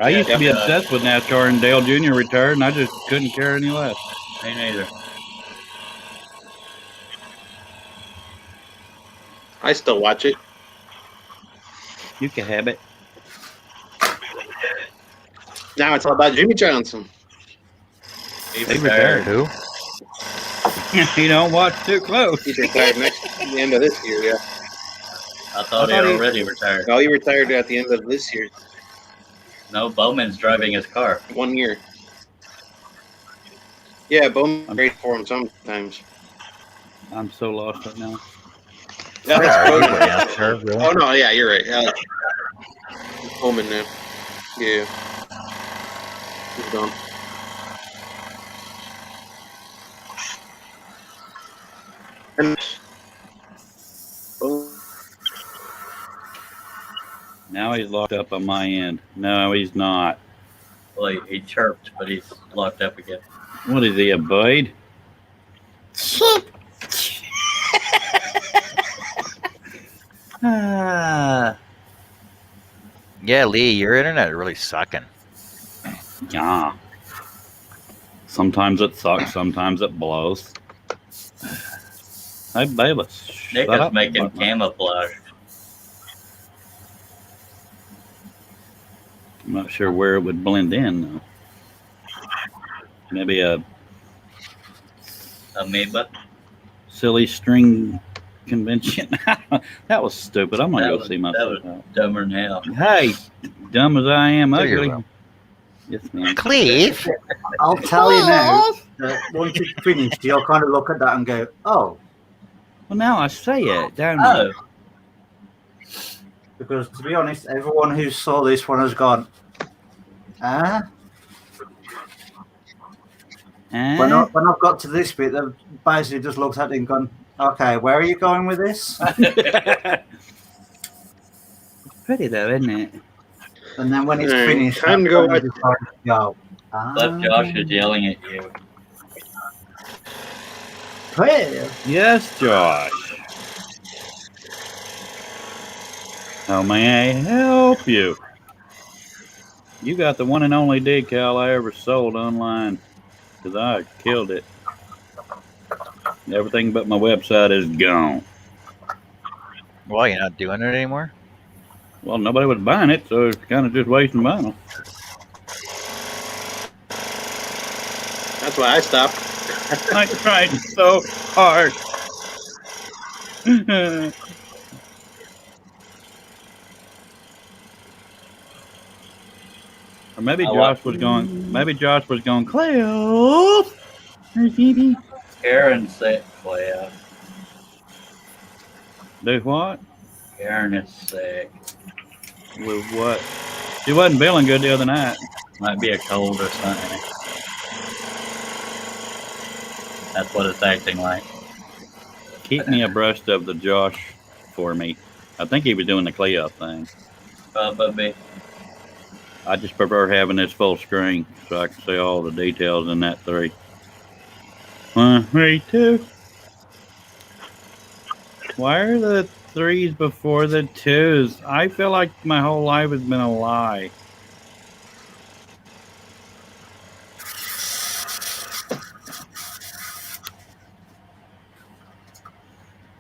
I used to be obsessed with NASCAR, and Dale Jr. retired, and I just couldn't care any less. Me neither. I still watch it. You can have it. Now it's all about Jimmy Johnson. He They retired. Who? You don't watch too close. He's retired at the end of this year, yeah. I thought he already retired. No, he retired at the end of this year. No, Bowman's driving his car. 1 year. Yeah, Bowman's great for him sometimes. I'm so lost right now. Yeah, Sorry, that's you Bowman. went down, really? Oh no, yeah, you're right. Bowman now. Yeah. He's gone. And Now he's locked up on my end. No, he's not. Well, he chirped, but he's locked up again. What is he, a blade? Ah, Yeah, Lee, your internet is really sucking. Yeah. Sometimes it sucks, sometimes it blows. Hey, Bayless. Nick shut is up. making camouflage. I'm not sure where it would blend in, though. Maybe a Amoeba. silly string convention. That was stupid. I'm going to That go was- see that myself was out. dumber than hell. Hey, dumb as I am There you ugly. go. Yes, ma'am. Cleve? I'll tell you now that once it's finished, you'll kind of look at that and go, oh, Well, now I say it, don't I? Oh, because to be honest, everyone who saw this one has gone, ah. When I've got to this bit, they've basically just looked at it and gone, okay, where are you going with this? pretty though, isn't it? And then when it's Alright, finished, time to go that's when back. you decide to go. but Josh is yelling at you. Well, Yes, Josh. How may I help you? You got the one and only decal I ever sold online, because I killed it. Everything but my website is gone. Well, you're not doing it anymore? Well, nobody was buying it, so it's kind of just wasting vinyl. That's why I stopped. I tried so hard. Or maybe Josh was going. Maybe Josh was going. Cliff. Hey, Phoebe. Karen said, well, Do what? Karen is sick. With what? She wasn't feeling good the other night. Might be a cold or something. That's what it's acting like. Keep me abreast of the Josh for me. I think he was doing the Cleo thing. Probably. I just prefer having this full screen so I can see all the details in that 3. 1, 3, 2. Why are the 3s before the 2s? I feel like my whole life has been a lie.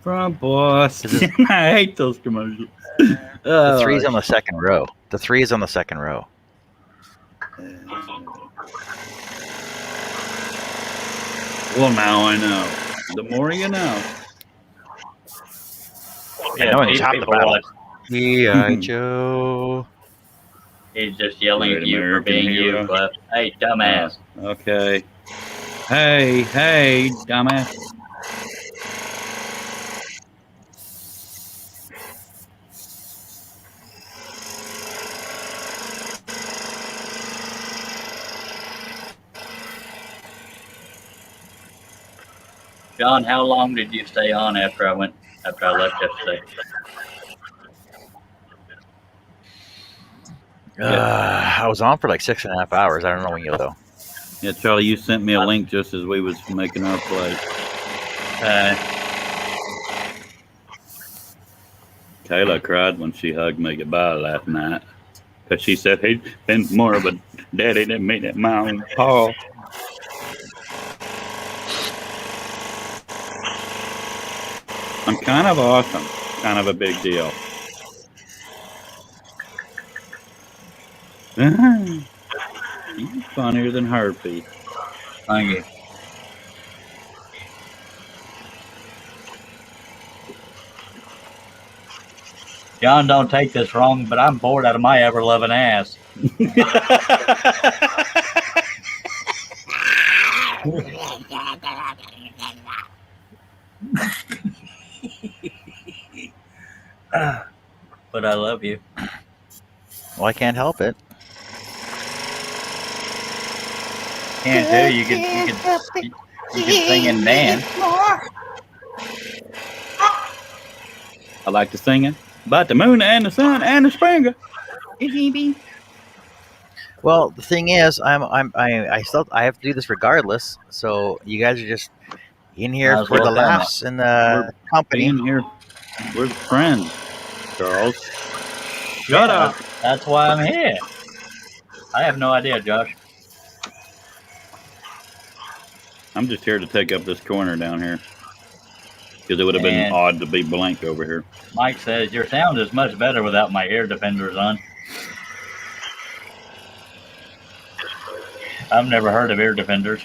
From Boston. I hate those commercials. The 3's on the second row. The 3 is on the second row. Well, now I know. The more you know. I know it's half the people battle. watch- G.I. Joe. He's just yelling Great at you for American being hero. you, but hey, dumbass. Okay. Hey, dumbass. John, how long did you stay on after I left yesterday? I was on for like 6.5 hours. I don't know when you though. Yeah, Charlie, you sent me a link just as we was making our play. Kayla cried when she hugged me goodbye last night because she said he'd been more of a daddy than me than my own Paul. I'm kind of awesome, kind of a big deal. You're funnier than Harpy. Thank you. John, don't take this wrong, but I'm bored out of my ever-loving ass. But I love you. Well, I can't help it. Can't do. You could sing and dance. I like to sing it about the moon and the sun and the springer. Well, the thing is, I still I have to do this regardless. So you guys are just in here Might as for well the film laughs and the company. Being here, we're friends, Charles. Shut Yeah, up. That's why I'm here. I have no idea, Josh. I'm just here to take up this corner down here because it would have been And- odd to be blank over here. Mike says your sound is much better without my ear defenders on. I've never heard of ear defenders.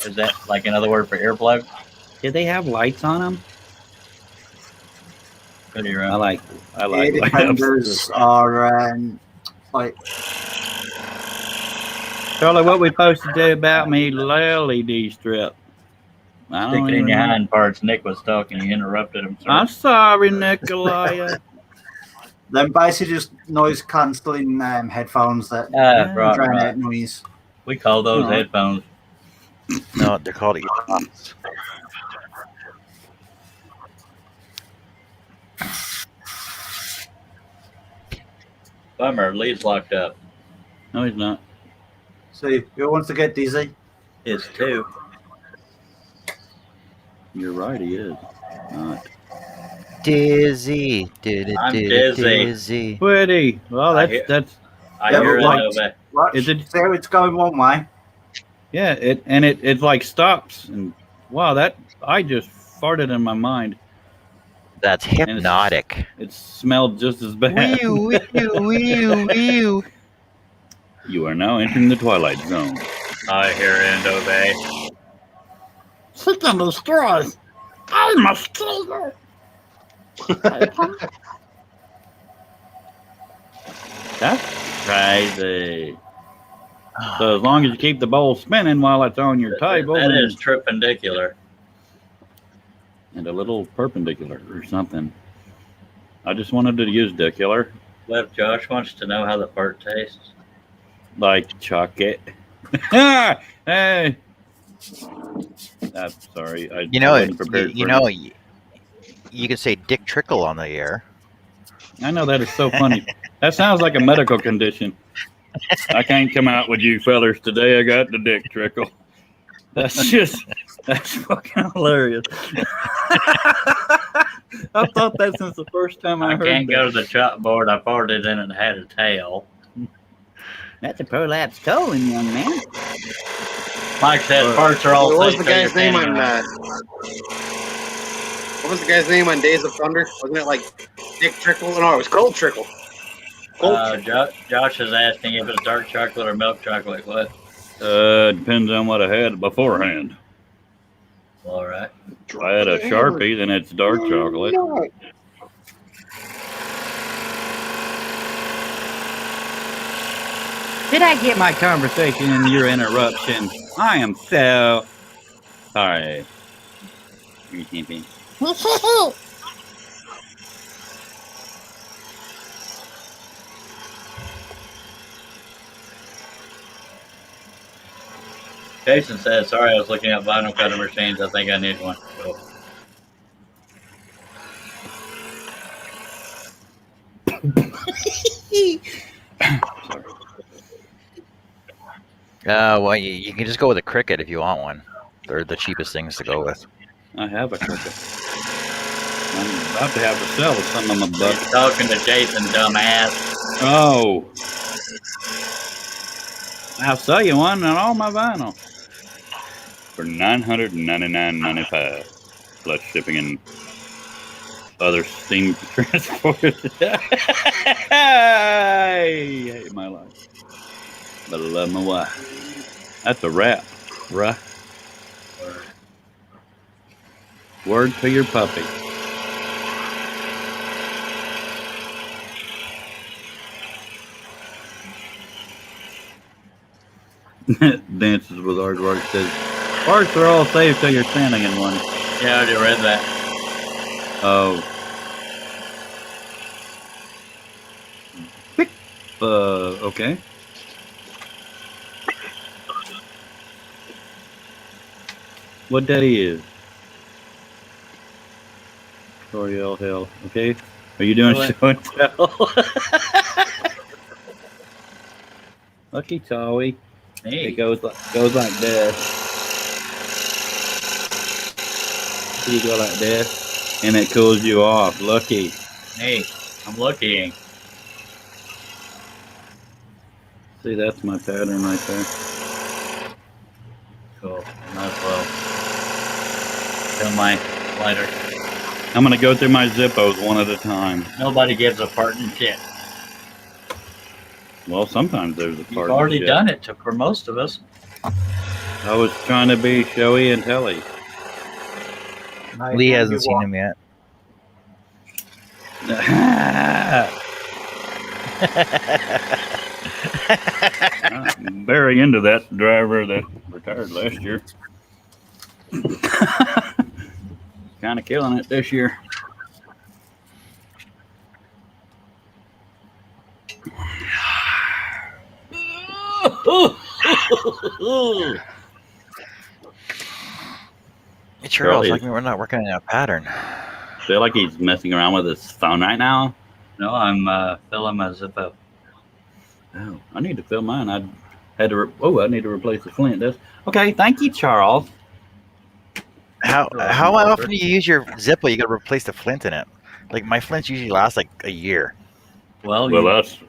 Is that like another word for earplug? Did they have lights on them? Could be wrong. I like Air light ups. defenders are like Charlie, what we supposed to do about me LED strip? I Stick don't it in even your know. hind parts. Nick was talking. You interrupted him, sir. I'm sorry, Nikolai. them basically just noise cancelling headphones that Right, drown right. out noise. We call those Alright. headphones. No, they're called earpods. Bummer, Lee's locked up. No, he's not. See, who wants to get dizzy? It's 2. You're right, he is. Not. Dizzy. I'm dizzy. Dizzy. Pretty. Well, I that's hear- that's I Yeah, hear it but over. Watch, Is it- see how it's going one way. yeah. It like stops and wow, that I just farted in my mind. That's hypnotic. It smelled just as bad. Wee wee wee. You are now entering the twilight zone. I hear and obey. Sit on the straws. I'm a skater. That's crazy. So as long as you keep the bowl spinning while it's on your table, That then- is tripendicular. and a little perpendicular or something. I just wanted to use dicular, Left Josh wants to know how the fart tastes. like chocolate. Hey, I'm sorry. I You know, wasn't prepared for it. You could say Dick Trickle on the air. I know that is so funny. That sounds like a medical condition. I can't come out with you fellers today. I got the dick trickle. That's fucking hilarious. I thought that since the first time I I heard can't that. go to the chalkboard. I farted in it and had a tail. That's a prolapse colon, young man. Mike said farts are all What was safe the till you're guy's name standing on? on What was the guy's name on Days of Thunder? Wasn't it like Dick Trickle? No, it was Cold Trickle. Josh is asking if it's dark chocolate or milk chocolate. What? Depends on what I had beforehand. All right. If I had a Sharpie, then it's dark chocolate. Did I get my conversation in your interruption? I am so sorry. Jason says, sorry, I was looking at vinyl cutter machines. I think I need one. Cool. Well, you can just go with a Cricut if you want one. They're the cheapest things to go with. I have a Cricut. I'm about to have to sell some of my He's butt. talking to Jason, dumbass. Oh. I'll sell you one on all my vinyl for $999.95 plus shipping and other steam transport. I hate my life, but I love my wife. That's a wrap, bruh. Word to your puppy. Dances with Aardvark says, "Parts are all safe till you're standing in one." Yeah, I already read that. Oh. Okay. What day is? Toriel Hill. Okay. Are you doing Really? show and tell? Lucky Charlie. Hey. It goes like this. You go like this, and it cools you off. Lucky. Hey, I'm looking. See, that's my pattern right there. Cool. Might as well fill my lighter. I'm gonna go through my Zippos one at a time. Nobody gives a fart and shit. Well, sometimes there's a part. You've already done it for most of us. I was trying to be showy and telly. Lee hasn't seen him yet. I'm very into that driver that retired last year. Kind of killing it this year. It sure looks like we're not working in a pattern. Feel like he's messing around with his phone right now. No, I'm filling my Zippo. Oh, I need to fill mine. I had to. I need to replace the flint. Okay. Thank you, Charles. How often do you use your Zippo? You got to replace the flint in it. Like my flints usually last like a year. Well,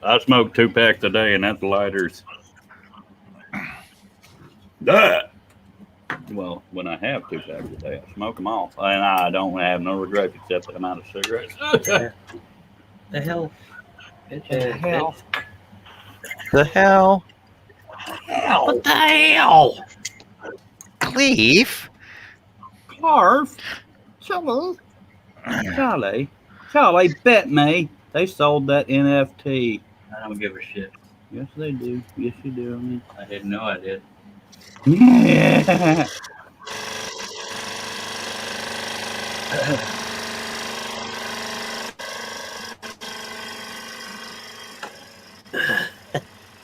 I smoke 2 packs a day, and that's lighters. That. Well, when I have 2 packs a day, I smoke them all, and I don't have no regrets except the amount of cigarettes. The hell? The hell? The hell? What the hell? Cleve? Clarf? Charlie, bet me they sold that NFT. I don't give a shit. Yes, they do. Yes, you do. I mean, I didn't know I did. yeah.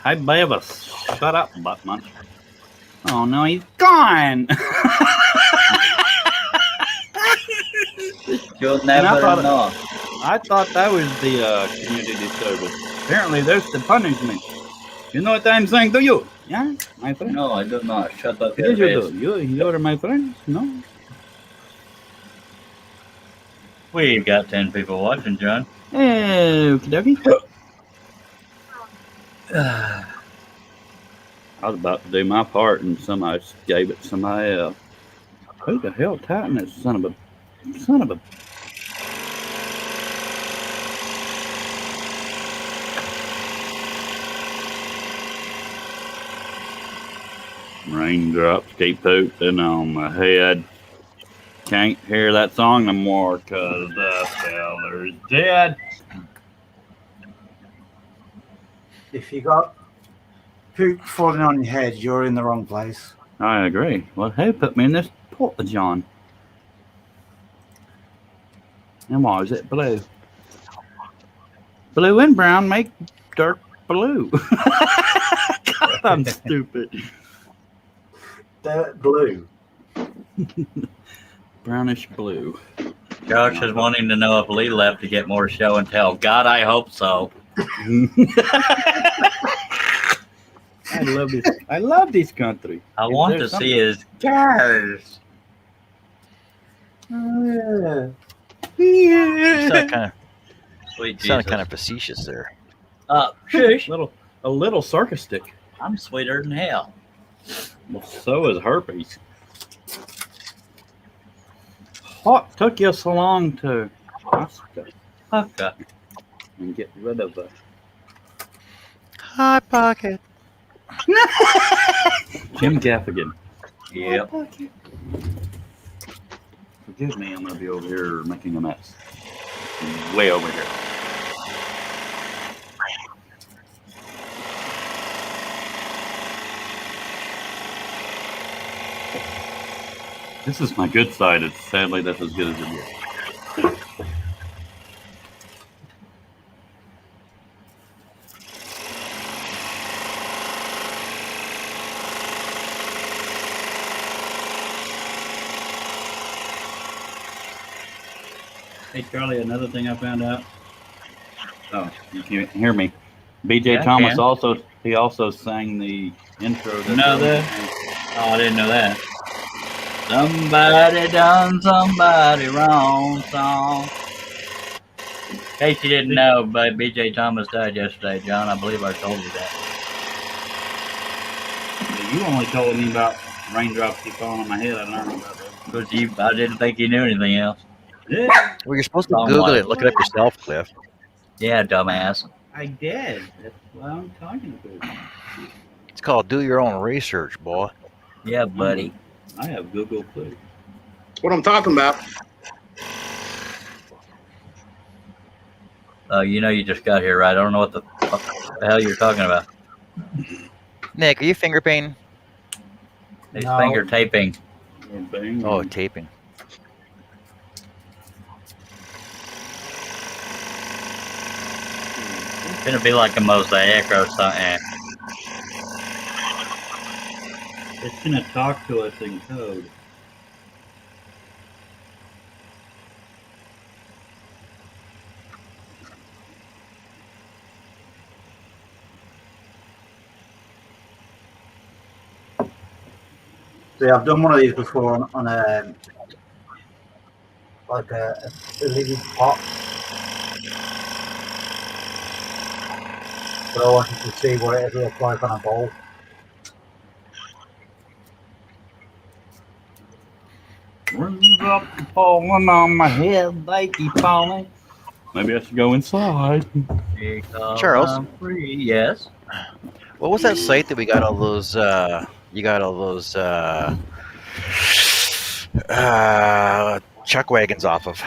Hey, Beavis, shut up, butt munch. Oh no, he's gone. You'll never know. I thought that was the community service. Apparently, there's the punishment. You know what I'm saying? Do you? Yeah, my friend. No, I do not. Shut up. Yes, you do. You're my friend. No. We've got 10 people watching, John. Okie dokie. I was about to do my part, and somebody gave it to somebody else. Who the hell tightened that son of a? Raindrops keep pooping on my head. Can't hear that song no more because the feller's dead. If you got poop falling on your head, you're in the wrong place. I agree. Well, who put me in this pot, John? And why is it blue? Blue and brown make dark blue. God, I'm stupid. Dirt blue. Brownish blue. Josh is wanting to know if Lee left to get more show and tell. God, I hope so. I love this country. I want to see his cars. You Sweet Jesus. sound kind of facetious there. Shush. A little sarcastic. I'm sweeter than hell. Well, so is herpes. What took you so long to Okay. and get rid of the Hot pocket. Jim Gaffigan? Yep. Forgive me, I'm going to be over here making a mess. Way over here. This is my good side. It's sadly that's as good as it gets. Hey Charlie, another thing I found out. Oh, you can't hear me. BJ Yeah, I Thomas can. also sang the intro. You know that? Oh, I didn't know that. Somebody done somebody wrong song. In case you didn't know, but BJ Thomas died yesterday, John. I believe I told you that. You only told me about raindrops keep falling on my head. I learned about that. Because I didn't think you knew anything else. Yeah, Well, you're supposed to Song Google wise. it and look it up yourself, Cliff. Yeah, dumbass. I did. That's what I'm talking about. It's called do your own research, boy. Yeah, buddy. I have Google too. That's what I'm talking about. You know you just got here, right? I don't know what the hell you're talking about. Nick, are you finger painting? He's No. finger taping. Oh, taping. It's gonna be like a mosaic or something. It's gonna talk to us in code. See, I've done one of these before on a like a living pot. But I wanted to see what it would look like on a bowl. Raindrops falling on my head, they keep falling. Maybe I should go inside. Charles? Free. Yes. What was that site that we got all those? You got all those chuck wagons off of.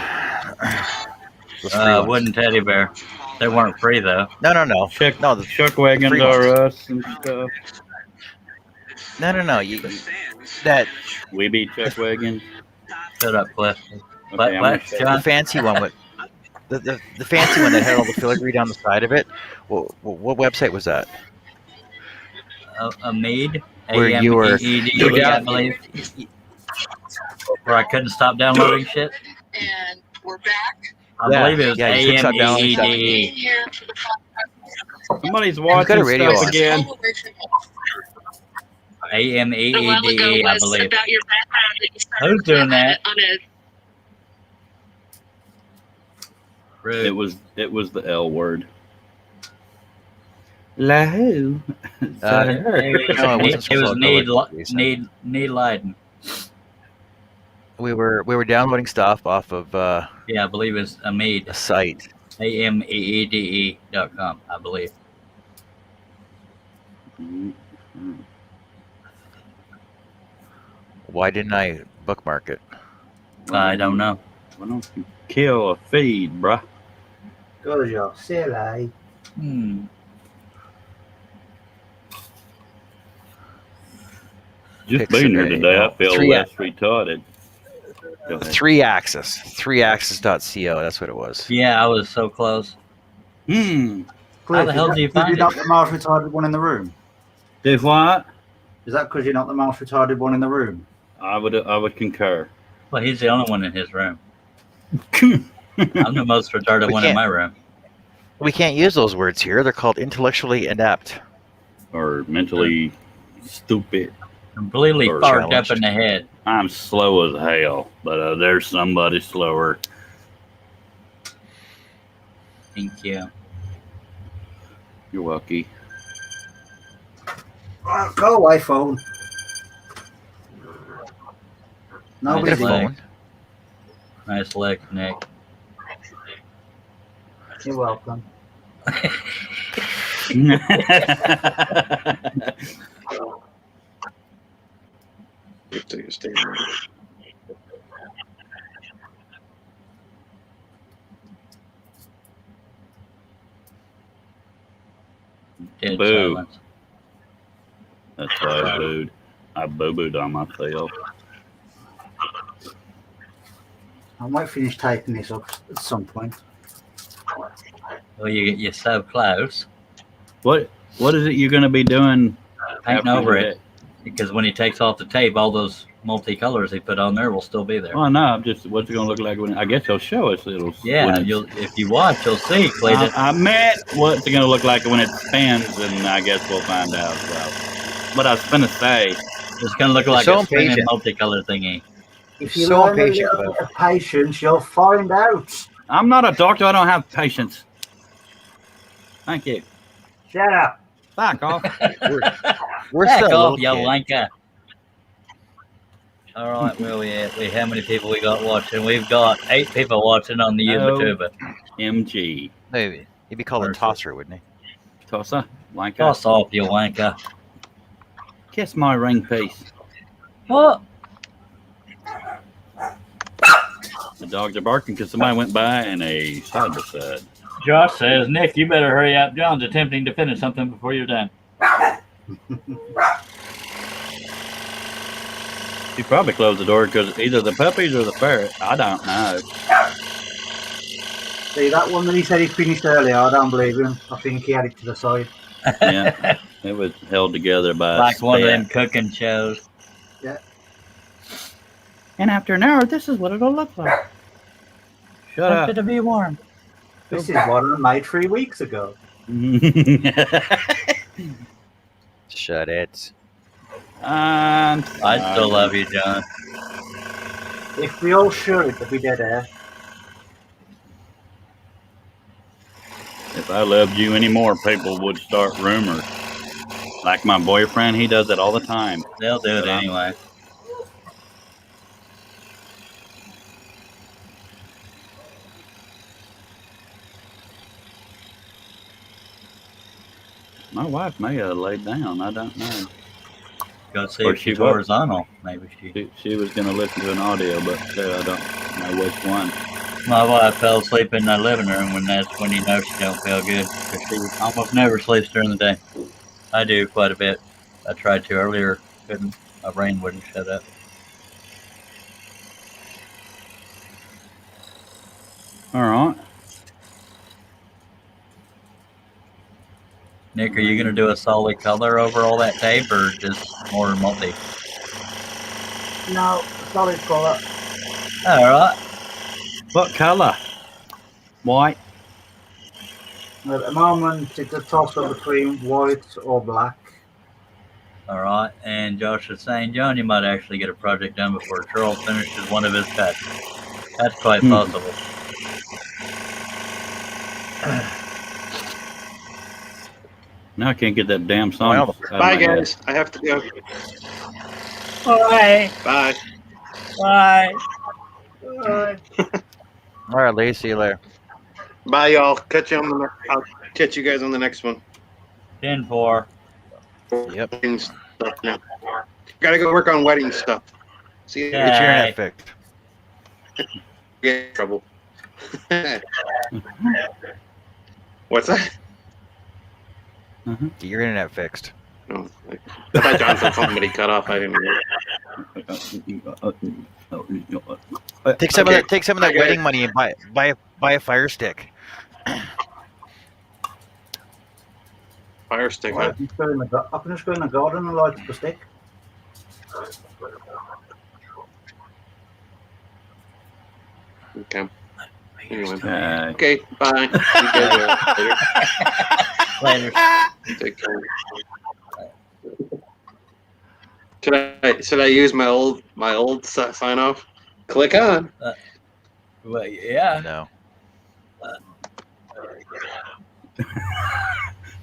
Those free ones. Wooden teddy bear. They weren't free though. No. Chuck, No, the chuck wagons free are ones. us and stuff. No. That We be chuck wagons. Shut up, Cliff. Okay, What, I'm gonna John? shut the fancy one with the fancy one that had all the filigree down the side of it. What website was that? A maid. Where you were- AMEED, I believe. Where I couldn't stop downloading shit. And we're back. I Yeah, believe it was yeah, you couldn't stop downloading stuff. AMEED. Here for the podcast. Somebody's got watching a radio stuff on. again. A while ago AMEED, I was believe. about your background that you started Who's doing that? on a Rude. It was the L word. La who? It was need Leiden. We were downloading stuff off of Yeah, I believe it's Ameed. a site. AMEEDE.com, I believe. Why didn't I bookmark it? I don't know. Why don't you kill a feed, bruh? Cause you're silly. Just Picks being here a- today, I feel three- less retarded. Go ahead. 3axis. 3axis.co. That's what it was. Yeah, I was so close. How the hell do you Because find you're not it? the most retarded one in the room? Did what? Is that because you're not the most retarded one in the room? I would concur. Well, he's the only one in his room. I'm the most retarded We one in can't- my room. We can't use those words here. They're called intellectually inept. Or mentally stupid. Completely Or farted up challenged. in the head. I'm slow as hell, but there's somebody slower. Thank you. You're welcome. Oh, go away, phone. Nobody Nice Get a leg. phone. Nice leg, Nick. You're welcome. Take a stand. Dead Boo. silence. That's why I booed. I boo-booed on myself. I might finish typing this up at some point. Well, you're so close. What is it you're going to be doing? Painting after over you it. Because when he takes off the tape, all those multicolors he put on there will still be there. Well, no, I'm just what's it going to look like when I guess they'll show us. It'll Yeah, when it's- you'll if you watch, you'll see. Clayton. I meant what's it going to look like when it spins, and I guess we'll find out. Well, what I was going to say, It's going to look like so a spinning impatient. multicolor thingy. If you So learn a impatient, little bit of patience, you'll find out. I'm not a doctor. I don't have patience. Thank you. Shut up. Back off. We're Back still a off, little you kid. wanker. All right, well, how many people we got watching? We've got 8 people watching on the No. YouTube. MG. Maybe he'd be called a Versus- tosser, wouldn't he? Tosser. Wanker. Toss off, you wanker. Kiss my ring piece. What? The dogs are barking because somebody went by in a side by side. Josh says, Nick, you better hurry up. John's attempting to finish something before you're done. He probably closed the door because either the puppies or the ferret. I don't know. See, that one that he said he finished earlier, I don't believe him. I think he had it to the side. Yeah, it was held together by Like one of a them cooking shows. And after an hour, this is what it'll look like. Shut up. to be warm. This is what I made 3 weeks ago. Shut it. I I still love you, John. If we all should, it'd be dead air. If I loved you anymore, people would start rumors. Like my boyfriend, he does it all the time. They'll do it anyway. My wife may have laid down. I don't know. Go see Or if she she's was. horizontal. Maybe she. She was going to listen to an audio, but I don't know which one. My wife fell asleep in the living room when that's when you know she don't feel good. 'Cause she almost never sleeps during the day. I do quite a bit. I tried to earlier, couldn't. My brain wouldn't shut up. All right. Nick, are you gonna do a solid color over all that tape, or just more multi? No, solid colour. All right. What color? White. At the moment, it's a toss-up between white or black. All right. And Josh is saying, John, you might actually get a project done before Charles finishes one of his cuts. That's quite possible. Now I can't get that damn song. out of Bye, my head. guys. I have to go. Bye. Bye. Bye. All right, Lee. See you later. Bye, y'all. I'll catch you guys on the next one. 10-4. Yep. Wedding stuff now. Gotta go work on wedding stuff. See you. Get your internet fixed. Get in trouble. What's that? Get your internet fixed. No, I thought John said something, but he cut off. I didn't hear. Take some Okay. of that. Take some of that Bye, wedding guys. money and buy a fire stick. Fire stick. I can just go in the garden and light up the stick. Okay. Anyway. Okay. Okay. Bye. See you guys later. Later. Take care. Should I use my old sign off? Click on. Well, yeah. No.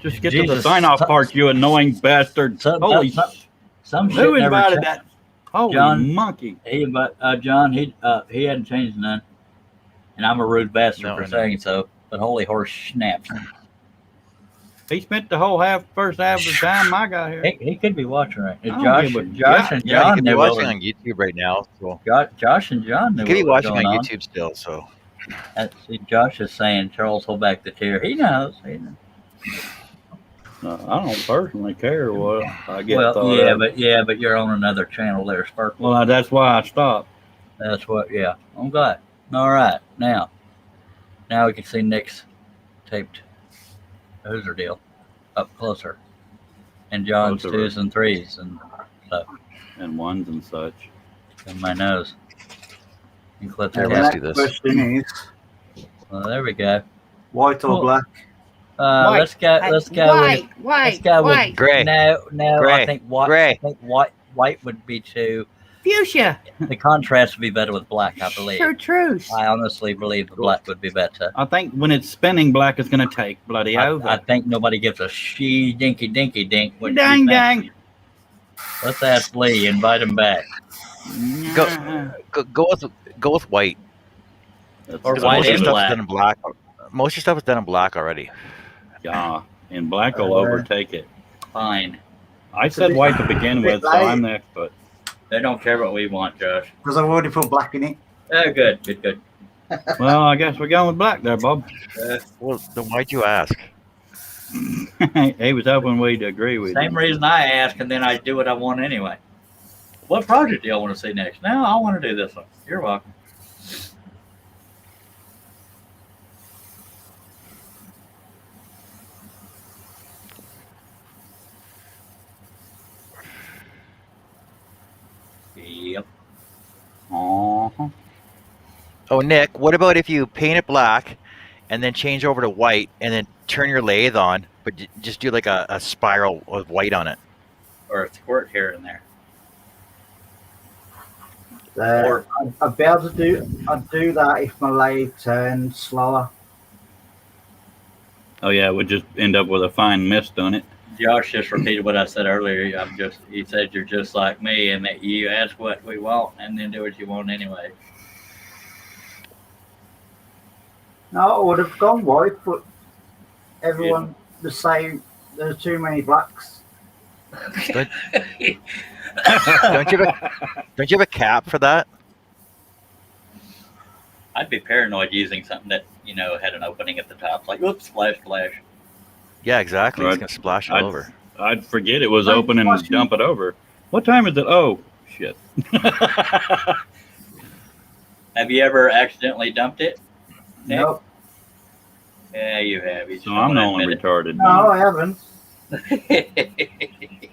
Just get to the Jesus. sign off part, you annoying bastard. Holy Some shit Who never invited cha- that? Holy John, monkey. John, he hadn't changed none. And I'm a rude bastard No, for I know. saying so, but holy horse snaps. He spent the whole first half of the time I got here. He could be watching right. I don't Josh, give a- Josh and Yeah, you John could be knew watching what on YouTube right now. So Josh and John knew you could be what was watching going on on. YouTube still. So See, Josh is saying, Charles, hold back the tear. He knows. He knows. I don't personally care what I get Well, thought yeah, of. but you're on another channel there, Sparkle. Well, that's why I stopped. That's what. Yeah, I'm glad. All right, now we can see Nick's taped Hoosier deal up closer, and John's Both of 2s and 3s and stuff, and 1s and such. and my nose. You clip the Here, The let's cap. do next this. question is Well, there we go. white or Well, black? White. Let's go. Let's go with. Let's go with Gray. No. Gray. I think white. Gray. I think white would be too. Fuchsia. The contrast would be better with black, I believe. Chartreuse. I honestly believe the black would be better. I think when it's spinning, black is going to take bloody over. I think nobody gives a dinky dink. What do you Dang think? dang. Let's ask Lee. Invite him back. Go with white. Or 'Cause white most of your and stuff is black. done in black. Most of your stuff is done in black already. Yeah, and black will overtake it. Fine. I said white to begin with, so I'm next, but They don't care what we want, Josh. Because I've already put black in it. Oh, good. well, I guess we're going with black there, Bob. Well, then why'd you ask? He was hoping we'd agree with Same you. reason I ask, and then I do what I want anyway. What project do y'all want to see next? No, I want to do this one. You're welcome. Yep. Uh-huh. Oh, Nick, what about if you paint it black and then change over to white and then turn your lathe on, but just do like a spiral of white on it? Or a squirt here and there. Or I'd be able to do that if my lathe turned slower. Oh yeah, it would just end up with a fine mist on it. Josh just repeated what I said earlier. He said you're just like me, and that you ask what we want and then do what you want anyway. No, I would have gone white, but everyone was saying there's too many blacks. Don't you have a cap for that? I'd be paranoid using something that had an opening at the top, like oops, splash. Yeah, exactly. It's Right. gonna splash all over. I'd forget it was open and dump it over. What time is it? Oh, shit. Have you ever accidentally dumped it, Nick? Nope. Yeah, you have. You just So I'm the don't only admit retarded. No, I haven't. it.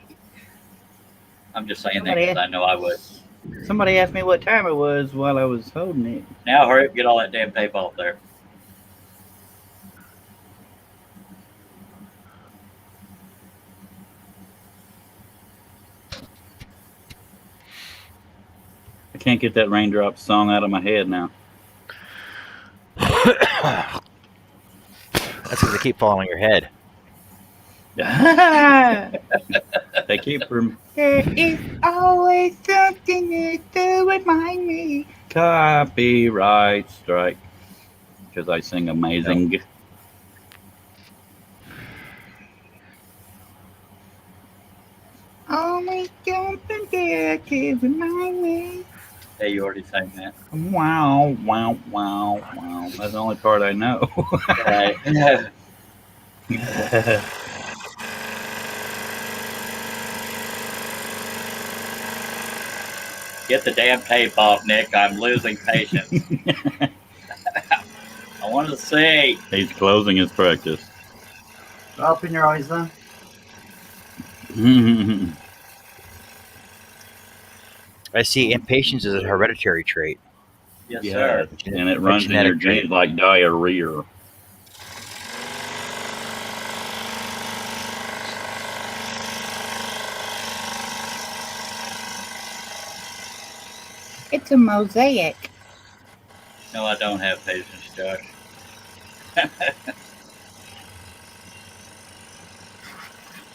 I'm just saying that because I know I would. Somebody asked me what time it was while I was holding it. Now hurry up, get all that damn tape off there. I can't get that raindrop song out of my head now. That's because they keep falling on your head. They keep There is always something new to remind me. copyright strike because I sing amazing. Always something there to remind me. Hey, you already sang that. Wow, wow, wow, wow. That's the only part I know. Right. Get the damn tape off, Nick. I'm losing patience. I want to see. He's closing his practice. Open your eyes then. I see impatience is a hereditary trait. Yes, Yeah, sir. and it runs in your genetic trait. genes like diarrhea. It's a mosaic. No, I don't have patience, Josh.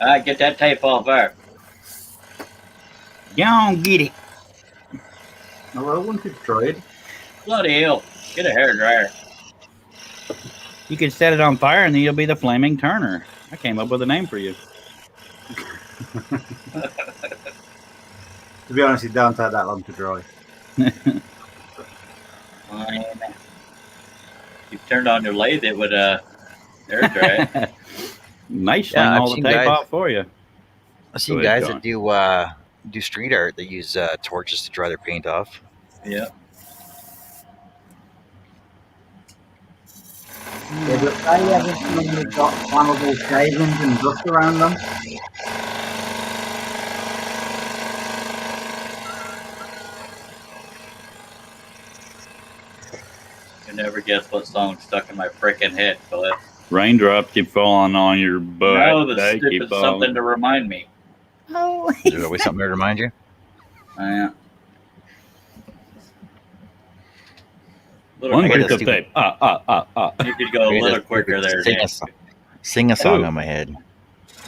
All right, get that tape off there. You don't get it. No, I wouldn't have tried. Bloody hell. Get a hair dryer. You could set it on fire and then you'll be the Flaming Turner. I came up with a name for you. To be honest, it don't take that long to dry. Fine. You turned on your lathe, it would hair dry it. Nice sling Yeah, I've all the seen tape guys- off for you. I've seen Go ahead, guys John. that do street art that use torches to dry their paint off. Yeah. Yeah, but they haven't normally got flammable shavings and dust around them. You never guess what song stuck in my frickin' head, Cliff. Raindrops keep falling on your butt. No, the They keep stupid falling. something to remind me. Oh, There's always something to remind you. Yeah. One I got piece a of tape. You could go a I got little a quicker there, sing Dan. Sing a song Ooh. on my head.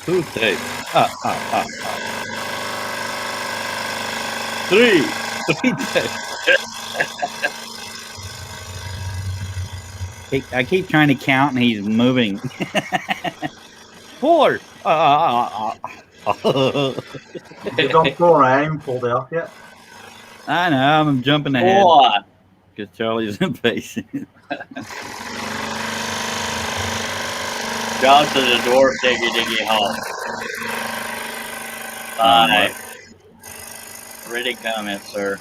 Two tape. Three tape. I keep trying to count and he's moving. 4. You've gone 4, I haven't pulled it off yet. I know, I'm jumping ahead. 4. Because Charlie's impatient. Josh is a dwarf diggy hole. 5. Ready comment, sir.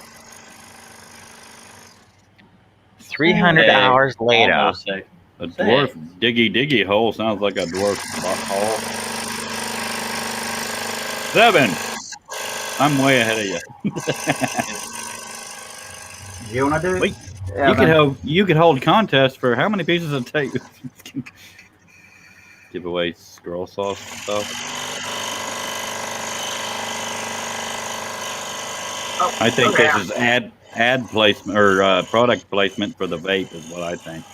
300 hours later. Almost 6. A dwarf diggy hole sounds like a dwarf hole. 7. I'm way ahead of you. Do you want to do it? Wait, Yeah, you could hold contest for how many pieces of tape? Give away scroll sauce stuff. I think this is ad placement or product placement for the vape is what I think.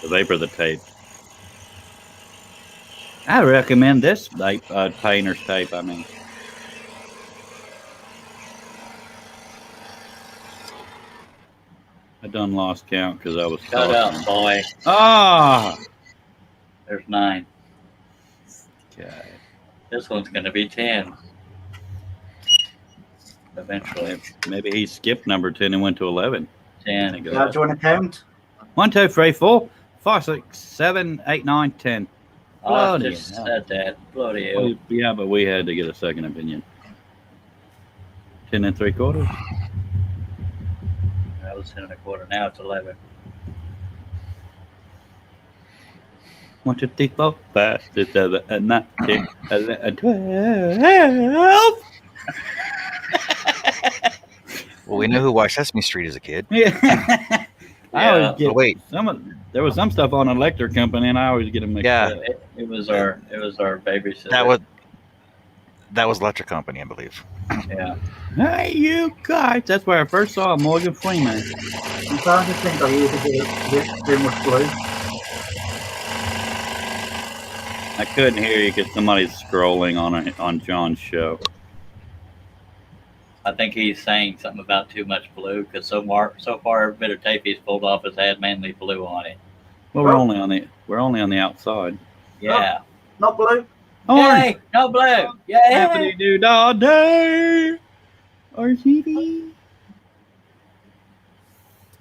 The vape or the tape. I recommend this vape, painter's tape. I mean, I done lost count because I was Shut talking. up, boy. Ah, There's 9. okay. This one's going to be 10. Eventually. Maybe he skipped number 10 and went to 11. 10. do you want to count? 1, 2, 3, 4, 5, 6, 7, 8, 9, 10. I Bloody just hell. said that. Bloody hell. Yeah, but we had to get a second opinion. 10 3/4. That was 10 1/4. Now it's 11. 1, 2, 3, 4, 5, 6, 7, 8, 9, 10, 11, 12. Well, we know who watched Sesame Street as a kid. Yeah. I always get wait. There was some stuff on Electric Company, and I always get them mixed up. It was our babysitter. That was Electric Company, I believe. Yeah. Hey, you guys! That's where I first saw Morgan Freeman. I'm starting to think I used to get too much blue. I couldn't hear you because somebody's scrolling on John's show. I think he's saying something about too much blue because so far every bit of tape he's pulled off has had mainly blue on it. Well, we're only on the outside. Yeah. Not blue. Orange. Yay! No blue. Yeah. Happy do da day. RGB.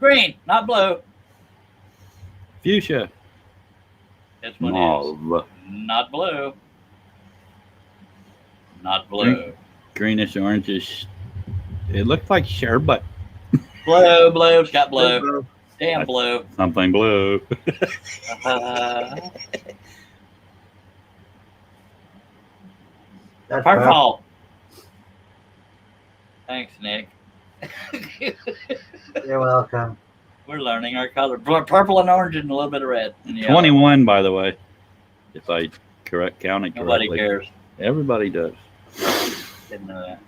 Green, not blue. Fuchsia. This one Mauve. is not blue. Not blue. Greenish, orangish. It looked like sherbet. Blue, blue's got blue. Damn blue. Something blue. Purple. Thanks, Nick. You're welcome. We're learning our color. Purple and orange and a little bit of red. And yellow. 21, by the way. If I counted correctly. Nobody cares. Everybody does. Didn't know that.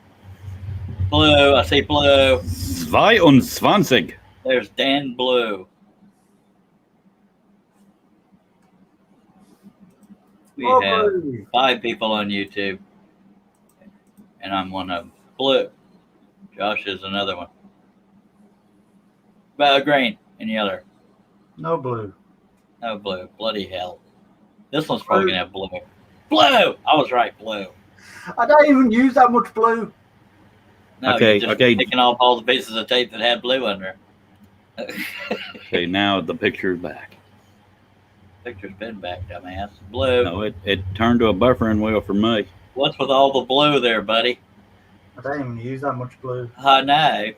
Blue. I see blue. 22. There's Dan Blue. We have 5 people on YouTube. And I'm one of them. Blue. Josh is another one. Green and yellow. No blue. No blue. Bloody hell. This one's probably going to have blue. Blue! I was right, blue. I don't even use that much blue. No, Okay, you're just picking off all the pieces of tape that had blue under. Okay, now the picture's back. Picture's been back, dumbass. Blue. No, it turned to a buffering wheel for me. What's with all the blue there, buddy? I don't even use that much blue. I know.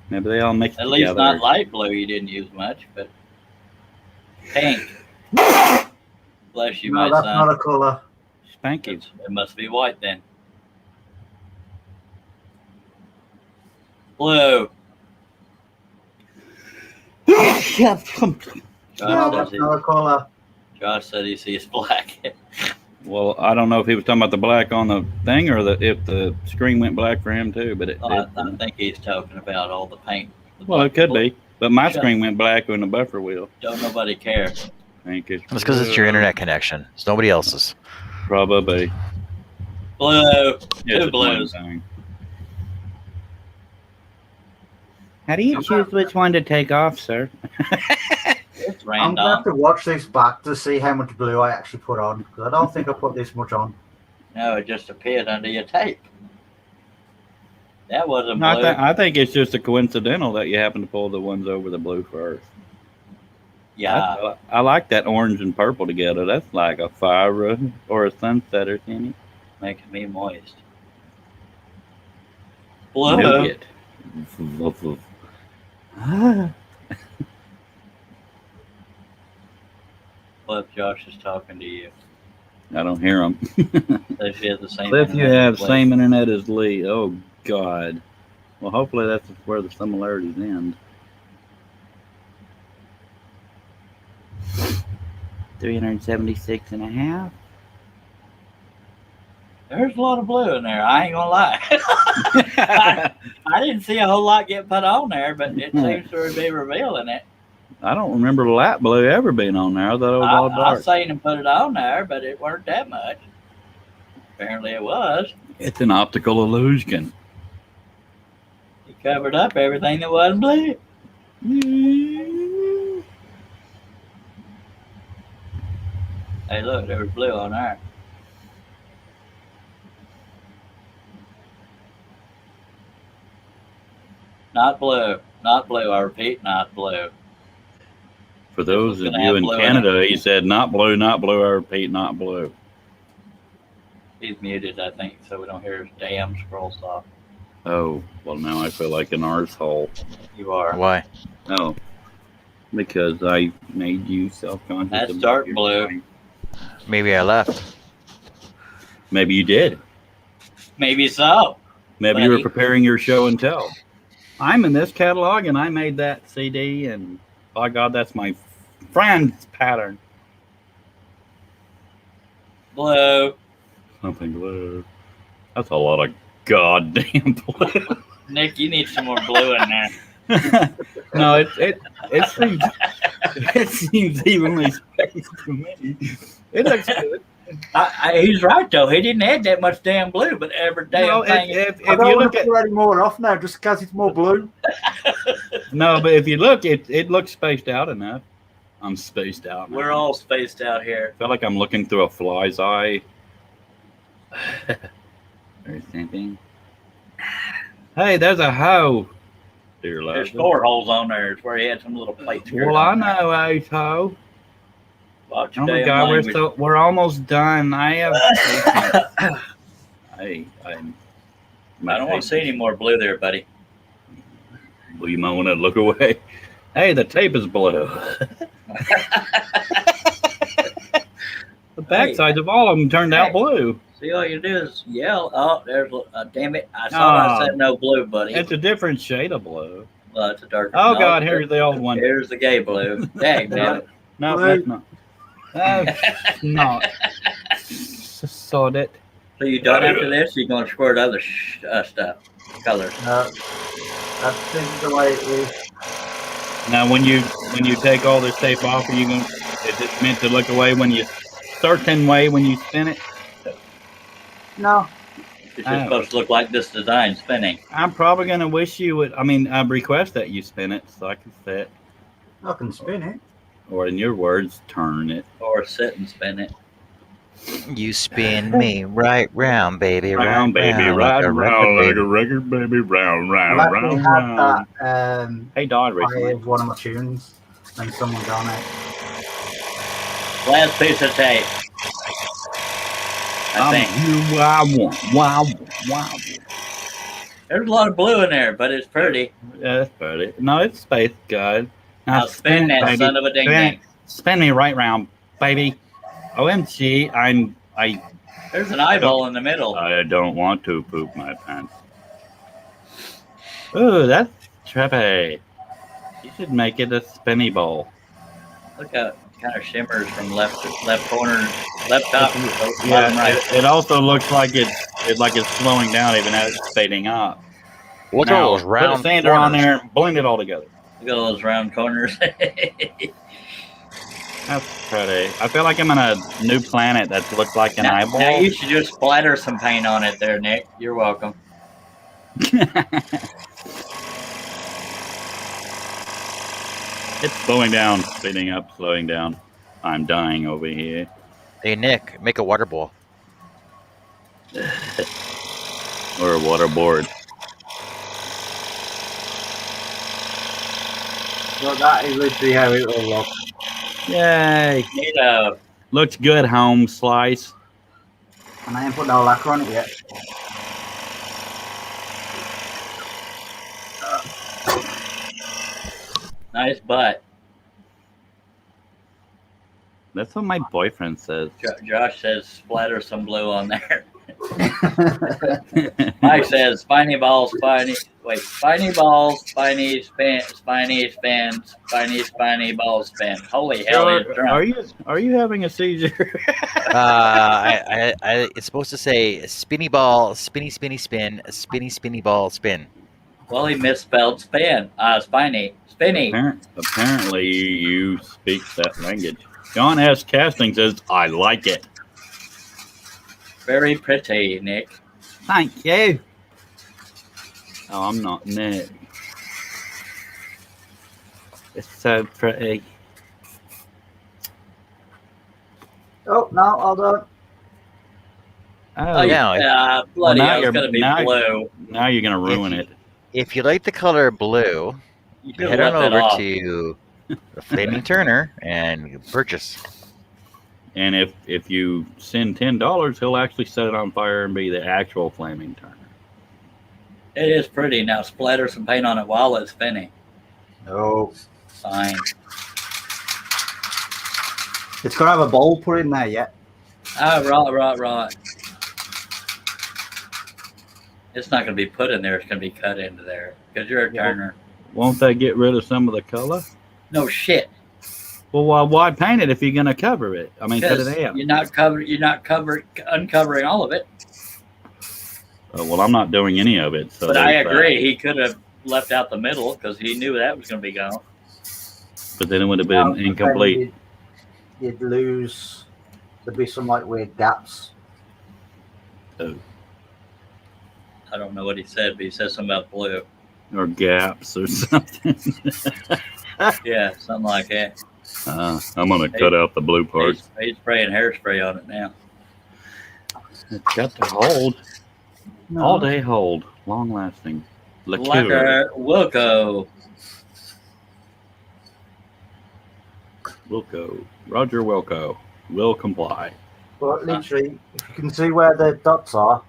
Maybe they all mixed At together. least not light blue you didn't use much, but pink. Bless you, No, my that's son. not a colour. Spanky. It must be white then. Blue. Josh No, says that's he, not a colour. Josh said he sees black. Well, I don't know if he was talking about the black on the thing or if the screen went black for him too, but I think he's talking about all the paint. well, it could be. But my Shut- screen went black on the buffer wheel. Don't nobody care. Thank you. It's because it's your internet connection. It's nobody else's. Probably. Blue. It's Two a plain blues. thing. How do you choose which one to take off, sir? It's I'm going to have random. to watch this back to see how much blue I actually put on, because I don't think I put this much on. No, it just appeared under your tape. That wasn't No, blue. I think it's just a coincidental that you happen to pull the ones over the blue first. Yeah. I like that orange and purple together. That's like a fire or a sunset or something. Making me moist. Blue. Nougat. Cliff, Josh is talking to you. I don't hear them. Says you have the same. Cliff, you internet have as Lee. same internet as Lee. Oh, God. Well, hopefully that's where the similarities end. 376 and a half. There's a lot of blue in there. I ain't gonna lie. I didn't see a whole lot get put on there, but it seems to be revealing it. I don't remember light blue ever being on there. I thought it was all I dark. seen him put it on there, but it weren't that much. Apparently it was. It's an optical illusion. He covered up everything that wasn't blue. Hey, look, there was blue on there. Not blue. Not blue. I repeat, not blue. For those of gonna you have in blue in Canada, he said, not blue, not blue. I repeat, not blue. He's muted, I think, so we don't hear his damn scroll stop. Oh, well, now I feel like an arsehole. You are. Why? Oh, because I made you self-conscious. That's about dark your blue. thing. Maybe I left. Maybe you did. Maybe so. Maybe you were Buddy. preparing your show and tell. I'm in this catalog, and I made that CD, and by God, that's my friend's pattern. Blue. Something blue. That's a lot of goddamn blue. Nick, you need some more blue in there. No, it seems evenly spaced to me. It looks good. He's right, though. He didn't add that much damn blue, but every damn No, thing. if I don't you want look to at put any more off now, just because it's more blue. no, but if you look, it looks spaced out enough. I'm spaced out. We're all spaced out here. I feel like I'm looking through a fly's eye. Or something. Hey, there's a hoe. Dear There's Leslie. 4 holes on there. It's where he had some little plates. Well, I know, Ace Hoe. Watch Oh your my damn God, language. we're almost done. I have. I don't want to see any more blue there, buddy. Well, you might want to look away. Hey, the tape is blue. The backsides of all of them turned out blue. See, all you do is yell. Oh, there's damn it. I saw I said no blue, buddy. It's a different shade of blue. Well, it's a dark. Oh, no, God, here's the old one. Here's the gay blue. Dang, man. No, that's not. That's not. So that. So you done after this? You're going to squirt other stuff, colors. That's the way it is. Now, when you take all this tape off, are you going? Is it meant to look away when you certain way when you spin it? No. It's just supposed to look like this design spinning. I'm probably going to wish you would. I mean, I request that you spin it so I can sit, I can spin it. or in your words, turn it. Or sit and spin it. You spin me right round, baby, Round, baby, round, right like a round, record, like baby. a record, baby, round, I've round, actually round, had round. that Hey, Don, play recently. of one of my tunes, and someone done it. Last piece of tape. I think. You, I want, wow, wow. There's a lot of blue in there, but it's pretty. Yeah, that's pretty. No, it's space, good. Now spin that baby. son of a ding Spin ding. it. Spin me right round. baby. OMG, There's an eyeball in the middle. I don't want to poop my pants. Oh, that's trippy. You should make it a spinny bowl. Look how it kind of shimmers from left corner, left top, bottom Yeah, right. it also looks like it's slowing down even as it's fading up. What's all Now, those put a round sander on corners? there and blend it all together. Look at all those round corners. That's pretty. I feel like I'm on a new planet that looks like an eyeball. Now you should just splatter some paint on it there, Nick. You're welcome. It's slowing down, speeding up, slowing down. I'm dying over here. Hey Nick, make a water bowl. Or a waterboard. So that is literally how it will look. Yay! Neato. Looks good, home slice. And I ain't put no lacquer on it yet. Nice butt. That's what my boyfriend says. Josh says splatter some blue on there. Mike says spiny balls, spiny balls, spiny balls spin. Holy hell! Are you having a seizure? It's supposed to say spinny ball, spinny spin, spinny ball spin. Well, he misspelled spinny. Apparently, you speak that language. John S. Casting says, "I like it." Very pretty, Nick. Thank you. Oh, I'm not Nick. It's so pretty. Oh, no, hold on. Oh, yeah. Bloody now hell, it's you're- going to be now- blue. Now you're gonna ruin it. If you like the color blue, You could head have on left it over off. to the Flaming Turner and purchase. And if you send $10, he'll actually set it on fire and be the actual flaming turner. It is pretty. Now splatter some paint on it while it's spinning. No. Fine. It's got to have a bowl put in there yet. Ah, right. It's not going to be put in there. It's going to be cut into there because you're a turner. Won't that get rid of some of the color? No shit. Well, why paint it if you're gonna cover it? I mean, cut Because it out. you're not uncovering all of it. Well, I'm not doing any of it. So But I there's that. agree. He could have left out the middle because he knew that was going to be gone. But then it would have been incomplete. You'd lose. There'd be some like weird gaps. Oh. I don't know what he said, but he said something about blue. Or gaps or something. Yeah, something like that. I'm gonna cut out the blue parts. He's spraying hairspray on it now. It's got to hold. No. All day hold. Long lasting. Liqueur. Lacquer Wilco. Wilco. Roger Wilco. Will comply. But literally, if you can see where the dots are,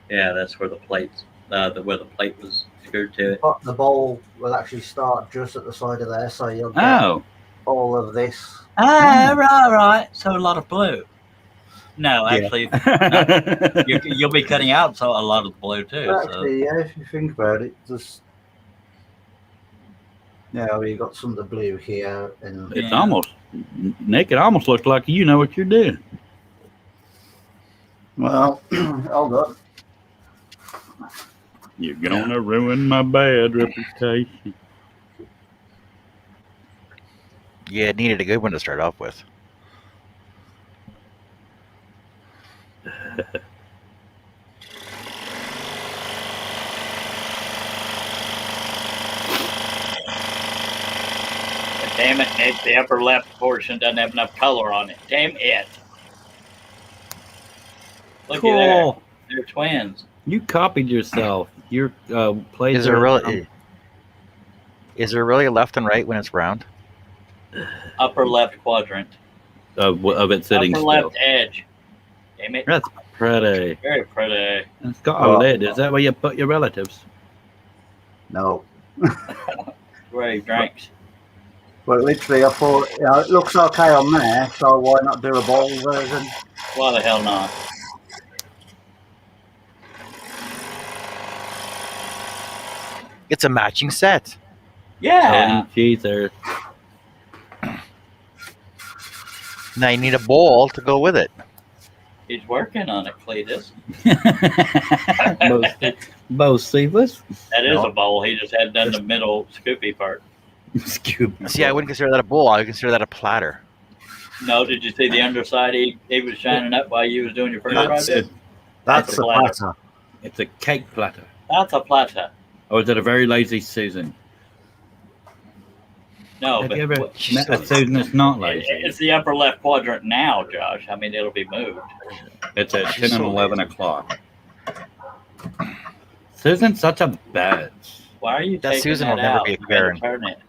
Yeah, that's where the plates, where the plate was screwed to it. but the bowl will actually start just at the side of there, so you'll get Oh. all of this. Ah, right. So a lot of blue. No, Yeah. actually, no, you'll be cutting out a lot of blue too. So. Actually, yeah, if you think about it, just yeah, we got some of the blue here, and It's almost, Nick, it almost looks like you know what you're doing. well, hold on. You're gonna ruin my bad reputation. Yeah, it needed a good one to start off with. Damn it, Nick, the upper left portion doesn't have enough color on it. Damn it. Look at Cool. there. They're twins. You copied yourself. Your plays Is there are- really? Is there really a left and right when it's round? Upper left quadrant. of it sitting Upper still. left edge. Damn it. That's pretty. Very pretty. It's got a lid. Is that where you put your relatives? No. Where he drinks. But literally, I thought, it looks okay on there, so why not do a ball version? Why the hell not? It's a matching set. Yeah. Oh, Jesus. Now you need a bowl to go with it. He's working on it, Cletus. Both sleeveless. That is No. a bowl. He just hadn't done the middle scoopy part. Scoop. See, I wouldn't consider that a bowl. I would consider that a platter. No, did you see the underside? He was shining up while you was doing your first That's project. it. That's a platter. It's a cake platter. That's a platter. Or is it a very lazy Susan? No, Have but you ever met a Susan that's not lazy? it's the upper left quadrant now, Josh. I mean, it'll be moved. It's at 10 and 11 o'clock. Susan's such a bitch. Why are you That taking Susan that will never out? be a You better Karen. turn it.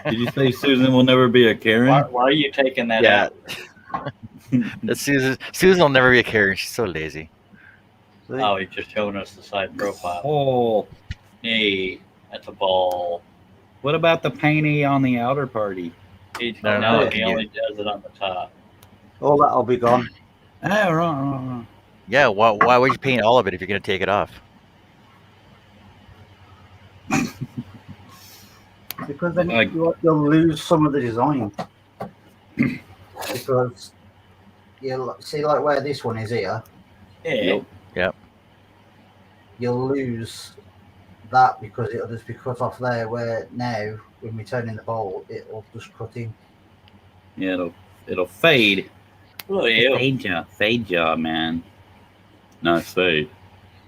Did you say Susan will never be a Karen? Why are you taking that Yeah. out? That Susan will never be a Karen. She's so lazy. Oh, he's just showing us the side profile. Oh, Hey, that's a ball. what about the painty on the outer party? No, he only does it on the top. All that'll be gone. Oh, right. Yeah, why would you paint all of it if you're going to take it off? Because then you'll lose some of the design. Because you'll see, like where this one is here, Yeah. Yep. you'll lose that because it'll just be cut off there. Where now, when we turn in the bowl, it'll just cut in. Yeah, it'll fade. Look at you. Fade job, man. Nice fade.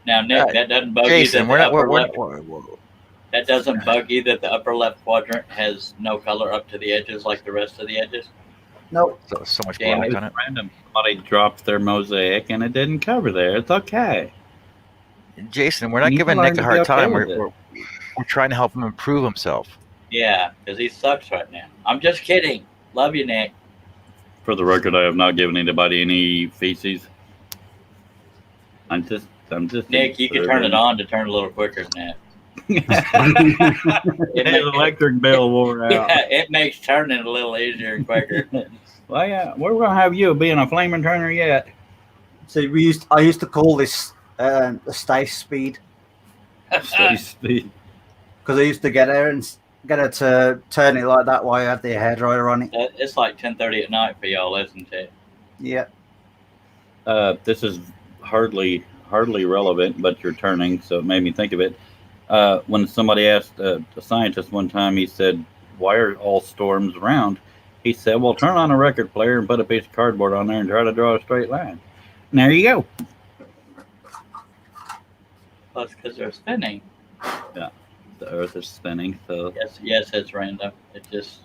Now, Nick, that doesn't bug Jason, you that the we're upper left. not. That doesn't bug you that the upper left quadrant has no color up to the edges like the rest of the edges. Nope. So much Damn black it. on it. Random. Somebody dropped their mosaic and it didn't cover there. It's okay. Jason, we're not You giving learn Nick to a be hard okay time. with We're trying to help him improve himself. Yeah, because he sucks right now. I'm just kidding. Love you, Nick. For the record, I have not given anybody any feces. I'm just. Nick, you can turn it on to turn a little quicker than that. His electric bill wore out. Yeah, it makes turning a little easier and quicker. Well, yeah, we're gonna have you being a flaming turner yet. See, I used to call this the stay speed Stay speed. because I used to get her to turn it like that while I had the hairdryer on it. It's like 10:30 at night for y'all, isn't it? Yeah. This is hardly relevant, but you're turning, so it made me think of it. When somebody asked a scientist one time, he said, "Why are all storms round?" He said, "Well, turn on a record player and put a piece of cardboard on there and try to draw a straight line." And there you go. Well, it's because they're spinning. Yeah, the Earth is spinning, so. Yes, it's random. It just.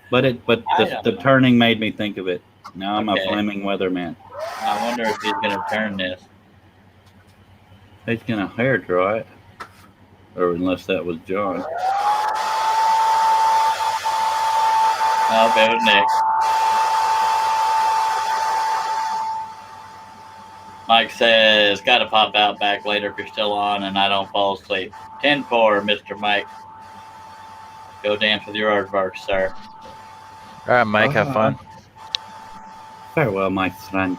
But I don't the know. turning made me think of it. Now I'm Okay. a flaming weatherman. I wonder if he's gonna turn this. He's gonna hair dry it, or unless that was John. Oh, it was Nick. Mike says, "Gotta pop out back later if you're still on and I don't fall asleep." 10-4, Mr. Mike. Go dance with your aardvark, sir. All right, Mike, have fun. Farewell, my friend.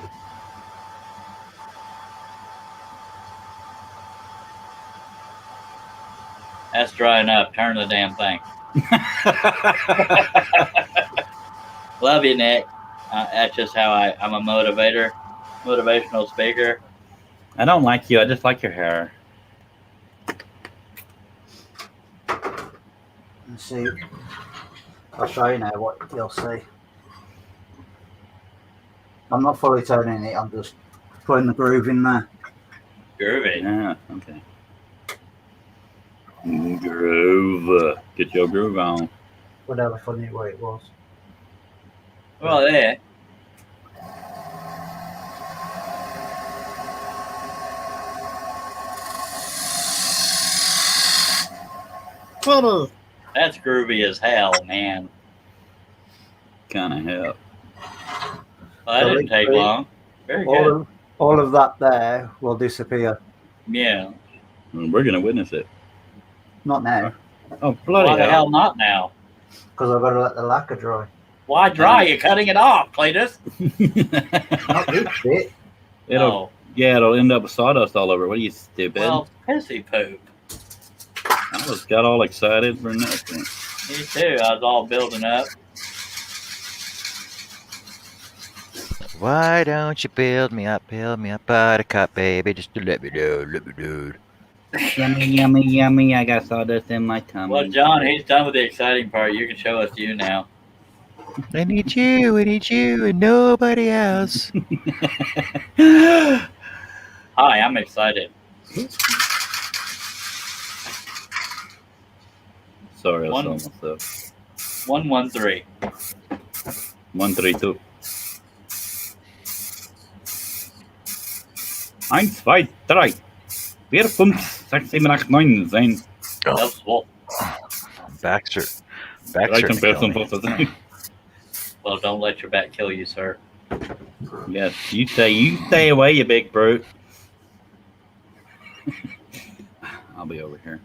That's drying up. Turn the damn thing. Love you, Nick. That's just how I'm a motivational speaker. I don't like you. I just like your hair. Let's see. I'll show you now what you'll see. I'm not fully turning it. I'm just putting the groove in there. Groovy. Yeah, okay. Groove. Get your groove on. Whatever funny way it was. Well, yeah. That's groovy as hell, man. Kind of help. Well, that didn't take long. Very good. All of that there will disappear. Yeah. We're going to witness it. Not now. Oh, bloody Why the hell not now? Because I've got to let the lacquer dry. Why dry? You're cutting it off, Cletus. Not this bit. It'll end up with sawdust all over. What are you, stupid? Well, pissy poop. I just got all excited for nothing. Me too. I was all building up. Why don't you build me up, buttercup, baby, just to let me know. Yummy, yummy, yummy. I got sawdust in my tummy. Well, John, he's done with the exciting part. You can show us you now. I need you, and nobody else. Hi, I'm excited. Sorry, I saw myself. 113. 132. 1, 2, 3. 4, 5, 6, 7, 8, 9, 10. That's what. Baxter. Well, don't let your back kill you, sir. Yes, you stay away, you big brute. I'll be over here.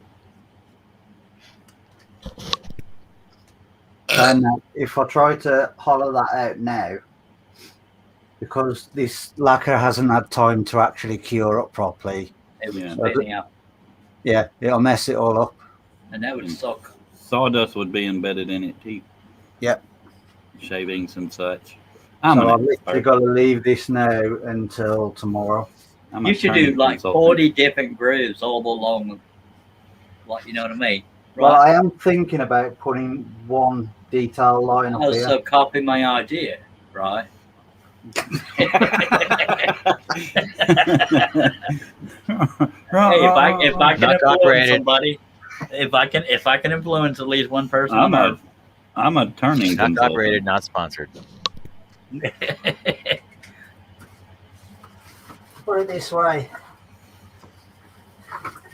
And if I try to hollow that out now, because this lacquer hasn't had time to actually cure up properly, It was Yeah. spitting out. yeah, it'll mess it all up. And that would suck. Sawdust would be embedded in it too. Yep. Shavings and such. So I've literally got to leave this now until tomorrow. You should do like 40 different grooves all along. Like, you know what I mean? Right? Well, I am thinking about putting one detail line up here. So copy my idea, right? Hey, if I can influence somebody, if I can influence at least one person, I'm a turning not consultant. operated, not sponsored. Put it this way: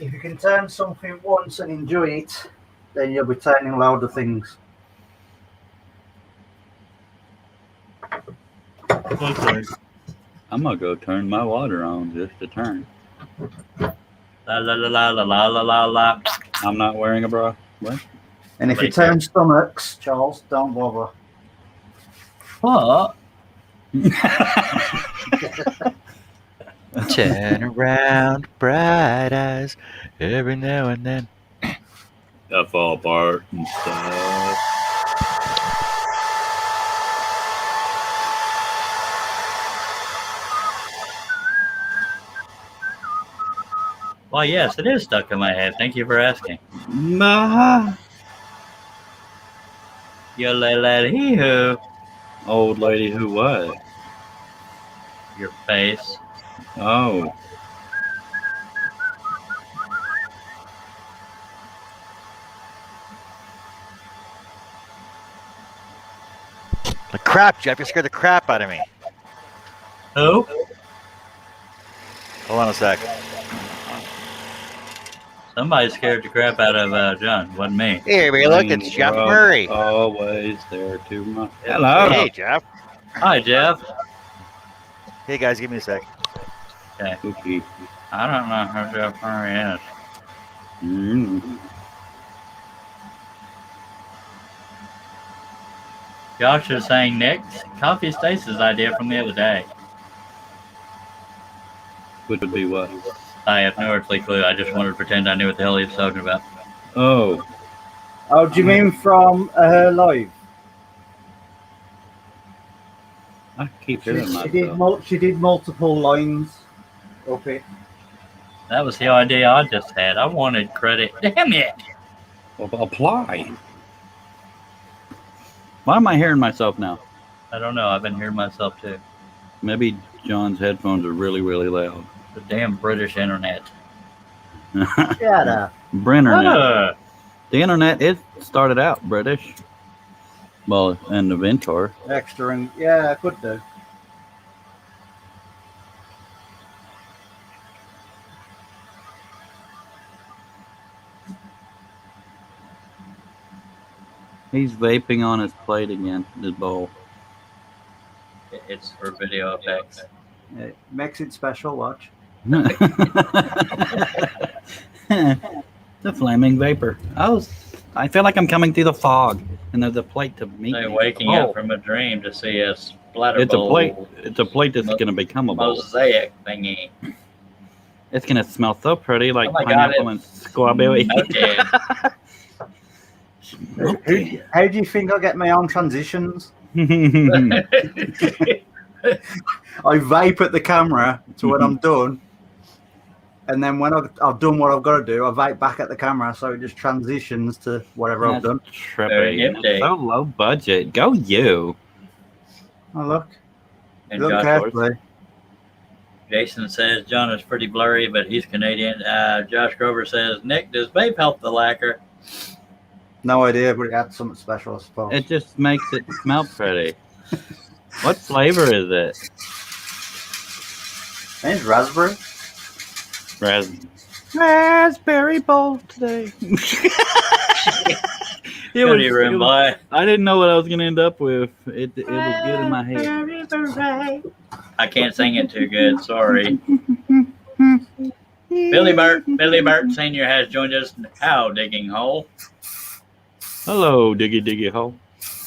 if you can turn something once and enjoy it, then you'll be turning a load of things. Okay. I'm gonna go turn my water on just to turn. La la la la la la la la la. I'm not wearing a bra. What? And if you turn stomachs, Charles, don't bother. What? Turn around, bright eyes, every now and then. I fall apart and stuff. Why, yes, it is stuck in my head. Thank you for asking. Yo, lady who? Old lady who what? Your face. Oh. The crap, Jeff, you scared the crap out of me. Who? Hold on a sec. Somebody scared the crap out of John. Wasn't me. Here, we look, it's Jeff Murray. Always there to my. Hello. Hey, Jeff. Hi, Jeff. Hey, guys, give me a sec. Okay. Cookie. I don't know who Jeff Murray is. Mm. Josh is saying, Nick, copy Stace's idea from the other day. Which would be what? I have no earthly clue. I just wanted to pretend I knew what the hell he was talking about. Oh. Oh, do you mean from her live? I keep hearing She did multiple lines up it. That was the idea I just had. I wanted credit. Damn it! Well, apply. Why am I hearing myself now? I don't know. I've been hearing myself too. Maybe John's headphones are really, really loud. The damn British internet. Shut up. Brennernet. The internet, it started out British. Well, and the inventor. Extra, and yeah, I could do. He's vaping on his plate again, his bowl. It's for video effects. It makes it special, watch. Don't The flaming vapor. Oh, I feel like I'm coming through the fog, and there's a plate to meet They're me. waking Oh, up from a dream to see a splatter it's a bowl plate. It's a plate that's Mo- going to become a bowl. mosaic thingy. It's going to smell so pretty, like Oh my God, pineapple and squabilly. Okay. How do you think I get my own transitions? I vape at the camera to when I'm done, and then when I've done what I've got to do, I vape back at the camera, so it just transitions to whatever I've done. Very Trippy. nifty. So low budget. Go you. Oh look, And look Josh, carefully. Jason says John is pretty blurry, but he's Canadian. Josh Grover says, Nick, does vape help the lacquer? No idea, but it adds something special, I suppose. It just makes it smell pretty. What flavor is it? It's raspberry. Raspberry bowl today. I didn't know what I was going to end up with. It was good in my head. I can't sing it too good. Sorry. Billy Burt Sr. has joined us. How digging hole. Hello, diggy hole.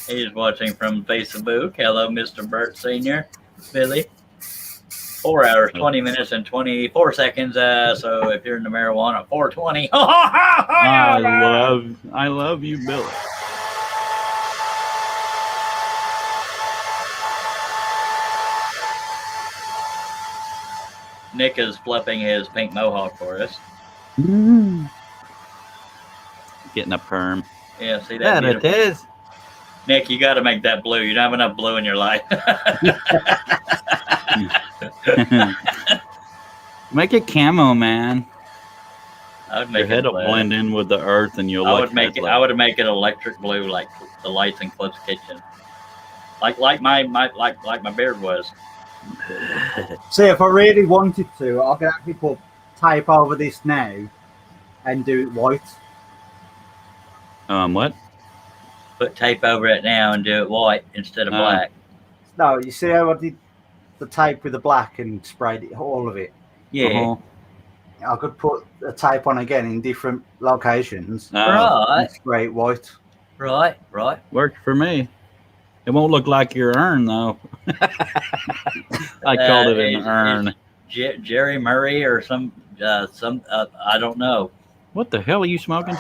He's watching from Facebook. Hello, Mr. Burt Sr. Billy. 4 hours, 20 minutes, and 24 seconds. So if you're into marijuana, 420. I love you, Billy. Nick is fluffing his pink mohawk for us. Getting a perm. Yeah, see that? That it is. Nick, you got to make that blue. You don't have enough blue in your life. Make it camo, man. I would Your make head it will blend in with the earth, and you'll. I would make it electric blue, like the lights in Cliff's kitchen, like my beard was. See, if I really wanted to, I could actually put tape over this now and do it white. What? Put tape over it now and do it white instead of black. No, you see how I did the tape with the black and sprayed it, all of it? Yeah. I could put a tape on again in different locations. Right. And spray it white. Right. Worked for me. It won't look like your urn, though. I called it an urn. Jerry Murray or some I don't know. What the hell are you smoking?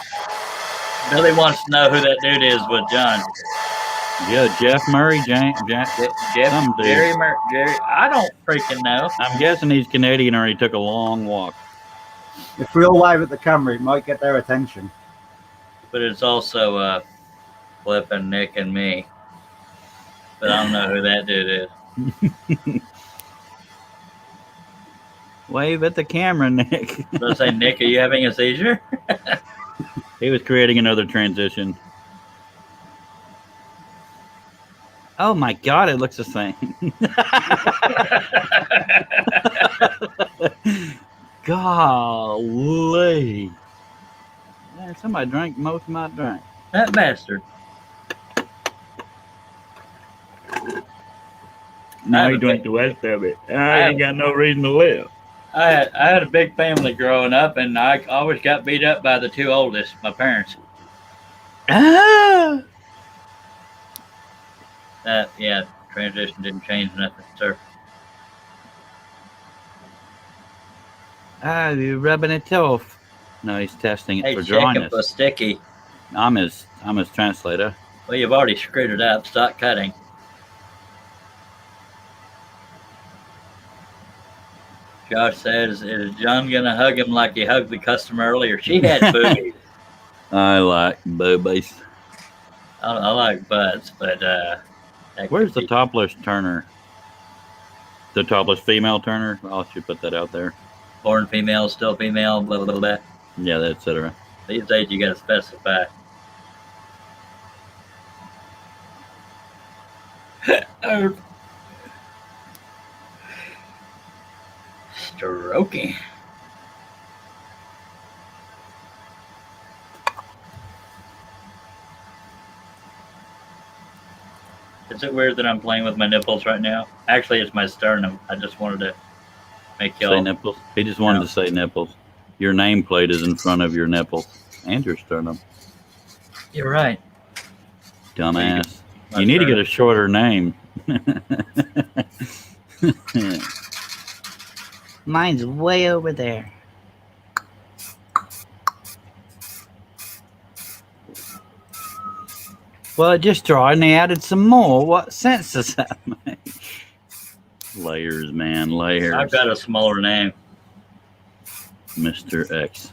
Billy wants to know who that dude is with John. Yeah, Jeff Murray, Jeff, Jerry Murray. I don't freaking know. I'm guessing he's Canadian or he took a long walk. If we all wave at the camera, it might get their attention. But it's also Flip and Nick and me. But I don't know who that dude is. Wave at the camera, Nick. So I say, Nick, are you having a seizure? He was creating another transition. Oh my God, it looks the same. Golly. Man, somebody drank most of my drink. That bastard. Now he drank the rest of it. I ain't got no reason to live. I had a big family growing up, and I always got beat up by the two oldest, my parents. Ah! Yeah, transition didn't change nothing, sir. Ah, you're rubbing it off. No, he's testing it Hey, for check dryness. it for sticky. I'm his translator. Well, you've already screwed it up. Stop cutting. Josh says, is John going to hug him like he hugged the customer earlier? She had boobies. I like boobies. I like butts, but... Where's the topless Turner? The topless female Turner? I should put that out there. Born female, still female, blah, blah, blah. Yeah, etc. These days you got to specify. Stroking. Is it weird that I'm playing with my nipples right now? Actually, it's my sternum. I just wanted to make y'all say nipples. He just wanted to say nipples. Your nameplate is in front of your nipples. Andrew Sternum. You're right. Dumbass. My You need to turn. get a shorter name. Mine's way over there. Well, it just tried and they added some more. What sense does that make? Layers, man, layers. I've got a smaller name. Mr. X.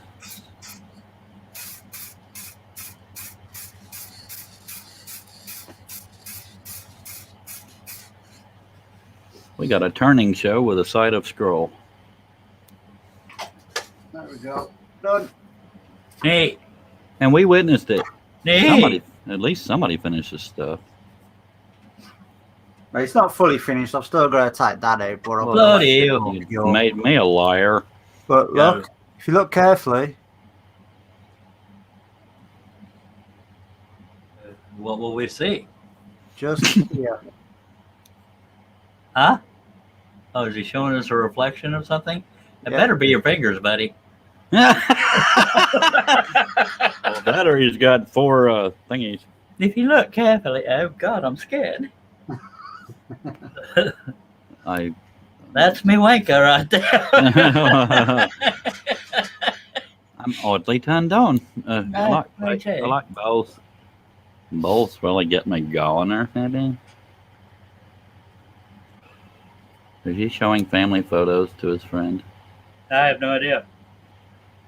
We got a turning show with a side of scroll. There we go. Done. Hey, And we witnessed it. hey. Somebody, at least somebody finished this stuff. But it's not fully finished. I've still got to take that out. But I'll Bloody let hell. You made me a liar. But Got look, if you look carefully, What will we see? just here. Huh? Oh, is he showing us a reflection of something? It Yeah. better be your fingers, buddy. Well, that or he's got 4 thingies. If you look carefully, oh God, I'm scared. I That's me wanker right there. I'm oddly turned on. I okay. like both. Both really get me going or maybe. Is he showing family photos to his friend? I have no idea.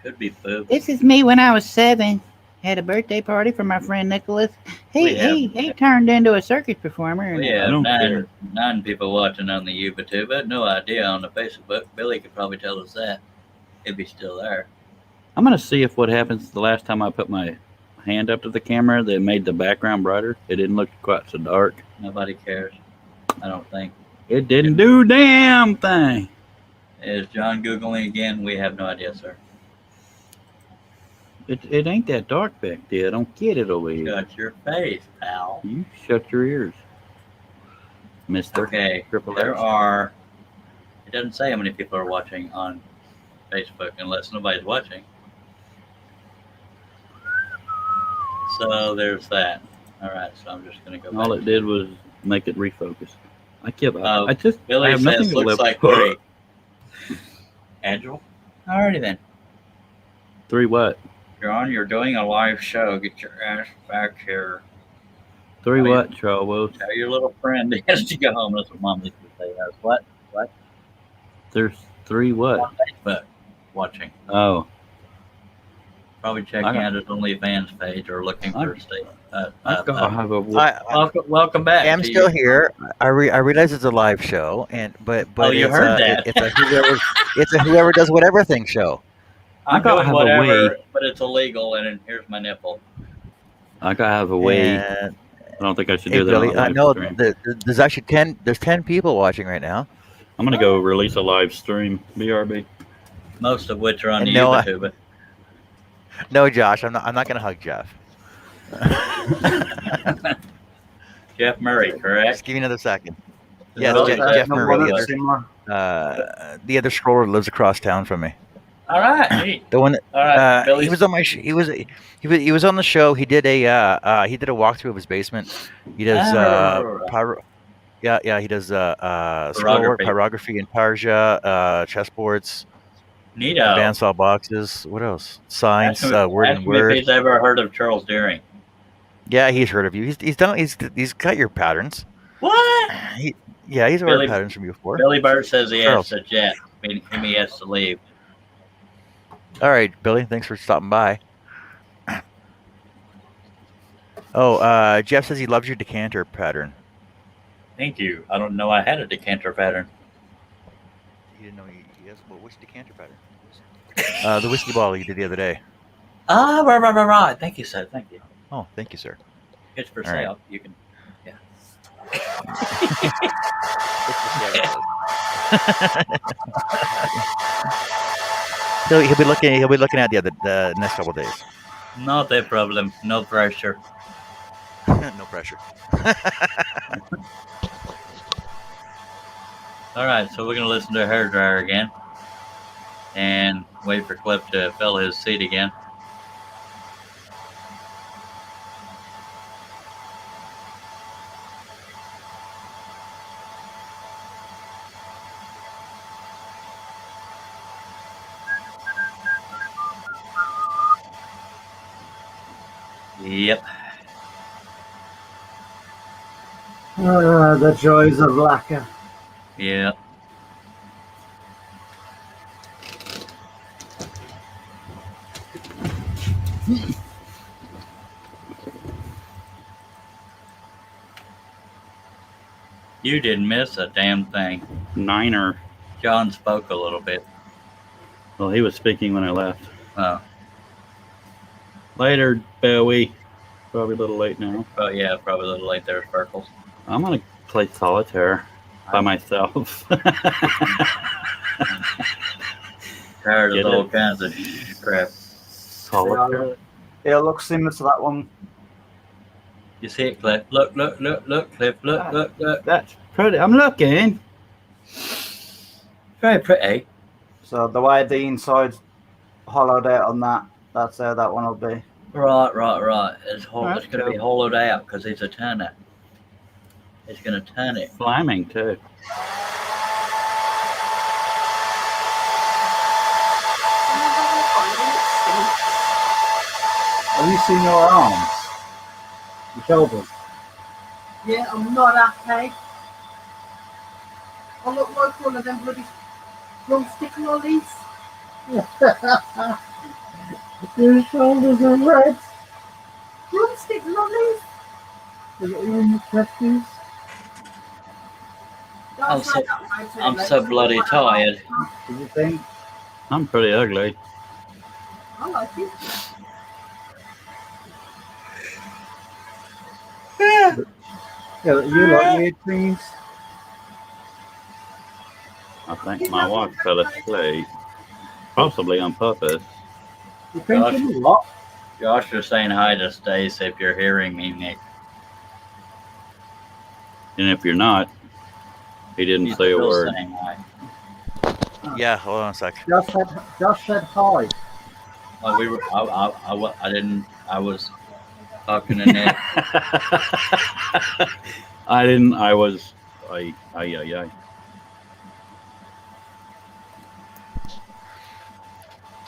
Could be food. This is me when I was 7. Had a birthday party for my friend Nicholas. He turned into a circus performer. And We have don't care. nine people watching on the YouTube, but no idea on the Facebook. Billy could probably tell us that if he's still there. I'm gonna see if what happens the last time I put my hand up to the camera that made the background brighter. It didn't look quite so dark. Nobody cares. I don't think. It didn't do damn thing. Is John Googling again? We have no idea, sir. It ain't that dark back there. I don't get it over here. Shut your face, pal. You shut your ears, Mister. Okay, Triple there H. are. It doesn't say how many people are watching on Facebook unless nobody's watching. So there's that. All right, so I'm just gonna go back. All it did was make it refocus. I give up. I Billy have nothing says to looks live like for. 3. Angel. Alrighty then. 3 what? John, you're doing a live show. Get your ass back here. 3 Tell what, Charles? Tell your little friend he has to go home. That's what Mom used to say. That's what? There's 3 what? On Facebook watching. Oh, Probably checking out his OnlyFans page or looking for a state. I've got to have a. Welcome back. I'm to still you. here. I realize it's a live show, but Oh, you it's heard a, that. It's a whoever does whatever thing show. I'm gotta doing have a whatever, way. but it's illegal, and here's my nipple. I gotta have a way. And, I don't think I should hey, do that. Billy, on a I live know stream. there's actually 10. There's 10 people watching right now. I'm gonna go release a live stream. BRB. Most of which are on And the no, YouTube. No, Josh, I'm not gonna hug Jeff. Jeff Murray, correct? Just give me another second. Yes, Billy, Jeff Murray. One that's The similar. other scroller lives across town from me. All right. Neat. The one that, All right. he Billy's was on my he was on the show. He did a walkthrough of his basement. He does he does scrollwork, pyrography, Intarsia, chessboards, Neato. bandsaw boxes. What else? Signs, Ask him- word ask and him if word. he's ever heard of Charles Deering. Yeah, he's heard of you. He's got your patterns. What? He's Billy- ordered patterns from you before. Billy Bird says he has Charles. to jet, meaning he has to leave. All right, Billy. Thanks for stopping by. Oh, Jeff says he loves your decanter pattern. Thank you. I don't know I had a decanter pattern. He didn't know he has. Well, which decanter pattern? The whiskey bottle you did the other day. Ah, right. Thank you, sir. Thank you. Oh, thank you, sir. It's for All right. sale. You can. Yeah. So he'll be looking at the next couple of days. Not a problem. No pressure. No pressure. All right, so we're gonna listen to Hair Dryer again, and wait for Cliff to fill his seat again. Yep. The joys of lacquer. Yep. You didn't miss a damn thing. Niner. John spoke a little bit. Well, he was speaking when I left. Oh. Later, Bowie. Probably a little late now. Oh yeah, probably a little late there, Sparkles. I'm gonna play solitaire by myself. Tired Get of all it? kinds of crap. Solitaire. It looks similar to that one. You see it, Cliff? Look, Cliff, look. That's pretty. I'm looking. Very pretty. So the way the inside's hollowed out on that, that's how that one will be. Right. It's Right, going to be hollowed out because it's a turner. It's going to turn it. Slamming too. Have you seen your arms? Your shoulders? Yeah, I'm not okay. I look like one of them bloody drumstick lollies. Your shoulders are red. Drumstick lollies? Is it even the tattoos? I'm so bloody tired. Do you think? I'm pretty ugly. I like it. Yeah, you like weird things? I think my watch fell asleep. Possibly on purpose. You think Josh, a lot? Josh was saying hi to Stace if you're hearing me, Nick. And if you're not, he didn't He's say a still word. saying hi. Yeah, hold on a sec. Josh said hi. Oh, we were. I didn't. I was talking to Nick. I didn't. I was. I.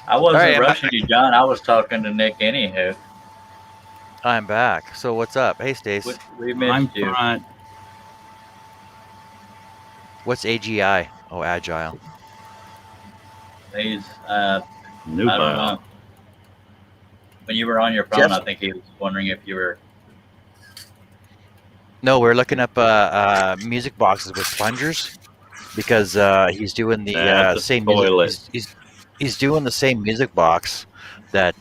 I wasn't All right, rushing you, John. I was talking to Nick anywho. I'm back. So what's up? Hey, Stace. We missed I'm you. fine. What's AGI? Oh, Agile. He's New I don't file. know. When you were on your phone, Jeff- I think he was wondering if you were. No, we're looking up music boxes with plungers because he's doing the That's a same toilet. music. He's doing the same music box that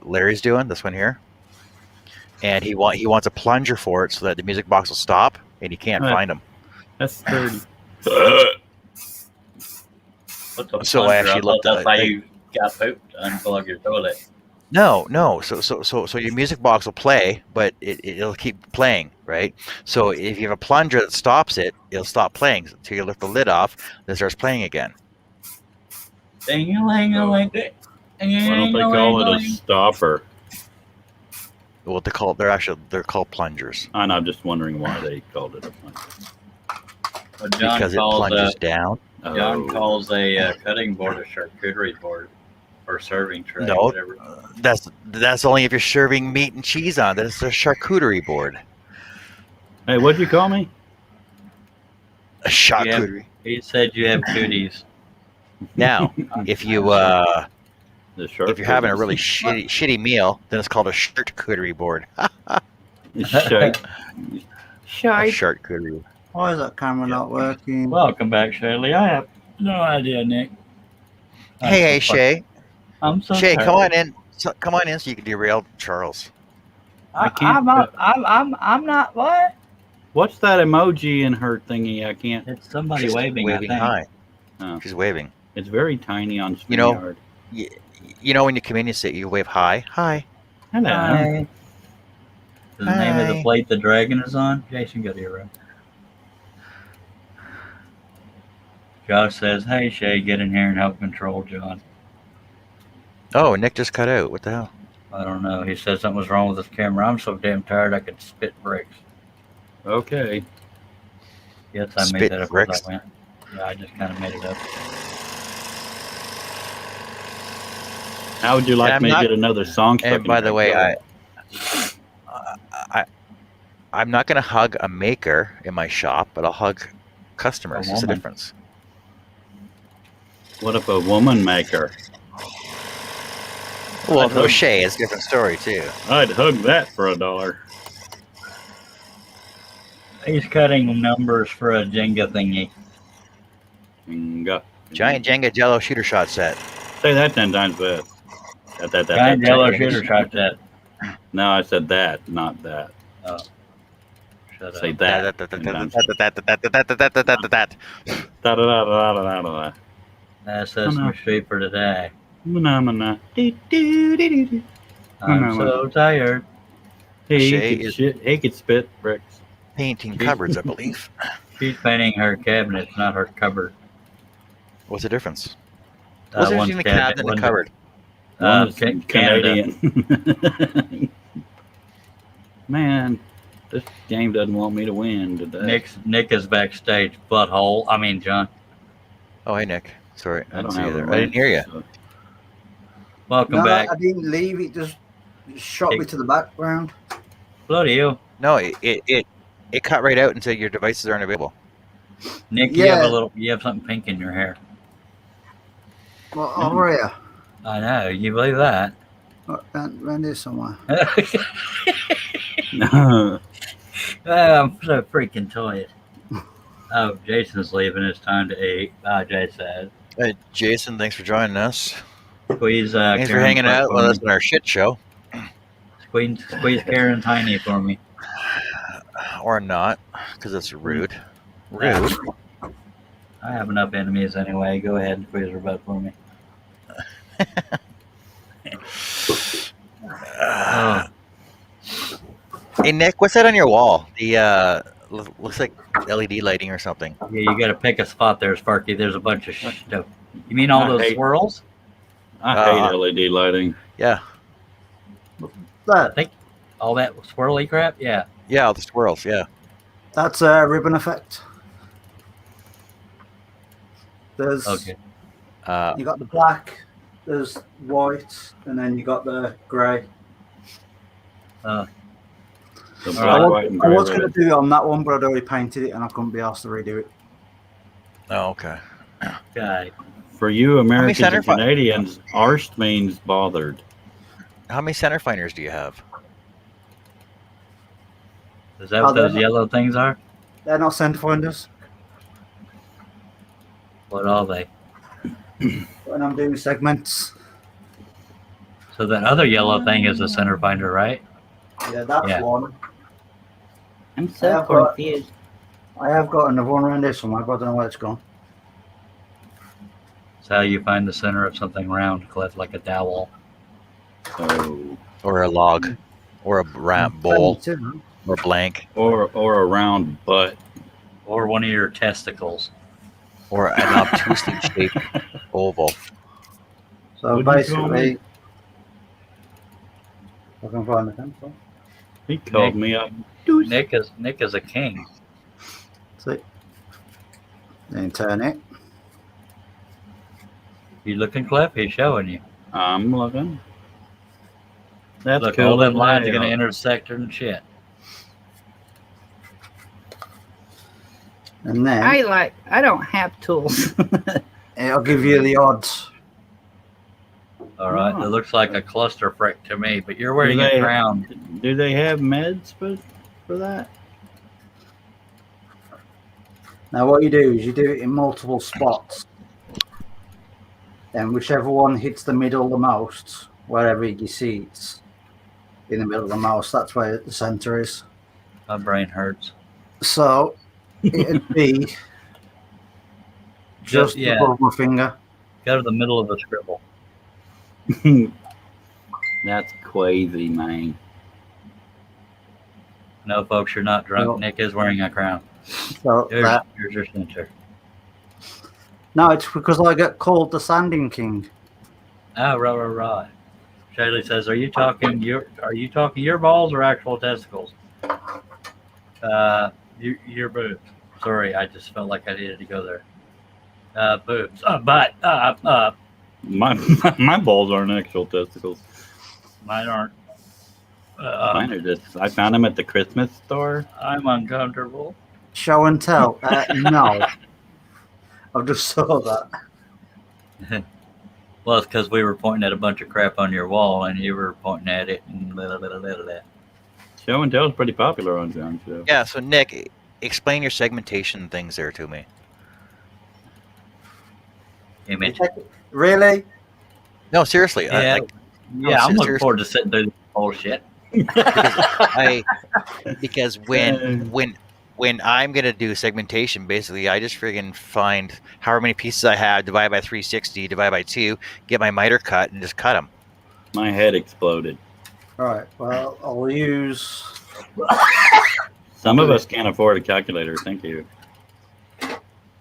Larry's doing. This one here, and he wants a plunger for it so that the music box will stop, and he can't find them. That's 30. What's a So I plunger? actually thought looked that's at how it. you got pooped to unplug your toilet. No. So your music box will play, but it'll keep playing, right? So if you have a plunger that stops it, it'll stop playing until you lift the lid off, then it starts playing again. Why don't they call it a stopper? Well, they're called plungers And I'm just wondering why they called it a plunger. Well, John because it calls plunges down. John Oh. calls a cutting board a charcuterie board or serving tray. No, Whatever. that's only if you're serving meat and cheese on. That's a charcuterie board. Hey, what'd you call me? A charcuterie. He said you have cooties. Now, if you're having a really shitty meal, then it's called a charcuterie board. A charcuterie. Why is that camera not working? Welcome back, Shirley. I have no idea, Nick. Hey, Shay. I'm so Shay, tired. come on in. Come on in so you can derail Charles. I can't. I'm not what? What's that emoji in her thingy? I can't. It's somebody She's waving. waving I think. hi. Oh. She's waving. It's very tiny on You know, StreamYard. You know when you come in, you wave hi. Hi. Hello. Hi. The name of the Hi. plate the dragon is on? Jason, go to your room. Josh says, "Hey Shay, get in here and help control John." Oh, Nick just cut out. What the hell? I don't know. He said something was wrong with his camera. I'm so damn tired I could spit bricks. Okay. Yes, I made Spit that up bricks? as I went. Yeah, I just kind of made it up. How would you like I'm me not- to get another song stuck And in by my the way, throat? I'm not going to hug a maker in my shop, but I'll hug customers. There's a woman. difference. What if a woman maker? Well, I'd hug- O'Shea is a different story too. I'd hug that for $1. He's cutting numbers for a Jenga thingy. Jenga. Giant Jenga Jello shooter shot set. Say that 10 times fast. Giant yellow shooter shot set. No, I said that, not that. Oh. Shut Say up. that. Da-da-da-da-da-da-da-da. That's Sesame Street for today. Mana. I'm so tired. He could spit bricks. Painting cupboards, I believe. She's painting her cabinets, not her cupboard. What's the difference? What's the One's difference between the cabinet and the one's- cupboard? One's Canada. Canadian. Man, this game doesn't want me to win today. Nick is backstage. Butthole. I mean, John. Oh, hey, Nick. Sorry, I I didn't don't see you have a there. I didn't hear you. so- Welcome No, back. I didn't leave. It just shot me to the background. Bloody you. No, it cut right out until your devices aren't available. Nick, Yeah. you have something pink in your hair. Well, over here. I know. You believe that? Around here somewhere. I'm so freaking tired. Oh, Jason's leaving. It's time to eat. Bye, Jason. Hey, Jason, thanks for joining us. Squeeze. Thanks for Karen hanging out for with me. us in our shit show. Squeeze Karen Tiny for me. Or not, because it's rude. Rude. I have enough enemies anyway. Go ahead and squeeze her butt for me. Hey, Nick, what's that on your wall? The looks like LED lighting or something. Yeah, you got to pick a spot there, Sparky. There's a bunch of stuff. You mean all I those hate- swirls? I hate LED lighting. Yeah. I think all that swirly crap. Yeah. Yeah, all the swirls. Yeah. That's a ribbon effect. There's Okay. you got the black, there's white, and then you got the grey. The I black, was, white, and I grey was going ribbon. to do it on that one, but I'd already painted it and I couldn't be asked to redo it. Oh, okay. Okay. For you Americans center and fi- Canadians, arst means bothered. How many center finders do you have? Is that what Oh, they're those not- yellow things are? They're not center finders. What are they? When I'm doing segments. So that other yellow thing is the center finder, right? Yeah, that's Yeah. one. I'm I so have got- confused. I have got another one around here somewhere, but I don't know where it's gone. It's how you find the center of something round, Cliff, like a dowel. Oh. Or a log? Or a bowl? Too, Or blank? Or a round butt. Or one of your testicles. Or an obtusely shaped oval? So What'd you call basically, I can find the pencil. He called Nick. me up. Nick is a king. See? Then turn it. You looking, Cliff? He's showing you. I'm looking. That's Look, cool. all them lines are layout. going to intersect and shit. And then I don't have tools. it'll give you the odds. All right. Oh. It looks like a cluster frick to me, but you're wearing Do a they- crown. Do they have meds for that? Now what you do is you do it in multiple spots. Then whichever one hits the middle the most, wherever you see it's in the middle of the mouse, that's where the center is. My brain hurts. So it'd be just yeah. above my finger. Go to the middle of the scribble. That's crazy, man. No, folks, you're not drunk. No. Nick is wearing a crown. So that, Here's your center. no, it's because I get called the Sanding King. Oh, right. Shaylee says, "Are you talking your balls or actual testicles?" Your boobs. Sorry, I just felt like I needed to go there. Boobs. Butt. My balls aren't actual testicles. Mine aren't. Mine are just. I found them at the Christmas store. I'm uncomfortable. Show and tell. No. I've just saw that. Well, it's because we were pointing at a bunch of crap on your wall, and you were pointing at it, and blah, blah, blah, blah, blah. Show and tell is pretty popular on John Show. Yeah. So Nick, explain your segmentation things there to me. Image. Really? No, seriously. Yeah, I'm looking forward to sitting through this bullshit. Because when I'm gonna do segmentation, basically I just friggin' find however many pieces I have, divide by 360, divide by 2, get my miter cut, and just cut them. My head exploded. Right. Well, I'll use. Some of us can't afford a calculator. Thank you.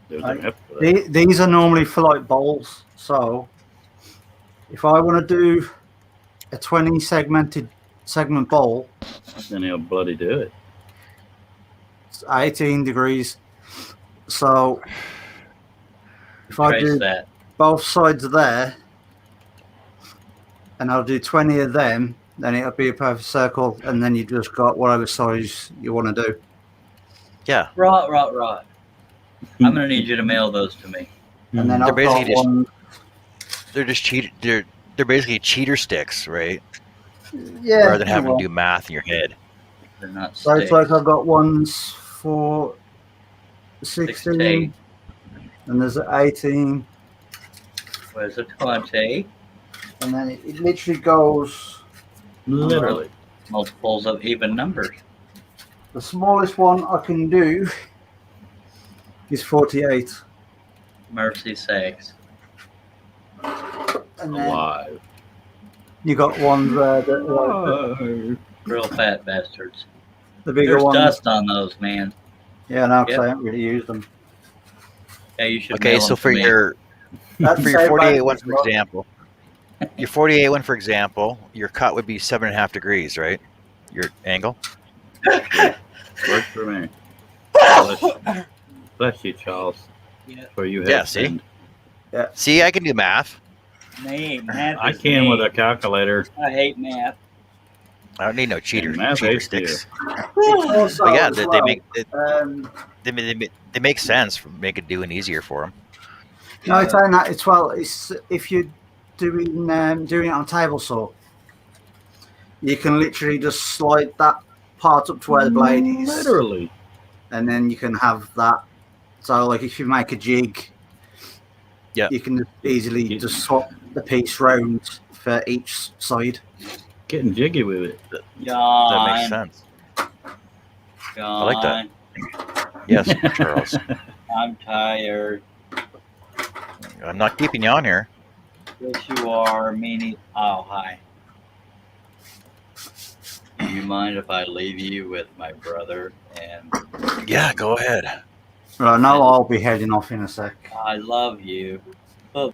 There's an F for that. These are normally for like bowls. So if I want to do a 20 segment bowl, Then he'll bloody do it. it's 18 degrees. So if I Trace do that. both sides there, and I'll do 20 of them, then it'll be a perfect circle, and then you just got whatever size you want to do. Yeah. Right. I'm gonna need you to mail those to me. And then They're I've got basically just one. they're just they're basically cheater sticks, right? Yeah. Rather than having well, to do math in your head. They're not So it's sticks. like I've got ones for 16, and there's 18, Where's the 20? and then it literally goes. Literally. Multiples of even numbers. The smallest one I can do is 48. Mercy sakes. And then Alive. you got ones there that are like Real fat bastards. the bigger There's ones. dust on those, man. Yeah, no, because Yep. I haven't really used them. Yeah, you should Okay, mail so them for to me. your That's for your saved 48 by- one, for example, your cut would be 7.5 degrees, right? Your angle. Works for me. Bless you, Charles. Yeah. For you Yeah, have see? sinned. See, I can do math. Man, math I is can with me. a calculator. I hate math. I don't need no cheater math cheater hates you. sticks. Also, But yeah, as they well, make um, they make sense. Make it doing easier for them. no, it's saying that it's well. It's if you're doing it on a table saw, you can literally just slide that part up to where the blade is, Literally. and then you can have that. So, like if you make a jig, Yeah. you can easily just swap the piece round for each side. Getting jiggy with it. That makes sense. I like that. Yes, Charles. I'm tired. I'm not keeping you on here. Yes, you are. Meaning. Oh, hi. Do you mind if I leave you with my brother? And Yeah, go ahead. Right, now I'll be heading off in a sec. I love you. I'm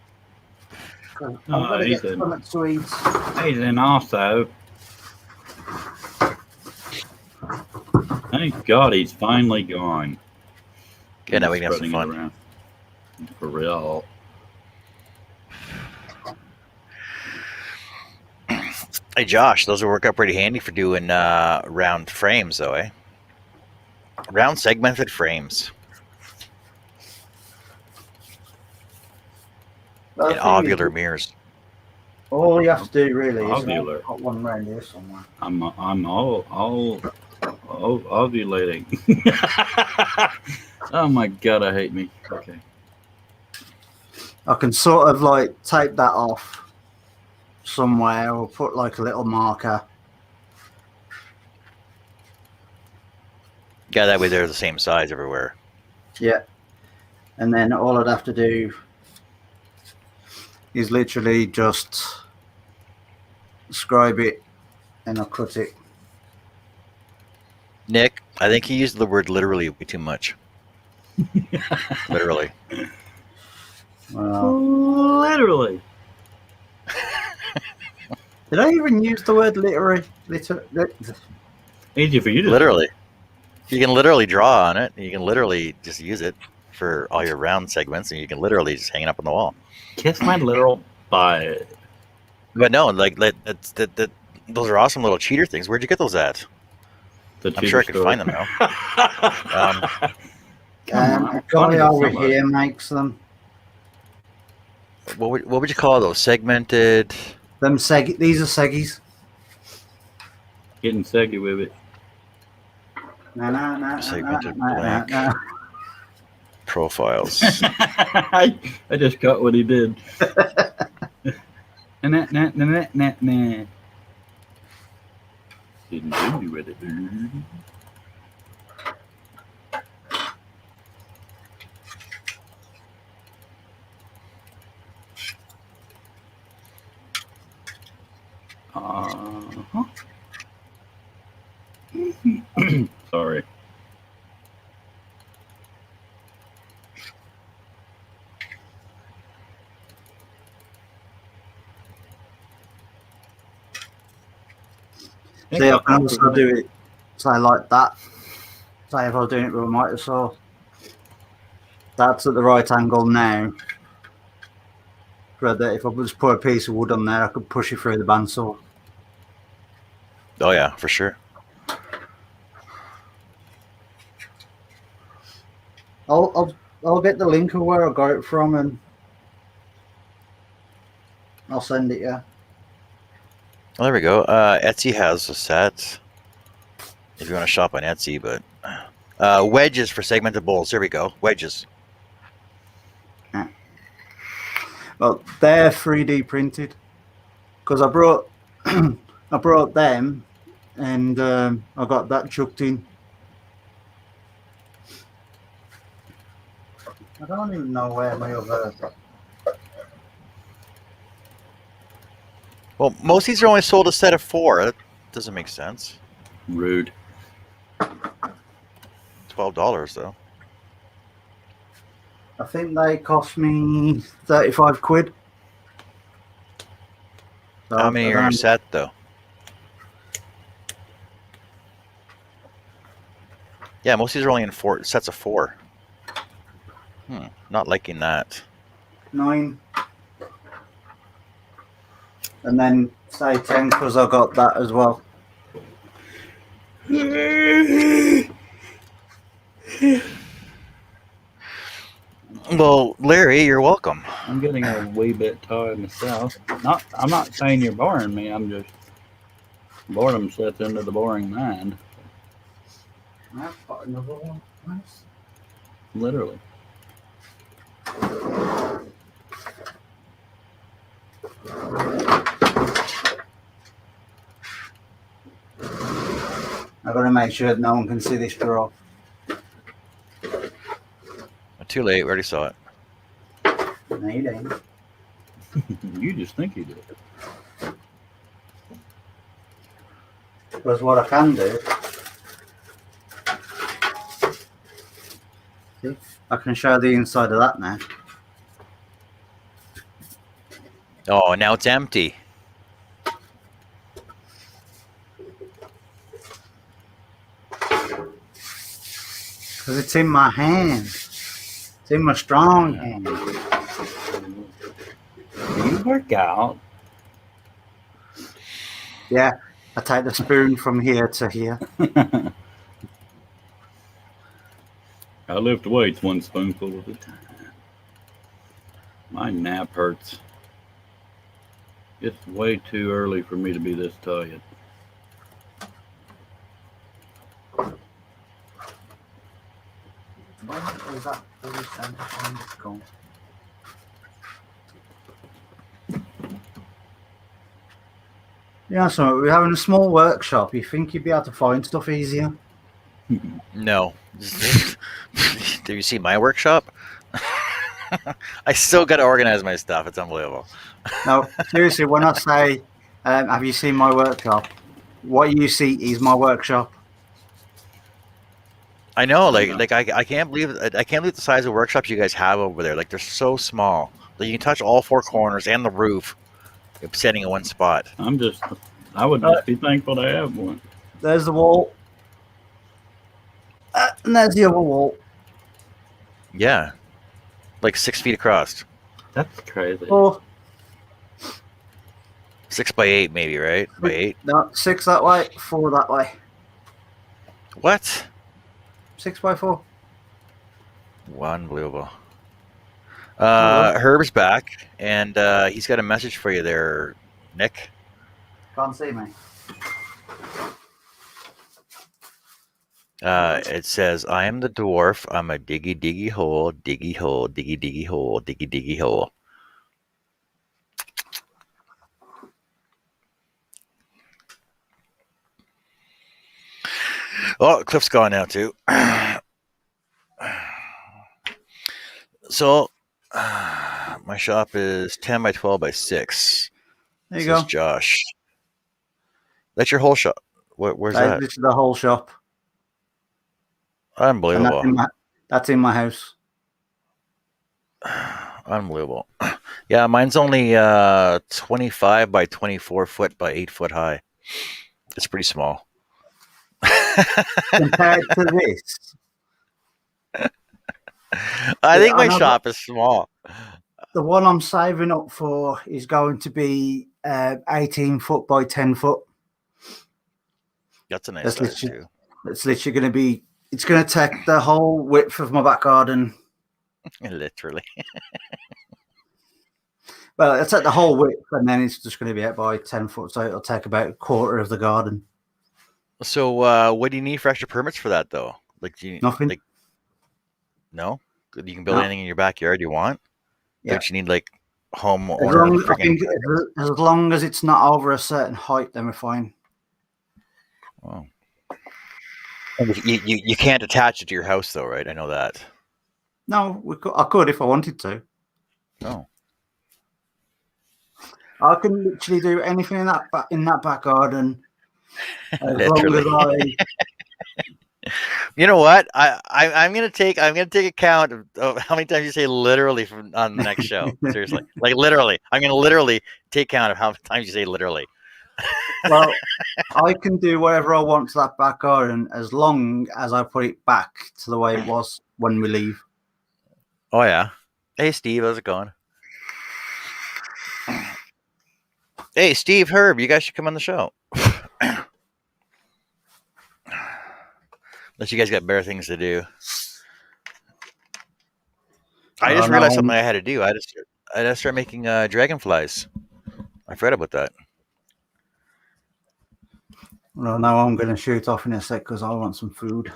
Oh, gonna he's get in. something to eat. He's in also. Thank God he's finally gone. Yeah, now we can have some Spreading fun. it around. For real. Hey, Josh, those will work out pretty handy for doing round frames, though, eh? Round segmented frames. The And thing ovular is, mirrors. all you have to do really is Ovular. I've got one around here somewhere. I'm all ovulating. Oh my God, I hate me. Okay. I can sort of like tape that off somewhere or put like a little marker. Yeah, that way they're the same size everywhere. Yeah. And then all I'd have to do is literally just scribe it and I'll cut it. Nick, I think he used the word literally way too much. Literally. Literally. Did I even use the word literary? Easy for you to Literally. You can literally draw on it. You can literally just use it for all your round segments, and you can literally just hang it up on the wall. kiss my literal butt. But no, like that's that Those are awesome little cheater things. Where'd you get those at? The I'm sure I can store. find them now. Come on, A guy find over somebody. here makes them. What would you call those? Segmented. These are seggies. Getting seggy with it. Segmented blank profiles. I just got what he did. Nah. Didn't do me with it. Uh-huh. Sorry. See, I can also do it, say, like that. Say, if I was doing it with a microsaw, that's at the right angle now. But if I just put a piece of wood on there, I could push it through the bandsaw. Oh yeah, for sure. I'll get the link of where I got it from and I'll send it. Yeah. Well, there we go. Etsy has a set. If you want to shop on Etsy, but wedges for segmented bowls. There we go. Wedges. Yeah. Well, they're 3D printed because I brought them and I got that chucked in. I don't even know where my other. Well, most of these are only sold a set of 4. That doesn't make sense. Rude. $12 though. I think they cost me 35 quid. So How many are in your set though? Yeah, most of these are only in 4 sets of 4. Not liking that. 9. And then say 10 because I got that as well. Well, Larry, you're welcome. I'm getting a wee bit tired myself. I'm not saying you're boring me. I'm just boredom sets into the boring mind. I've got another one. Nice. Literally. I've got to make sure that no one can see this draw. Too late. We already saw it. No, you didn't. You just think you did. Because what I can do, see, I can show the inside of that now. Oh, now it's empty. Because it's in my hand. It's in my strong hand. Do you work out? Yeah, I take the spoon from here to here. I lift weights 1 spoonful at a time. My nap hurts. It's way too early for me to be this tired. Where is that fully centered on this gone? Yeah, so we're having a small workshop. You think you'd be able to find stuff easier? No. Do you see my workshop? I still got to organize my stuff. It's unbelievable. No, seriously, when I say, have you seen my workshop? What you see is my workshop. I know, like I can't believe the size of workshops you guys have over there. Like they're so small. Like you can touch all 4 corners and the roof, sitting in one spot. I would just be thankful to have one. There's the wall. And there's the other wall. Yeah, like 6 feet across. That's crazy. Oh. 6x8, maybe, right? By 8. No, 6 that way, 4 that way. What? 6x4. Unbelievable. Oh, Herb's back, and he's got a message for you there, Nick. can't see me. It says, "I am the dwarf. I'm a diggy diggy hole, diggy hole, diggy diggy hole, diggy diggy hole." Oh, Cliff's gone now too. So, my shop is 10 by 12 by 6. There you Says go. Josh. That's your whole shop. Where's that? This is the whole shop. And Unbelievable. that's in my house. Unbelievable. Yeah, mine's only 25 by 24 foot by 8 foot high. It's pretty small. Compared to this, I think my know shop is small. the one I'm saving up for is going to be 18 foot by 10 foot. That's a nice That's size literally, too. it's literally going to be. It's going to take the whole width of my back garden. Literally. Well, it's at the whole width, and then it's just going to be out by 10 foot, so it'll take about a quarter of the garden. So, what do you need for extra permits for that, though? Like, do you Nothing. like? No, you can build No. anything in your backyard you want. Yeah. Don't you need like home As owner long, I freaking? think as long as it's not over a certain height, then we're fine. Oh. You can't attach it to your house, though, right? I know that. No, I could if I wanted to. No. I can literally do anything in that back garden. As Literally. long as You know what? I'm gonna take account of how many times you say literally on the next show. Seriously, like literally, I'm gonna literally take count of how many times you say literally. well, I can do whatever I want to that back garden as long as I put it back to the way it was when we leave. Oh yeah. Hey Steve, how's it going? Hey Steve, Herb, you guys should come on the show. Unless you guys got better things to do. I just realized something I had to do. I just start making dragonflies. I forgot about that. Well, now I'm going to shoot off in a sec because I want some food.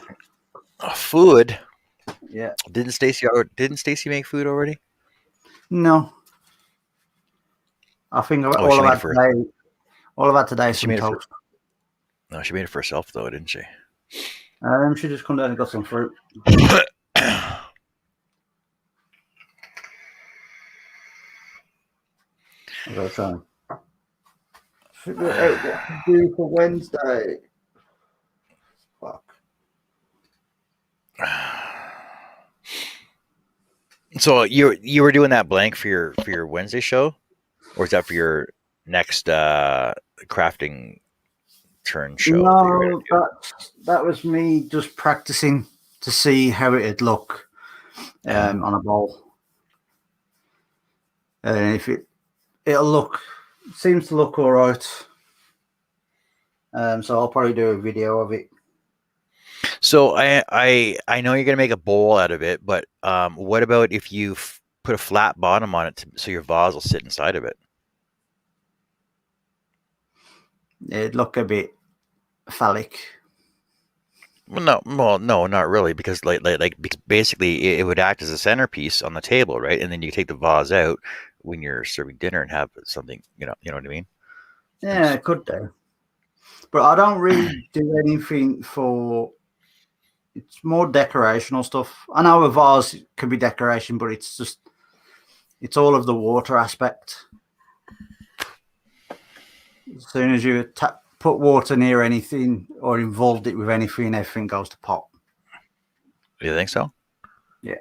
Food? Yeah. Didn't Stacy make food already? No. I think all I've had today is some toast. No, she made it for herself though, didn't she? She just come down and got some fruit. What's that? Figure out what to do for Wednesday. Fuck. So you were doing that blank for your Wednesday show, or is that for your next crafting turn show? No, that was me just practicing to see how it'd look on a bowl, and if it'll seems to look all right. So I'll probably do a video of it. So I know you're gonna make a bowl out of it, but what about if you put a flat bottom on it so your vase will sit inside of it? It'd look a bit phallic. Well, no, not really, because because basically it would act as a centerpiece on the table, right? And then you take the vase out when you're serving dinner and have something, you know what I mean? Yeah, it could do. But I don't really do anything for. It's more decorational stuff. I know a vase can be decoration, but it's all of the water aspect. As soon as you put water near anything or involved it with anything, everything goes to pot. Do you think so? Yeah.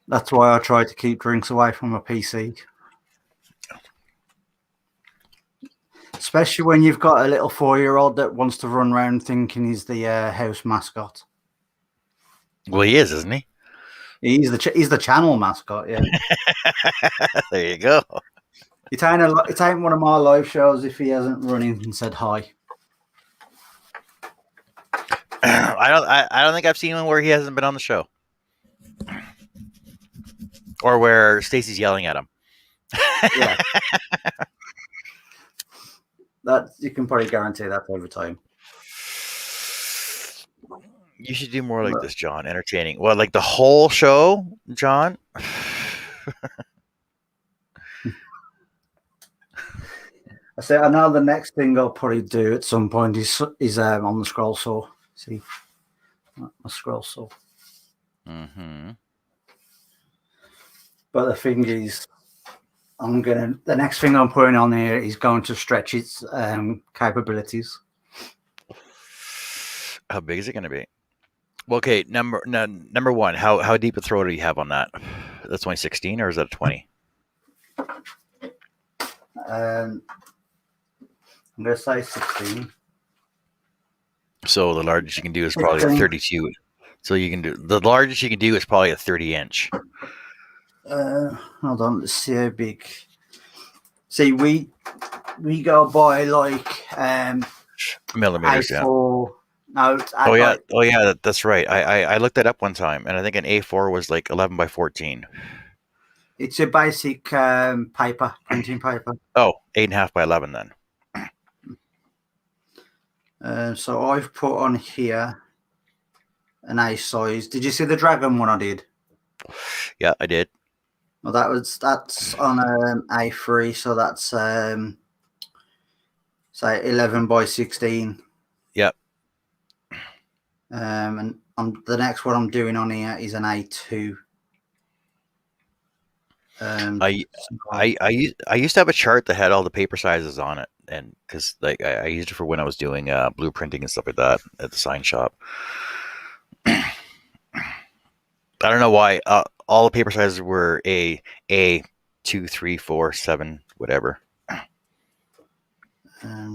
That's why I try to keep drinks away from my PC. Especially when you've got a little 4-year-old that wants to run around thinking he's the house mascot. Well, he is, isn't he? He's the channel mascot, yeah. There you go. It ain't one of my live shows if he hasn't run in and said hi. I don't think I've seen one where he hasn't been on the show, or where Stacy's yelling at him. Yeah, that you can probably guarantee that every time. You should do more like this, John. Entertaining. Well, like the whole show, John. I know the next thing I'll probably do at some point is on the scroll saw. See, my scroll saw. Mm-hmm. But the thing is, the next thing I'm putting on here is going to stretch its capabilities. How big is it going to be? Well, okay, number one, how deep a throw do you have on that? That's only 16, or is that a 20? I'm going to say 16. So the largest you can do is probably a 32. So the largest you can do is probably a 30-inch. Hold on, let's see how big. See, we go by like millimeters. A4. Yeah. No, Oh yeah, that's right. I looked that up one time, and I think an A4 was like 11 by 14. It's a basic printing paper. Oh, 8.5 by 11 then. So I've put on here an A size. Did you see the dragon one I did? Yeah, I did. Well, that's on A3, so that's say 11 by 16. Yep. And the next one I'm doing on here is an A2. I used to have a chart that had all the paper sizes on it, and because like I used it for when I was doing blueprinting and stuff like that at the sign shop. I don't know why all the paper sizes were a 2, 3, 4, 7, whatever.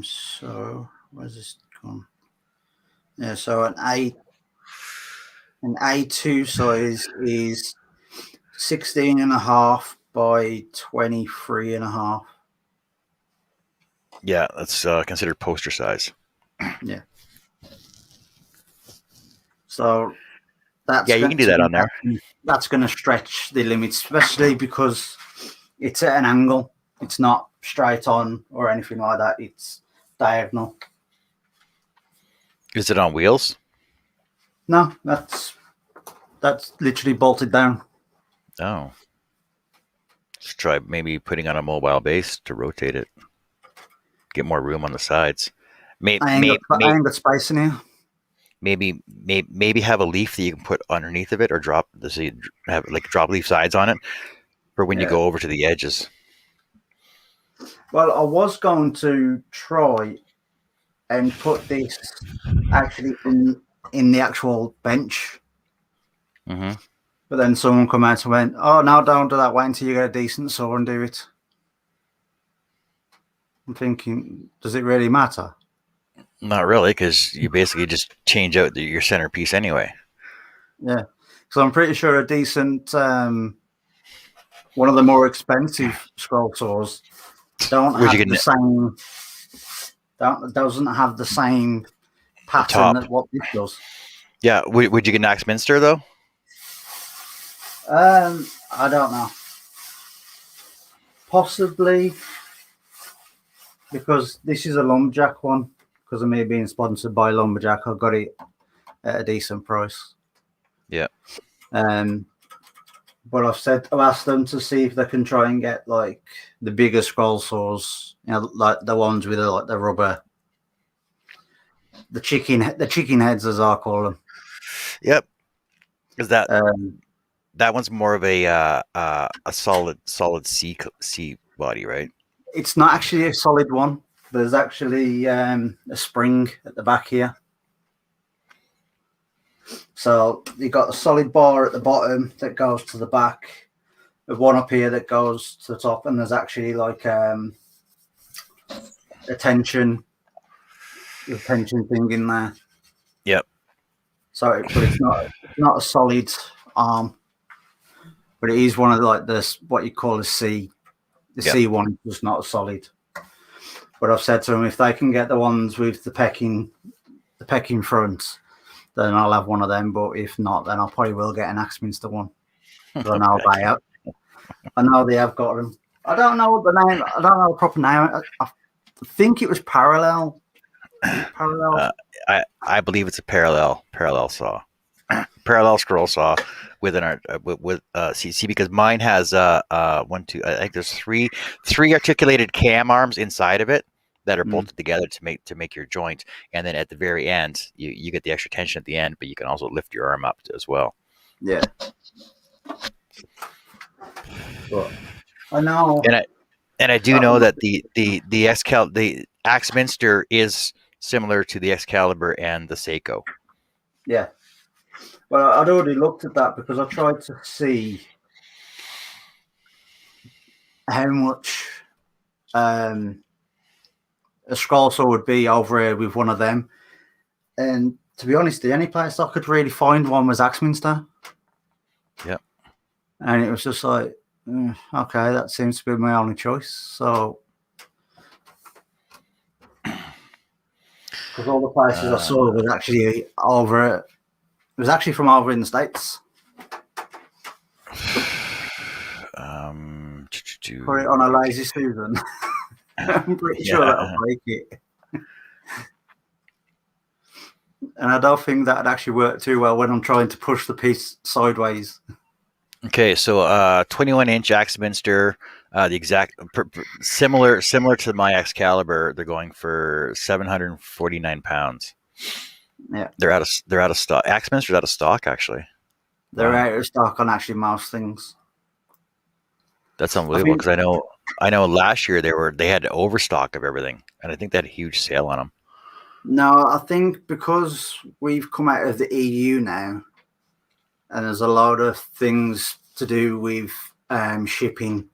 So where's this gone? Yeah, so an A2 size is 16.5 by 23.5. Yeah, that's considered poster size. Yeah. So that's you can do that on there. That's going to stretch the limits, especially because it's at an angle. It's not straight on or anything like that. It's diagonal. Is it on wheels? No, that's literally bolted down. Oh. Just try maybe putting on a mobile base to rotate it. Get more room on the sides. I ain't got space in here. Maybe have a leaf that you can put underneath of it, or drop leaf sides on it for when you go over to the edges. Well, I was going to try and put this actually in the actual bench. Mm-hmm. But then someone come out and went, "Oh, no, don't do that. Wait until you get a decent saw and do it." I'm thinking, does it really matter? Not really, because you basically just change out your centerpiece anyway. Yeah. So I'm pretty sure a decent, one of the more expensive scroll saws doesn't have the same pattern as what this does. Yeah. Would you get an Axminster though? I don't know. Possibly, because this is a lumberjack one. Because of me being sponsored by Lumberjack, I got it at a decent price. Yeah. But I've asked them to see if they can try and get like the bigger scroll saws, like the ones with like the rubber, the chicken heads, as I call them. Yep. Because that one's more of a solid C body, right? It's not actually a solid one. There's actually a spring at the back here. So you've got a solid bar at the bottom that goes to the back, with one up here that goes to the top, and there's actually like a tension thing in there. Yep. So, but it's not a solid arm, but it is one of like this what you call a C The Yep. C1 is just not solid. But I've said to them, if they can get the ones with the pecking fronts, then I'll have one of them. But if not, then I probably will get an Axminster one. 'Cause I know they have. I know they have got them. I don't know the name. I don't know the proper name. I think it was Parallel. Parallel. I believe it's a parallel saw, parallel scroll saw with an see because mine has one, two, I think there's three articulated cam arms inside of it that are bolted together to make your joint, and then at the very end you get the extra tension at the end, but you can also lift your arm up as well. Yeah. But I know. And I do know that the Axminster is similar to the Excalibur and the Seiko. Yeah. Well, I'd already looked at that because I tried to see how much a scroll saw would be over here with one of them. And to be honest, the only place I could really find one was Axminster. Yep. And it was just like, okay, that seems to be my only choice. So, because all the places I saw was actually over. It was actually from over in the States. Put it on a lazy Susan. I'm pretty sure that'll break it. And I don't think that'd actually work too well when I'm trying to push the piece sideways. Okay, so 21-inch Axminster, the exact similar to my Excalibur. They're going for 749 pounds. Yeah, they're out of stock. Axminster's out of stock, actually. They're out of stock on actually most things. That's unbelievable because I know last year they had overstock of everything, and I think they had a huge sale on them. No, I think because we've come out of the EU now, and there's a lot of things to do with shipping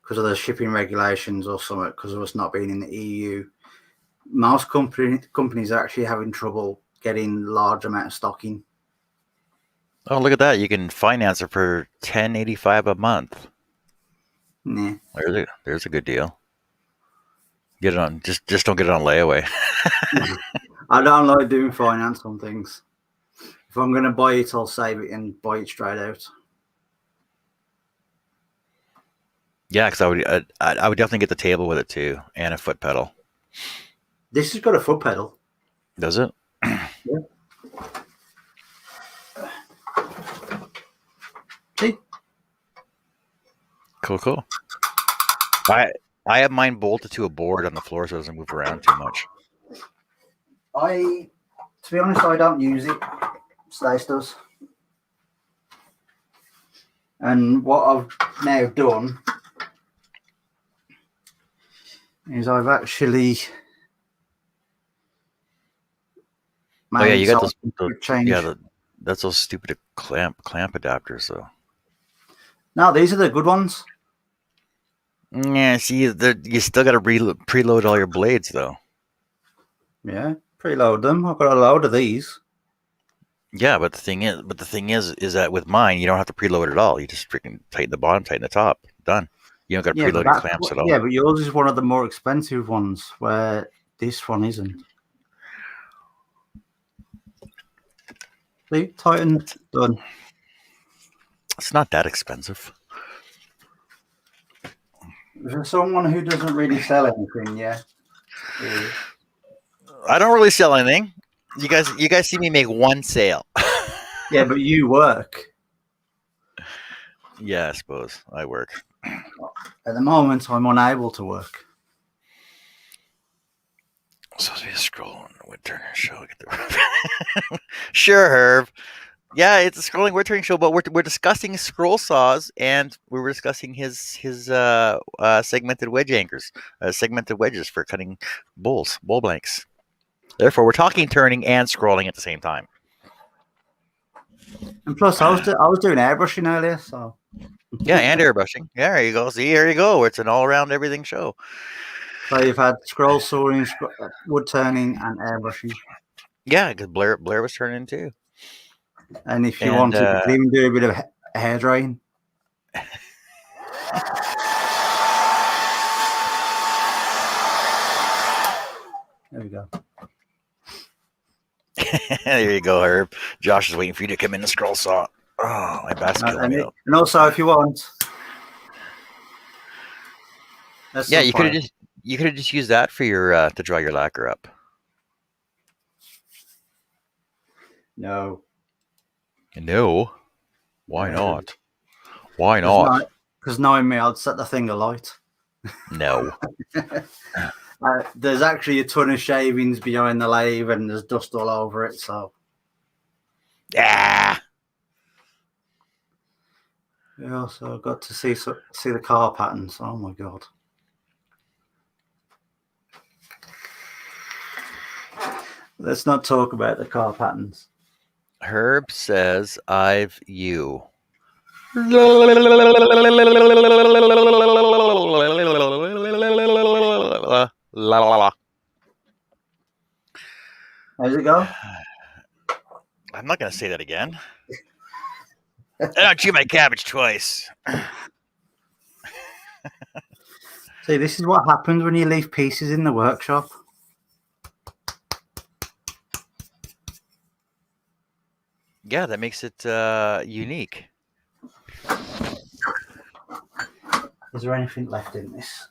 because of the shipping regulations or something, because of us not being in the EU. Most companies are actually having trouble getting large amount of stocking. Oh, look at that! You can finance it for $10.85 a month. Yeah, there's a good deal. Get it on. Just don't get it on layaway. I don't like doing finance on things. If I'm going to buy it, I'll save it and buy it straight out. Yeah, because I would definitely get the table with it too, and a foot pedal. This has got a foot pedal. Does it? Yeah. See? Cool. I have mine bolted to a board on the floor so it doesn't move around too much. To be honest, I don't use it. Stace does. And what I've now done is I've actually Oh yeah, you got those change. Yeah, that's those stupid clamp adapters though. No, these are the good ones. Yeah, see, you still got to preload all your blades though. Yeah, preload them. I've got a load of these. Yeah, but the thing is that with mine, you don't have to preload at all. You just freaking tighten the bottom, tighten the top. Done. You don't got to preload your clamps at all. Yeah, but yours is one of the more expensive ones, where this one isn't. See, tightened, done. It's not that expensive. For someone who doesn't really sell anything, yeah. I don't really sell anything. You guys see me make one sale. Yeah, but you work. Yeah, I suppose I work. At the moment, I'm unable to work. So to be a scroll wood turning show. Sure, Herb. Yeah, it's a scrolling wood turning show, but we're discussing scroll saws, and we were discussing his segmented wedge anchors, segmented wedges for cutting bowl blanks. Therefore, we're talking turning and scrolling at the same time. And plus, I was doing airbrushing earlier, so. Yeah, and airbrushing. Yeah, there you go. See, here you go. It's an all-around everything show. So you've had scroll sawing, wood turning, and airbrushing. Yeah, because Blair was turning too. And if you wanted, you could even do a bit of hair drying. There we go. There you go, Herb. Josh is waiting for you to come in the scroll saw. Oh, my back's killing me. And also, if you want, yeah, you could have just used that for your to draw your lacquer up. No. No. Why not? Why not? Because knowing me, I'd set the thing alight. No. There's actually a ton of shavings behind the lathe, and there's dust all over it. So. Yeah. Yeah. So I got to see the car patterns. Oh my god. Let's not talk about the car patterns. Herb says, "I've you." How's it go? I'm not going to say that again. I don't chew my cabbage twice. See, this is what happens when you leave pieces in the workshop. Yeah, that makes it unique. Is there anything left in this?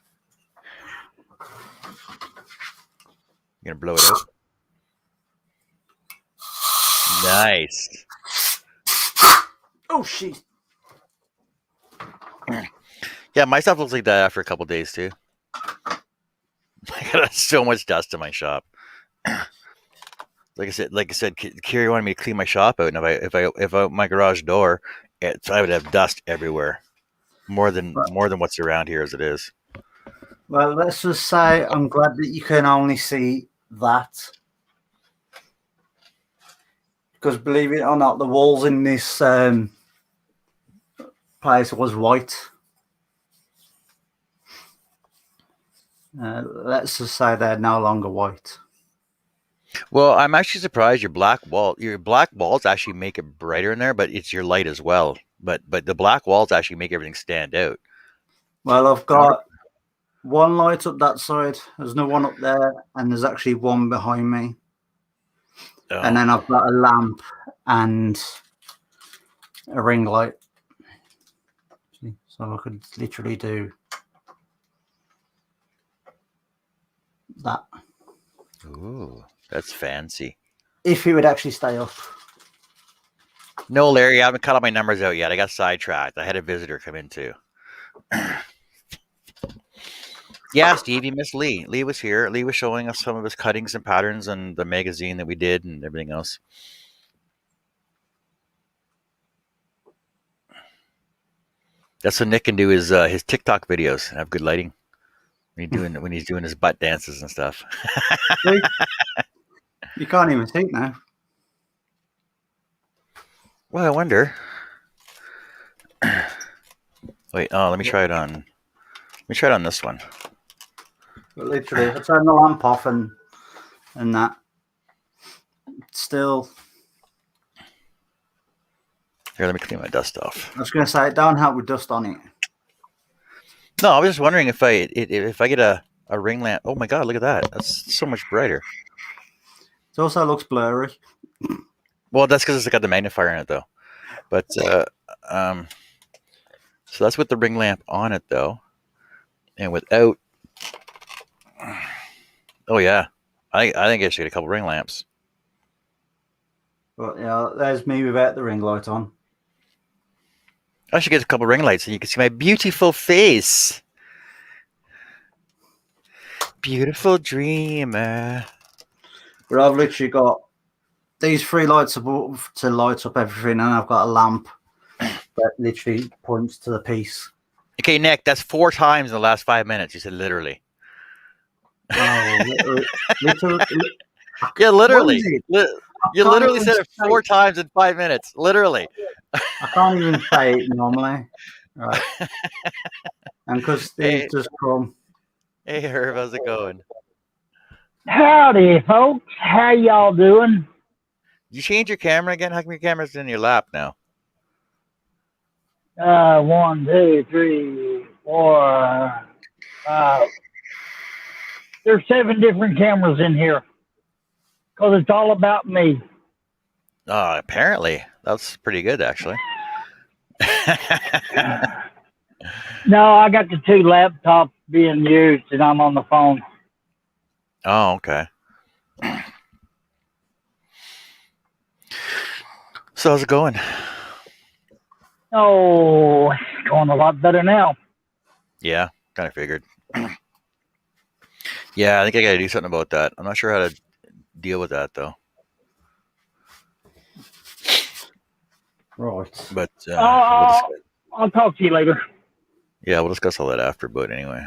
You're going to blow it out? Nice. Oh, shit. Yeah, my stuff looks like that after a couple days, too. I got so much dust in my shop. Like I said, Kiri wanted me to clean my shop out, and if I open my garage door, I would have dust everywhere, more than what's around here as it is. Well, let's just say I'm glad that you can only see that, because believe it or not, the walls in this place was white. Let's just say they're no longer white. Well, I'm actually surprised your black walls actually make it brighter in there, but it's your light as well. But the black walls actually make everything stand out. Well, I've got one light up that side. There's no one up there, and there's actually one behind me. Oh. And then I've got a lamp and a ring light. So I could literally do that. Ooh, that's fancy. If it would actually stay up. No, Larry, I haven't cut all my numbers out yet. I got sidetracked. I had a visitor come in too. Yeah, Steve, you missed Lee. Lee was here. Lee was showing us some of his cuttings and patterns and the magazine that we did and everything else. That's what Nick can do his TikTok videos and have good lighting when he's doing his butt dances and stuff. You can't even see it now. Well, I wonder. Wait, let me try it on. Let me try it on this one. But literally, if I turn the lamp off and that, still. Here, let me clean my dust off. I was going to say, it don't help with dust on it. No, I was just wondering if I get a ring lamp. Oh my God, look at that! That's so much brighter. It also looks blurry. Well, that's because it's got the magnifier in it, though. But so that's with the ring lamp on it, though, and without. Oh yeah, I think I should get a couple ring lamps. But yeah, there's me without the ring light on. I should get a couple ring lights so you can see my beautiful face. Beautiful dreamer. But I've literally got these 3 lights above to light up everything, and I've got a lamp that literally points to the piece. Okay, Nick, that's 4 times in the last 5 minutes. You said literally. Oh, literally. Yeah, literally. You literally said it 4 times in 5 minutes. Literally. I can't even say it normally. Right. And because Steve just come. Hey, Herb, how's it going? Howdy, folks. How y'all doing? You change your camera again? How come your camera's in your lap now? 1, 2, 3, 4, 5. There's 7 different cameras in here because it's all about me. Apparently, that's pretty good, actually. No, I got the 2 laptops being used, and I'm on the phone. Oh, okay. So how's it going? Oh, it's going a lot better now. Yeah, kind of figured. Yeah, I think I got to do something about that. I'm not sure how to deal with that though. Right. But I'll talk to you later. yeah, we'll discuss all that after. But anyway,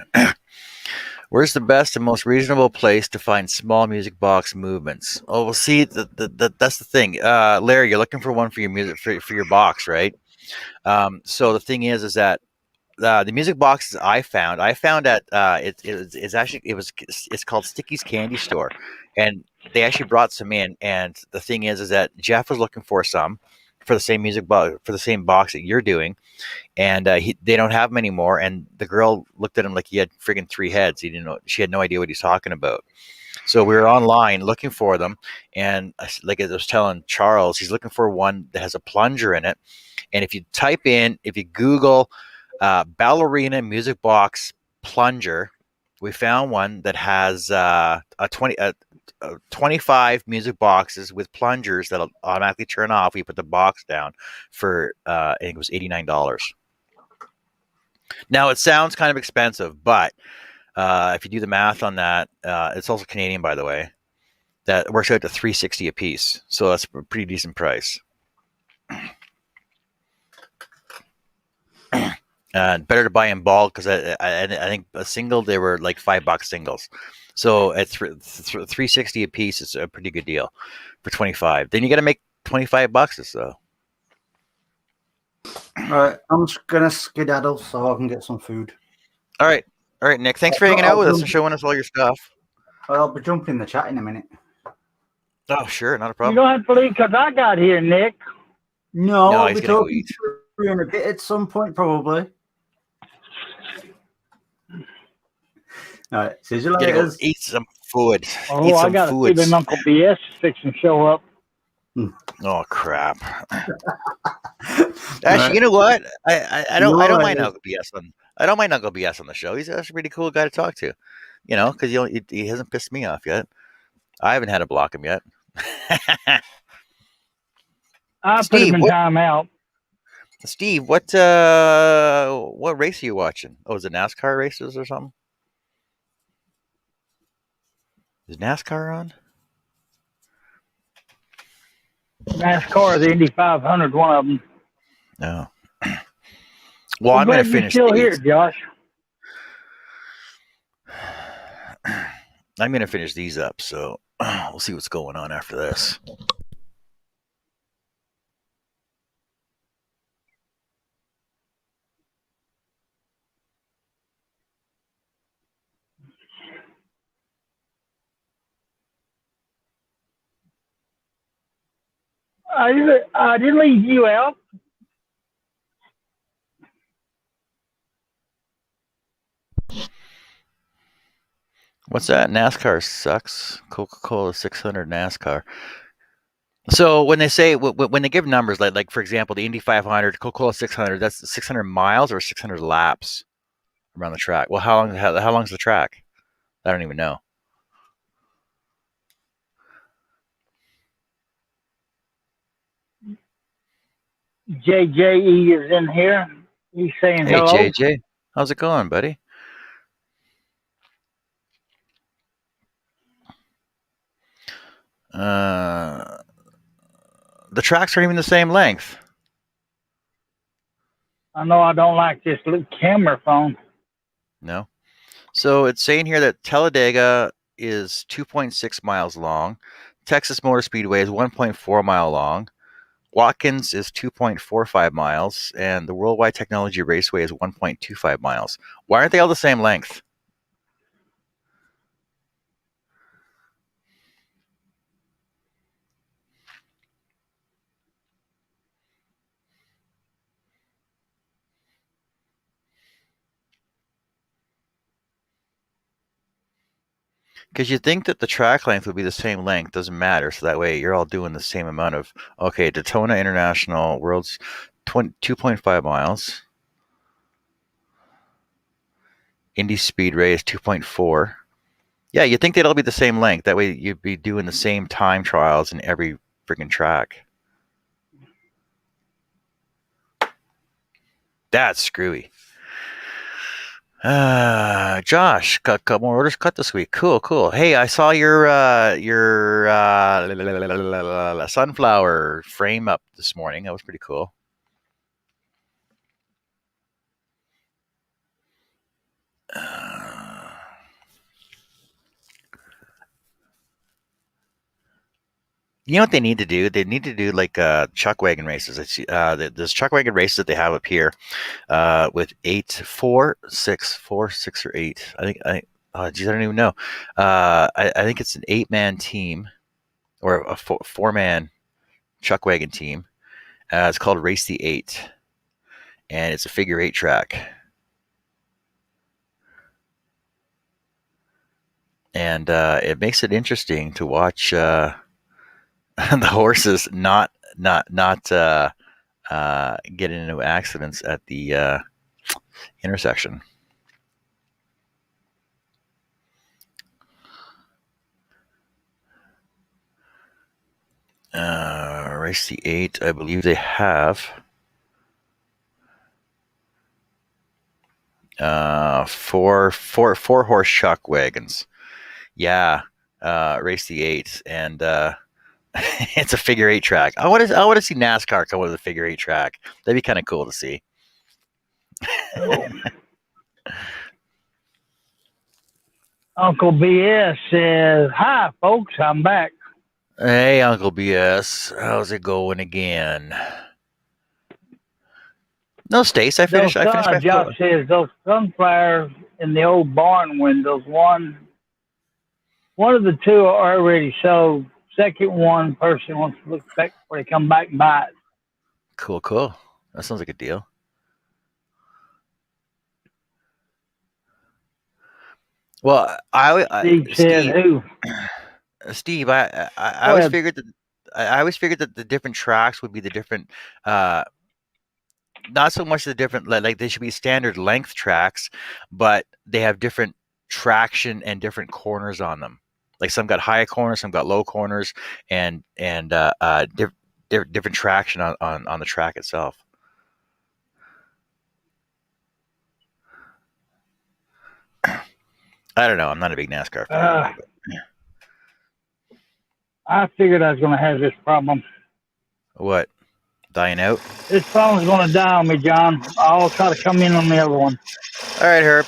where's the best and most reasonable place to find small music box movements? Oh, well, see, that's the thing. Larry, you're looking for one for your music for your box, right? So the thing is that the music boxes I found at it's actually it's called Sticky's Candy Store, and they actually brought some in. And the thing is that Jeff was looking for some for the same music box for the same box that you're doing, and they don't have them anymore. And the girl looked at him like he had friggin' 3 heads. He didn't know. She had no idea what he's talking about. So we were online looking for them, and like I was telling Charles, he's looking for one that has a plunger in it. And if you Google ballerina music box plunger, we found one that has 25 music boxes with plungers that'll automatically turn off. We put the box down for I think it was $89. Now it sounds kind of expensive, but if you do the math on that, it's also Canadian, by the way. That works out to $360 a piece, so that's a pretty decent price. Better to buy in bulk because I think a single they were like $5 singles, so at $360 a piece is a pretty good deal for 25. Then you got to make $25 or so. Right, I'm just gonna skedaddle so I can get some food. All right, Nick. Thanks for hanging out with us and showing us all your stuff. I'll be jumping in the chat in a minute. Oh, sure, not a You problem. don't have to leave because I got here, Nick. No, No, I'll he's be gonna go talking eat. to you in a bit at some point, probably. All right, see you Gotta later. go eat some food. Oh, Eat I some got a foods. feeling Uncle BS is fixing to show up. Oh crap! Actually, you know what? I don't mind Uncle BS on. I don't mind Uncle BS on the show. He's actually a pretty cool guy to talk to. You know, because he hasn't pissed me off yet. I haven't had to block him yet. I put him in timeout. Steve, what race are you watching? Oh, is it NASCAR races or something? Is NASCAR on? NASCAR, the Indy 500, one of them. No. Well, I'm going to finish still these. here, Josh. I'm going to finish these up, so we'll see what's going on after this. I didn't leave you out. What's that? NASCAR sucks. Coca-Cola 600 NASCAR. So when they say when they give numbers like for example the Indy 500, Coca-Cola 600, that's 600 miles or 600 laps around the track. Well, how long's the track? I don't even know. JJE is in here. He's saying Hey hello. JJ, how's it going, buddy? The tracks aren't even the same length. I know I don't like this little camera phone. No. So it's saying here that Talladega is 2.6 miles long. Texas Motor Speedway is 1.4 mile long. Watkins is 2.45 miles, and the Worldwide Technology Raceway is 1.25 miles. Why aren't they all the same length? Because you think that the track length would be the same length, doesn't matter. So that way you're all doing the same amount of. Okay, Daytona International World's 2.5 miles. Indy Speedway is 2.4. Yeah, you'd think they'd all be the same length. That way you'd be doing the same time trials in every freaking track. That's screwy. Josh, got more orders cut this week. Cool. Hey, I saw your sunflower frame up this morning. That was pretty cool. You know what they need to do? They need to do like chuck wagon races. There's chuck wagon races that they have up here with 4, 6, or 8. Oh, geez, I don't even know. I think it's an 8-man team or a 4-man chuck wagon team. It's called Race the 8, and it's a figure 8 track. And it makes it interesting to watch the horses not get into accidents at the intersection. Race the 8, I believe they have 4 horse chuck wagons. Yeah, Race the 8, and it's a figure 8 track. I want to see NASCAR come with a figure 8 track. That'd be kind of cool to see. Uncle BS says, "Hi, folks. I'm back." Hey, Uncle BS, how's it going again? No, Stace, I finished my Josh says those sunflowers in the old barn windows. One of the two are already sold. Second one person wants to look back before they come back and buy it. Cool. That sounds like a deal. Well, Steve, I always figured that the different tracks would be the different. Not so much the different, like they should be standard length tracks, but they have different traction and different corners on them. Like some got high corners, some got low corners, and different traction on the track itself. I don't know. I'm not a big NASCAR fan. I figured I was going to have this problem. What? Dying out? This phone's going to die on me, John. I'll try to come in on the other one. All right, Herb.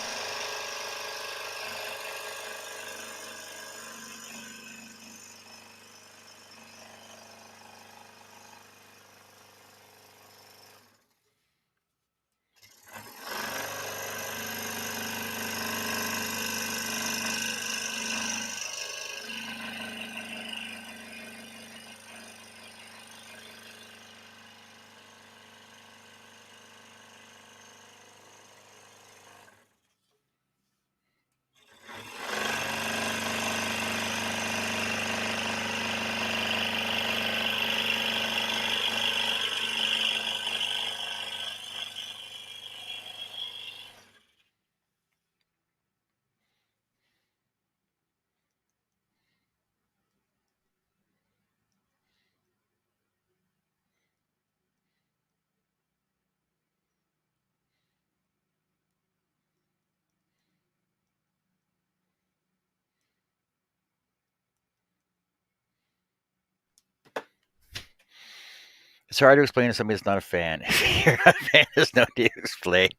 It's hard to explain to somebody that's not a fan. If you're a fan, there's no need to explain.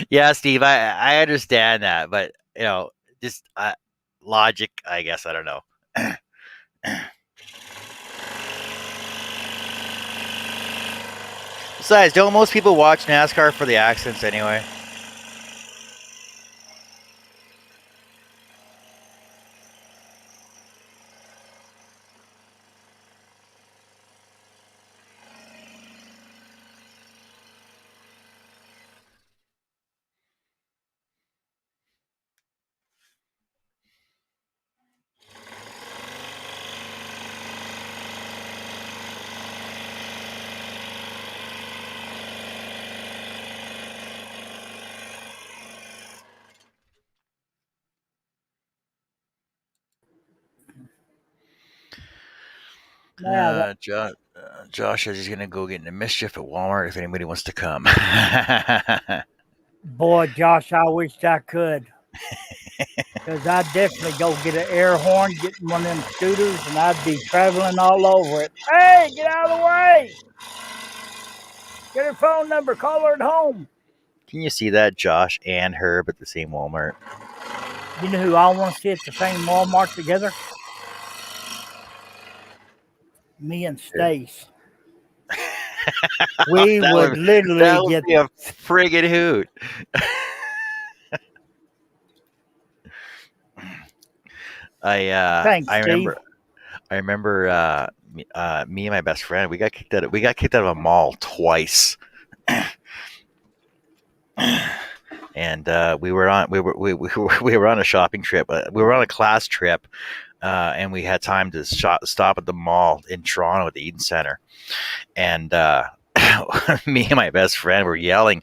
Yeah, Steve, I understand that, but just logic, I guess. I don't know. Besides, don't most people watch NASCAR for the accidents anyway? Now, Josh says he's gonna go get into mischief at Walmart if anybody wants to come. boy, Josh, I wished I could. Because I'd definitely go get an air horn, get one of them scooters, and I'd be traveling all over it. Hey, get out of the way! Get her phone number, call her at home. Can you see that Josh and Herb at the same Walmart? You know who I want to see at the same Walmart together? Me and Stace. We that would literally that would get be a friggin' hoot. Thanks, I Steve. remember me and my best friend, we got kicked out of a mall twice. And we were on a shopping trip. We were on a class trip, and we had time to stop at the mall in Toronto at the Eden Center. And me and my best friend were yelling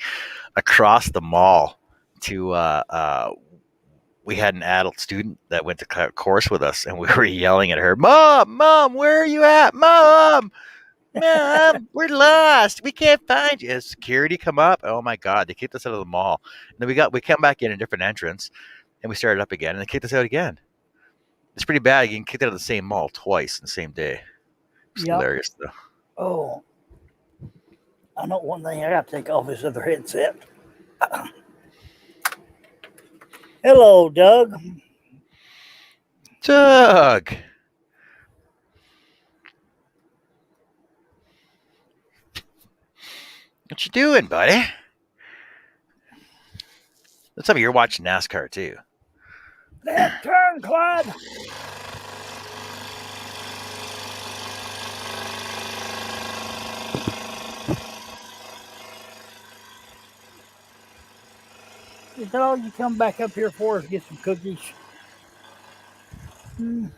across the mall to we had an adult student that went to course with us, and we were yelling at her, Mom, where are you at? Mom, we're lost. We can't find you. Has security come up? Oh my God, they kicked us out of the mall. And then we come back in a different entrance, and we started up again, and they kicked us out again. It's pretty bad getting kicked out of the same mall twice in the same day. It's hilarious though. Oh, I know one thing. I got to take off this other headset. Hello, Doug. Doug. What you doing, buddy? Let's tell me you're watching NASCAR too. Left turn, Clyde. Is that all you come back up here for? Is get some cookies? I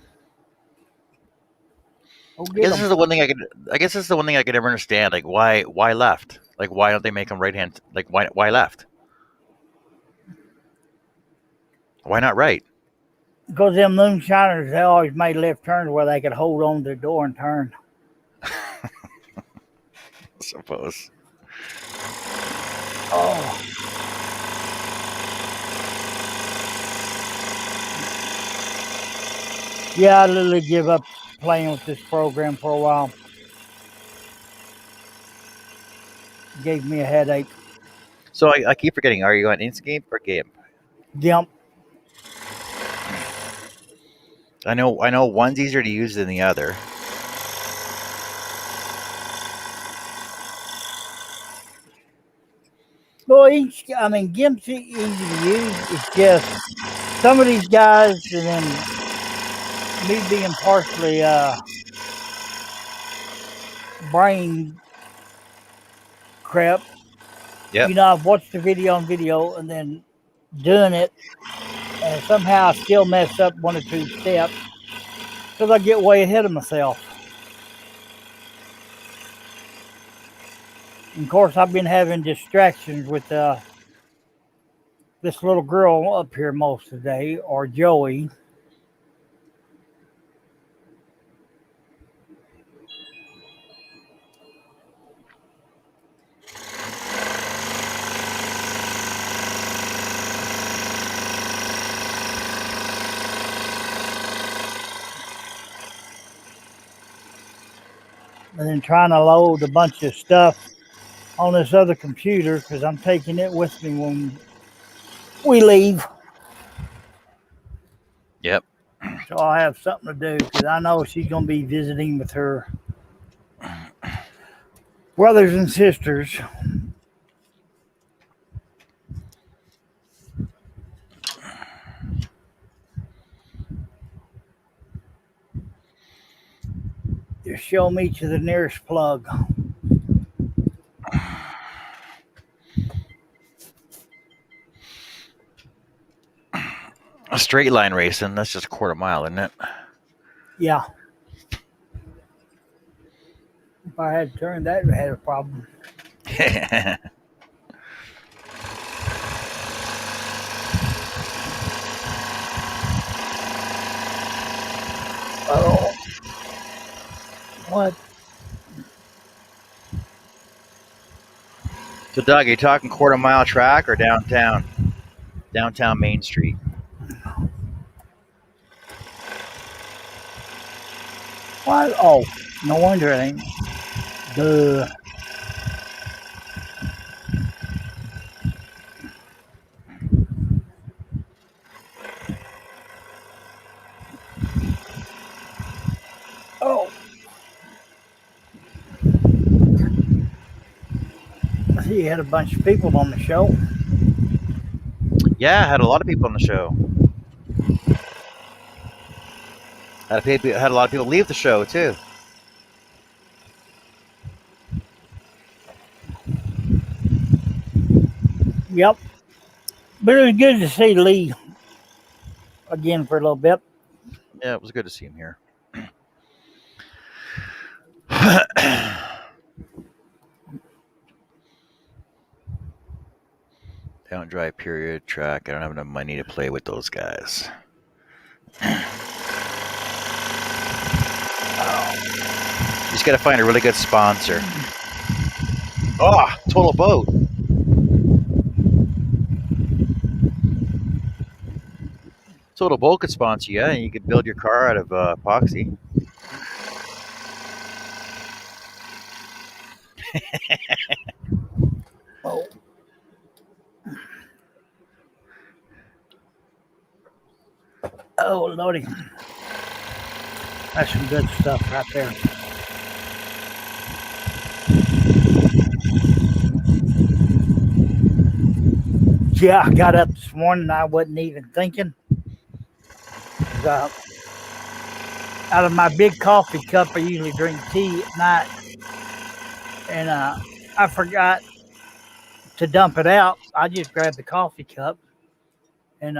guess this is the one thing I could never understand. Like why left? Like why don't they make them right hand? Like why left? Why not right? Because them moonshiners, they always made left turns where they could hold on to the door and turn. I suppose. Oh. Yeah, I literally give up playing with this program for a while. It gave me a headache. So I keep forgetting. Are you on Inkscape or GIMP? GIMP. I know one's easier to use than the other. Well, GIMP's easy to use. It's just some of these guys, and then me being partially brain crap. Yep. You know, I've watched the video on video and then doing it, and somehow I still mess up one or two steps because I get way ahead of myself. And of course, I've been having distractions with this little girl up here most of the day, or Joey. And then trying to load a bunch of stuff on this other computer because I'm taking it with me when we leave. Yep. So I'll have something to do because I know she's going to be visiting with her brothers and sisters. Just show me to the nearest plug. A straight line racing, that's just a quarter mile, isn't it? Yeah. If I had turned that, I had a problem. What? So, Doug, are you talking quarter-mile track or downtown? Downtown Main Street. What? Oh, no wonder it ain't. Duh. Oh. I see you had a bunch of people on the show. Yeah, I had a lot of people on the show. Had a lot of people leave the show too. Yep. But it was good to see Lee again for a little bit. Yeah, it was good to see him here. Down dry period track. I don't have enough money to play with those guys. You just got to find a really good sponsor. Oh, Total Boat. Total Boat could sponsor you, and you could build your car out of epoxy. Oh. Oh, Lordy. That's some good stuff right there. Yeah, I got up this morning. I wasn't even thinking. Out of my big coffee cup, I usually drink tea at night. And I forgot to dump it out. I just grabbed the coffee cup and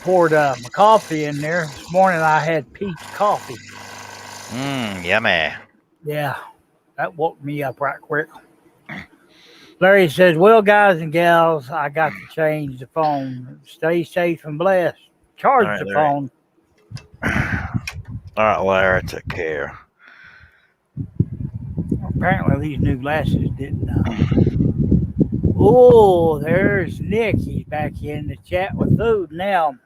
poured my coffee in there. This morning I had peach coffee. Yummy. Yeah, that woke me up right quick. Larry says, well, guys and gals, I got to change the phone. Stay safe and blessed. Charge right, the Larry. phone. All right, Larry, take care. Apparently these new glasses didn't. Oh, there's Nick. He's back in the chat with food now.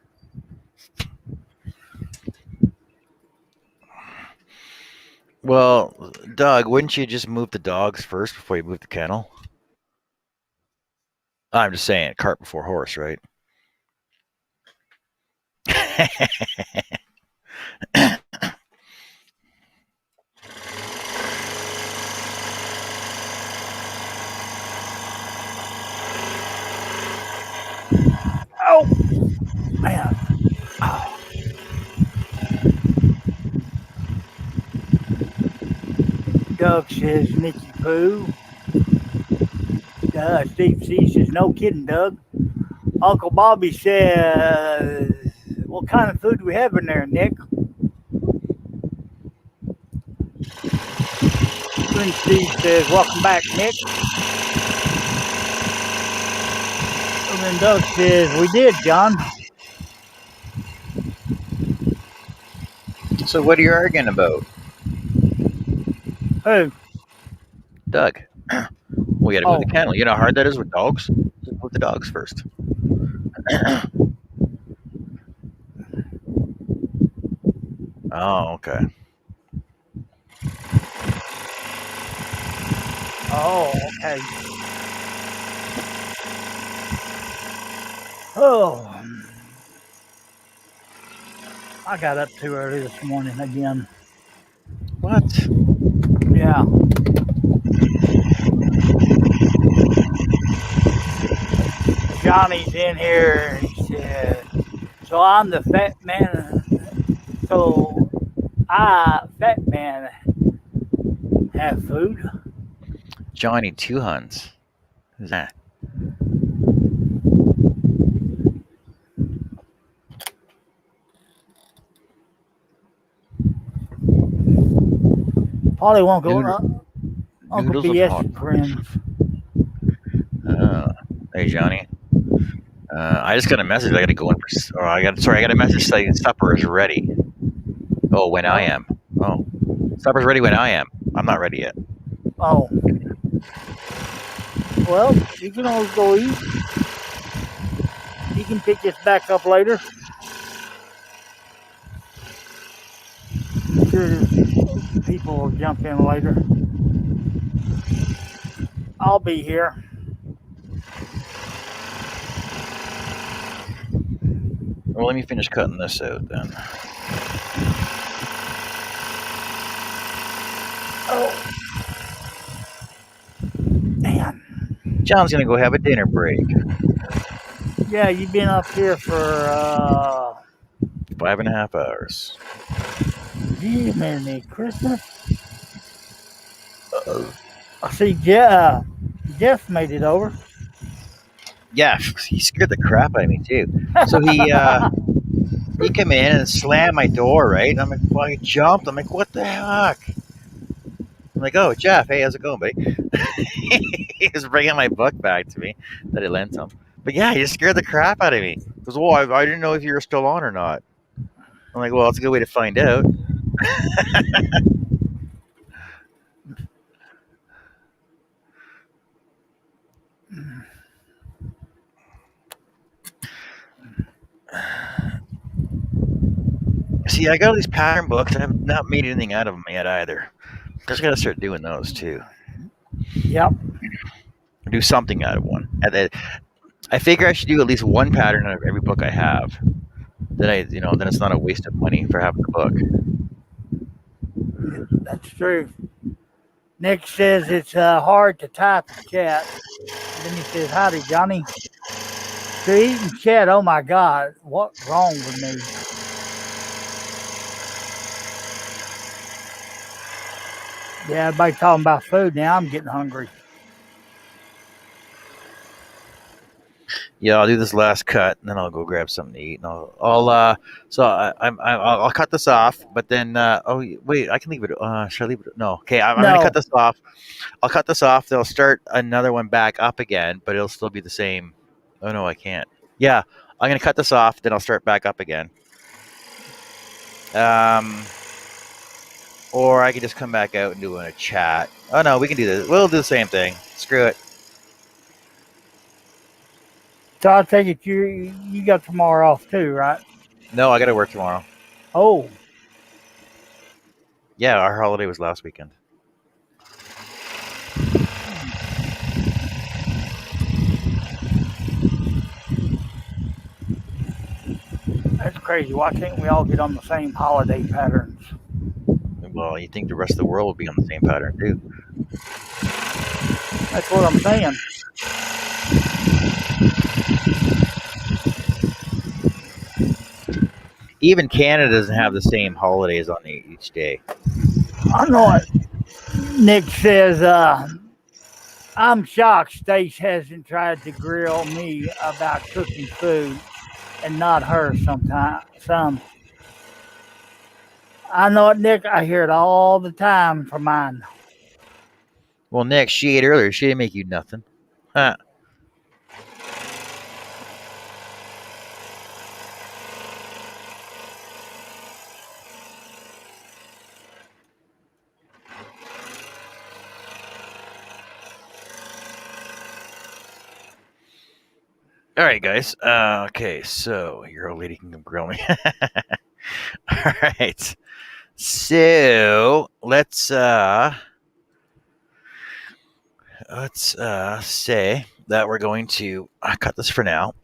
Well, Doug, wouldn't you just move the dogs first before you move the kennel? I'm just saying, cart before horse, right? Oh, man. Oh. Doug says, Nicky Poo. Steve C says, no kidding, Doug. Uncle Bobby says, what kind of food do we have in there, Nick? Twin Steve says, welcome back, Nick. And then Doug says, we did, John. So what are you arguing about? Who? Doug. We got to move the kennel. You know how hard that is with dogs? Just move the dogs first. Oh, okay. Oh, okay. Oh. I got up too early this morning again. What? Yeah. Johnny's in here. He said, so I'm the fat man. So fat man, have food. Johnny Two Huns. Who's that? Polly won't go up. Uncle Noodles of BS hot. friends. Hey, Johnny. I just got a message. I got to go in for. I got a message saying supper is ready. Oh, when I am. Oh. Supper's ready when I am. I'm not ready yet. Oh. Well, you can always go eat. You can pick this back up later. I'm sure people will jump in later. I'll be here. Well, let me finish cutting this out then. Oh. Man. John's gonna go have a dinner break. Yeah, you've been up here for 5.5 hours. gee, man, Christmas. I see Jeff made it over. Yeah, he scared the crap out of me too. So he came in and slammed my door, right? And I'm like, well, I jumped. I'm like, what the heck? I'm like, oh, Jeff, hey, how's it going, buddy? He was bringing my book back to me that I lent him. But yeah, he just scared the crap out of me. He goes, well, I didn't know if you were still on or not. I'm like, well, it's a good way to find out. See, I got all these pattern books, and I've not made anything out of them yet either. Just got to start doing those too. Yep. Do something out of one. And I figure I should do at least one pattern out of every book I have. Then then it's not a waste of money for having the book. That's true. Nick says it's hard to type in chat. Then he says, howdy, Johnny. To eat in chat, oh my God, what's wrong with me? Yeah, everybody talking about food now. I'm getting hungry. Yeah, I'll do this last cut, and then I'll go grab something to eat. And I'll cut this off, but then oh wait, I can leave it. Should I leave it? No, okay, I'm gonna cut this off. I'll cut this off. Then I'll start another one back up again, but it'll still be the same. Oh no, I can't. Yeah, I'm gonna cut this off. Then I'll start back up again. Or I could just come back out and do a chat. Oh no, we can do this. We'll do the same thing. Screw it. So I take it you got tomorrow off too, right? No, I got to work tomorrow. Oh. Yeah, our holiday was last weekend. That's crazy. Why can't we all get on the same holiday patterns? Well, you think the rest of the world will be on the same pattern too. That's what I'm saying. Even Canada doesn't have the same holidays on each day. I know it. Nick says, I'm shocked Stace hasn't tried to grill me about cooking food and not her some. I know it, Nick. I hear it all the time from mine. Well, Nick, she ate earlier. She didn't make you nothing. Huh. All right, guys. Okay, so your old lady can come grill me. All right. So let's say that we're going to cut this for now.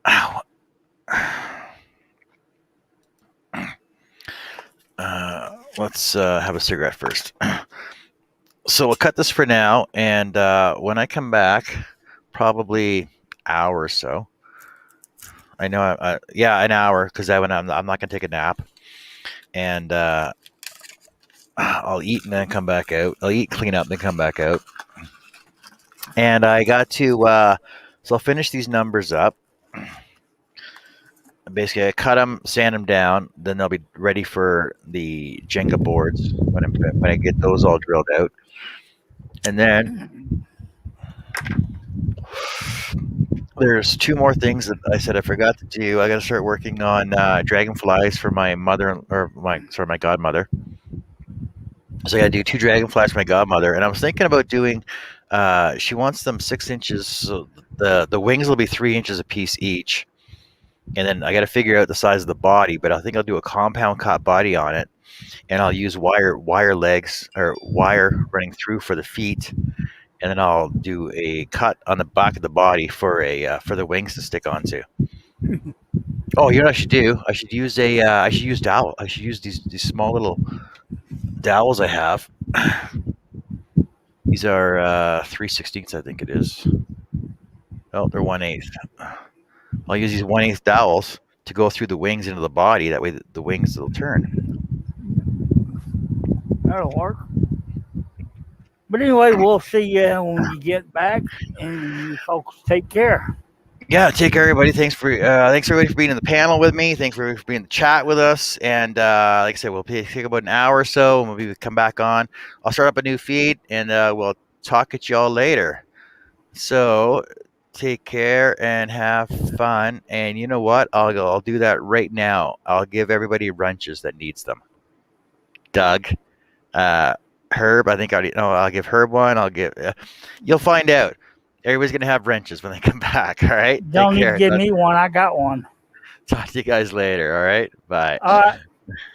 Ow. Let's have a cigarette first. So we'll cut this for now, and when I come back, probably hour or so. I know, an hour, because I'm not going to take a nap, and I'll eat and then come back out. I'll eat, clean up, then come back out. And I got to, so I'll finish these numbers up. Basically, I cut them, sand them down, then they'll be ready for the Jenga boards when I get those all drilled out. And then there's two more things that I said I forgot to do. I got to start working on dragonflies for my mother, my godmother. So I got to do 2 dragonflies for my godmother, and I was thinking about doing. She wants them 6 inches, so the wings will be 3 inches a piece each, and then I got to figure out the size of the body. But I think I'll do a compound cut body on it, and I'll use wire legs or wire running through for the feet, and then I'll do a cut on the back of the body for the wings to stick onto. Oh, you know what I should do? I should use dowel. I should use these small little dowels I have. These are 3/16, I think it is. Oh, they're 1/8. I'll use these 1/8 dowels to go through the wings into the body. That way, the wings will turn. That'll work. But anyway, we'll see you when you get back, and you folks take care. Yeah, take care, everybody. Thanks everybody for being in the panel with me. Thanks for being in the chat with us. And like I said, we'll take about an hour or so, and we'll come back on. I'll start up a new feed, and we'll talk at y'all later. So take care and have fun. And you know what? I'll do that right now. I'll give everybody wrenches that needs them. Doug, Herb, I think I'll give Herb one. You'll find out. Everybody's gonna have wrenches when they come back. All right. Don't Take need care. to give me one. I got one. Talk to you guys later. All right. Bye. All right.